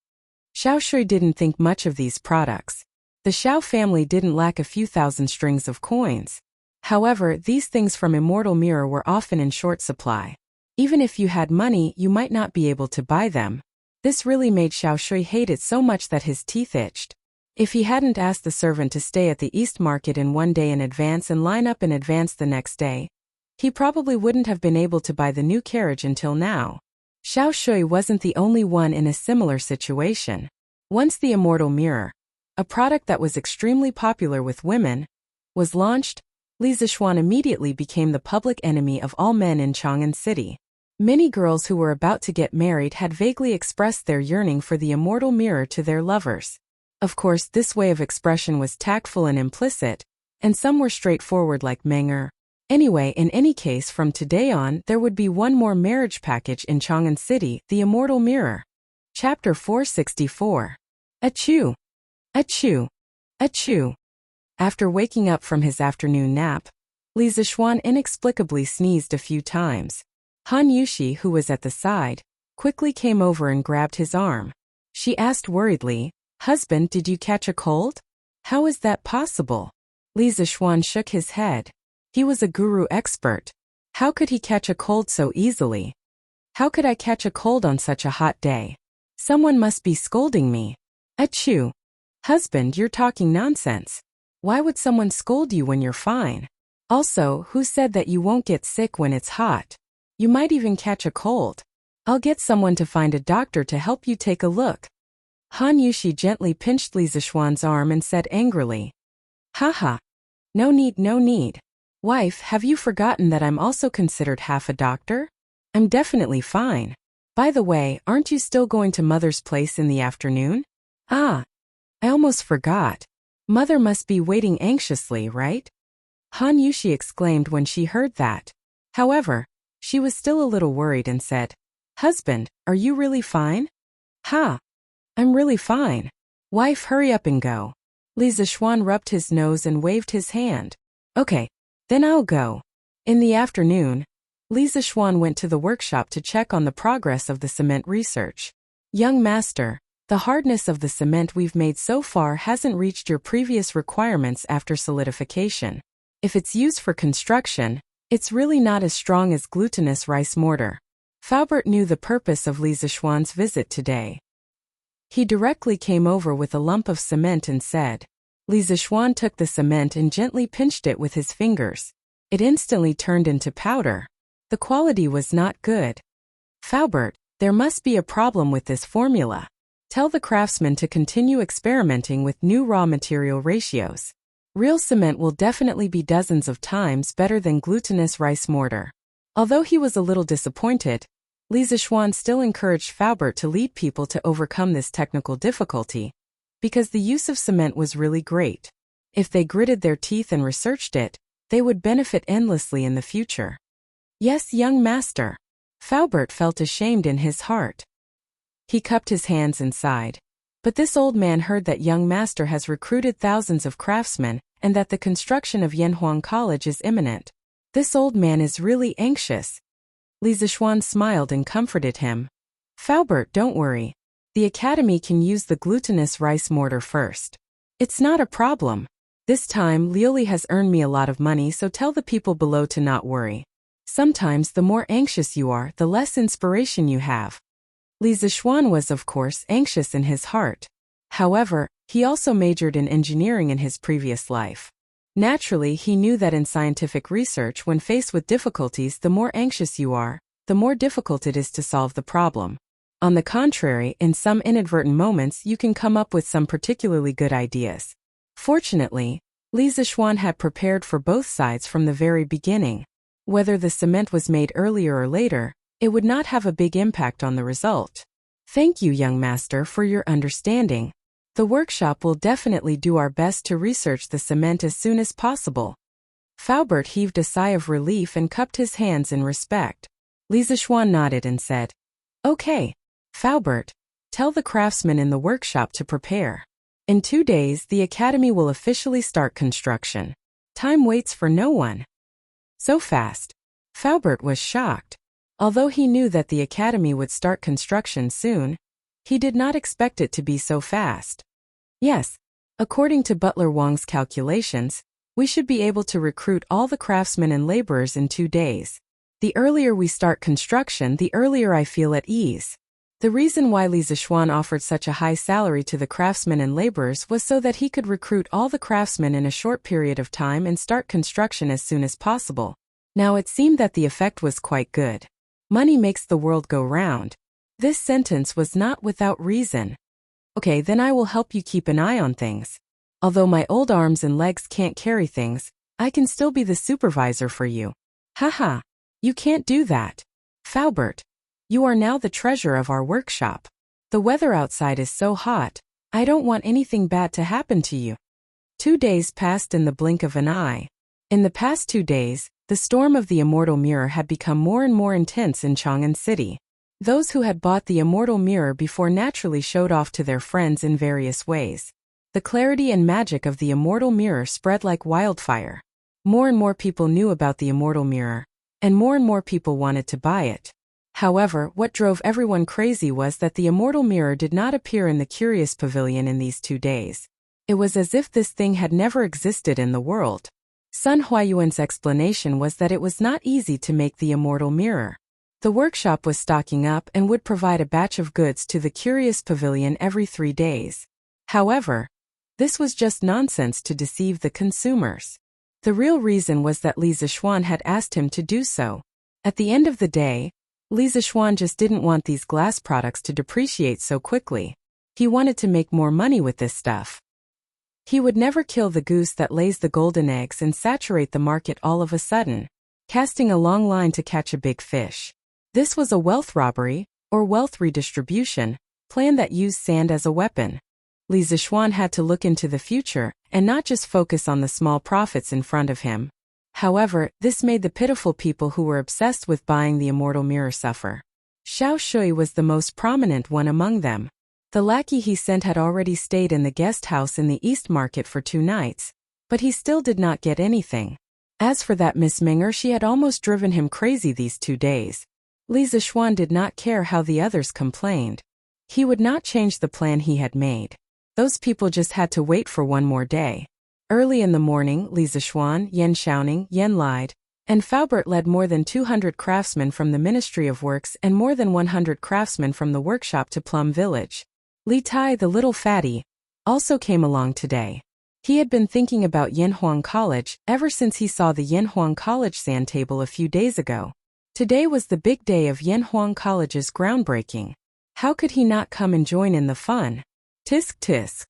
Xiao Shui didn't think much of these products. The Xiao family didn't lack a few thousand strings of coins. However, these things from Immortal Mirror were often in short supply. Even if you had money, you might not be able to buy them. This really made Xiao Shui hate it so much that his teeth itched. If he hadn't asked the servant to stay at the East Market in one day in advance and line up in advance the next day, he probably wouldn't have been able to buy the new carriage until now. Xiao Shui wasn't the only one in a similar situation. Once the Immortal Mirror, a product that was extremely popular with women, was launched, Li Zishuan immediately became the public enemy of all men in Chang'an City. Many girls who were about to get married had vaguely expressed their yearning for the immortal mirror to their lovers. Of course, this way of expression was tactful and implicit, and some were straightforward like Menger. Anyway, in any case, from today on, there would be one more marriage package in Chang'an City, the immortal mirror. Chapter 464. Achoo! Achoo! Achoo! After waking up from his afternoon nap, Li Zixuan inexplicably sneezed a few times. Han Yushi, who was at the side, quickly came over and grabbed his arm. She asked worriedly, "Husband, did you catch a cold? How is that possible?" Li Zixuan shook his head. He was a guru expert. How could he catch a cold so easily? How could I catch a cold on such a hot day? Someone must be scolding me. Achoo! Husband, you're talking nonsense. Why would someone scold you when you're fine? Also, who said that you won't get sick when it's hot? You might even catch a cold. I'll get someone to find a doctor to help you take a look. Han Yushi gently pinched Li Zixuan's arm and said angrily, "Haha. No need, no need. Wife, have you forgotten that I'm also considered half a doctor? I'm definitely fine. By the way, aren't you still going to Mother's place in the afternoon?" "Ah, I almost forgot. Mother must be waiting anxiously, right?" Han Yushi exclaimed when she heard that. However, she was still a little worried and said, "Husband, are you really fine?" "Ha! I'm really fine. Wife, hurry up and go." Li Zixuan rubbed his nose and waved his hand. "Okay, then I'll go." In the afternoon, Li Zixuan went to the workshop to check on the progress of the cement research. "Young master, the hardness of the cement we've made so far hasn't reached your previous requirements after solidification. If it's used for construction, it's really not as strong as glutinous rice mortar." Faubert knew the purpose of Li Zixuan's visit today. He directly came over with a lump of cement and said. Li Zixuan took the cement and gently pinched it with his fingers. It instantly turned into powder. The quality was not good. "Faubert, there must be a problem with this formula. Tell the craftsman to continue experimenting with new raw material ratios. Real cement will definitely be dozens of times better than glutinous rice mortar." Although he was a little disappointed, Li Zixuan still encouraged Faubert to lead people to overcome this technical difficulty, because the use of cement was really great. If they gritted their teeth and researched it, they would benefit endlessly in the future. "Yes, young master." Faubert felt ashamed in his heart. He cupped his hands and sighed. But this old man heard that young master has recruited thousands of craftsmen and that the construction of Yanhuang College is imminent. This old man is really anxious. Li Zixuan smiled and comforted him. "Faubert, don't worry. The academy can use the glutinous rice mortar first. It's not a problem. This time, Lioli has earned me a lot of money, so tell the people below to not worry. Sometimes the more anxious you are, the less inspiration you have." Li Zixuan was, of course, anxious in his heart. However, he also majored in engineering in his previous life. Naturally, he knew that in scientific research, when faced with difficulties, the more anxious you are, the more difficult it is to solve the problem. On the contrary, in some inadvertent moments, you can come up with some particularly good ideas. Fortunately, Li Zixuan had prepared for both sides from the very beginning. Whether the cement was made earlier or later, it would not have a big impact on the result. "Thank you, young master, for your understanding. The workshop will definitely do our best to research the cement as soon as possible." Faubert heaved a sigh of relief and cupped his hands in respect. Li Zixuan nodded and said, "Okay. Faubert, tell the craftsmen in the workshop to prepare. In 2 days, the academy will officially start construction. Time waits for no one." So fast. Faubert was shocked. Although he knew that the academy would start construction soon, he did not expect it to be so fast. "Yes, according to Butler Wang's calculations, we should be able to recruit all the craftsmen and laborers in 2 days. The earlier we start construction, the earlier I feel at ease." The reason why Li Zixuan offered such a high salary to the craftsmen and laborers was so that he could recruit all the craftsmen in a short period of time and start construction as soon as possible. Now it seemed that the effect was quite good. Money makes the world go round. This sentence was not without reason. "Okay, then I will help you keep an eye on things. Although my old arms and legs can't carry things, I can still be the supervisor for you." "Haha, you can't do that." Faubert, you are now the treasure of our workshop. The weather outside is so hot, I don't want anything bad to happen to you. 2 days passed in the blink of an eye. In the past 2 days, the storm of the immortal mirror had become more and more intense in Chang'an City. Those who had bought the immortal mirror before naturally showed off to their friends in various ways. The clarity and magic of the immortal mirror spread like wildfire. More and more people knew about the immortal mirror, and more people wanted to buy it. However, what drove everyone crazy was that the immortal mirror did not appear in the Curious Pavilion in these 2 days. It was as if this thing had never existed in the world. Sun Huayuan's explanation was that it was not easy to make the immortal mirror. The workshop was stocking up and would provide a batch of goods to the Curious Pavilion every 3 days. However, this was just nonsense to deceive the consumers. The real reason was that Li Zixuan had asked him to do so. At the end of the day, Li Zixuan just didn't want these glass products to depreciate so quickly. He wanted to make more money with this stuff. He would never kill the goose that lays the golden eggs and saturate the market all of a sudden, casting a long line to catch a big fish. This was a wealth robbery, or wealth redistribution, plan that used sand as a weapon. Li Zixuan had to look into the future, and not just focus on the small profits in front of him. However, this made the pitiful people who were obsessed with buying the immortal mirror suffer. Xiao Shui was the most prominent one among them. The lackey he sent had already stayed in the guest house in the East Market for 2 nights, but he still did not get anything. As for that Miss Minger, she had almost driven him crazy these 2 days. Li Zixuan did not care how the others complained. He would not change the plan he had made. Those people just had to wait for 1 more day. Early in the morning, Li Zixuan, Yan Xiaoning, Yan Lide, and Faubert led more than 200 craftsmen from the Ministry of Works and more than 100 craftsmen from the workshop to Plum Village. Li Tai, the little fatty, also came along today. He had been thinking about Yanhuang College ever since he saw the Yanhuang College sand table a few days ago. Today was the big day of Yanhuang College's groundbreaking. How could he not come and join in the fun? Tisk tisk.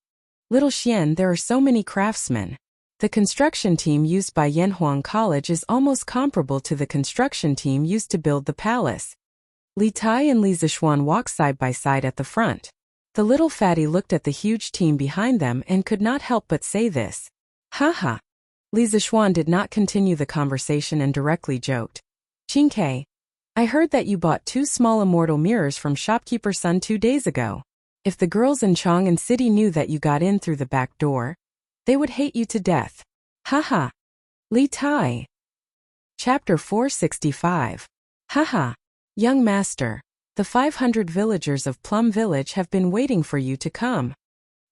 Little Xian, there are so many craftsmen. The construction team used by Yanhuang College is almost comparable to the construction team used to build the palace. Li Tai and Li Zixuan walked side by side at the front. The little fatty looked at the huge team behind them and could not help but say this. Haha. Li Zixuan did not continue the conversation and directly joked. Qingke, I heard that you bought 2 small immortal mirrors from shopkeeper Sun 2 days ago. If the girls in Chang'an City knew that you got in through the back door, they would hate you to death. Haha. Li Tai. Chapter 465. Haha. Young master, the 500 villagers of Plum Village have been waiting for you to come.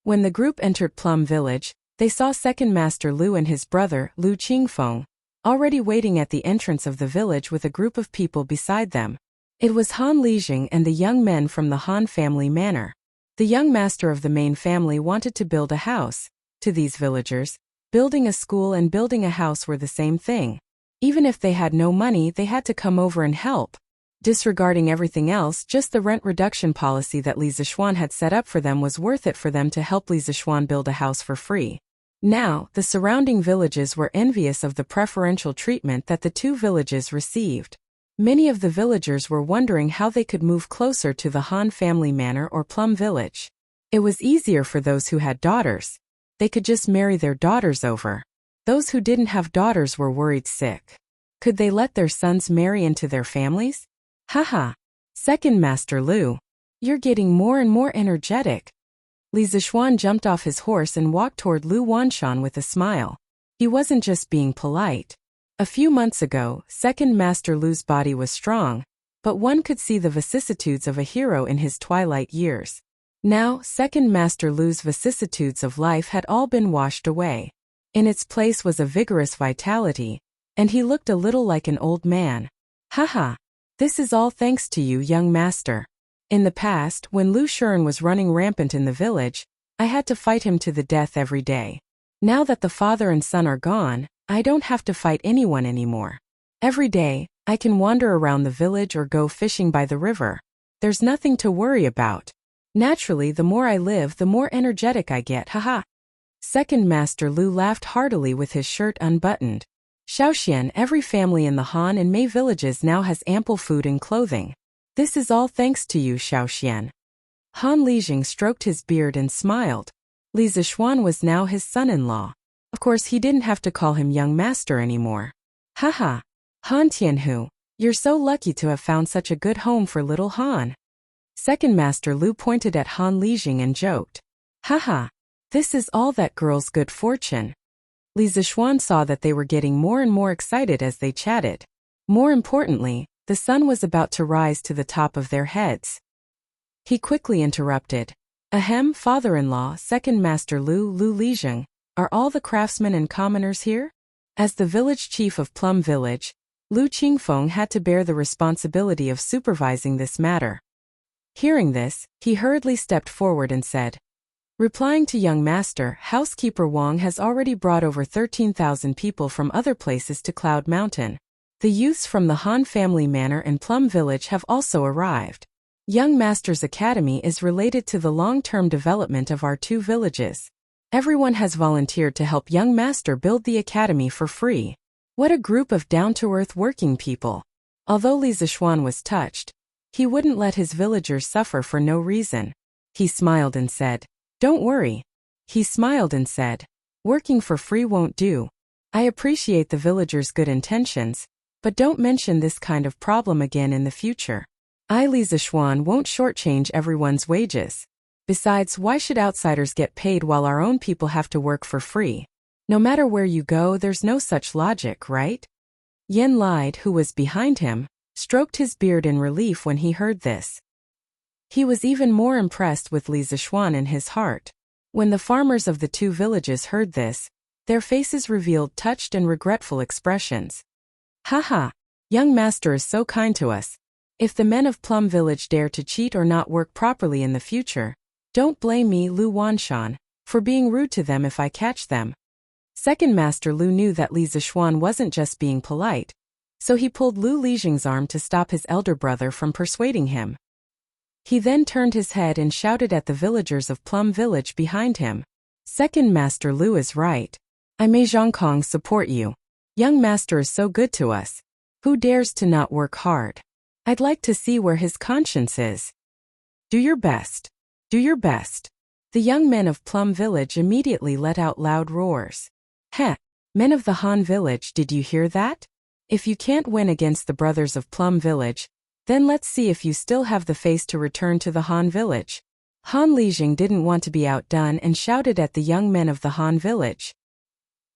When the group entered Plum Village, they saw Second Master Lu and his brother, Lu Qingfeng, already waiting at the entrance of the village with a group of people beside them. It was Han Lijing and the young men from the Han family manor. The young master of the main family wanted to build a house. To these villagers, building a school and building a house were the same thing. Even if they had no money, they had to come over and help. Disregarding everything else, just the rent reduction policy that Li Zixuan had set up for them was worth it for them to help Li Zixuan build a house for free. Now, the surrounding villages were envious of the preferential treatment that the 2 villages received. Many of the villagers were wondering how they could move closer to the Han family manor or Plum Village. It was easier for those who had daughters. They could just marry their daughters over. Those who didn't have daughters were worried sick. Could they let their sons marry into their families? Haha. Second Master Lu. You're getting more and more energetic. Li Zixuan jumped off his horse and walked toward Lu Wanshan with a smile. He wasn't just being polite. A few months ago, Second Master Lu's body was strong, but one could see the vicissitudes of a hero in his twilight years. Now, Second Master Lu's vicissitudes of life had all been washed away. In its place was a vigorous vitality, and he looked a little like an old man. Haha. This is all thanks to you, young master. In the past, when Lu Shuren was running rampant in the village, I had to fight him to the death every day. Now that the father and son are gone, I don't have to fight anyone anymore. Every day, I can wander around the village or go fishing by the river. There's nothing to worry about. Naturally, the more I live, the more energetic I get, haha. Second Master Lu laughed heartily with his shirt unbuttoned. Shaoxian, every family in the Han and Mei villages now has ample food and clothing. This is all thanks to you, Shaoxian. Han Lijing stroked his beard and smiled. Li Zishuan was now his son-in-law. Of course, he didn't have to call him young master anymore. Haha. Han Tianhu, you're so lucky to have found such a good home for little Han. Second Master Lu pointed at Han Lijing and joked. Haha. This is all that girl's good fortune. Li Zishuan saw that they were getting more and more excited as they chatted. More importantly, the sun was about to rise to the top of their heads. He quickly interrupted. Ahem, father-in-law, Second Master Lu Lijing, are all the craftsmen and commoners here? As the village chief of Plum Village, Lu Qingfeng had to bear the responsibility of supervising this matter. Hearing this, he hurriedly stepped forward and said, replying to young master, housekeeper Wang has already brought over 13,000 people from other places to Cloud Mountain. The youths from the Han family manor and Plum Village have also arrived. Young Master's Academy is related to the long-term development of our two villages. Everyone has volunteered to help young Master build the academy for free. What a group of down-to-earth working people. Although Li Zishuan was touched, he wouldn't let his villagers suffer for no reason. He smiled and said, don't worry. He smiled and said, working for free won't do. I appreciate the villagers' good intentions, but don't mention this kind of problem again in the future. I, Li Zishuan, won't shortchange everyone's wages. Besides, why should outsiders get paid while our own people have to work for free? No matter where you go, there's no such logic, right? Yen Lide, who was behind him, stroked his beard in relief when he heard this. He was even more impressed with Li Zishuan in his heart. When the farmers of the two villages heard this, their faces revealed touched and regretful expressions. Haha, young master is so kind to us. If the men of Plum Village dare to cheat or not work properly in the future, don't blame me, Lu Wanshan, for being rude to them if I catch them. Second Master Lu knew that Li Zishuan wasn't just being polite, so he pulled Lu Lijing's arm to stop his elder brother from persuading him. He then turned his head and shouted at the villagers of Plum Village behind him. Second Master Lu is right. I may Zhongkong support you. Young master is so good to us. Who dares to not work hard? I'd like to see where his conscience is. Do your best. Do your best. The young men of Plum Village immediately let out loud roars. Heh, men of the Han Village, did you hear that? If you can't win against the brothers of Plum Village, then let's see if you still have the face to return to the Han Village. Han Lijing didn't want to be outdone and shouted at the young men of the Han Village.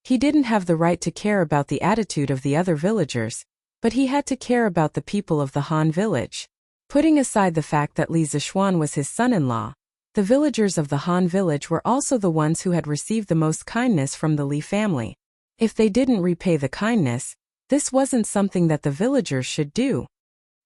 He didn't have the right to care about the attitude of the other villagers, but he had to care about the people of the Han Village. Putting aside the fact that Li Zishuan was his son-in-law, the villagers of the Han Village were also the ones who had received the most kindness from the Li family. If they didn't repay the kindness, this wasn't something that the villagers should do.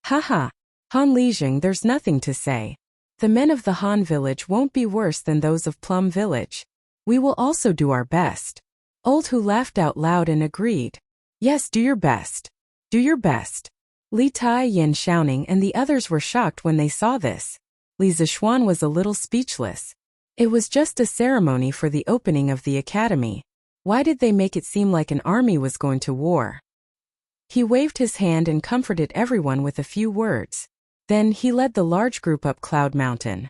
Haha, Han Lijing, there's nothing to say. The men of the Han Village won't be worse than those of Plum Village. We will also do our best. Old Hu laughed out loud and agreed. Yes, do your best. Do your best. Li Tai Yin shouting and the others were shocked when they saw this. Li Zishuan was a little speechless. It was just a ceremony for the opening of the academy. Why did they make it seem like an army was going to war? He waved his hand and comforted everyone with a few words. Then he led the large group up Cloud Mountain.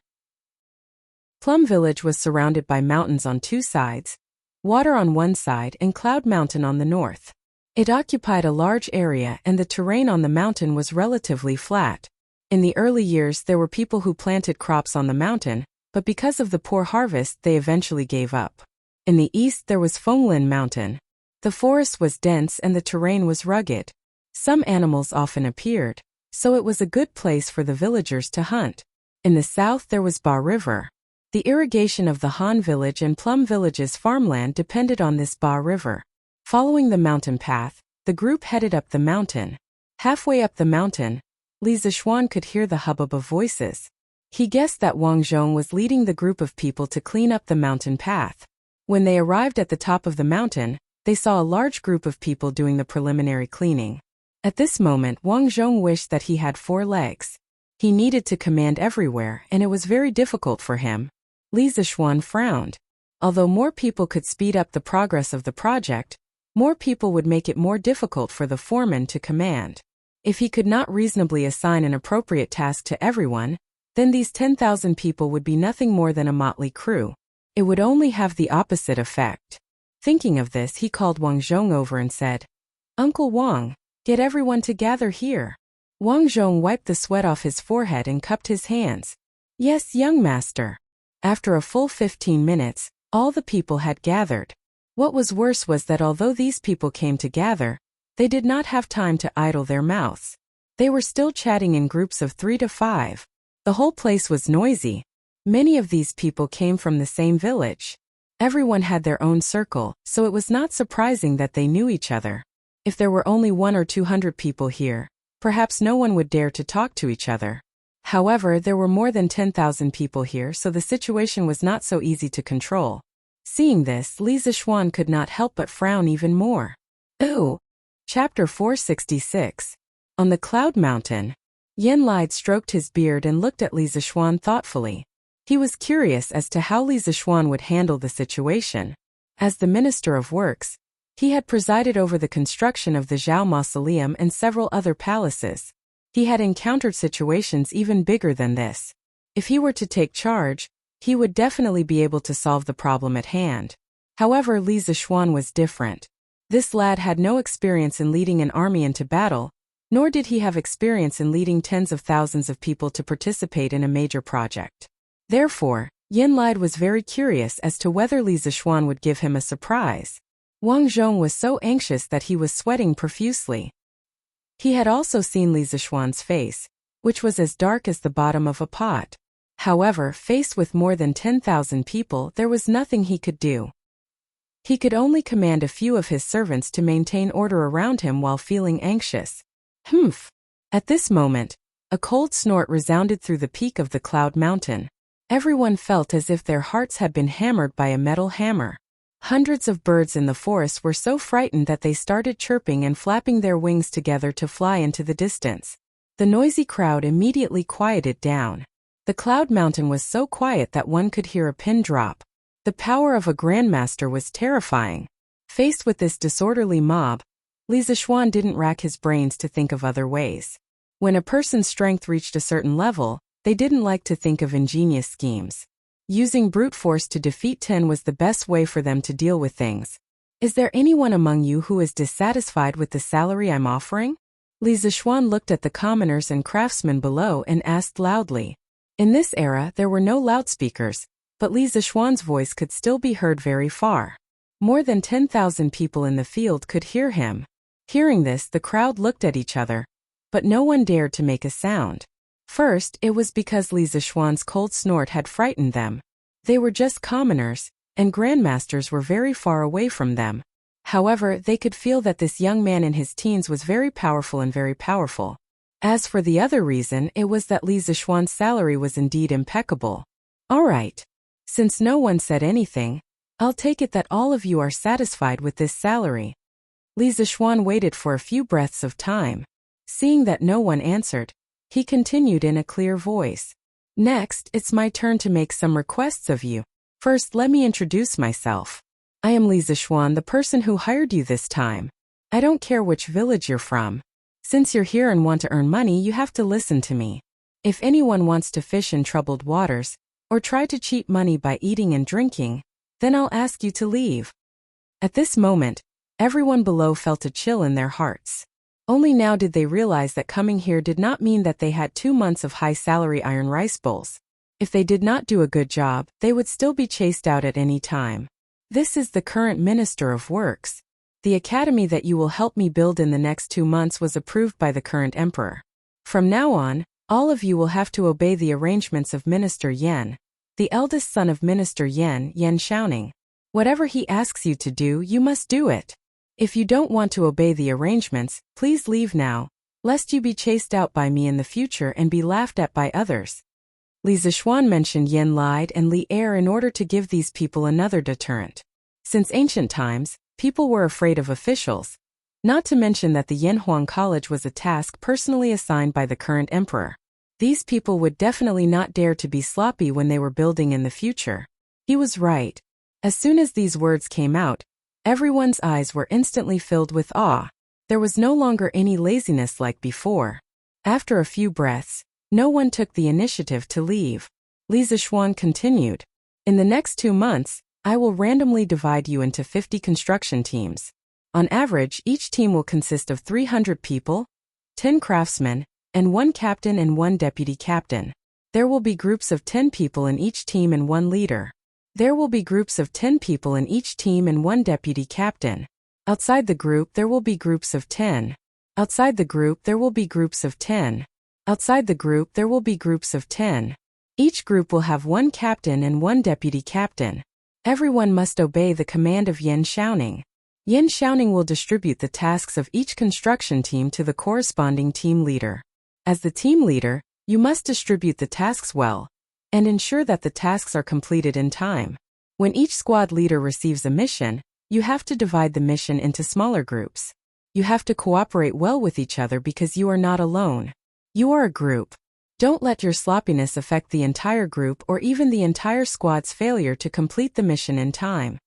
Plum Village was surrounded by mountains on two sides, water on one side and Cloud Mountain on the north. It occupied a large area and the terrain on the mountain was relatively flat. In the early years there were people who planted crops on the mountain, but because of the poor harvest they eventually gave up. In the east there was Fenglin Mountain. The forest was dense and the terrain was rugged. Some animals often appeared, so it was a good place for the villagers to hunt. In the south there was Ba River. The irrigation of the Han Village and Plum Village's farmland depended on this Ba River. Following the mountain path, the group headed up the mountain. Halfway up the mountain, Li Zishuan could hear the hubbub of voices. He guessed that Wang Zhong was leading the group of people to clean up the mountain path. When they arrived at the top of the mountain, they saw a large group of people doing the preliminary cleaning. At this moment, Wang Zhong wished that he had 4 legs. He needed to command everywhere, and it was very difficult for him. Li Zishuan frowned. Although more people could speed up the progress of the project, More people would make it more difficult for the foreman to command. If he could not reasonably assign an appropriate task to everyone, then these 10,000 people would be nothing more than a motley crew. It would only have the opposite effect. Thinking of this, he called Wang Zhong over and said, "Uncle Wang, get everyone to gather here." Wang Zhong wiped the sweat off his forehead and cupped his hands. "Yes, young master." After a full 15 minutes, all the people had gathered. What was worse was that although these people came to gather, they did not have time to idle their mouths. They were still chatting in groups of 3 to 5. The whole place was noisy. Many of these people came from the same village. Everyone had their own circle, so it was not surprising that they knew each other. If there were only 100 or 200 people here, perhaps no one would dare to talk to each other. However, there were more than 10,000 people here, so the situation was not so easy to control. Seeing this, Li Zixuan could not help but frown even more. Ooh! Chapter 466. On the Cloud Mountain. Yan Lide stroked his beard and looked at Li Zixuan thoughtfully. He was curious as to how Li Zixuan would handle the situation. As the Minister of Works, he had presided over the construction of the Zhao Mausoleum and several other palaces. He had encountered situations even bigger than this. If he were to take charge, he would definitely be able to solve the problem at hand. However, Li Zixuan was different. This lad had no experience in leading an army into battle, nor did he have experience in leading tens of thousands of people to participate in a major project. Therefore, Yan Lide was very curious as to whether Li Zixuan would give him a surprise. Wang Zhong was so anxious that he was sweating profusely. He had also seen Li Zixuan's face, which was as dark as the bottom of a pot. However, faced with more than 10,000 people, there was nothing he could do. He could only command a few of his servants to maintain order around him while feeling anxious. Humph! At this moment, a cold snort resounded through the peak of the Cloud Mountain. Everyone felt as if their hearts had been hammered by a metal hammer. Hundreds of birds in the forest were so frightened that they started chirping and flapping their wings together to fly into the distance. The noisy crowd immediately quieted down. The Cloud Mountain was so quiet that one could hear a pin drop. The power of a grandmaster was terrifying. Faced with this disorderly mob, Li Zixuan didn't rack his brains to think of other ways. When a person's strength reached a certain level, they didn't like to think of ingenious schemes. Using brute force to defeat 10 was the best way for them to deal with things. "Is there anyone among you who is dissatisfied with the salary I'm offering?" Li Zixuan looked at the commoners and craftsmen below and asked loudly. In this era, there were no loudspeakers, but Li Zixuan's voice could still be heard very far. More than 10,000 people in the field could hear him. Hearing this, the crowd looked at each other, but no one dared to make a sound. First, it was because Li Zixuan's cold snort had frightened them. They were just commoners, and grandmasters were very far away from them. However, they could feel that this young man in his teens was very powerful and very powerful. As for the other reason, it was that Li Zixuan's salary was indeed impeccable. All right. Since no one said anything, I'll take it that all of you are satisfied with this salary. Li Zixuan waited for a few breaths of time. Seeing that no one answered, he continued in a clear voice. Next, it's my turn to make some requests of you. First, let me introduce myself. I am Li Zixuan, the person who hired you this time. I don't care which village you're from. Since you're here and want to earn money, you have to listen to me. If anyone wants to fish in troubled waters, or try to cheat money by eating and drinking, then I'll ask you to leave. At this moment, everyone below felt a chill in their hearts. Only now did they realize that coming here did not mean that they had 2 months of high-salary iron rice bowls. If they did not do a good job, they would still be chased out at any time. This is the current Minister of Works. The academy that you will help me build in the next 2 months was approved by the current emperor. From now on, all of you will have to obey the arrangements of Minister Yan, the eldest son of Minister Yan, Yan Shaoning. Whatever he asks you to do, you must do it. If you don't want to obey the arrangements, please leave now, lest you be chased out by me in the future and be laughed at by others. Li Zixuan mentioned Yan Lide and Li Er in order to give these people another deterrent. Since ancient times, people were afraid of officials. Not to mention that the Yanhuang College was a task personally assigned by the current emperor. These people would definitely not dare to be sloppy when they were building in the future. He was right. As soon as these words came out, Everyone's eyes were instantly filled with awe. There was no longer any laziness like before. After a few breaths, no one took the initiative to leave. Li Zishuan continued. In the next 2 months, I will randomly divide you into 50 construction teams. On average, each team will consist of 300 people, 10 craftsmen, and 1 captain and 1 deputy captain. There will be groups of 10 people in each team and 1 leader. There will be groups of 10 people in each team and 1 deputy captain. Outside the group there will be groups of 10. Outside the group there will be groups of 10. Outside the group there will be groups of 10. Each group will have 1 captain and 1 deputy captain. Everyone must obey the command of Yan Xiaoning. Yan Xiaoning will distribute the tasks of each construction team to the corresponding team leader. As the team leader, you must distribute the tasks well and ensure that the tasks are completed in time. When each squad leader receives a mission, you have to divide the mission into smaller groups. You have to cooperate well with each other because you are not alone. You are a group. Don't let your sloppiness affect the entire group or even the entire squad's failure to complete the mission in time.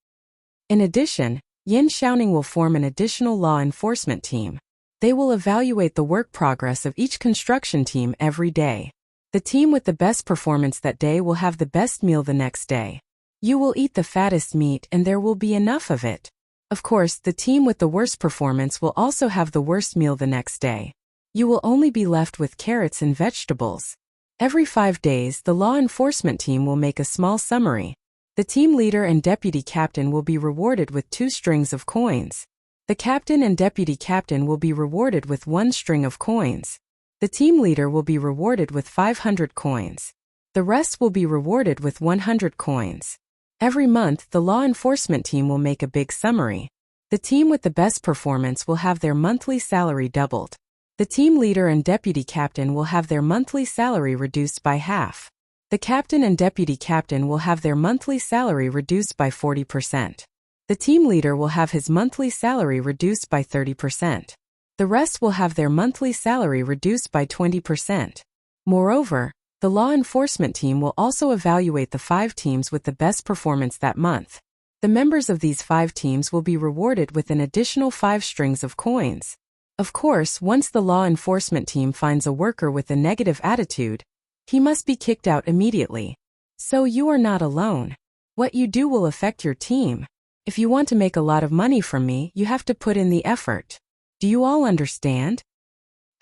In addition, Yan Xiaoning will form an additional law enforcement team. They will evaluate the work progress of each construction team every day. The team with the best performance that day will have the best meal the next day. You will eat the fattest meat and there will be enough of it. Of course, the team with the worst performance will also have the worst meal the next day. You will only be left with carrots and vegetables. Every 5 days, the law enforcement team will make a small summary. The team leader and deputy captain will be rewarded with 2 strings of coins. The captain and deputy captain will be rewarded with 1 string of coins. The team leader will be rewarded with 500 coins. The rest will be rewarded with 100 coins. Every month, the law enforcement team will make a big summary. The team with the best performance will have their monthly salary doubled. The team leader and deputy captain will have their monthly salary reduced by half. The captain and deputy captain will have their monthly salary reduced by 40%. The team leader will have his monthly salary reduced by 30%. The rest will have their monthly salary reduced by 20%. Moreover, the law enforcement team will also evaluate the 5 teams with the best performance that month. The members of these 5 teams will be rewarded with an additional 5 strings of coins. Of course, once the law enforcement team finds a worker with a negative attitude, he must be kicked out immediately. So you are not alone. What you do will affect your team. If you want to make a lot of money from me, you have to put in the effort. Do you all understand?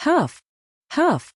Huff, huff,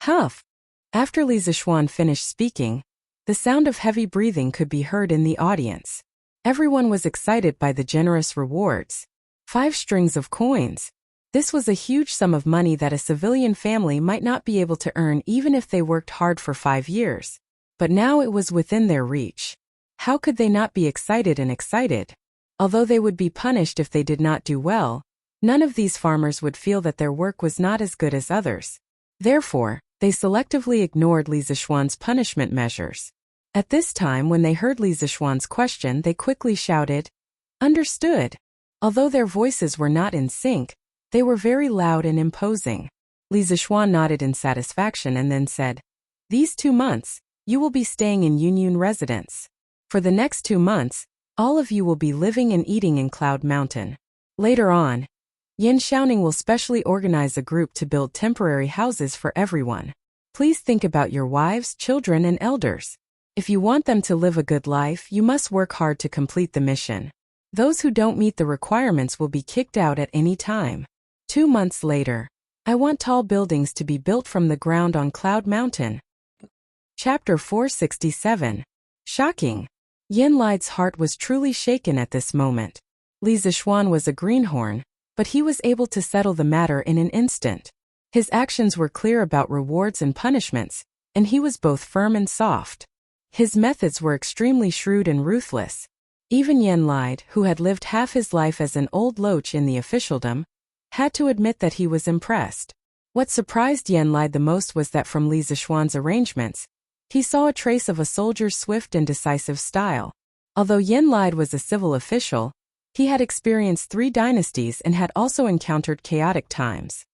huff. After Li Zishuan finished speaking, the sound of heavy breathing could be heard in the audience. Everyone was excited by the generous rewards. 5 strings of coins. This was a huge sum of money that a civilian family might not be able to earn even if they worked hard for 5 years. But now it was within their reach. How could they not be excited and excited? Although they would be punished if they did not do well, none of these farmers would feel that their work was not as good as others. Therefore, they selectively ignored Li Zishuan's punishment measures. At this time, when they heard Li Zishuan's question, they quickly shouted, "Understood." Although their voices were not in sync, they were very loud and imposing. Li Zishuan nodded in satisfaction and then said, "These 2 months, you will be staying in Yunyun residence. For the next 2 months, all of you will be living and eating in Cloud Mountain. Later on, Yan Xiaoning will specially organize a group to build temporary houses for everyone. Please think about your wives, children, and elders. If you want them to live a good life, you must work hard to complete the mission. Those who don't meet the requirements will be kicked out at any time." 2 months later, I want tall buildings to be built from the ground on Cloud Mountain. Chapter 467. Shocking. Yin Lide's heart was truly shaken at this moment. Li Zishuan was a greenhorn, but he was able to settle the matter in an instant. His actions were clear about rewards and punishments, and he was both firm and soft. His methods were extremely shrewd and ruthless. Even Yen Lide, who had lived half his life as an old loach in the officialdom, had to admit that he was impressed. What surprised Yen Lide the most was that from Li Zishuan's arrangements, he saw a trace of a soldier's swift and decisive style. Although Yen Lide was a civil official, he had experienced 3 dynasties and had also encountered chaotic times.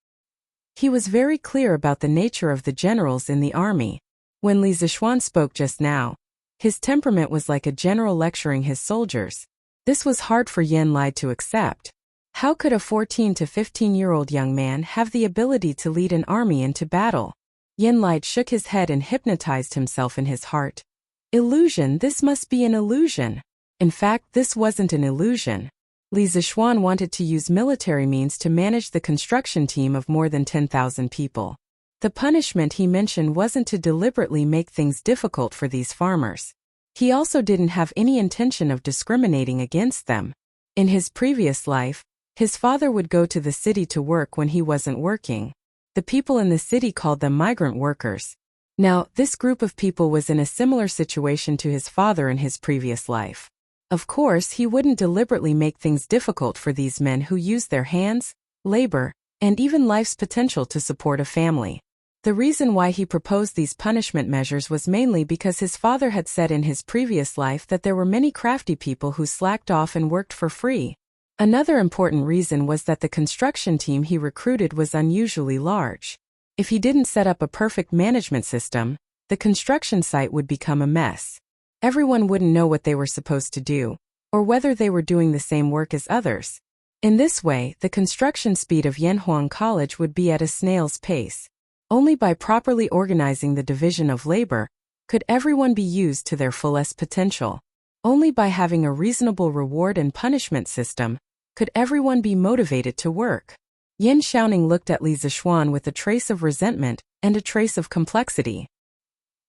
He was very clear about the nature of the generals in the army. When Li Zishuan spoke just now, his temperament was like a general lecturing his soldiers. This was hard for Yen Lai to accept. How could a 14 to 15-year-old young man have the ability to lead an army into battle? Yen Lai shook his head and hypnotized himself in his heart. Illusion, this must be an illusion. In fact, this wasn't an illusion. Li Zixuan wanted to use military means to manage the construction team of more than 10,000 people. The punishment he mentioned wasn't to deliberately make things difficult for these farmers. He also didn't have any intention of discriminating against them. In his previous life, his father would go to the city to work when he wasn't working. The people in the city called them migrant workers. Now, this group of people was in a similar situation to his father in his previous life. Of course, he wouldn't deliberately make things difficult for these men who use their hands, labor, and even life's potential to support a family. The reason why he proposed these punishment measures was mainly because his father had said in his previous life that there were many crafty people who slacked off and worked for free. Another important reason was that the construction team he recruited was unusually large. If he didn't set up a perfect management system, the construction site would become a mess. Everyone wouldn't know what they were supposed to do, or whether they were doing the same work as others. In this way, the construction speed of Yanhuang College would be at a snail's pace. Only by properly organizing the division of labor could everyone be used to their fullest potential. Only by having a reasonable reward and punishment system could everyone be motivated to work. Yin Xiaoning looked at Li Zixuan with a trace of resentment and a trace of complexity.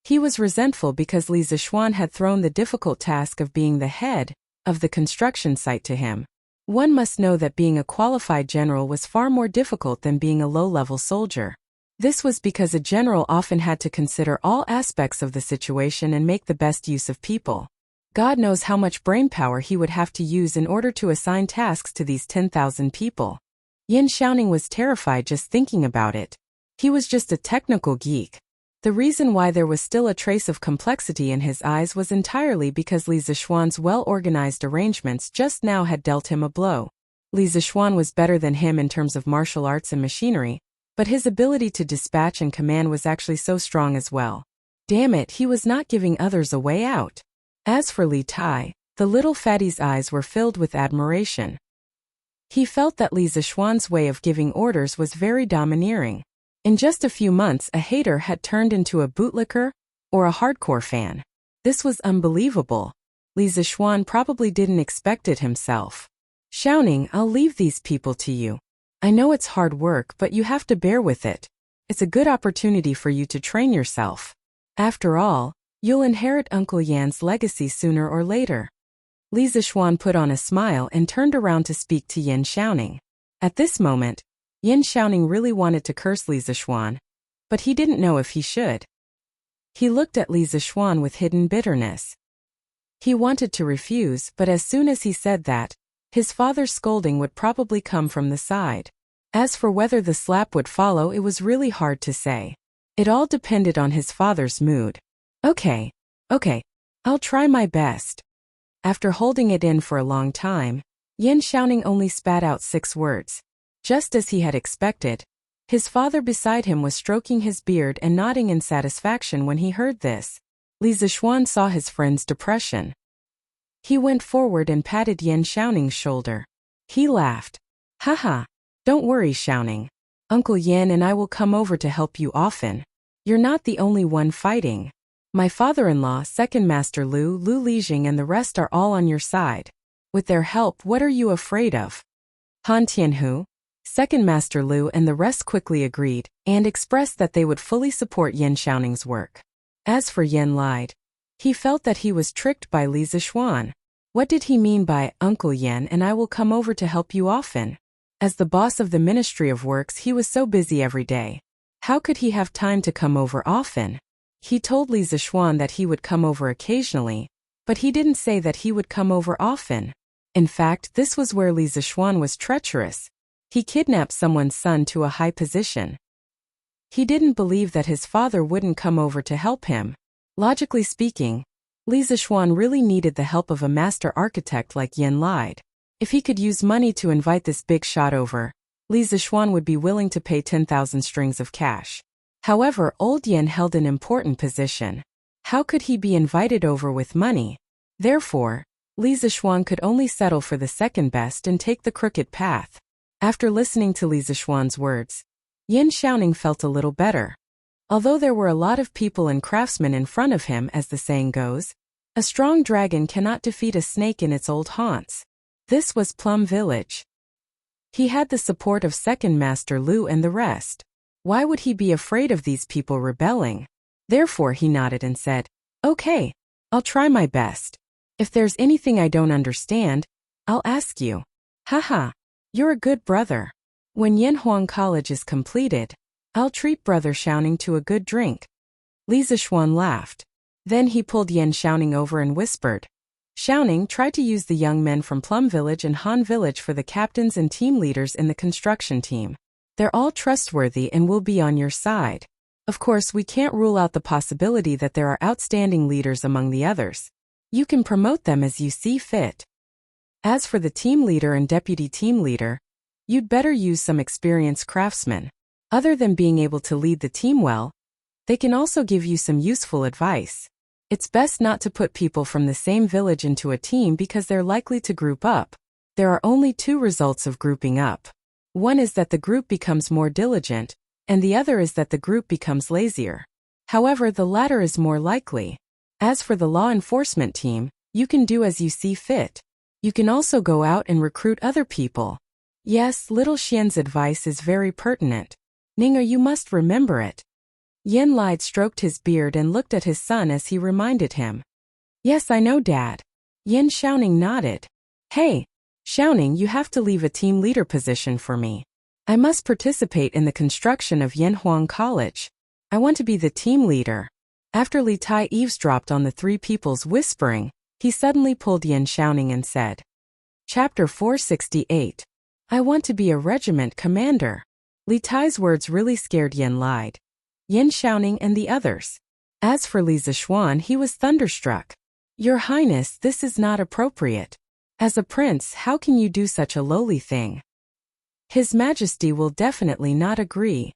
He was resentful because Li Zixuan had thrown the difficult task of being the head of the construction site to him. One must know that being a qualified general was far more difficult than being a low-level soldier. This was because a general often had to consider all aspects of the situation and make the best use of people. God knows how much brainpower he would have to use in order to assign tasks to these 10,000 people. Yin Xiaoning was terrified just thinking about it. He was just a technical geek. The reason why there was still a trace of complexity in his eyes was entirely because Li Zixuan's well-organized arrangements just now had dealt him a blow. Li Zixuan was better than him in terms of martial arts and machinery, but his ability to dispatch and command was actually so strong as well. Damn it, he was not giving others a way out. As for Li Tai, the little fatty's eyes were filled with admiration. He felt that Li Zixuan's way of giving orders was very domineering. In just a few months, a hater had turned into a bootlicker or a hardcore fan. This was unbelievable. Li Zixuan probably didn't expect it himself. Xiaoning, I'll leave these people to you. I know it's hard work, but you have to bear with it. It's a good opportunity for you to train yourself. After all, you'll inherit Uncle Yan's legacy sooner or later. Li Zixuan put on a smile and turned around to speak to Yin Xiaoning. At this moment, Yin Xiaoning really wanted to curse Li Zixuan, but he didn't know if he should. He looked at Li Zixuan with hidden bitterness. He wanted to refuse, but as soon as he said that, his father's scolding would probably come from the side. As for whether the slap would follow, it was really hard to say. It all depended on his father's mood. Okay, I'll try my best. After holding it in for a long time, Yin Xiaoning only spat out 6 words. Just as he had expected, his father beside him was stroking his beard and nodding in satisfaction when he heard this. Li Zixuan saw his friend's depression. He went forward and patted Yin Xiaoning's shoulder. He laughed. Haha, don't worry, Xiaoning. Uncle Yan and I will come over to help you often. You're not the only one fighting. My father-in-law, Second Master Lu Lijing and the rest are all on your side. With their help, what are you afraid of? Han Tianhu, Second Master Lu and the rest quickly agreed, and expressed that they would fully support Yin Xiaoning's work. As for Yin lied. He felt that he was tricked by Li Zixuan. What did he mean by, Uncle Yan and I will come over to help you often? As the boss of the Ministry of Works, he was so busy every day. How could he have time to come over often? He told Li Zixuan that he would come over occasionally, but he didn't say that he would come over often. In fact, this was where Li Zixuan was treacherous. He kidnapped someone's son to a high position. He didn't believe that his father wouldn't come over to help him. Logically speaking, Li Zixuan really needed the help of a master architect like Yin lied. If he could use money to invite this big shot over, Li Zixuan would be willing to pay 10,000 strings of cash. However, old Yin held an important position. How could he be invited over with money? Therefore, Li Zixuan could only settle for the second best and take the crooked path. After listening to Li Zixuan's words, Yin Xiaoning felt a little better. Although there were a lot of people and craftsmen in front of him, as the saying goes, a strong dragon cannot defeat a snake in its old haunts. This was Plum Village. He had the support of Second Master Lu and the rest. Why would he be afraid of these people rebelling? Therefore he nodded and said, "Okay, I'll try my best. If there's anything I don't understand, I'll ask you." Haha, you're a good brother. When Yanhuang College is completed, I'll treat Brother Xiaoning to a good drink. Li Zixuan laughed. Then he pulled Yan Xiaoning over and whispered, "Xiaoning, try to use the young men from Plum Village and Han Village for the captains and team leaders in the construction team. They're all trustworthy and will be on your side. Of course, we can't rule out the possibility that there are outstanding leaders among the others. You can promote them as you see fit. As for the team leader and deputy team leader, you'd better use some experienced craftsmen. Other than being able to lead the team well, they can also give you some useful advice. It's best not to put people from the same village into a team because they're likely to group up. There are only two results of grouping up. One is that the group becomes more diligent, and the other is that the group becomes lazier. However, the latter is more likely. As for the law enforcement team, you can do as you see fit. You can also go out and recruit other people. Yes, little Xian's advice is very pertinent. Ning'er, you must remember it." Yin Lide stroked his beard and looked at his son as he reminded him. "Yes, I know, Dad." Yin Xiaoning nodded. "Hey, Xiaoning, you have to leave a team leader position for me. I must participate in the construction of Yanhuang College. I want to be the team leader." After Li Tai eavesdropped on the three people's whispering, he suddenly pulled Yin Xiaoning and said, Chapter 468. I want to be a regiment commander. Li Tai's words really scared Yin Lide, Yin Xiaoning and the others. As for Li Zixuan, he was thunderstruck. "Your Highness, this is not appropriate. As a prince, how can you do such a lowly thing? His Majesty will definitely not agree."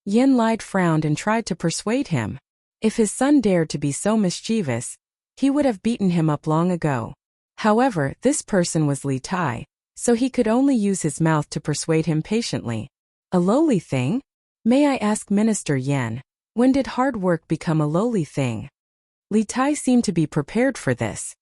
Yin Lide frowned and tried to persuade him. If his son dared to be so mischievous, he would have beaten him up long ago. However, this person was Li Tai, so he could only use his mouth to persuade him patiently. "A lowly thing? May I ask Minister Yan, when did hard work become a lowly thing?" Li Tai seemed to be prepared for this.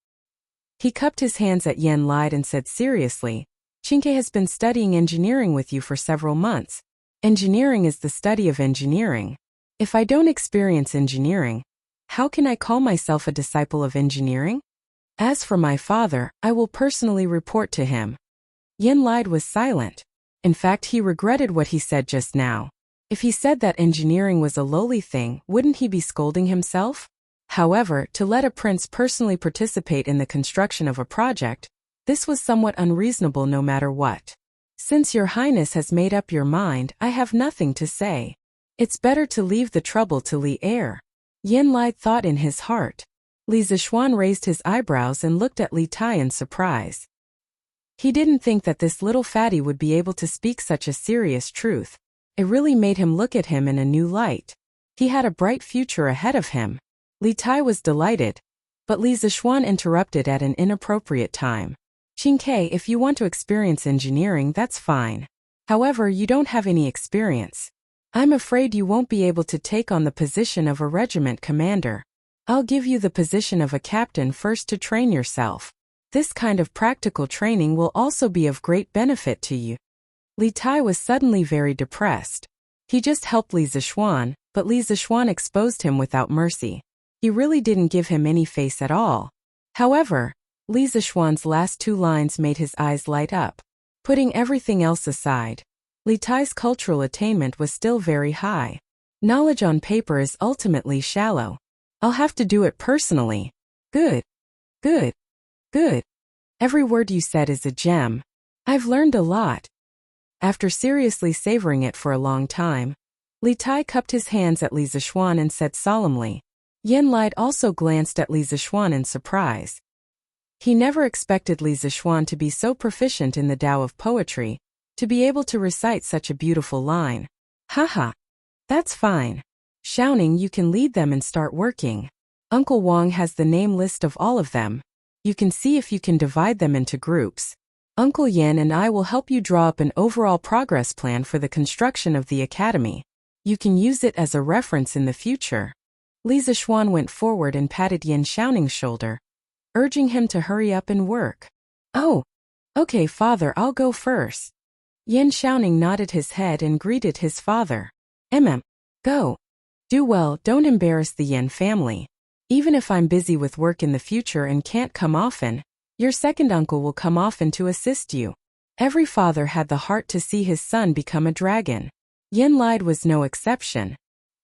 He cupped his hands at Yin Lide and said seriously, "Qingke has been studying engineering with you for several months. Engineering is the study of engineering. If I don't experience engineering, how can I call myself a disciple of engineering? As for my father, I will personally report to him." Yin Lide was silent. In fact, he regretted what he said just now. If he said that engineering was a lowly thing, wouldn't he be scolding himself? However, to let a prince personally participate in the construction of a project, this was somewhat unreasonable no matter what. "Since your Highness has made up your mind, I have nothing to say. It's better to leave the trouble to Li Air." Yin Lide thought in his heart. Li Zixuan raised his eyebrows and looked at Li Tai in surprise. He didn't think that this little fatty would be able to speak such a serious truth. It really made him look at him in a new light. He had a bright future ahead of him. Li Tai was delighted, but Li Zixuan interrupted at an inappropriate time. "Qingke, if you want to experience engineering, that's fine. However, you don't have any experience. I'm afraid you won't be able to take on the position of a regiment commander. I'll give you the position of a captain first to train yourself. This kind of practical training will also be of great benefit to you." Li Tai was suddenly very depressed. He just helped Li Zixuan, but Li Zixuan exposed him without mercy. He really didn't give him any face at all. However, Li Zixuan's last two lines made his eyes light up. Putting everything else aside, Li Tai's cultural attainment was still very high. Knowledge on paper is ultimately shallow. I'll have to do it personally. Good. Good. Good. Every word you said is a gem. I've learned a lot. After seriously savoring it for a long time, Li Tai cupped his hands at Li Zixuan and said solemnly. Yin Lide also glanced at Li Zixuan in surprise. He never expected Li Zixuan to be so proficient in the Tao of poetry, to be able to recite such a beautiful line. "Haha. That's fine. Xiaoning, you can lead them and start working. Uncle Wang has the name list of all of them. You can see if you can divide them into groups. Uncle Yen and I will help you draw up an overall progress plan for the construction of the academy. You can use it as a reference in the future. Li Zixuan went forward and patted Yen Xiaoning's shoulder, urging him to hurry up and work. Oh, okay, father, I'll go first. Yen Xiaoning nodded his head and greeted his father. Go. Do well, don't embarrass the Yen family. Even if I'm busy with work in the future and can't come often, your second uncle will come often to assist you. Every father had the heart to see his son become a dragon. Yen Lide was no exception.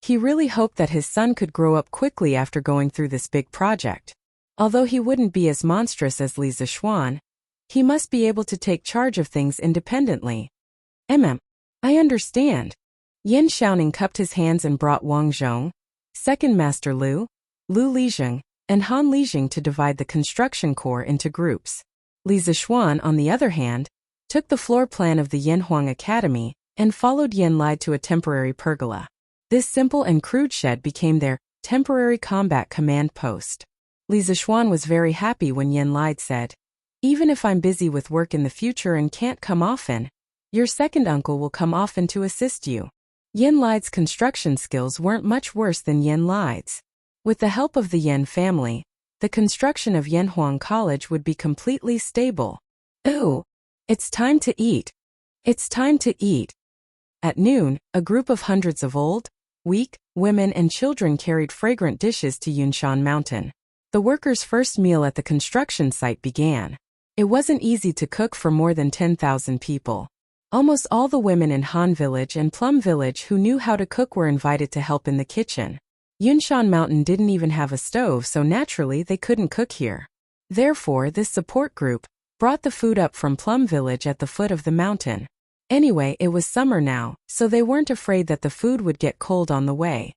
He really hoped that his son could grow up quickly after going through this big project. Although he wouldn't be as monstrous as Li Zixuan, he must be able to take charge of things independently. I understand. Yen Xiaoning cupped his hands and brought Wang Zhong, Second Master Lu Lizheng, and Han Lizheng to divide the construction corps into groups. Li Zixuan, on the other hand, took the floor plan of the Yanhuang Academy and followed Yen Lide to a temporary pergola. This simple and crude shed became their temporary combat command post. Li Zixuan was very happy when Yen Lide said, "Even if I'm busy with work in the future and can't come often, your second uncle will come often to assist you." Yen Lide's construction skills weren't much worse than Yen Lide's. With the help of the Yen family, the construction of Yanhuang College would be completely stable. Ooh, it's time to eat. It's time to eat. At noon, a group of hundreds of old, weak, women and children carried fragrant dishes to Yunshan Mountain. The workers' first meal at the construction site began. It wasn't easy to cook for more than 10,000 people. Almost all the women in Han Village and Plum Village who knew how to cook were invited to help in the kitchen. Yunshan Mountain didn't even have a stove, so naturally they couldn't cook here. Therefore, this support group brought the food up from Plum Village at the foot of the mountain. Anyway, it was summer now, so they weren't afraid that the food would get cold on the way.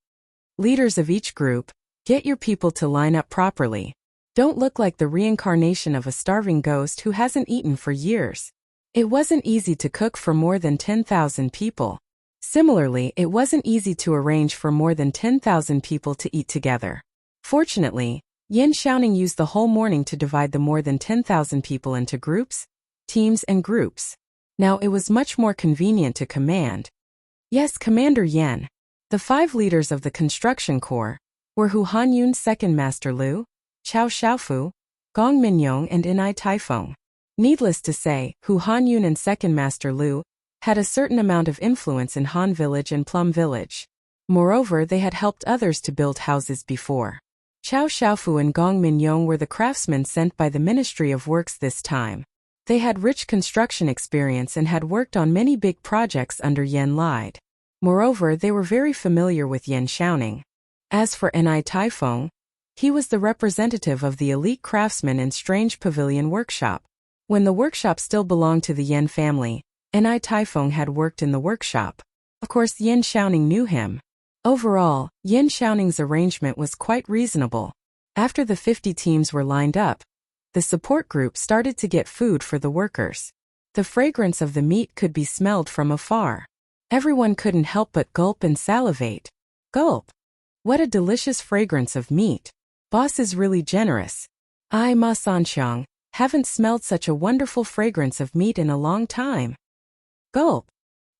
Leaders of each group, get your people to line up properly. Don't look like the reincarnation of a starving ghost who hasn't eaten for years. It wasn't easy to cook for more than 10,000 people. Similarly, it wasn't easy to arrange for more than 10,000 people to eat together. Fortunately, Yen Xiaoning used the whole morning to divide the more than 10,000 people into groups, teams and groups. Now it was much more convenient to command. Yes, Commander Yen. The 5 leaders of the construction corps were Hu Hanyun, Second Master Lu, Chao Xiaofu, Gong Minyong and Inai Taifeng. Needless to say, Hu Hanyun and Second Master Lu had a certain amount of influence in Han Village and Plum Village. Moreover, they had helped others to build houses before. Chao Xiaofu and Gong Minyong were the craftsmen sent by the Ministry of Works this time. They had rich construction experience and had worked on many big projects under Yen Lide. Moreover, they were very familiar with Yen Xiaoning. As for Inai Taifeng, he was the representative of the elite craftsmen in Strange Pavilion Workshop. When the workshop still belonged to the Yen family, Inai Taifeng had worked in the workshop. Of course, Yen Xiaoning knew him. Overall, Yen Xiaoning's arrangement was quite reasonable. After the 50 teams were lined up, the support group started to get food for the workers. The fragrance of the meat could be smelled from afar. Everyone couldn't help but gulp and salivate. Gulp! What a delicious fragrance of meat. Boss is really generous. I, Ma Sanxiang, haven't smelled such a wonderful fragrance of meat in a long time. Gulp!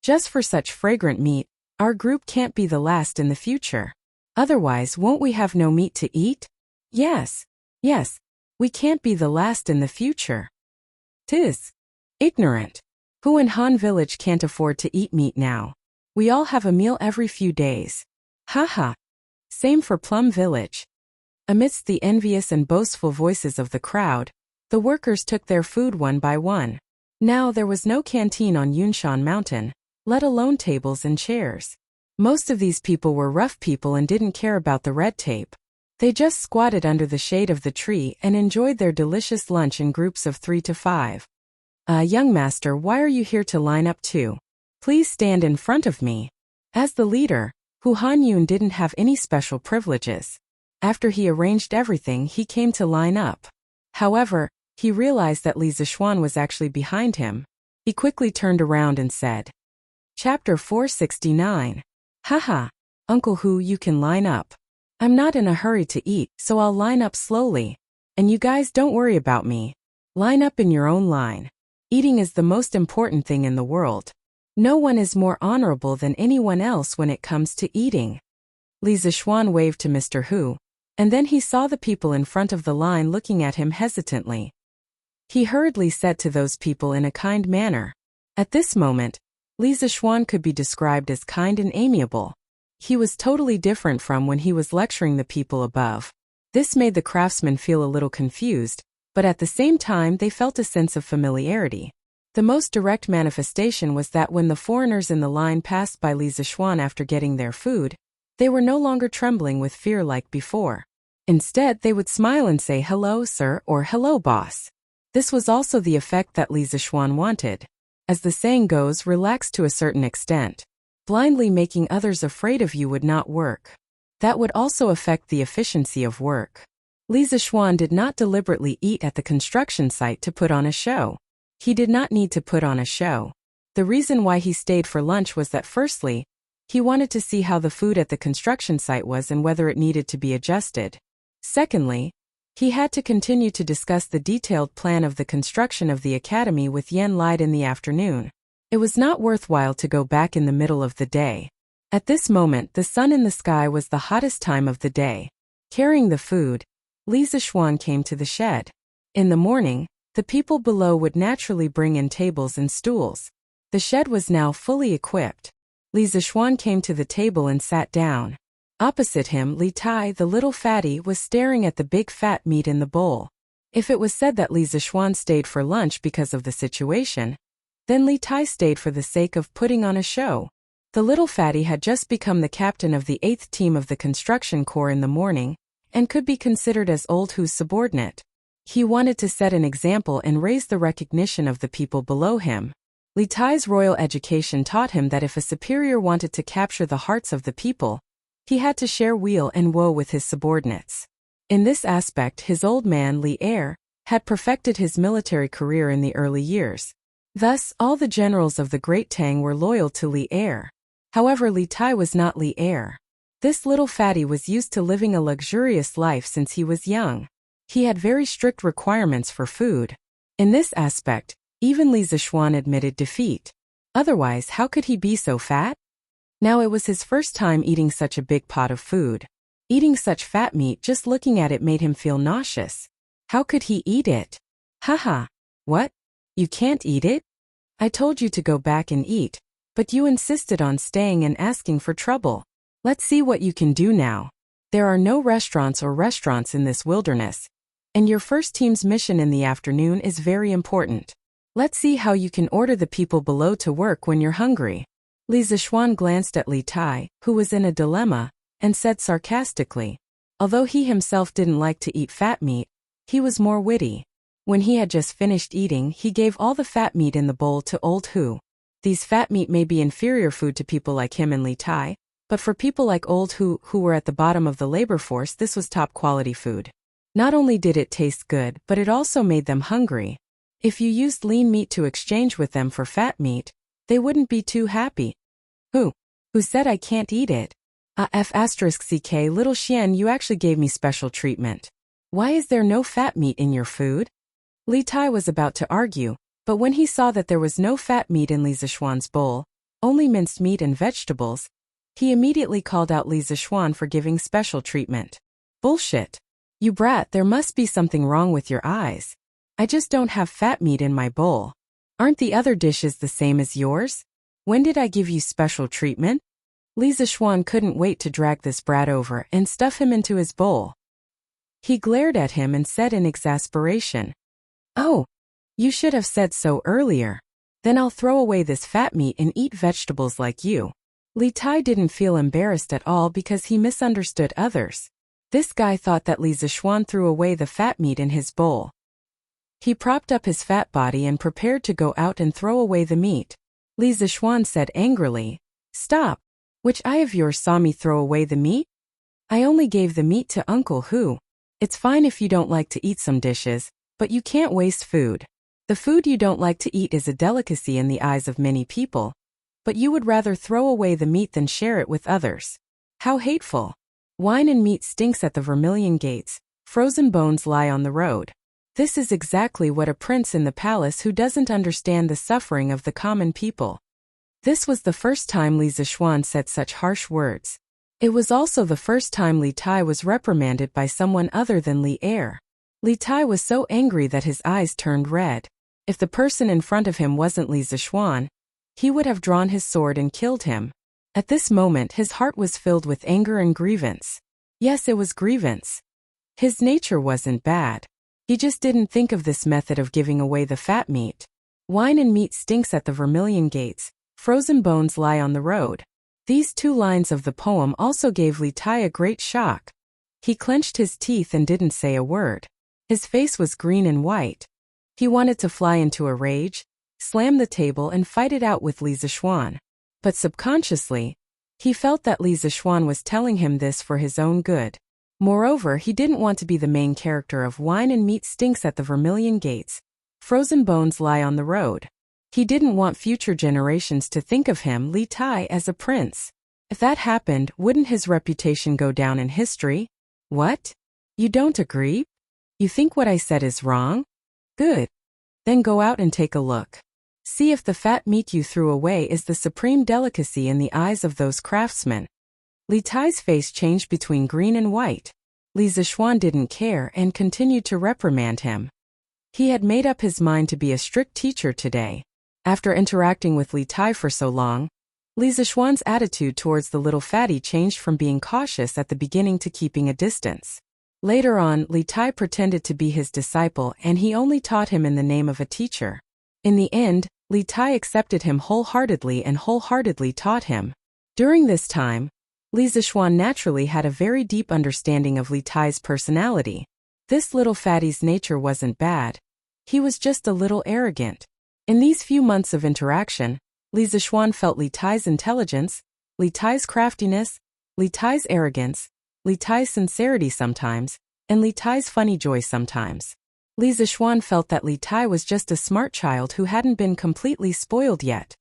Just for such fragrant meat, our group can't be the last in the future. Otherwise, won't we have no meat to eat? Yes, we can't be the last in the future. 'Tis ignorant. Who in Han Village can't afford to eat meat now? We all have a meal every few days. Haha. Same for Plum Village. Amidst the envious and boastful voices of the crowd, the workers took their food one by one. Now there was no canteen on Yunshan Mountain, let alone tables and chairs. Most of these people were rough people and didn't care about the red tape. They just squatted under the shade of the tree and enjoyed their delicious lunch in groups of 3 to 5. Young master, why are you here to line up too? Please stand in front of me. As the leader, Hu Hanyun didn't have any special privileges. After he arranged everything, he came to line up. However, he realized that Li Zixuan was actually behind him. He quickly turned around and said, Chapter 469. Haha, Uncle Hu, you can line up. I'm not in a hurry to eat, so I'll line up slowly. And you guys don't worry about me. Line up in your own line. Eating is the most important thing in the world. No one is more honorable than anyone else when it comes to eating. Li Zixuan waved to Mr. Hu, and then he saw the people in front of the line looking at him hesitantly. He hurriedly said to those people in a kind manner. At this moment, Li Zixuan could be described as kind and amiable. He was totally different from when he was lecturing the people above. This made the craftsmen feel a little confused, but at the same time they felt a sense of familiarity. The most direct manifestation was that when the foreigners in the line passed by Li Zixuan after getting their food, they were no longer trembling with fear like before. Instead, they would smile and say hello, sir, or hello, boss. This was also the effect that Li Zixuan wanted. As the saying goes, relax to a certain extent. Blindly making others afraid of you would not work. That would also affect the efficiency of work. Li Zixuan did not deliberately eat at the construction site to put on a show. He did not need to put on a show. The reason why he stayed for lunch was that firstly, he wanted to see how the food at the construction site was and whether it needed to be adjusted. Secondly, he had to continue to discuss the detailed plan of the construction of the academy with Yan Lied in the afternoon. It was not worthwhile to go back in the middle of the day. At this moment, the sun in the sky was the hottest time of the day. Carrying the food, Li Zixuan came to the shed. In the morning, the people below would naturally bring in tables and stools. The shed was now fully equipped. Li Zixuan came to the table and sat down. Opposite him, Li Tai, the little fatty, was staring at the big fat meat in the bowl. If it was said that Li Zixuan stayed for lunch because of the situation, then Li Tai stayed for the sake of putting on a show. The little fatty had just become the captain of the 8th team of the construction corps in the morning, and could be considered as Old Hu's subordinate. He wanted to set an example and raise the recognition of the people below him. Li Tai's royal education taught him that if a superior wanted to capture the hearts of the people, he had to share weal and woe with his subordinates. In this aspect, his old man, Li Er, had perfected his military career in the early years. Thus, all the generals of the Great Tang were loyal to Li Er. However, Li Tai was not Li Er. This little fatty was used to living a luxurious life since he was young. He had very strict requirements for food. In this aspect, even Li Zixuan admitted defeat. Otherwise, how could he be so fat? Now it was his first time eating such a big pot of food. Eating such fat meat, just looking at it made him feel nauseous. How could he eat it? Haha. What? You can't eat it? I told you to go back and eat, but you insisted on staying and asking for trouble. Let's see what you can do now. There are no restaurants in this wilderness, and your first team's mission in the afternoon is very important. Let's see how you can order the people below to work when you're hungry. Li Zixuan glanced at Li Tai, who was in a dilemma, and said sarcastically. Although he himself didn't like to eat fat meat, he was more witty. When he had just finished eating, he gave all the fat meat in the bowl to Old Hu. These fat meat may be inferior food to people like him and Li Tai, but for people like Old Hu, who were at the bottom of the labor force, this was top quality food. Not only did it taste good, but it also made them hungry. If you used lean meat to exchange with them for fat meat, they wouldn't be too happy. Who said I can't eat it? F***ck, little Xian, you actually gave me special treatment. Why is there no fat meat in your food? Li Tai was about to argue, but when he saw that there was no fat meat in Li Zixuan's bowl, only minced meat and vegetables, he immediately called out Li Zixuan for giving special treatment. Bullshit. You brat, there must be something wrong with your eyes. I just don't have fat meat in my bowl. Aren't the other dishes the same as yours? When did I give you special treatment? Li Zixuan couldn't wait to drag this brat over and stuff him into his bowl. He glared at him and said in exasperation, "Oh, you should have said so earlier. Then I'll throw away this fat meat and eat vegetables like you." Li Tai didn't feel embarrassed at all because he misunderstood others. This guy thought that Li Zixuan threw away the fat meat in his bowl. He propped up his fat body and prepared to go out and throw away the meat. Li Zixuan said angrily, "Stop! Which eye of yours saw me throw away the meat? I only gave the meat to Uncle Hu. It's fine if you don't like to eat some dishes, but you can't waste food. The food you don't like to eat is a delicacy in the eyes of many people, but you would rather throw away the meat than share it with others. How hateful! Wine and meat stinks at the Vermilion Gates, frozen bones lie on the road. This is exactly what a prince in the palace who doesn't understand the suffering of the common people. This was the first time Li Zishuan said such harsh words. It was also the first time Li Tai was reprimanded by someone other than Li Er. Li Tai was so angry that his eyes turned red. If the person in front of him wasn't Li Zishuan, he would have drawn his sword and killed him. At this moment his heart was filled with anger and grievance. Yes, it was grievance. His nature wasn't bad. He just didn't think of this method of giving away the fat meat. Wine and meat stinks at the Vermilion Gates, frozen bones lie on the road. These 2 lines of the poem also gave Li Tai a great shock. He clenched his teeth and didn't say a word. His face was green and white. He wanted to fly into a rage, slam the table and fight it out with Li Zishuan. But subconsciously, he felt that Li Zishuan was telling him this for his own good. Moreover, he didn't want to be the main character of Wine and Meat Stinks at the Vermilion Gates, frozen bones lie on the road. He didn't want future generations to think of him, Li Tai, as a prince. If that happened, wouldn't his reputation go down in history? What? You don't agree? You think what I said is wrong? Good. Then go out and take a look. See if the fat meat you threw away is the supreme delicacy in the eyes of those craftsmen. Li Tai's face changed between green and white. Li Zishuan didn't care and continued to reprimand him. He had made up his mind to be a strict teacher today. After interacting with Li Tai for so long, Li Zishuan's attitude towards the little fatty changed from being cautious at the beginning to keeping a distance. Later on, Li Tai pretended to be his disciple and he only taught him in the name of a teacher. In the end, Li Tai accepted him wholeheartedly and wholeheartedly taught him. During this time, Li Zishuan naturally had a very deep understanding of Li Tai's personality. This little fatty's nature wasn't bad. He was just a little arrogant. In these few months of interaction, Li Zishuan felt Li Tai's intelligence, Li Tai's craftiness, Li Tai's arrogance, Li Tai's sincerity sometimes, and Li Tai's funny joy sometimes. Li Zishuan felt that Li Tai was just a smart child who hadn't been completely spoiled yet.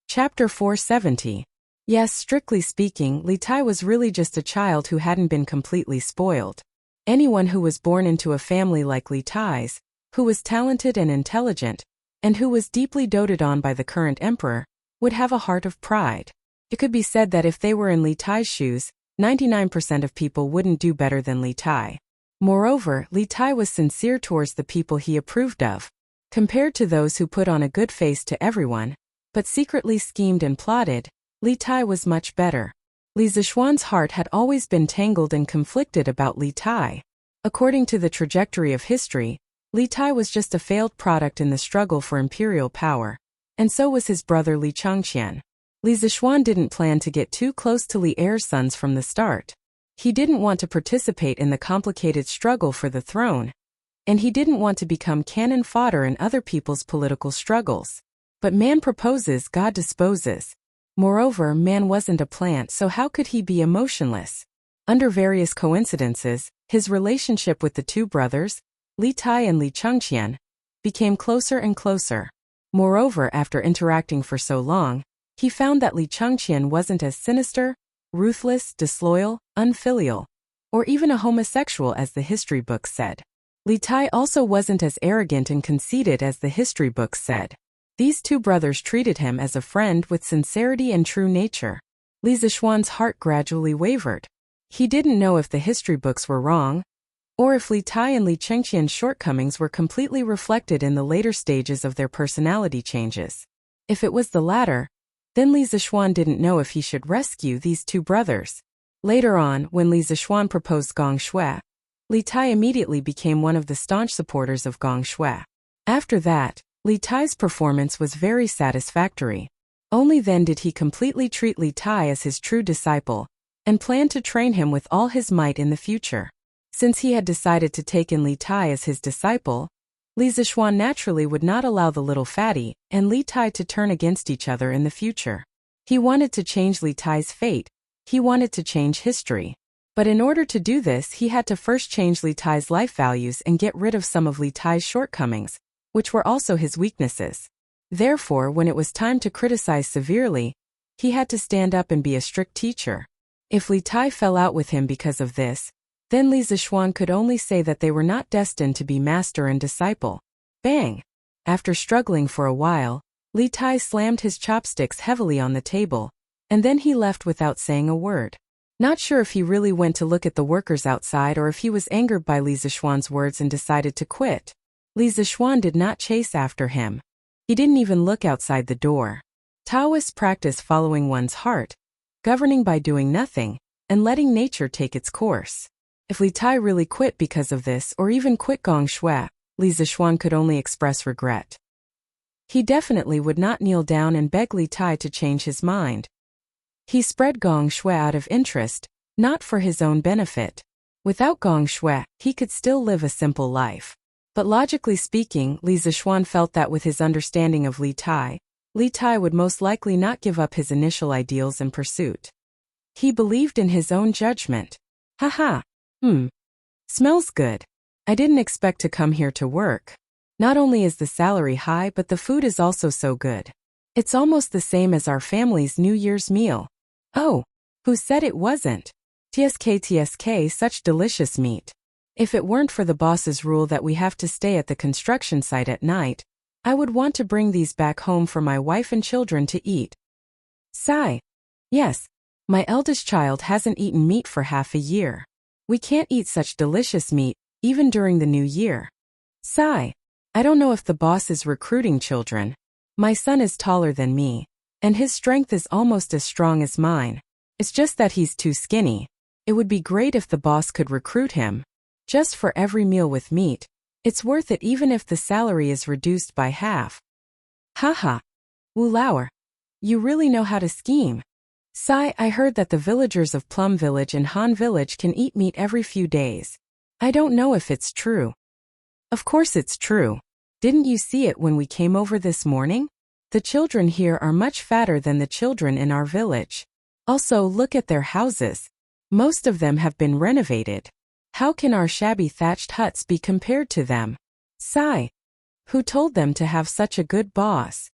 Chapter 470. Yes, strictly speaking, Li Tai was really just a child who hadn't been completely spoiled. Anyone who was born into a family like Li Tai's, who was talented and intelligent, and who was deeply doted on by the current emperor, would have a heart of pride. It could be said that if they were in Li Tai's shoes, 99% of people wouldn't do better than Li Tai. Moreover, Li Tai was sincere towards the people he approved of. Compared to those who put on a good face to everyone, but secretly schemed and plotted, Li Tai was much better. Li Zishuan's heart had always been tangled and conflicted about Li Tai. According to the trajectory of history, Li Tai was just a failed product in the struggle for imperial power, and so was his brother Li Changqian. Li Zishuan didn't plan to get too close to Li Er's sons from the start. He didn't want to participate in the complicated struggle for the throne, and he didn't want to become cannon fodder in other people's political struggles. But man proposes, God disposes. Moreover, man wasn't a plant, so how could he be emotionless? Under various coincidences, his relationship with the 2 brothers, Li Tai and Li Changqian, became closer and closer. Moreover, after interacting for so long, he found that Li Changqian wasn't as sinister, ruthless, disloyal, unfilial, or even a homosexual as the history books said. Li Tai also wasn't as arrogant and conceited as the history books said. These 2 brothers treated him as a friend with sincerity and true nature. Li Zishuan's heart gradually wavered. He didn't know if the history books were wrong, or if Li Tai and Li Changqian's shortcomings were completely reflected in the later stages of their personality changes. If it was the latter, then Li Zishuan didn't know if he should rescue these 2 brothers. Later on, when Li Zishuan proposed Gong Shui, Li Tai immediately became one of the staunch supporters of Gong Shui. After that, Li Tai's performance was very satisfactory. Only then did he completely treat Li Tai as his true disciple, and planned to train him with all his might in the future. Since he had decided to take in Li Tai as his disciple, Li Zishuan naturally would not allow the little fatty and Li Tai to turn against each other in the future. He wanted to change Li Tai's fate. He wanted to change history. But in order to do this, he had to first change Li Tai's life values and get rid of some of Li Tai's shortcomings, which were also his weaknesses. Therefore, when it was time to criticize severely, he had to stand up and be a strict teacher. If Li Tai fell out with him because of this, Then Li Zixuan could only say that they were not destined to be master and disciple. Bang! After struggling for a while, Li Tai slammed his chopsticks heavily on the table, and then he left without saying a word. Not sure if he really went to look at the workers outside or if he was angered by Li Zixuan's words and decided to quit. Li Zixuan did not chase after him. He didn't even look outside the door. Taoists practice following one's heart, governing by doing nothing, and letting nature take its course. If Li Tai really quit because of this or even quit gong shui, Li Zixuan could only express regret. He definitely would not kneel down and beg Li Tai to change his mind. He spread gong shui out of interest, not for his own benefit. Without gong shui, he could still live a simple life. But logically speaking, Li Zixuan felt that with his understanding of Li Tai would most likely not give up his initial ideals and pursuit. He believed in his own judgment. Haha. Smells good. I didn't expect to come here to work. Not only is the salary high, but the food is also so good. It's almost the same as our family's New Year's meal. Oh, who said it wasn't? TSK, such delicious meat. If it weren't for the boss's rule that we have to stay at the construction site at night, I would want to bring these back home for my wife and children to eat. Sigh. Yes, my eldest child hasn't eaten meat for half a year. We can't eat such delicious meat, even during the new year. Sigh. I don't know if the boss is recruiting children. My son is taller than me, and his strength is almost as strong as mine. It's just that he's too skinny. It would be great if the boss could recruit him. Just for every meal with meat. It's worth it even if the salary is reduced by half. Haha. Wu Lauer. You really know how to scheme. Sigh, I heard that the villagers of Plum Village and Han Village can eat meat every few days. I don't know if it's true. Of course it's true. Didn't you see it when we came over this morning? The children here are much fatter than the children in our village. Also, look at their houses. Most of them have been renovated. How can our shabby thatched huts be compared to them? Sigh. Who told them to have such a good boss?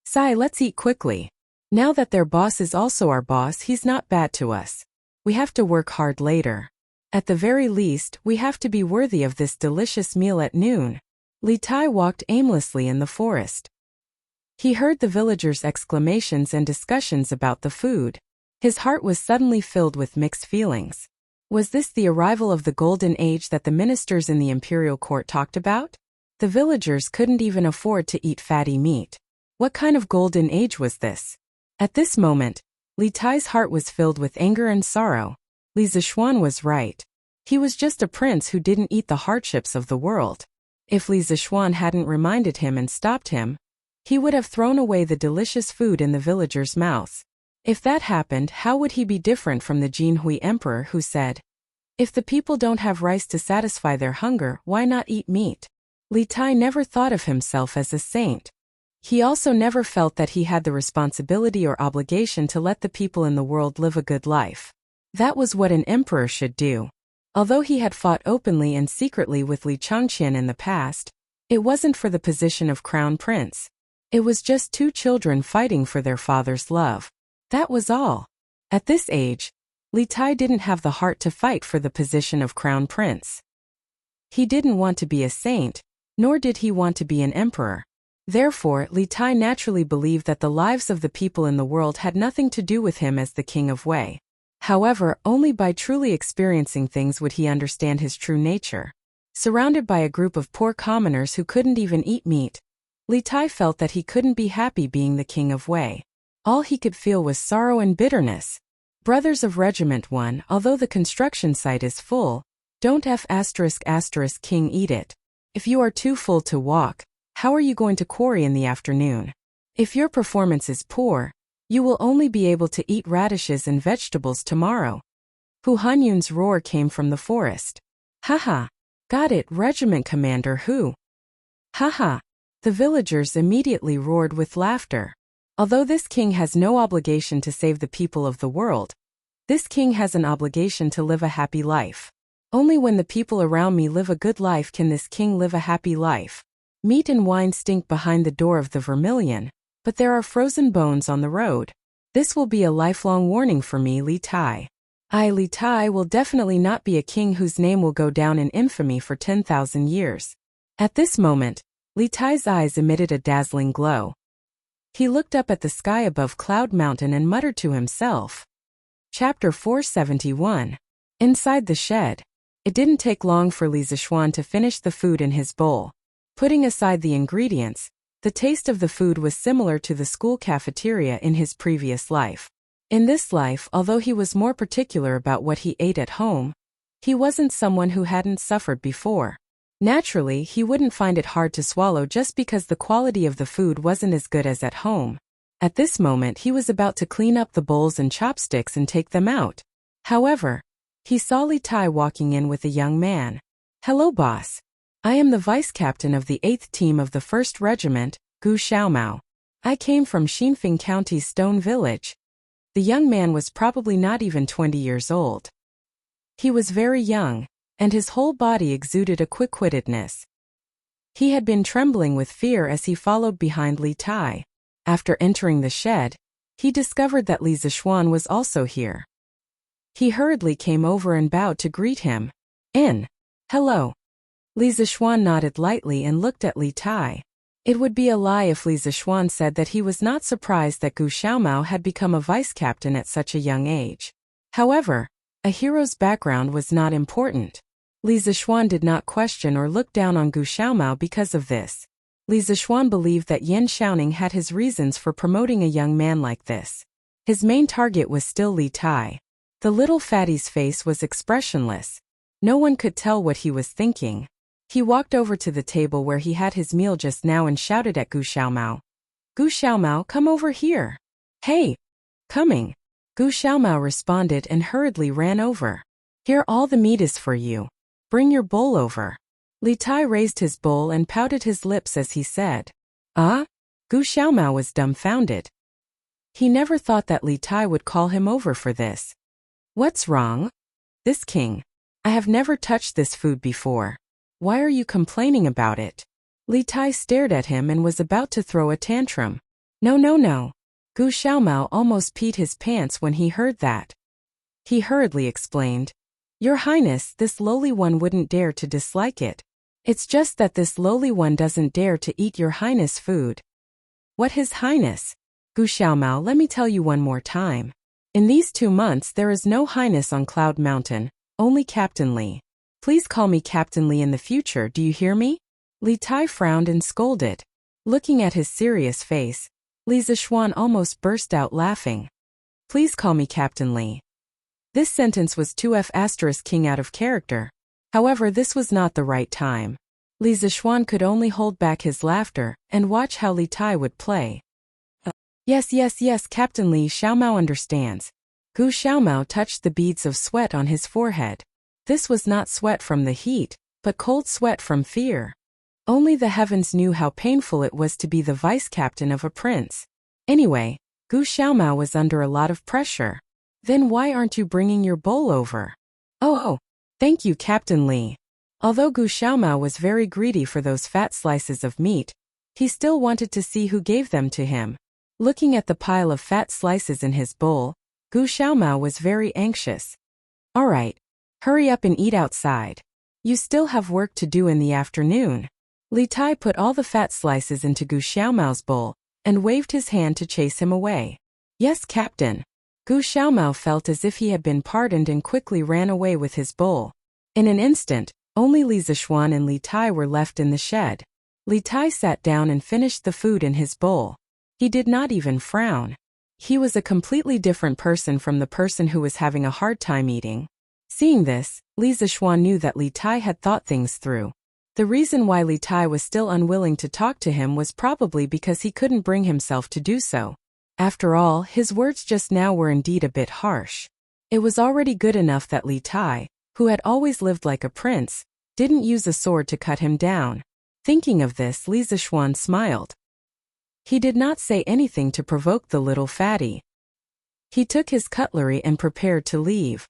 Sigh, let's eat quickly. Now that their boss is also our boss, he's not bad to us. We have to work hard later. At the very least, we have to be worthy of this delicious meal at noon. Li Tai walked aimlessly in the forest. He heard the villagers' exclamations and discussions about the food. His heart was suddenly filled with mixed feelings. Was this the arrival of the golden age that the ministers in the imperial court talked about? The villagers couldn't even afford to eat fatty meat. What kind of golden age was this? At this moment, Li Tai's heart was filled with anger and sorrow. Li Zixuan was right. He was just a prince who didn't eat the hardships of the world. If Li Zixuan hadn't reminded him and stopped him, he would have thrown away the delicious food in the villagers' mouths. If that happened, how would he be different from the Jinhui emperor who said, "If the people don't have rice to satisfy their hunger, why not eat meat?" Li Tai never thought of himself as a saint. He also never felt that he had the responsibility or obligation to let the people in the world live a good life. That was what an emperor should do. Although he had fought openly and secretly with Li Changqian in the past, it wasn't for the position of crown prince. It was just two children fighting for their father's love. That was all. At this age, Li Tai didn't have the heart to fight for the position of crown prince. He didn't want to be a saint, nor did he want to be an emperor. Therefore, Li Tai naturally believed that the lives of the people in the world had nothing to do with him as the king of Wei. However, only by truly experiencing things would he understand his true nature. Surrounded by a group of poor commoners who couldn't even eat meat, Li Tai felt that he couldn't be happy being the king of Wei. All he could feel was sorrow and bitterness. Brothers of Regiment 1, although the construction site is full, don't ***king eat it. If you are too full to walk, how are you going to quarry in the afternoon? If your performance is poor, you will only be able to eat radishes and vegetables tomorrow. Hu Hanyun's roar came from the forest. Haha. Got it, Regiment Commander Hu. Haha. The villagers immediately roared with laughter. Although this king has no obligation to save the people of the world, this king has an obligation to live a happy life. Only when the people around me live a good life can this king live a happy life. Meat and wine stink behind the door of the Vermilion, but there are frozen bones on the road. This will be a lifelong warning for me, Li Tai. Li Tai will definitely not be a king whose name will go down in infamy for 10,000 years. At this moment, Li Tai's eyes emitted a dazzling glow. He looked up at the sky above Cloud Mountain and muttered to himself. Chapter 471. Inside the shed. It didn't take long for Li Zishuan to finish the food in his bowl. Putting aside the ingredients, the taste of the food was similar to the school cafeteria in his previous life. In this life, although he was more particular about what he ate at home, he wasn't someone who hadn't suffered before. Naturally, he wouldn't find it hard to swallow just because the quality of the food wasn't as good as at home. At this moment, he was about to clean up the bowls and chopsticks and take them out. However, he saw Li Tai walking in with a young man. "Hello, boss. I am the vice captain of the 8th team of the 1st Regiment, Gu Xiaomao. I came from Xinfeng County's Stone Village." The young man was probably not even 20 years old. He was very young, and his whole body exuded a quick-wittedness. He had been trembling with fear as he followed behind Li Tai. After entering the shed, he discovered that Li Zishuan was also here. He hurriedly came over and bowed to greet him. Hello. Li Zishuan nodded lightly and looked at Li Tai. It would be a lie if Li Zishuan said that he was not surprised that Gu Xiaomao had become a vice-captain at such a young age. However, a hero's background was not important. Li Zishuan did not question or look down on Gu Xiaomao because of this. Li Zishuan believed that Yan Xiaoning had his reasons for promoting a young man like this. His main target was still Li Tai. The little fatty's face was expressionless. No one could tell what he was thinking. He walked over to the table where he had his meal just now and shouted at Gu Xiaomao. "Gu Xiaomao, come over here." "Hey, coming." Gu Xiaomao responded and hurriedly ran over. "Here, all the meat is for you. Bring your bowl over." Li Tai raised his bowl and pouted his lips as he said, "Ah?" Gu Xiaomao was dumbfounded. He never thought that Li Tai would call him over for this. "What's wrong?" "This king. I have never touched this food before. Why are you complaining about it?" Li Tai stared at him and was about to throw a tantrum. No. Gu Xiaomao almost peed his pants when he heard that. He hurriedly explained, "Your Highness, this lowly one wouldn't dare to dislike it. It's just that this lowly one doesn't dare to eat your Highness' food." "What, His Highness?" "Gu Xiaomao, let me tell you one more time. In these 2 months there is no Highness on Cloud Mountain, only Captain Li. Please call me Captain Li in the future, do you hear me?" Li Tai frowned and scolded. Looking at his serious face, Li Zishuan almost burst out laughing. "Please call me Captain Li." This sentence was 2F** king out of character. However, this was not the right time. Li Zishuan could only hold back his laughter and watch how Li Tai would play. Yes, Captain Li Xiaomao understands." Gu Xiaomao touched the beads of sweat on his forehead. This was not sweat from the heat, but cold sweat from fear. Only the heavens knew how painful it was to be the vice-captain of a prince. Anyway, Gu Xiaomao was under a lot of pressure. "Then why aren't you bringing your bowl over?" Oh, thank you, Captain Li." Although Gu Xiaomao was very greedy for those fat slices of meat, he still wanted to see who gave them to him. Looking at the pile of fat slices in his bowl, Gu Xiaomao was very anxious. "All right. Hurry up and eat outside. You still have work to do in the afternoon." Li Tai put all the fat slices into Gu Xiaomao's bowl and waved his hand to chase him away. "Yes, Captain." Gu Xiaomao felt as if he had been pardoned and quickly ran away with his bowl. In an instant, only Li Zishuan and Li Tai were left in the shed. Li Tai sat down and finished the food in his bowl. He did not even frown. He was a completely different person from the person who was having a hard time eating. Seeing this, Li Zishuan knew that Li Tai had thought things through. The reason why Li Tai was still unwilling to talk to him was probably because he couldn't bring himself to do so. After all, his words just now were indeed a bit harsh. It was already good enough that Li Tai, who had always lived like a prince, didn't use a sword to cut him down. Thinking of this, Li Zishuan smiled. He did not say anything to provoke the little fatty. He took his cutlery and prepared to leave.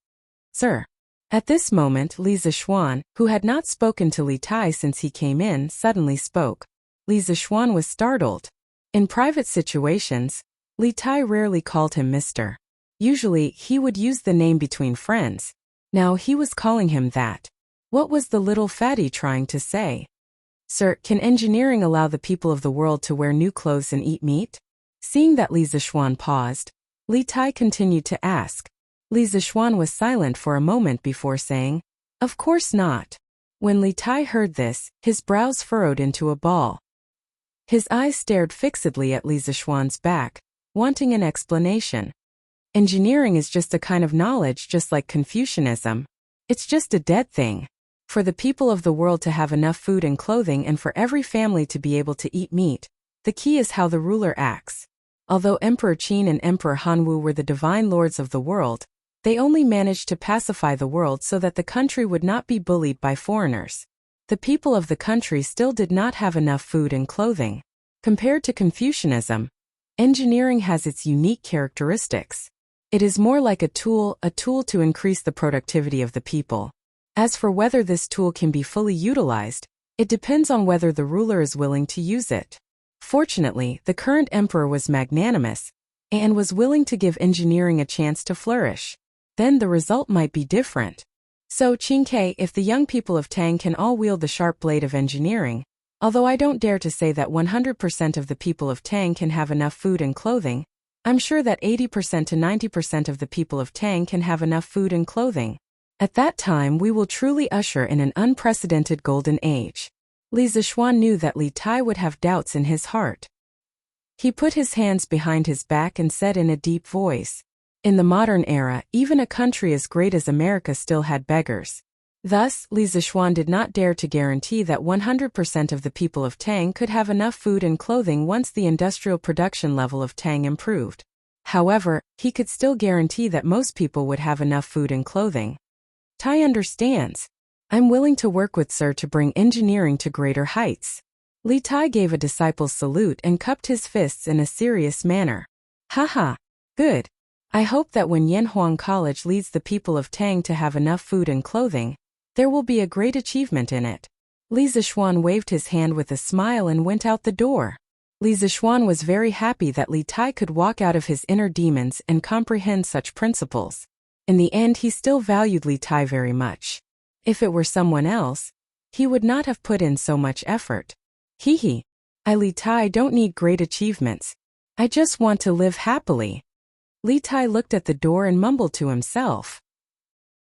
"Sir." At this moment, Li Zishuan, who had not spoken to Li Tai since he came in, suddenly spoke. Li Zishuan was startled. In private situations, Li Tai rarely called him Mr. Usually, he would use the name between friends. Now he was calling him that. What was the little fatty trying to say? Sir, can engineering allow the people of the world to wear new clothes and eat meat? Seeing that Li Zixuan paused, Li Tai continued to ask. Li Zixuan was silent for a moment before saying, "Of course not." When Li Tai heard this, his brows furrowed into a ball. His eyes stared fixedly at Li Zixuan's back, wanting an explanation. Engineering is just a kind of knowledge just like Confucianism. It's just a dead thing. For the people of the world to have enough food and clothing and for every family to be able to eat meat, the key is how the ruler acts. Although Emperor Qin and Emperor Hanwu were the divine lords of the world, they only managed to pacify the world so that the country would not be bullied by foreigners. The people of the country still did not have enough food and clothing. Compared to Confucianism, engineering has its unique characteristics. It is more like a tool to increase the productivity of the people. As for whether this tool can be fully utilized, it depends on whether the ruler is willing to use it. Fortunately, the current emperor was magnanimous and was willing to give engineering a chance to flourish. Then the result might be different. So, Qingke, if the young people of Tang can all wield the sharp blade of engineering, although I don't dare to say that 100% of the people of Tang can have enough food and clothing, I'm sure that 80% to 90% of the people of Tang can have enough food and clothing. At that time we will truly usher in an unprecedented golden age. Li Zixuan knew that Li Tai would have doubts in his heart. He put his hands behind his back and said in a deep voice, "In the modern era, even a country as great as America still had beggars." Thus, Li Zixuan did not dare to guarantee that 100% of the people of Tang could have enough food and clothing once the industrial production level of Tang improved. However, he could still guarantee that most people would have enough food and clothing. Tai understands. I'm willing to work with Sir to bring engineering to greater heights. Li Tai gave a disciple's salute and cupped his fists in a serious manner. Haha, good. I hope that when Yanhuang College leads the people of Tang to have enough food and clothing, there will be a great achievement in it. Li Zixuan waved his hand with a smile and went out the door. Li Zixuan was very happy that Li Tai could walk out of his inner demons and comprehend such principles. In the end, he still valued Li Tai very much. If it were someone else, he would not have put in so much effort. Hee. I Li Tai don't need great achievements. I just want to live happily. Li Tai looked at the door and mumbled to himself.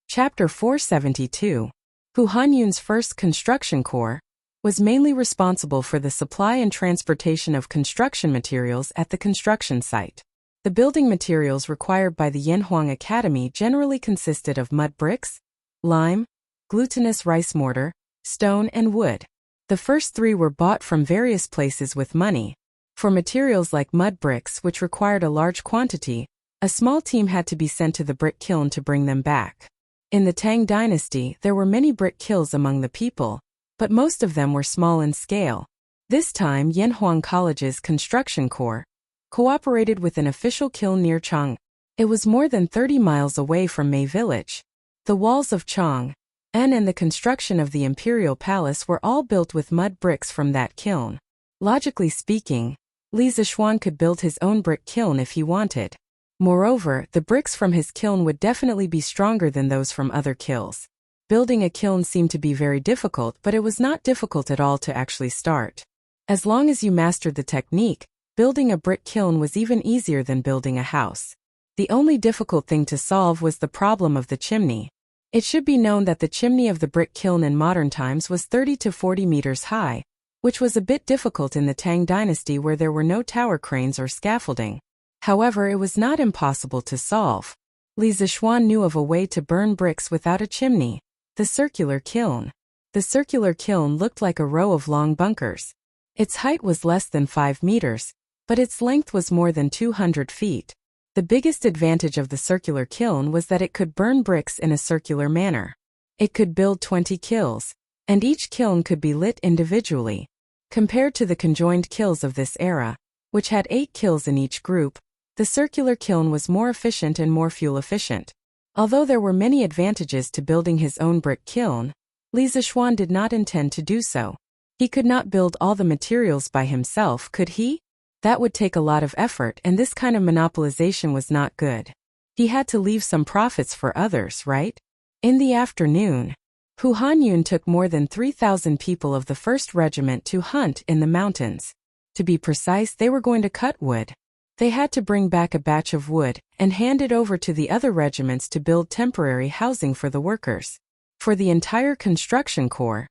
Chapter 472. Hu Hanyun's first construction corps was mainly responsible for the supply and transportation of construction materials at the construction site. The building materials required by the Yanhuang Academy generally consisted of mud bricks, lime, glutinous rice mortar, stone and wood. The first three were bought from various places with money. For materials like mud bricks, which required a large quantity, a small team had to be sent to the brick kiln to bring them back. In the Tang dynasty, there were many brick kilns among the people, but most of them were small in scale. This time, Yanhuang College's construction corps cooperated with an official kiln near Chang. It was more than 30 miles away from Mei Village. The walls of Chang and the construction of the imperial palace were all built with mud bricks from that kiln. Logically speaking, Li Zixuan could build his own brick kiln if he wanted. Moreover, the bricks from his kiln would definitely be stronger than those from other kilns. Building a kiln seemed to be very difficult, but it was not difficult at all to actually start. As long as you mastered the technique, building a brick kiln was even easier than building a house. The only difficult thing to solve was the problem of the chimney. It should be known that the chimney of the brick kiln in modern times was 30 to 40 meters high, which was a bit difficult in the Tang dynasty where there were no tower cranes or scaffolding. However, it was not impossible to solve. Li Zixuan knew of a way to burn bricks without a chimney: the circular kiln. The circular kiln looked like a row of long bunkers. Its height was less than 5 meters, but its length was more than 200 feet. The biggest advantage of the circular kiln was that it could burn bricks in a circular manner. It could build 20 kilns, and each kiln could be lit individually. Compared to the conjoined kilns of this era, which had 8 kilns in each group, the circular kiln was more efficient and more fuel efficient. Although there were many advantages to building his own brick kiln, Li Zixuan did not intend to do so. He could not build all the materials by himself, could he? That would take a lot of effort, and this kind of monopolization was not good. He had to leave some profits for others, right? In the afternoon, Hu Hanyun took more than 3,000 people of the 1st Regiment to hunt in the mountains. To be precise, they were going to cut wood. They had to bring back a batch of wood and hand it over to the other regiments to build temporary housing for the workers. For the entire construction corps,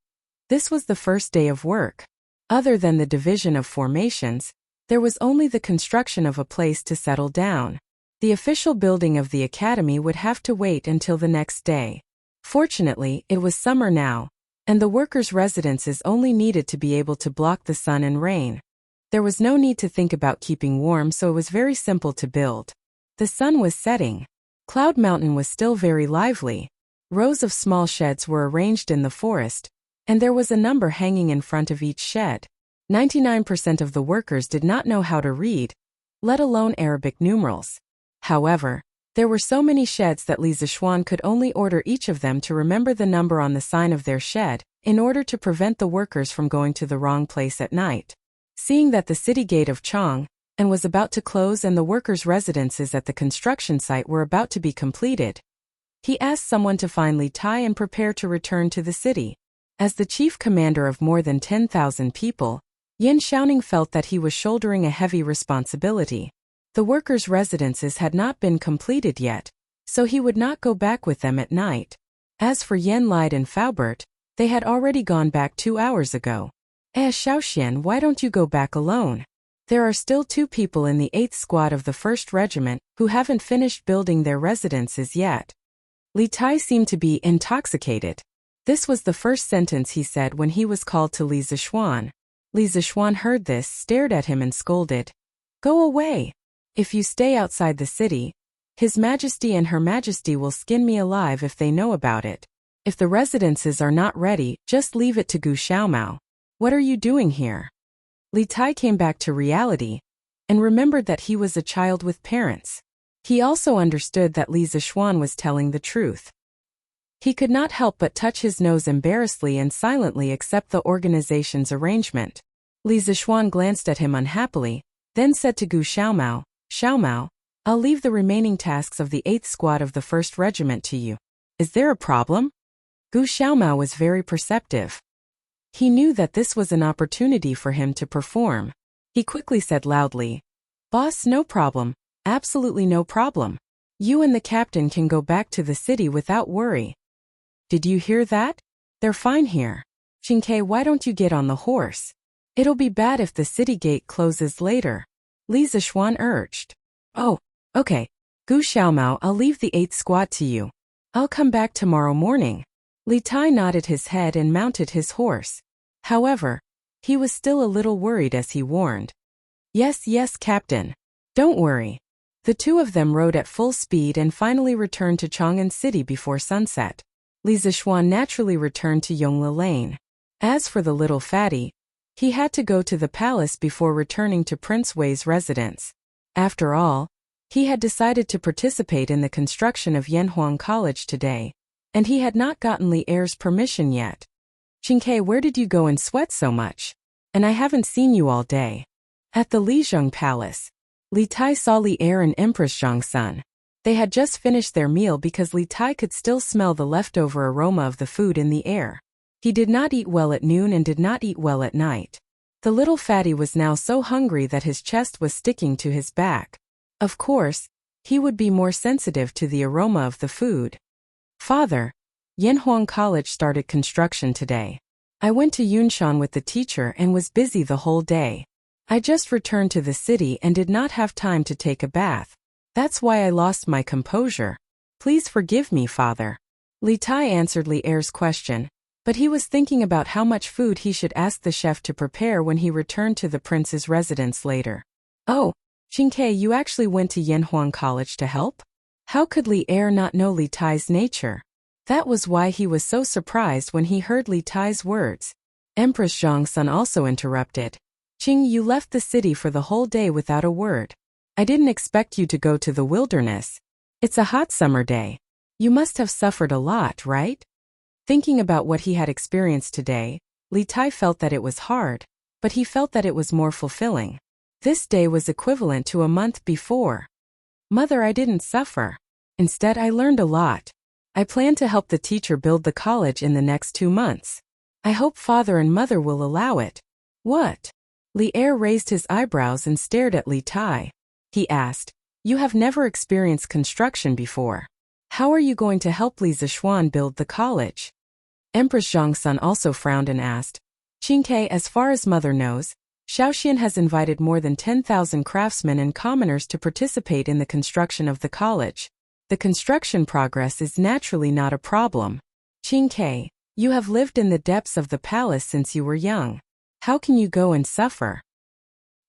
this was the first day of work. Other than the division of formations, there was only the construction of a place to settle down. The official building of the academy would have to wait until the next day. Fortunately, it was summer now, and the workers' residences only needed to be able to block the sun and rain. There was no need to think about keeping warm, so it was very simple to build. The sun was setting. Cloud Mountain was still very lively. Rows of small sheds were arranged in the forest, and there was a number hanging in front of each shed. 99% of the workers did not know how to read, let alone Arabic numerals. However, there were so many sheds that Li Zixuan could only order each of them to remember the number on the sign of their shed, in order to prevent the workers from going to the wrong place at night. Seeing that the city gate of Chang and was about to close and the workers' residences at the construction site were about to be completed, he asked someone to find Li Tai and prepare to return to the city. As the chief commander of more than 10,000 people, Yin Xiaoning felt that he was shouldering a heavy responsibility. The workers' residences had not been completed yet, so he would not go back with them at night. As for Yen Lide and Faubert, they had already gone back 2 hours ago. Xiaoxian, why don't you go back alone? There are still 2 people in the 8th Squad of the 1st Regiment who haven't finished building their residences yet. Li Tai seemed to be intoxicated. This was the first sentence he said when he was called to Li Zixuan. Li Zixuan heard this, stared at him and scolded. Go away! If you stay outside the city, His Majesty and Her Majesty will skin me alive if they know about it. If the residences are not ready, just leave it to Gu Xiaomao. What are you doing here? Li Tai came back to reality and remembered that he was a child with parents. He also understood that Li Zixuan was telling the truth. He could not help but touch his nose embarrassedly and silently accept the organization's arrangement. Li Zixuan glanced at him unhappily, then said to Gu Xiaomao, Xiaomao, I'll leave the remaining tasks of the 8th Squad of the 1st Regiment to you. Is there a problem? Gu Xiaomao was very perceptive. He knew that this was an opportunity for him to perform. He quickly said loudly, Boss, no problem, absolutely no problem. You and the captain can go back to the city without worry. Did you hear that? They're fine here. Qingke, why don't you get on the horse? It'll be bad if the city gate closes later. Li Zixuan urged. Oh, okay. Gu Xiaomao, I'll leave the 8th Squad to you. I'll come back tomorrow morning. Li Tai nodded his head and mounted his horse. However, he was still a little worried as he warned. Yes, yes, Captain. Don't worry. The 2 of them rode at full speed and finally returned to Chang'an City before sunset. Li Zixuan naturally returned to Yongle Lane. As for the little fatty, he had to go to the palace before returning to Prince Wei's residence. After all, he had decided to participate in the construction of Yanhuang College today, and he had not gotten Li Er's permission yet. Qingke, where did you go and sweat so much? And I haven't seen you all day. At the Lizhong Palace, Li Tai saw Li Er and Empress Zhongsun. They had just finished their meal because Li Tai could still smell the leftover aroma of the food in the air. He did not eat well at noon and did not eat well at night. The little fatty was now so hungry that his chest was sticking to his back. Of course, he would be more sensitive to the aroma of the food. Father, Yanhuang College started construction today. I went to Yunshan with the teacher and was busy the whole day. I just returned to the city and did not have time to take a bath. That's why I lost my composure. Please forgive me, Father. Li Tai answered Li Er's question, but he was thinking about how much food he should ask the chef to prepare when he returned to the prince's residence later. Oh, Qingke, you actually went to Yanhuang College to help? How could Li Er not know Li Tai's nature? That was why he was so surprised when he heard Li Tai's words. Empress Zhongsun also interrupted. Qing, you left the city for the whole day without a word. I didn't expect you to go to the wilderness. It's a hot summer day. You must have suffered a lot, right? Thinking about what he had experienced today, Li Tai felt that it was hard, but he felt that it was more fulfilling. This day was equivalent to a month before. Mother, I didn't suffer. Instead, I learned a lot. I plan to help the teacher build the college in the next 2 months. I hope father and mother will allow it. What? Li Er raised his eyebrows and stared at Li Tai. He asked, you have never experienced construction before. How are you going to help Li Zixuan build the college? Empress Zhongsun also frowned and asked, Qingke, as far as mother knows, Shaoxian has invited more than 10,000 craftsmen and commoners to participate in the construction of the college. The construction progress is naturally not a problem. Qingke, you have lived in the depths of the palace since you were young. How can you go and suffer?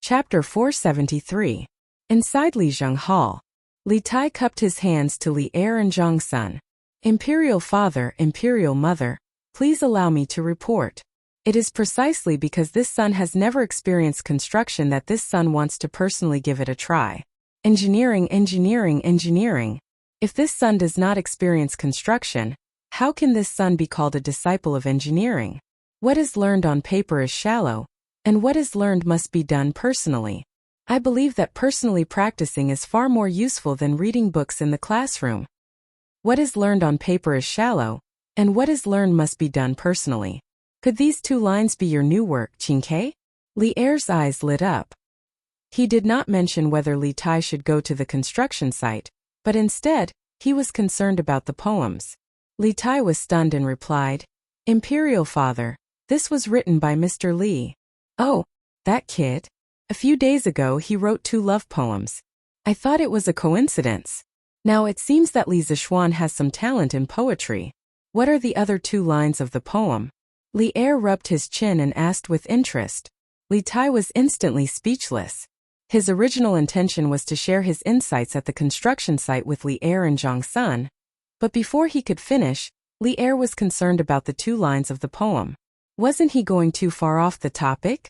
Chapter 473. Inside Lijiang Hall, Li Tai cupped his hands to Li Er and Zhongsun. Imperial father, imperial mother, please allow me to report. It is precisely because this son has never experienced construction that this son wants to personally give it a try. Engineering, engineering, engineering. If this son does not experience construction, how can this son be called a disciple of engineering? What is learned on paper is shallow, and what is learned must be done personally. I believe that personally practicing is far more useful than reading books in the classroom. What is learned on paper is shallow, and what is learned must be done personally. Could these 2 lines be your new work, Qingke? Li Er's eyes lit up. He did not mention whether Li Tai should go to the construction site, but instead, he was concerned about the poems. Li Tai was stunned and replied, Imperial father, this was written by Mr. Li. Oh, that kid? A few days ago he wrote 2 love poems. I thought it was a coincidence. Now it seems that Li Zixuan has some talent in poetry. What are the other 2 lines of the poem? Li Er rubbed his chin and asked with interest. Li Tai was instantly speechless. His original intention was to share his insights at the construction site with Li Er and Zhongsun, but before he could finish, Li Er was concerned about the 2 lines of the poem. Wasn't he going too far off the topic?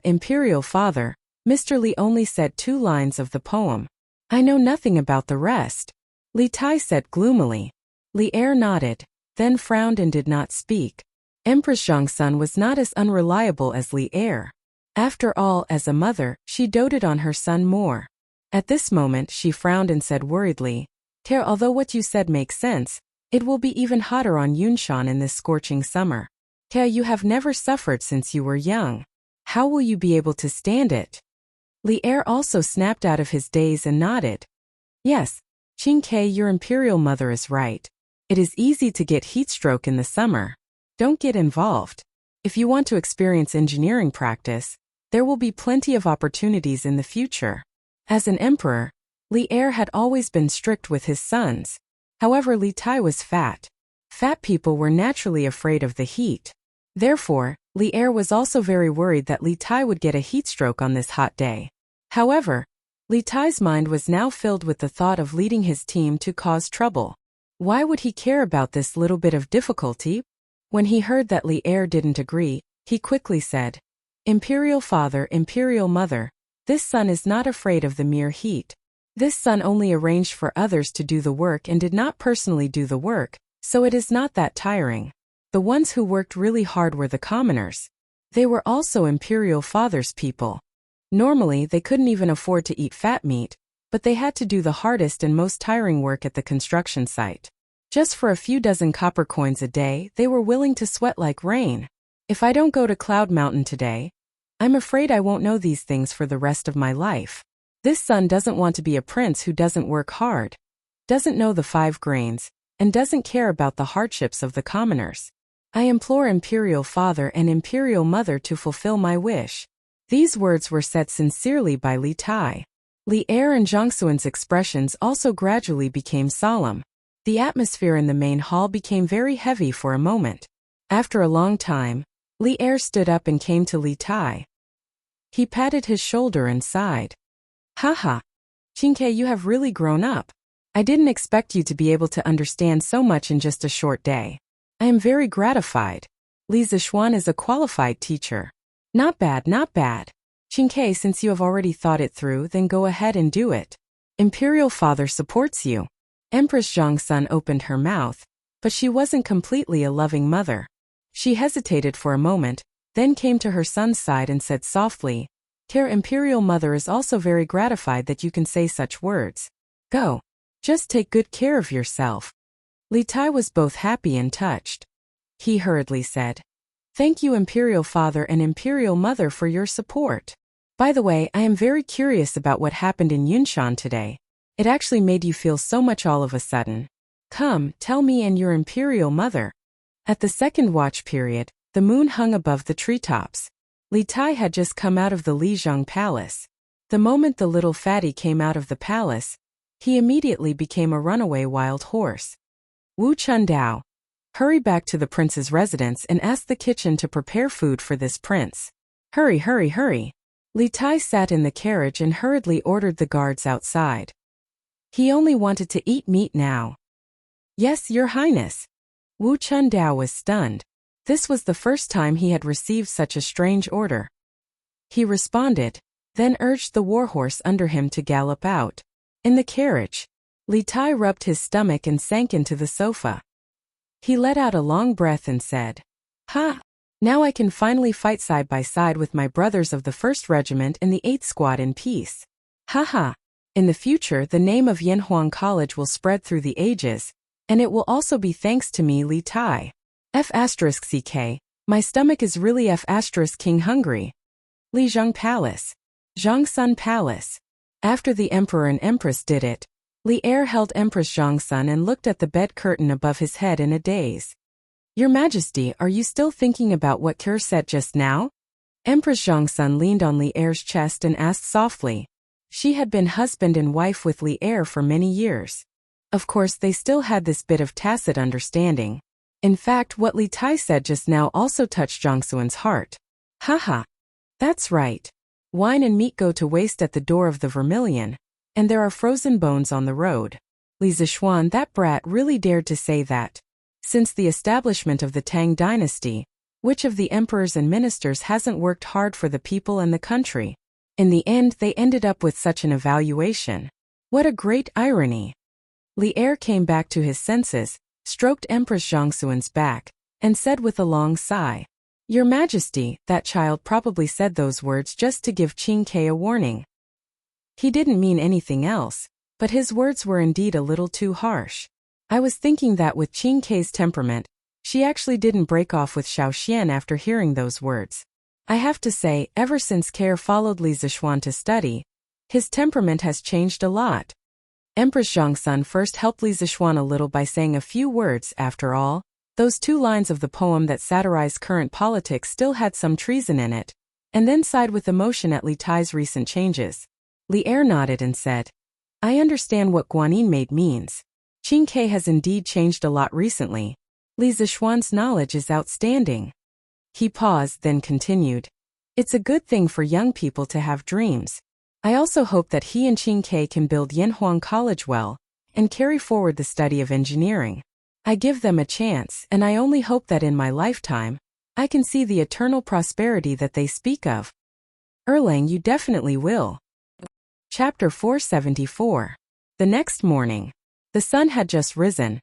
Imperial father, Mr. Li only said 2 lines of the poem. I know nothing about the rest. Li Tai said gloomily. Li Er nodded, then frowned and did not speak. Empress Zhongsun was not as unreliable as Li Er. After all, as a mother, she doted on her son more. At this moment she frowned and said worriedly, although what you said makes sense, it will be even hotter on Yunshan in this scorching summer. You have never suffered since you were young. How will you be able to stand it? Li Er also snapped out of his daze and nodded. Yes, Qingke, your imperial mother is right. It is easy to get heatstroke in the summer. Don't get involved. If you want to experience engineering practice, there will be plenty of opportunities in the future. As an emperor, Li Er had always been strict with his sons. However, Li Tai was fat. Fat people were naturally afraid of the heat. Therefore, Li Er was also very worried that Li Tai would get a heatstroke on this hot day. However, Li Tai's mind was now filled with the thought of leading his team to cause trouble. Why would he care about this little bit of difficulty? When he heard that Li Er didn't agree, he quickly said, Imperial father, imperial mother, this son is not afraid of the mere heat. This son only arranged for others to do the work and did not personally do the work, so it is not that tiring. The ones who worked really hard were the commoners. They were also imperial father's people. Normally, they couldn't even afford to eat fat meat, but they had to do the hardest and most tiring work at the construction site. Just for a few dozen copper coins a day, they were willing to sweat like rain. If I don't go to Cloud Mountain today, I'm afraid I won't know these things for the rest of my life. This son doesn't want to be a prince who doesn't work hard, doesn't know the 5 grains, and doesn't care about the hardships of the commoners. I implore imperial father and imperial mother to fulfill my wish. These words were said sincerely by Li Tai. Li Er and Zhongsuan's expressions also gradually became solemn. The atmosphere in the main hall became very heavy for a moment. After a long time, Li Er stood up and came to Li Tai. He patted his shoulder and sighed. Haha. Qingke, you have really grown up. I didn't expect you to be able to understand so much in just a short day. I am very gratified. Li Zixuan is a qualified teacher. Not bad, not bad. Qingke, since you have already thought it through, then go ahead and do it. Imperial father supports you. Empress Zhongsun opened her mouth, but she wasn't completely a loving mother. She hesitated for a moment, then came to her son's side and said softly, Imperial mother is also very gratified that you can say such words. Go. Just take good care of yourself. Li Tai was both happy and touched. He hurriedly said, "Thank you, Imperial Father and Imperial Mother, for your support. By the way, I am very curious about what happened in Yunshan today. It actually made you feel so much all of a sudden. Come, tell me and your Imperial Mother." At the second watch period, the moon hung above the treetops. Li Tai had just come out of the Lijiang Palace. The moment the little fatty came out of the palace, he immediately became a runaway wild horse. Wu Chundao, hurry back to the prince's residence and ask the kitchen to prepare food for this prince. Hurry, hurry, hurry. Li Tai sat in the carriage and hurriedly ordered the guards outside. He only wanted to eat meat now. Yes, Your Highness. Wu Chundao was stunned. This was the first time he had received such a strange order. He responded, then urged the warhorse under him to gallop out. In the carriage, Li Tai rubbed his stomach and sank into the sofa. He let out a long breath and said, "Ha! Now I can finally fight side by side with my brothers of the 1st Regiment and the 8th Squad in peace. Ha ha! In the future, the name of Yanhuang College will spread through the ages, and it will also be thanks to me, Li Tai. F***ck, my stomach is really F***king hungry." Lijiang Palace. Zhongsun Palace. After the Emperor and Empress did it, Li Er held Empress Zhongsun and looked at the bed curtain above his head in a daze. "Your Majesty, are you still thinking about what Kerr said just now?" Empress Zhongsun leaned on Li Er's chest and asked softly. She had been husband and wife with Li Er for many years. Of course, they still had this bit of tacit understanding. In fact, what Li Tai said just now also touched Zhongsun's heart. Haha. That's right. Wine and meat go to waste at the door of the Vermilion, and there are frozen bones on the road. Li Zishuan, that brat, really dared to say that. Since the establishment of the Tang dynasty, which of the emperors and ministers hasn't worked hard for the people and the country? In the end, they ended up with such an evaluation. What a great irony. Li Er came back to his senses, stroked Empress Zhongsun's back, and said with a long sigh, "Your Majesty, that child probably said those words just to give Qin Ke a warning. He didn't mean anything else, but his words were indeed a little too harsh. I was thinking that with Qin Ke's temperament, she actually didn't break off with Xiao Xian after hearing those words. I have to say, ever since Care followed Li Zishuan to study, his temperament has changed a lot." Empress Zhongsun first helped Li Zishuan a little by saying a few words. After all, those 2 lines of the poem that satirized current politics still had some treason in it, and then sighed with emotion at Li Tai's recent changes. Li Er nodded and said, "I understand what Guanyin Maid means. Qin Ke has indeed changed a lot recently. Li Zishuan's knowledge is outstanding." He paused, then continued, "It's a good thing for young people to have dreams. I also hope that he and Qin Ke can build Yanhuang College well, and carry forward the study of engineering. I give them a chance, and I only hope that in my lifetime, I can see the eternal prosperity that they speak of." Erlang, you definitely will. Chapter 474. The next morning, the sun had just risen,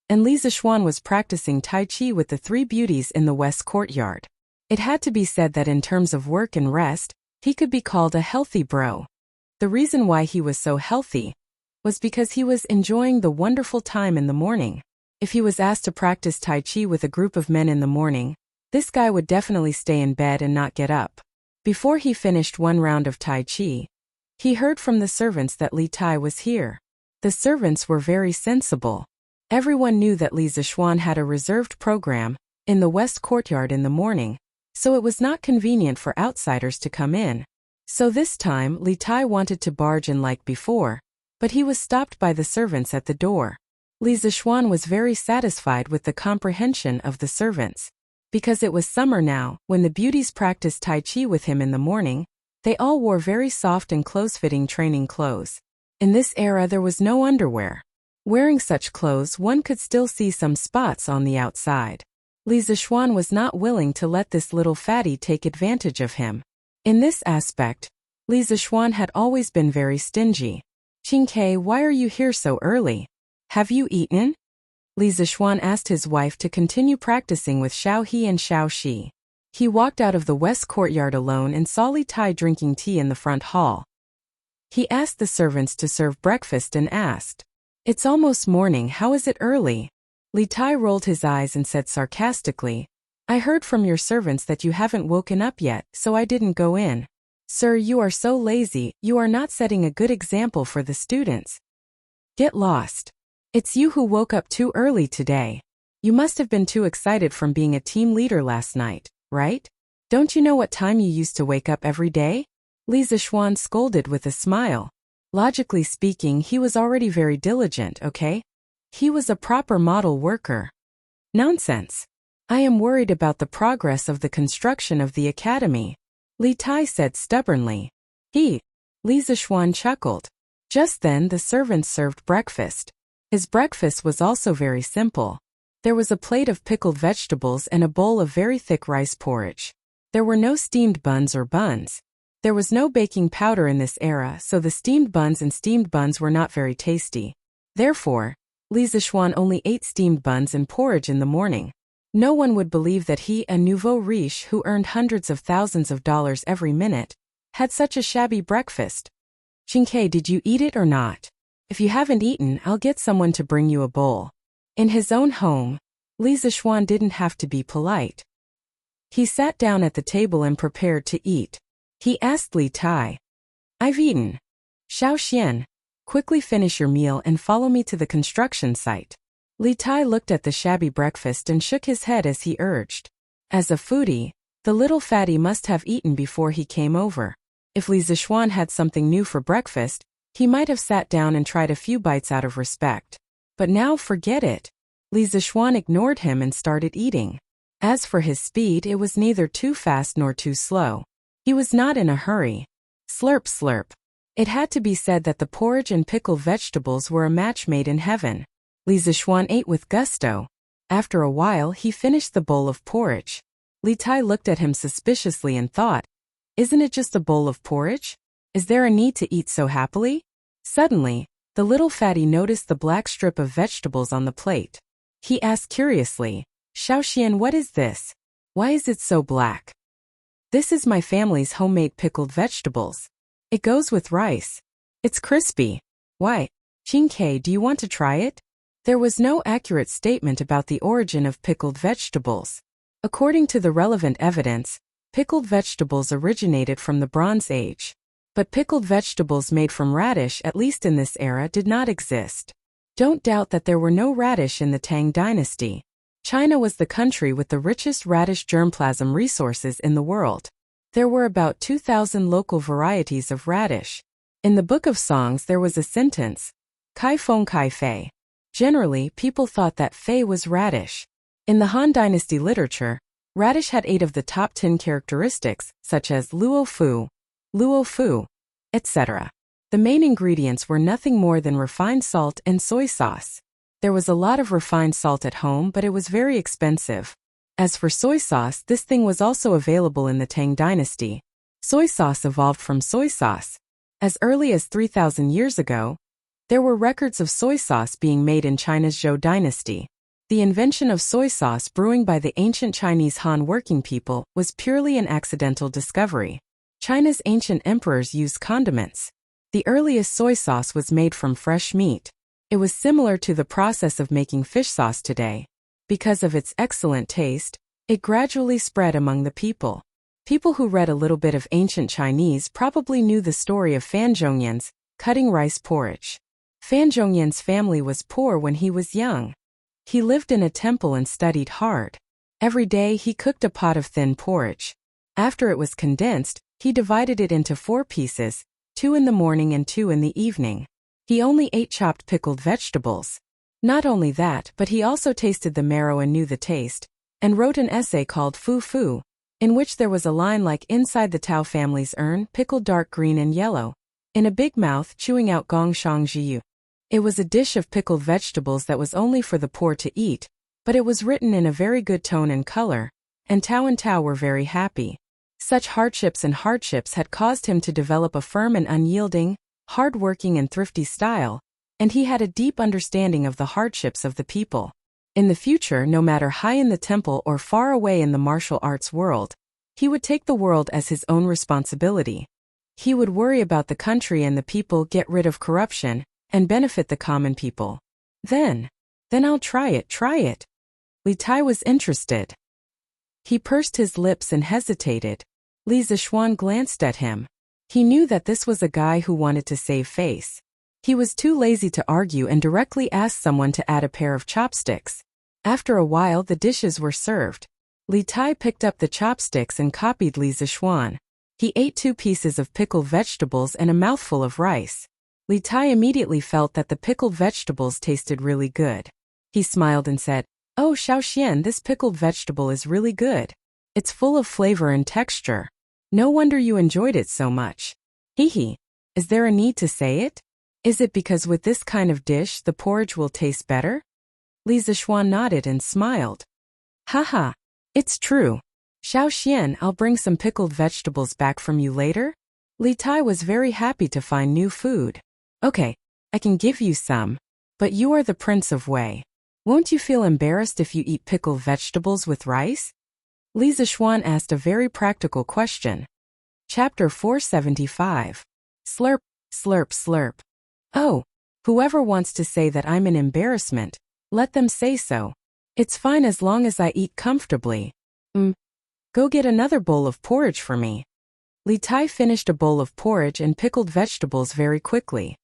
and Li Zishuan was practicing Tai Chi with the 3 beauties in the west courtyard. It had to be said that in terms of work and rest, he could be called a healthy bro. The reason why he was so healthy was because he was enjoying the wonderful time in the morning. If he was asked to practice Tai Chi with a group of men in the morning, this guy would definitely stay in bed and not get up. Before he finished 1 round of Tai Chi, he heard from the servants that Li Tai was here. The servants were very sensible. Everyone knew that Li Zishuan had a reserved program in the west courtyard in the morning, so it was not convenient for outsiders to come in. So this time, Li Tai wanted to barge in like before, but he was stopped by the servants at the door. Li Zishuan was very satisfied with the comprehension of the servants. Because it was summer now, when the beauties practiced Tai Chi with him in the morning, they all wore very soft and close-fitting training clothes. In this era there was no underwear. Wearing such clothes one could still see some spots on the outside. Li Zishuan was not willing to let this little fatty take advantage of him. In this aspect, Li Zishuan had always been very stingy. "Qin Ke, why are you here so early? Have you eaten?" Li Zishuan asked his wife to continue practicing with Xiao He and Xiao Shi. He walked out of the west courtyard alone and saw Li Tai drinking tea in the front hall. He asked the servants to serve breakfast and asked, It's almost morning, how is it early? Li Tai rolled his eyes and said sarcastically, I heard from your servants that you haven't woken up yet, so I didn't go in. Sir, you are so lazy, you are not setting a good example for the students. Get lost. It's you who woke up too early today. You must have been too excited from being a team leader last night, right? Don't you know what time you used to wake up every day? Li Zishuan scolded with a smile. Logically speaking, he was already very diligent, okay? He was a proper model worker. Nonsense. I am worried about the progress of the construction of the academy, Li Tai said stubbornly. Li Zishuan chuckled. Just then the servants served breakfast. His breakfast was also very simple. There was a plate of pickled vegetables and a bowl of very thick rice porridge. There were no steamed buns or buns. There was no baking powder in this era, so the steamed buns were not very tasty. Therefore, Li Zishuan only ate steamed buns and porridge in the morning. No one would believe that he, a nouveau riche who earned hundreds of thousands of dollars every minute, had such a shabby breakfast. Qingke, did you eat it or not? If you haven't eaten, I'll get someone to bring you a bowl. In his own home, Li Zishuan didn't have to be polite. He sat down at the table and prepared to eat. He asked Li Tai, I've eaten. Xiao Xian, quickly finish your meal and follow me to the construction site. Li Tai looked at the shabby breakfast and shook his head as he urged. As a foodie, the little fatty must have eaten before he came over. If Li Zishuan had something new for breakfast, he might have sat down and tried a few bites out of respect. But now forget it. Li Zishuan ignored him and started eating. As for his speed, it was neither too fast nor too slow. He was not in a hurry. Slurp slurp. It had to be said that the porridge and pickled vegetables were a match made in heaven. Li Zishuan ate with gusto. After a while he finished the bowl of porridge. Li Tai looked at him suspiciously and thought, isn't it just a bowl of porridge? Is there a need to eat so happily? Suddenly, the little fatty noticed the black strip of vegetables on the plate. He asked curiously, Xiao Xian, what is this? Why is it so black? This is my family's homemade pickled vegetables. It goes with rice. It's crispy. Why? Qingke, do you want to try it? There was no accurate statement about the origin of pickled vegetables. According to the relevant evidence, pickled vegetables originated from the Bronze Age. But pickled vegetables made from radish, at least in this era, did not exist. Don't doubt that there were no radish in the Tang dynasty. China was the country with the richest radish germplasm resources in the world. There were about 2,000 local varieties of radish. In the Book of Songs there was a sentence, Kai Feng Kai Fei. Generally, people thought that fei was radish. In the Han Dynasty literature, radish had 8 of the top 10 characteristics, such as luo fu, etc. The main ingredients were nothing more than refined salt and soy sauce. There was a lot of refined salt at home, but it was very expensive. As for soy sauce, this thing was also available in the Tang Dynasty. Soy sauce evolved from soy sauce. As early as 3,000 years ago, there were records of soy sauce being made in China's Zhou dynasty. The invention of soy sauce brewing by the ancient Chinese Han working people was purely an accidental discovery. China's ancient emperors used condiments. The earliest soy sauce was made from fresh meat. It was similar to the process of making fish sauce today. Because of its excellent taste, it gradually spread among the people. People who read a little bit of ancient Chinese probably knew the story of Fan Zhongyan's cutting rice porridge. Fan Zhongyan's family was poor when he was young. He lived in a temple and studied hard. Every day he cooked a pot of thin porridge. After it was condensed, he divided it into 4 pieces, 2 in the morning and 2 in the evening. He only ate chopped pickled vegetables. Not only that, but he also tasted the marrow and knew the taste, and wrote an essay called Fu Fu, in which there was a line like inside the Tao family's urn, pickled dark green and yellow, in a big mouth chewing out gong shang jiyu. It was a dish of pickled vegetables that was only for the poor to eat, but it was written in a very good tone and color, and Tao were very happy. Such hardships had caused him to develop a firm and unyielding, hard-working and thrifty style, and he had a deep understanding of the hardships of the people. In the future, no matter high in the temple or far away in the martial arts world, he would take the world as his own responsibility. He would worry about the country and the people, get rid of corruption, and benefit the common people. Then I'll try it. Li Tai was interested. He pursed his lips and hesitated. Li Zishuan glanced at him. He knew that this was a guy who wanted to save face. He was too lazy to argue and directly asked someone to add a pair of chopsticks. After a while the dishes were served. Li Tai picked up the chopsticks and copied Li Zishuan. He ate 2 pieces of pickled vegetables and a mouthful of rice. Li Tai immediately felt that the pickled vegetables tasted really good. He smiled and said, "Oh, Xiaoxian, this pickled vegetable is really good. It's full of flavor and texture. No wonder you enjoyed it so much." Hee. Is there a need to say it? Is it because with this kind of dish the porridge will taste better? Li Zishuan nodded and smiled. Haha. It's true. Xiaoxian, I'll bring some pickled vegetables back from you later. Li Tai was very happy to find new food. Okay, I can give you some. But you are the Prince of Wei. Won't you feel embarrassed if you eat pickled vegetables with rice? Li Zishuan asked a very practical question. Chapter 475. Slurp, slurp, slurp. Oh, whoever wants to say that I'm an embarrassment, let them say so. It's fine as long as I eat comfortably. Go get another bowl of porridge for me. Li Tai finished a bowl of porridge and pickled vegetables very quickly.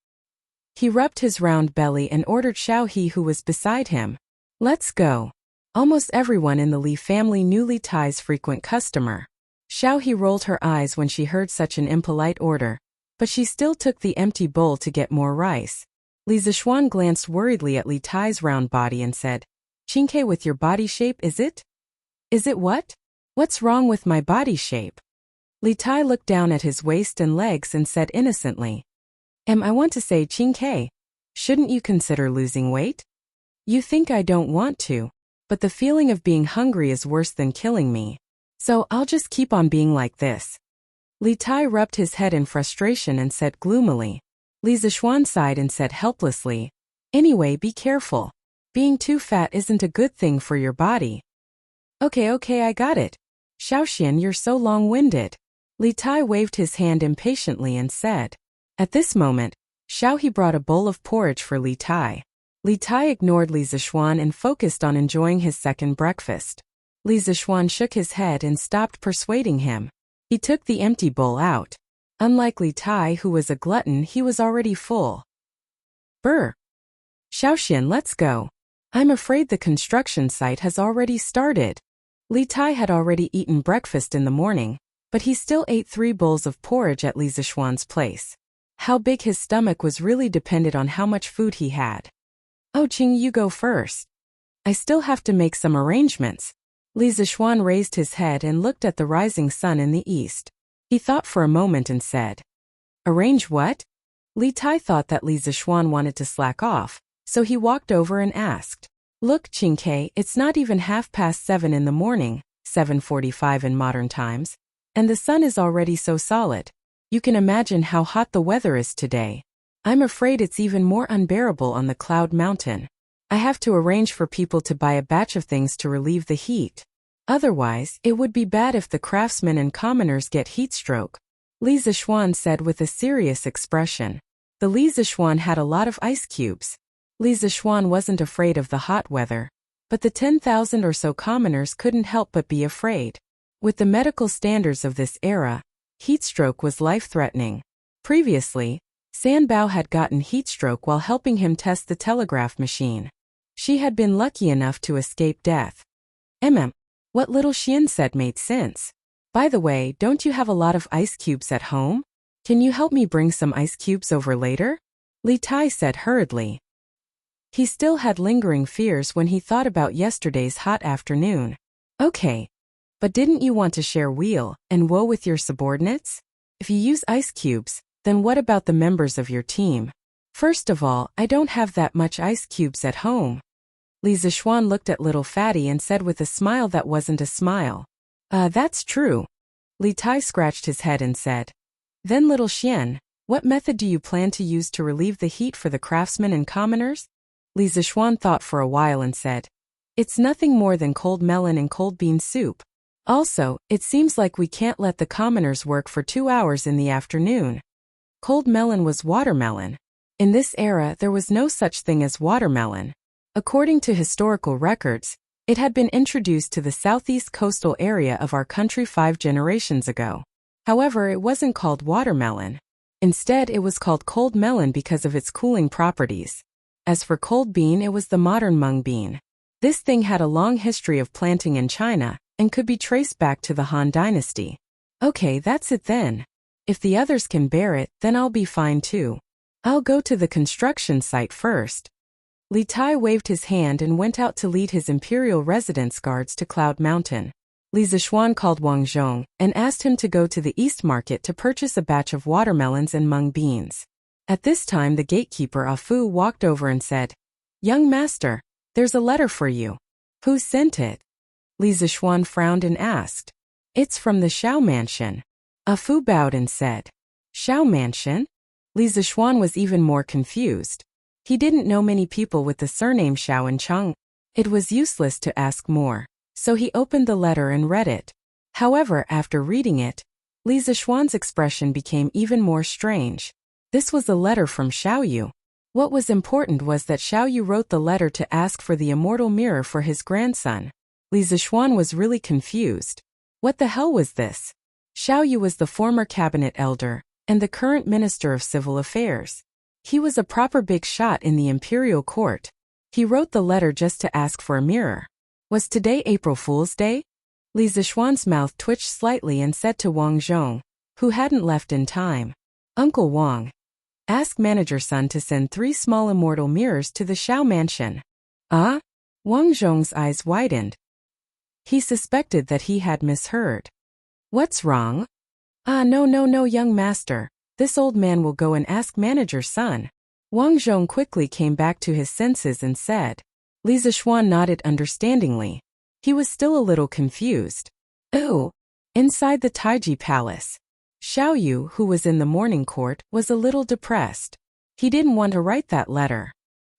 He rubbed his round belly and ordered Xiao He, who was beside him. Let's go. Almost everyone in the Li family knew Li Tai's frequent customer. Xiao He rolled her eyes when she heard such an impolite order, but she still took the empty bowl to get more rice. Li Zishuan glanced worriedly at Li Tai's round body and said, "Qingke, with your body shape, is it?" "Is it what? What's wrong with my body shape?" Li Tai looked down at his waist and legs and said innocently, I want to say, Qingke, shouldn't you consider losing weight? You think I don't want to, but the feeling of being hungry is worse than killing me. So I'll just keep on being like this." Li Tai rubbed his head in frustration and said gloomily. Li Zishuan sighed and said helplessly, "Anyway, be careful. Being too fat isn't a good thing for your body." Okay, I got it. Xiaoxian, you're so long-winded. Li Tai waved his hand impatiently and said. At this moment, Xiao He brought a bowl of porridge for Li Tai. Li Tai ignored Li Zishuan and focused on enjoying his second breakfast. Li Zishuan shook his head and stopped persuading him. He took the empty bowl out. Unlike Li Tai, who was a glutton, he was already full. Brr. Xiaoxian, let's go. I'm afraid the construction site has already started. Li Tai had already eaten breakfast in the morning, but he still ate 3 bowls of porridge at Li Zishuan's place. How big his stomach was really depended on how much food he had. Oh, Qing, you go first. I still have to make some arrangements. Li Zishuan raised his head and looked at the rising sun in the east. He thought for a moment and said, Arrange what? Li Tai thought that Li Zishuan wanted to slack off, so he walked over and asked, Look, Qingke, it's not even 7:30 in the morning, 7:45 in modern times, and the sun is already so solid. You can imagine how hot the weather is today. I'm afraid it's even more unbearable on the Cloud Mountain. I have to arrange for people to buy a batch of things to relieve the heat. Otherwise, it would be bad if the craftsmen and commoners get heat stroke. Li Zishuan said with a serious expression. The Li Zishuan had a lot of ice cubes. Li Zishuan wasn't afraid of the hot weather, but the 10,000 or so commoners couldn't help but be afraid. With the medical standards of this era, heat stroke was life-threatening. Previously, Sanbao had gotten heat stroke while helping him test the telegraph machine. She had been lucky enough to escape death. What little Xian said made sense. By the way, don't you have a lot of ice cubes at home? Can you help me bring some ice cubes over later? Li Tai said hurriedly. He still had lingering fears when he thought about yesterday's hot afternoon. Okay. But didn't you want to share wheel and woe with your subordinates? If you use ice cubes, then what about the members of your team? First of all, I don't have that much ice cubes at home. Li Zishuan looked at little Fatty and said with a smile that wasn't a smile. That's true. Li Tai scratched his head and said. Then little Xian, what method do you plan to use to relieve the heat for the craftsmen and commoners? Li Zishuan thought for a while and said. It's nothing more than cold melon and cold bean soup. Also, it seems like we can't let the commoners work for 2 hours in the afternoon. Cold melon was watermelon. In this era, there was no such thing as watermelon. According to historical records, it had been introduced to the southeast coastal area of our country 5 generations ago. However, it wasn't called watermelon. Instead, it was called cold melon because of its cooling properties. As for cold bean, it was the modern mung bean. This thing had a long history of planting in China and could be traced back to the Han Dynasty. Okay, that's it then. If the others can bear it, then I'll be fine too. I'll go to the construction site first. Li Tai waved his hand and went out to lead his imperial residence guards to Cloud Mountain. Li Zishuan called Wang Zhong and asked him to go to the East Market to purchase a batch of watermelons and mung beans. At this time the gatekeeper Afu walked over and said, "Young master, there's a letter for you." "Who sent it?" Li Zishuan frowned and asked. "It's from the Shao Mansion." Afu bowed and said, "Shao Mansion?" Li Zishuan was even more confused. He didn't know many people with the surname Shao in Cheng. It was useless to ask more. So he opened the letter and read it. However, after reading it, Li Zishuan's expression became even more strange. This was a letter from Xiaoyu. What was important was that Xiaoyu wrote the letter to ask for the immortal mirror for his grandson. Li Zishuan was really confused. What the hell was this? Xiaoyu was the former cabinet elder and the current minister of civil affairs. He was a proper big shot in the imperial court. He wrote the letter just to ask for a mirror. Was today April Fool's Day? Li Zishuan's mouth twitched slightly and said to Wang Zhong, who hadn't left in time, "Uncle Wang, ask manager Sun to send 3 small immortal mirrors to the Shao Mansion." Ah? Wang Zhong's eyes widened. He suspected that he had misheard. "What's wrong?" No, young master. This old man will go and ask manager Sun." Wang Zhong quickly came back to his senses and said. Li Zishuan nodded understandingly. He was still a little confused. Oh! Inside the Taiji Palace, Xiaoyu, who was in the morning court, was a little depressed. He didn't want to write that letter.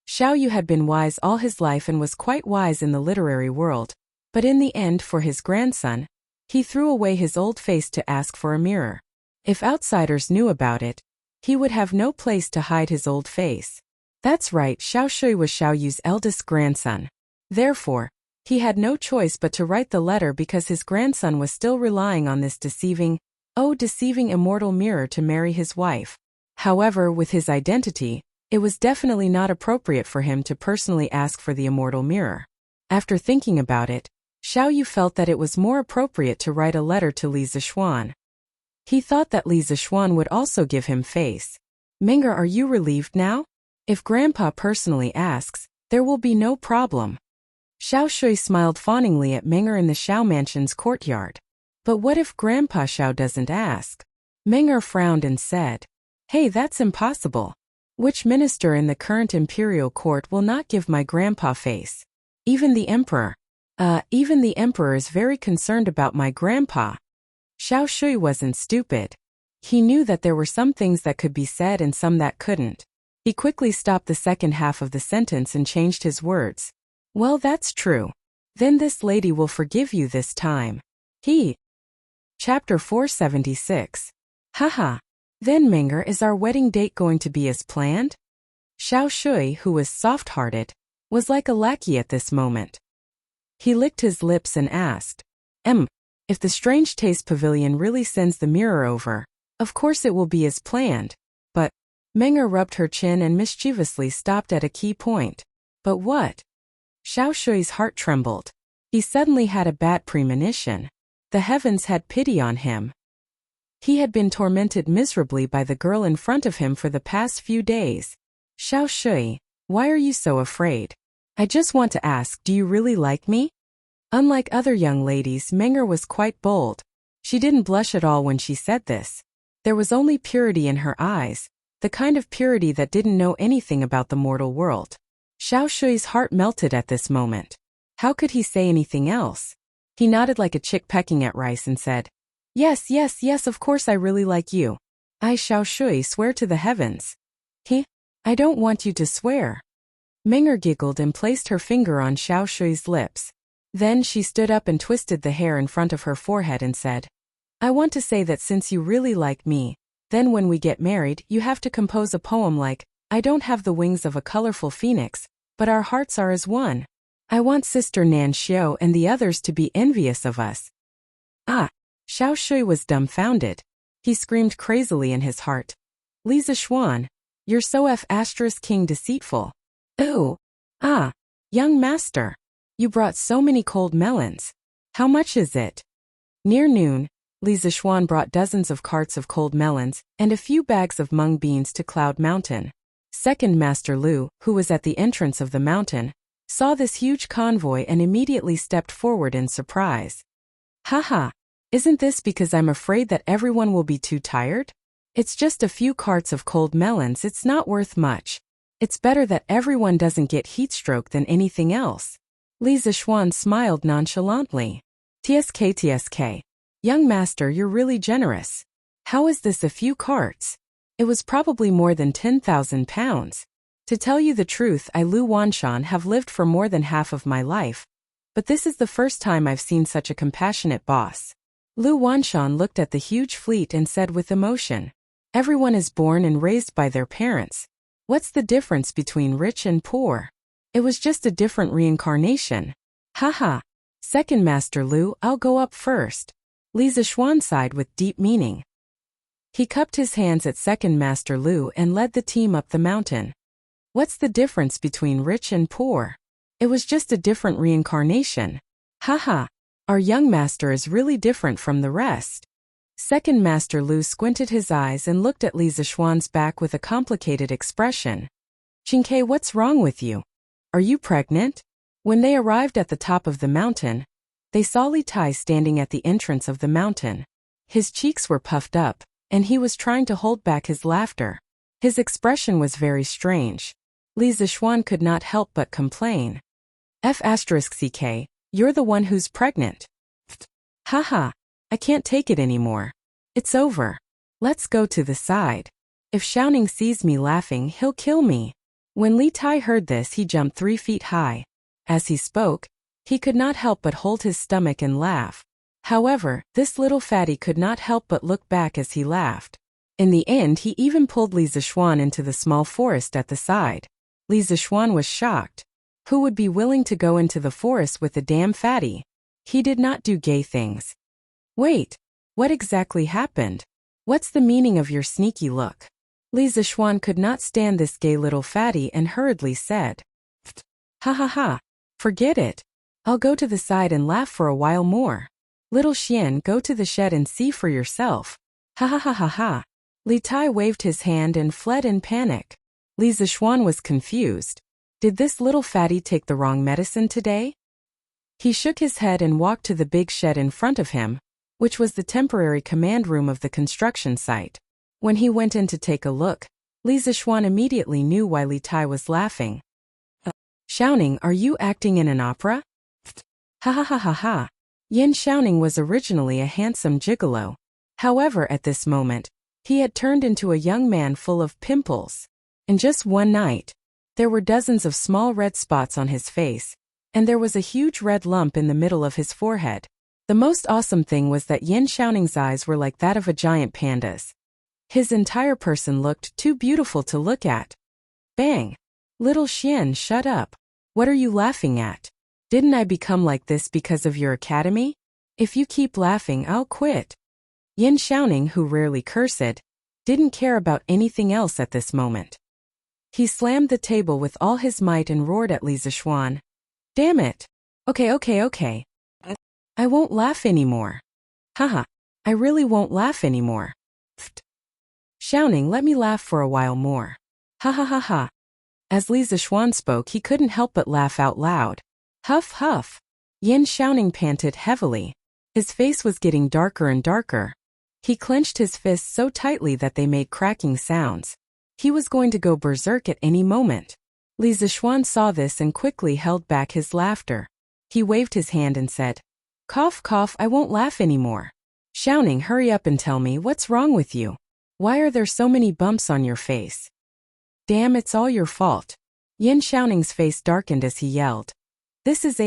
Xiaoyu had been wise all his life and was quite wise in the literary world, but in the end, for his grandson, he threw away his old face to ask for a mirror. If outsiders knew about it, he would have no place to hide his old face. That's right, Xiao Shui was Xiaoyu's eldest grandson. Therefore, he had no choice but to write the letter because his grandson was still relying on this deceiving immortal mirror to marry his wife. However, with his identity, it was definitely not appropriate for him to personally ask for the immortal mirror. After thinking about it, Xiaoyu felt that it was more appropriate to write a letter to Li Zishuan. He thought that Li Zishuan would also give him face. "Menger, are you relieved now? If Grandpa personally asks, there will be no problem." Xiao Shui smiled fawningly at Menger in the Shao Mansion's courtyard. "But what if Grandpa Xiao doesn't ask?" Menger frowned and said, "Hey, that's impossible. Which minister in the current imperial court will not give my grandpa face? Even the emperor. Even the emperor is very concerned about my grandpa." Xiao Shui wasn't stupid. He knew that there were some things that could be said and some that couldn't. He quickly stopped the second half of the sentence and changed his words. "Well, that's true. Then this lady will forgive you this time." Chapter 476. Haha. Then Menger, is our wedding date going to be as planned? Xiao Shui, who was soft-hearted, was like a lackey at this moment. He licked his lips and asked, if the Strange Taste Pavilion really sends the mirror over, of course it will be as planned. But Menger rubbed her chin and mischievously stopped at a key point. But what? Xiao Shui's heart trembled. He suddenly had a bad premonition. The heavens had pity on him. He had been tormented miserably by the girl in front of him for the past few days. "Xiao Shui, why are you so afraid? I just want to ask, do you really like me?" Unlike other young ladies, Menger was quite bold. She didn't blush at all when she said this. There was only purity in her eyes, the kind of purity that didn't know anything about the mortal world. Xiao Shui's heart melted at this moment. How could he say anything else? He nodded like a chick pecking at rice and said, Yes, of course I really like you. I, Xiao Shui, swear to the heavens." I don't want you to swear." Menger giggled and placed her finger on Xiao Shui's lips. Then she stood up and twisted the hair in front of her forehead and said, "I want to say that since you really like me, then when we get married you have to compose a poem like, I don't have the wings of a colorful phoenix, but our hearts are as one. I want Sister Nan Xiao and the others to be envious of us. Ah! Xiao Shui was dumbfounded. He screamed crazily in his heart. Li Zishuan, you're so King deceitful. Ooh! Ah! Young master! You brought so many cold melons. How much is it? Near noon, Li Zishuan brought dozens of carts of cold melons and a few bags of mung beans to Cloud Mountain. Second Master Lu, who was at the entrance of the mountain, saw this huge convoy and immediately stepped forward in surprise. Haha! Isn't this because I'm afraid that everyone will be too tired? It's just a few carts of cold melons, it's not worth much. It's better that everyone doesn't get heatstroke than anything else. Li Zishuan smiled nonchalantly. TSK. Young master, you're really generous. How is this a few carts? It was probably more than 10,000 pounds. To tell you the truth, I Lu Wanshan have lived for more than half of my life. But this is the first time I've seen such a compassionate boss. Lu Wanshan looked at the huge fleet and said with emotion, everyone is born and raised by their parents. What's the difference between rich and poor? It was just a different reincarnation. Haha. Second Master Lu, I'll go up first. Li Zishuan sighed with deep meaning. He cupped his hands at Second Master Lu and led the team up the mountain. What's the difference between rich and poor? It was just a different reincarnation. Haha. Our young master is really different from the rest. Second Master Lu squinted his eyes and looked at Li Zishuan's back with a complicated expression. Qingke, what's wrong with you? Are you pregnant? When they arrived at the top of the mountain, they saw Li Tai standing at the entrance of the mountain. His cheeks were puffed up, and he was trying to hold back his laughter. His expression was very strange. Li Zishuan could not help but complain. F***ck, you're the one who's pregnant. Haha, I can't take it anymore. It's over. Let's go to the side. If Xiaoning sees me laughing, he'll kill me. When Li Tai heard this, he jumped 3 feet high. As he spoke, he could not help but hold his stomach and laugh. However, this little fatty could not help but look back as he laughed. In the end, he even pulled Li Zishuan into the small forest at the side. Li Zishuan was shocked. Who would be willing to go into the forest with a damn fatty? He did not do gay things. Wait, what exactly happened? What's the meaning of your sneaky look? Li Zishuan could not stand this gay little fatty and hurriedly said, Ha ha ha, forget it. I'll go to the side and laugh for a while more. Little Xian, go to the shed and see for yourself. Ha ha ha ha ha. Li Tai waved his hand and fled in panic. Li Zishuan was confused. Did this little fatty take the wrong medicine today? He shook his head and walked to the big shed in front of him, which was the temporary command room of the construction site. When he went in to take a look, Li Zishuan immediately knew why Li Tai was laughing. Xiaoning, are you acting in an opera? Ha ha ha ha ha. Yin Xiaoning was originally a handsome gigolo. However, at this moment, he had turned into a young man full of pimples. In just one night, there were dozens of small red spots on his face, and there was a huge red lump in the middle of his forehead. The most awesome thing was that Yin Xiaoning's eyes were like that of a giant panda's. His entire person looked too beautiful to look at. Bang! Little Xian, shut up. What are you laughing at? Didn't I become like this because of your academy? If you keep laughing, I'll quit. Yin Xiaoning, who rarely cursed, didn't care about anything else at this moment. He slammed the table with all his might and roared at Li Zishuan. Damn it! Okay. I won't laugh anymore. Haha, I really won't laugh anymore. Xiaoning, let me laugh for a while more. Ha ha ha ha. As Li Zishuan spoke, he couldn't help but laugh out loud. Huff huff. Yin Xiaoning panted heavily. His face was getting darker and darker. He clenched his fists so tightly that they made cracking sounds. He was going to go berserk at any moment. Li Zishuan saw this and quickly held back his laughter. He waved his hand and said, Cough cough, I won't laugh anymore. Xiaoning, hurry up and tell me what's wrong with you. Why are there so many bumps on your face? Damn, it's all your fault. Yin Xiaoning's face darkened as he yelled. This is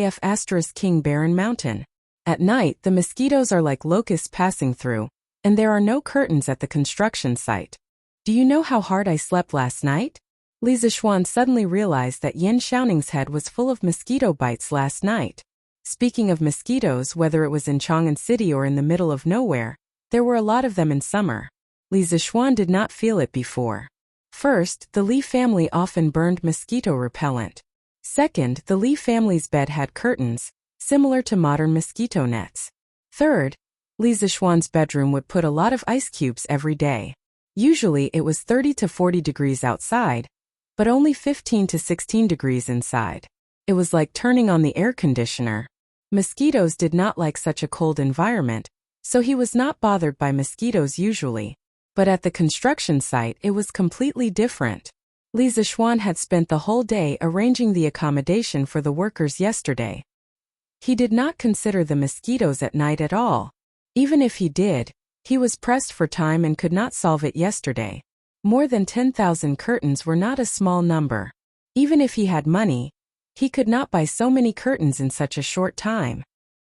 King Barren Mountain. At night, the mosquitoes are like locusts passing through, and there are no curtains at the construction site. Do you know how hard I slept last night? Li Zixuan suddenly realized that Yin Xiaoning's head was full of mosquito bites last night. Speaking of mosquitoes, whether it was in Chang'an City or in the middle of nowhere, there were a lot of them in summer. Li Zixuan did not feel it before. First, the Li family often burned mosquito repellent. Second, the Li family's bed had curtains, similar to modern mosquito nets. Third, Li Zixuan's bedroom would put a lot of ice cubes every day. Usually it was 30 to 40 degrees outside, but only 15 to 16 degrees inside. It was like turning on the air conditioner. Mosquitoes did not like such a cold environment, so he was not bothered by mosquitoes usually. But at the construction site it was completely different. Li Zixuan had spent the whole day arranging the accommodation for the workers yesterday. He did not consider the mosquitoes at night at all. Even if he did, he was pressed for time and could not solve it yesterday. More than 10,000 curtains were not a small number. Even if he had money, he could not buy so many curtains in such a short time.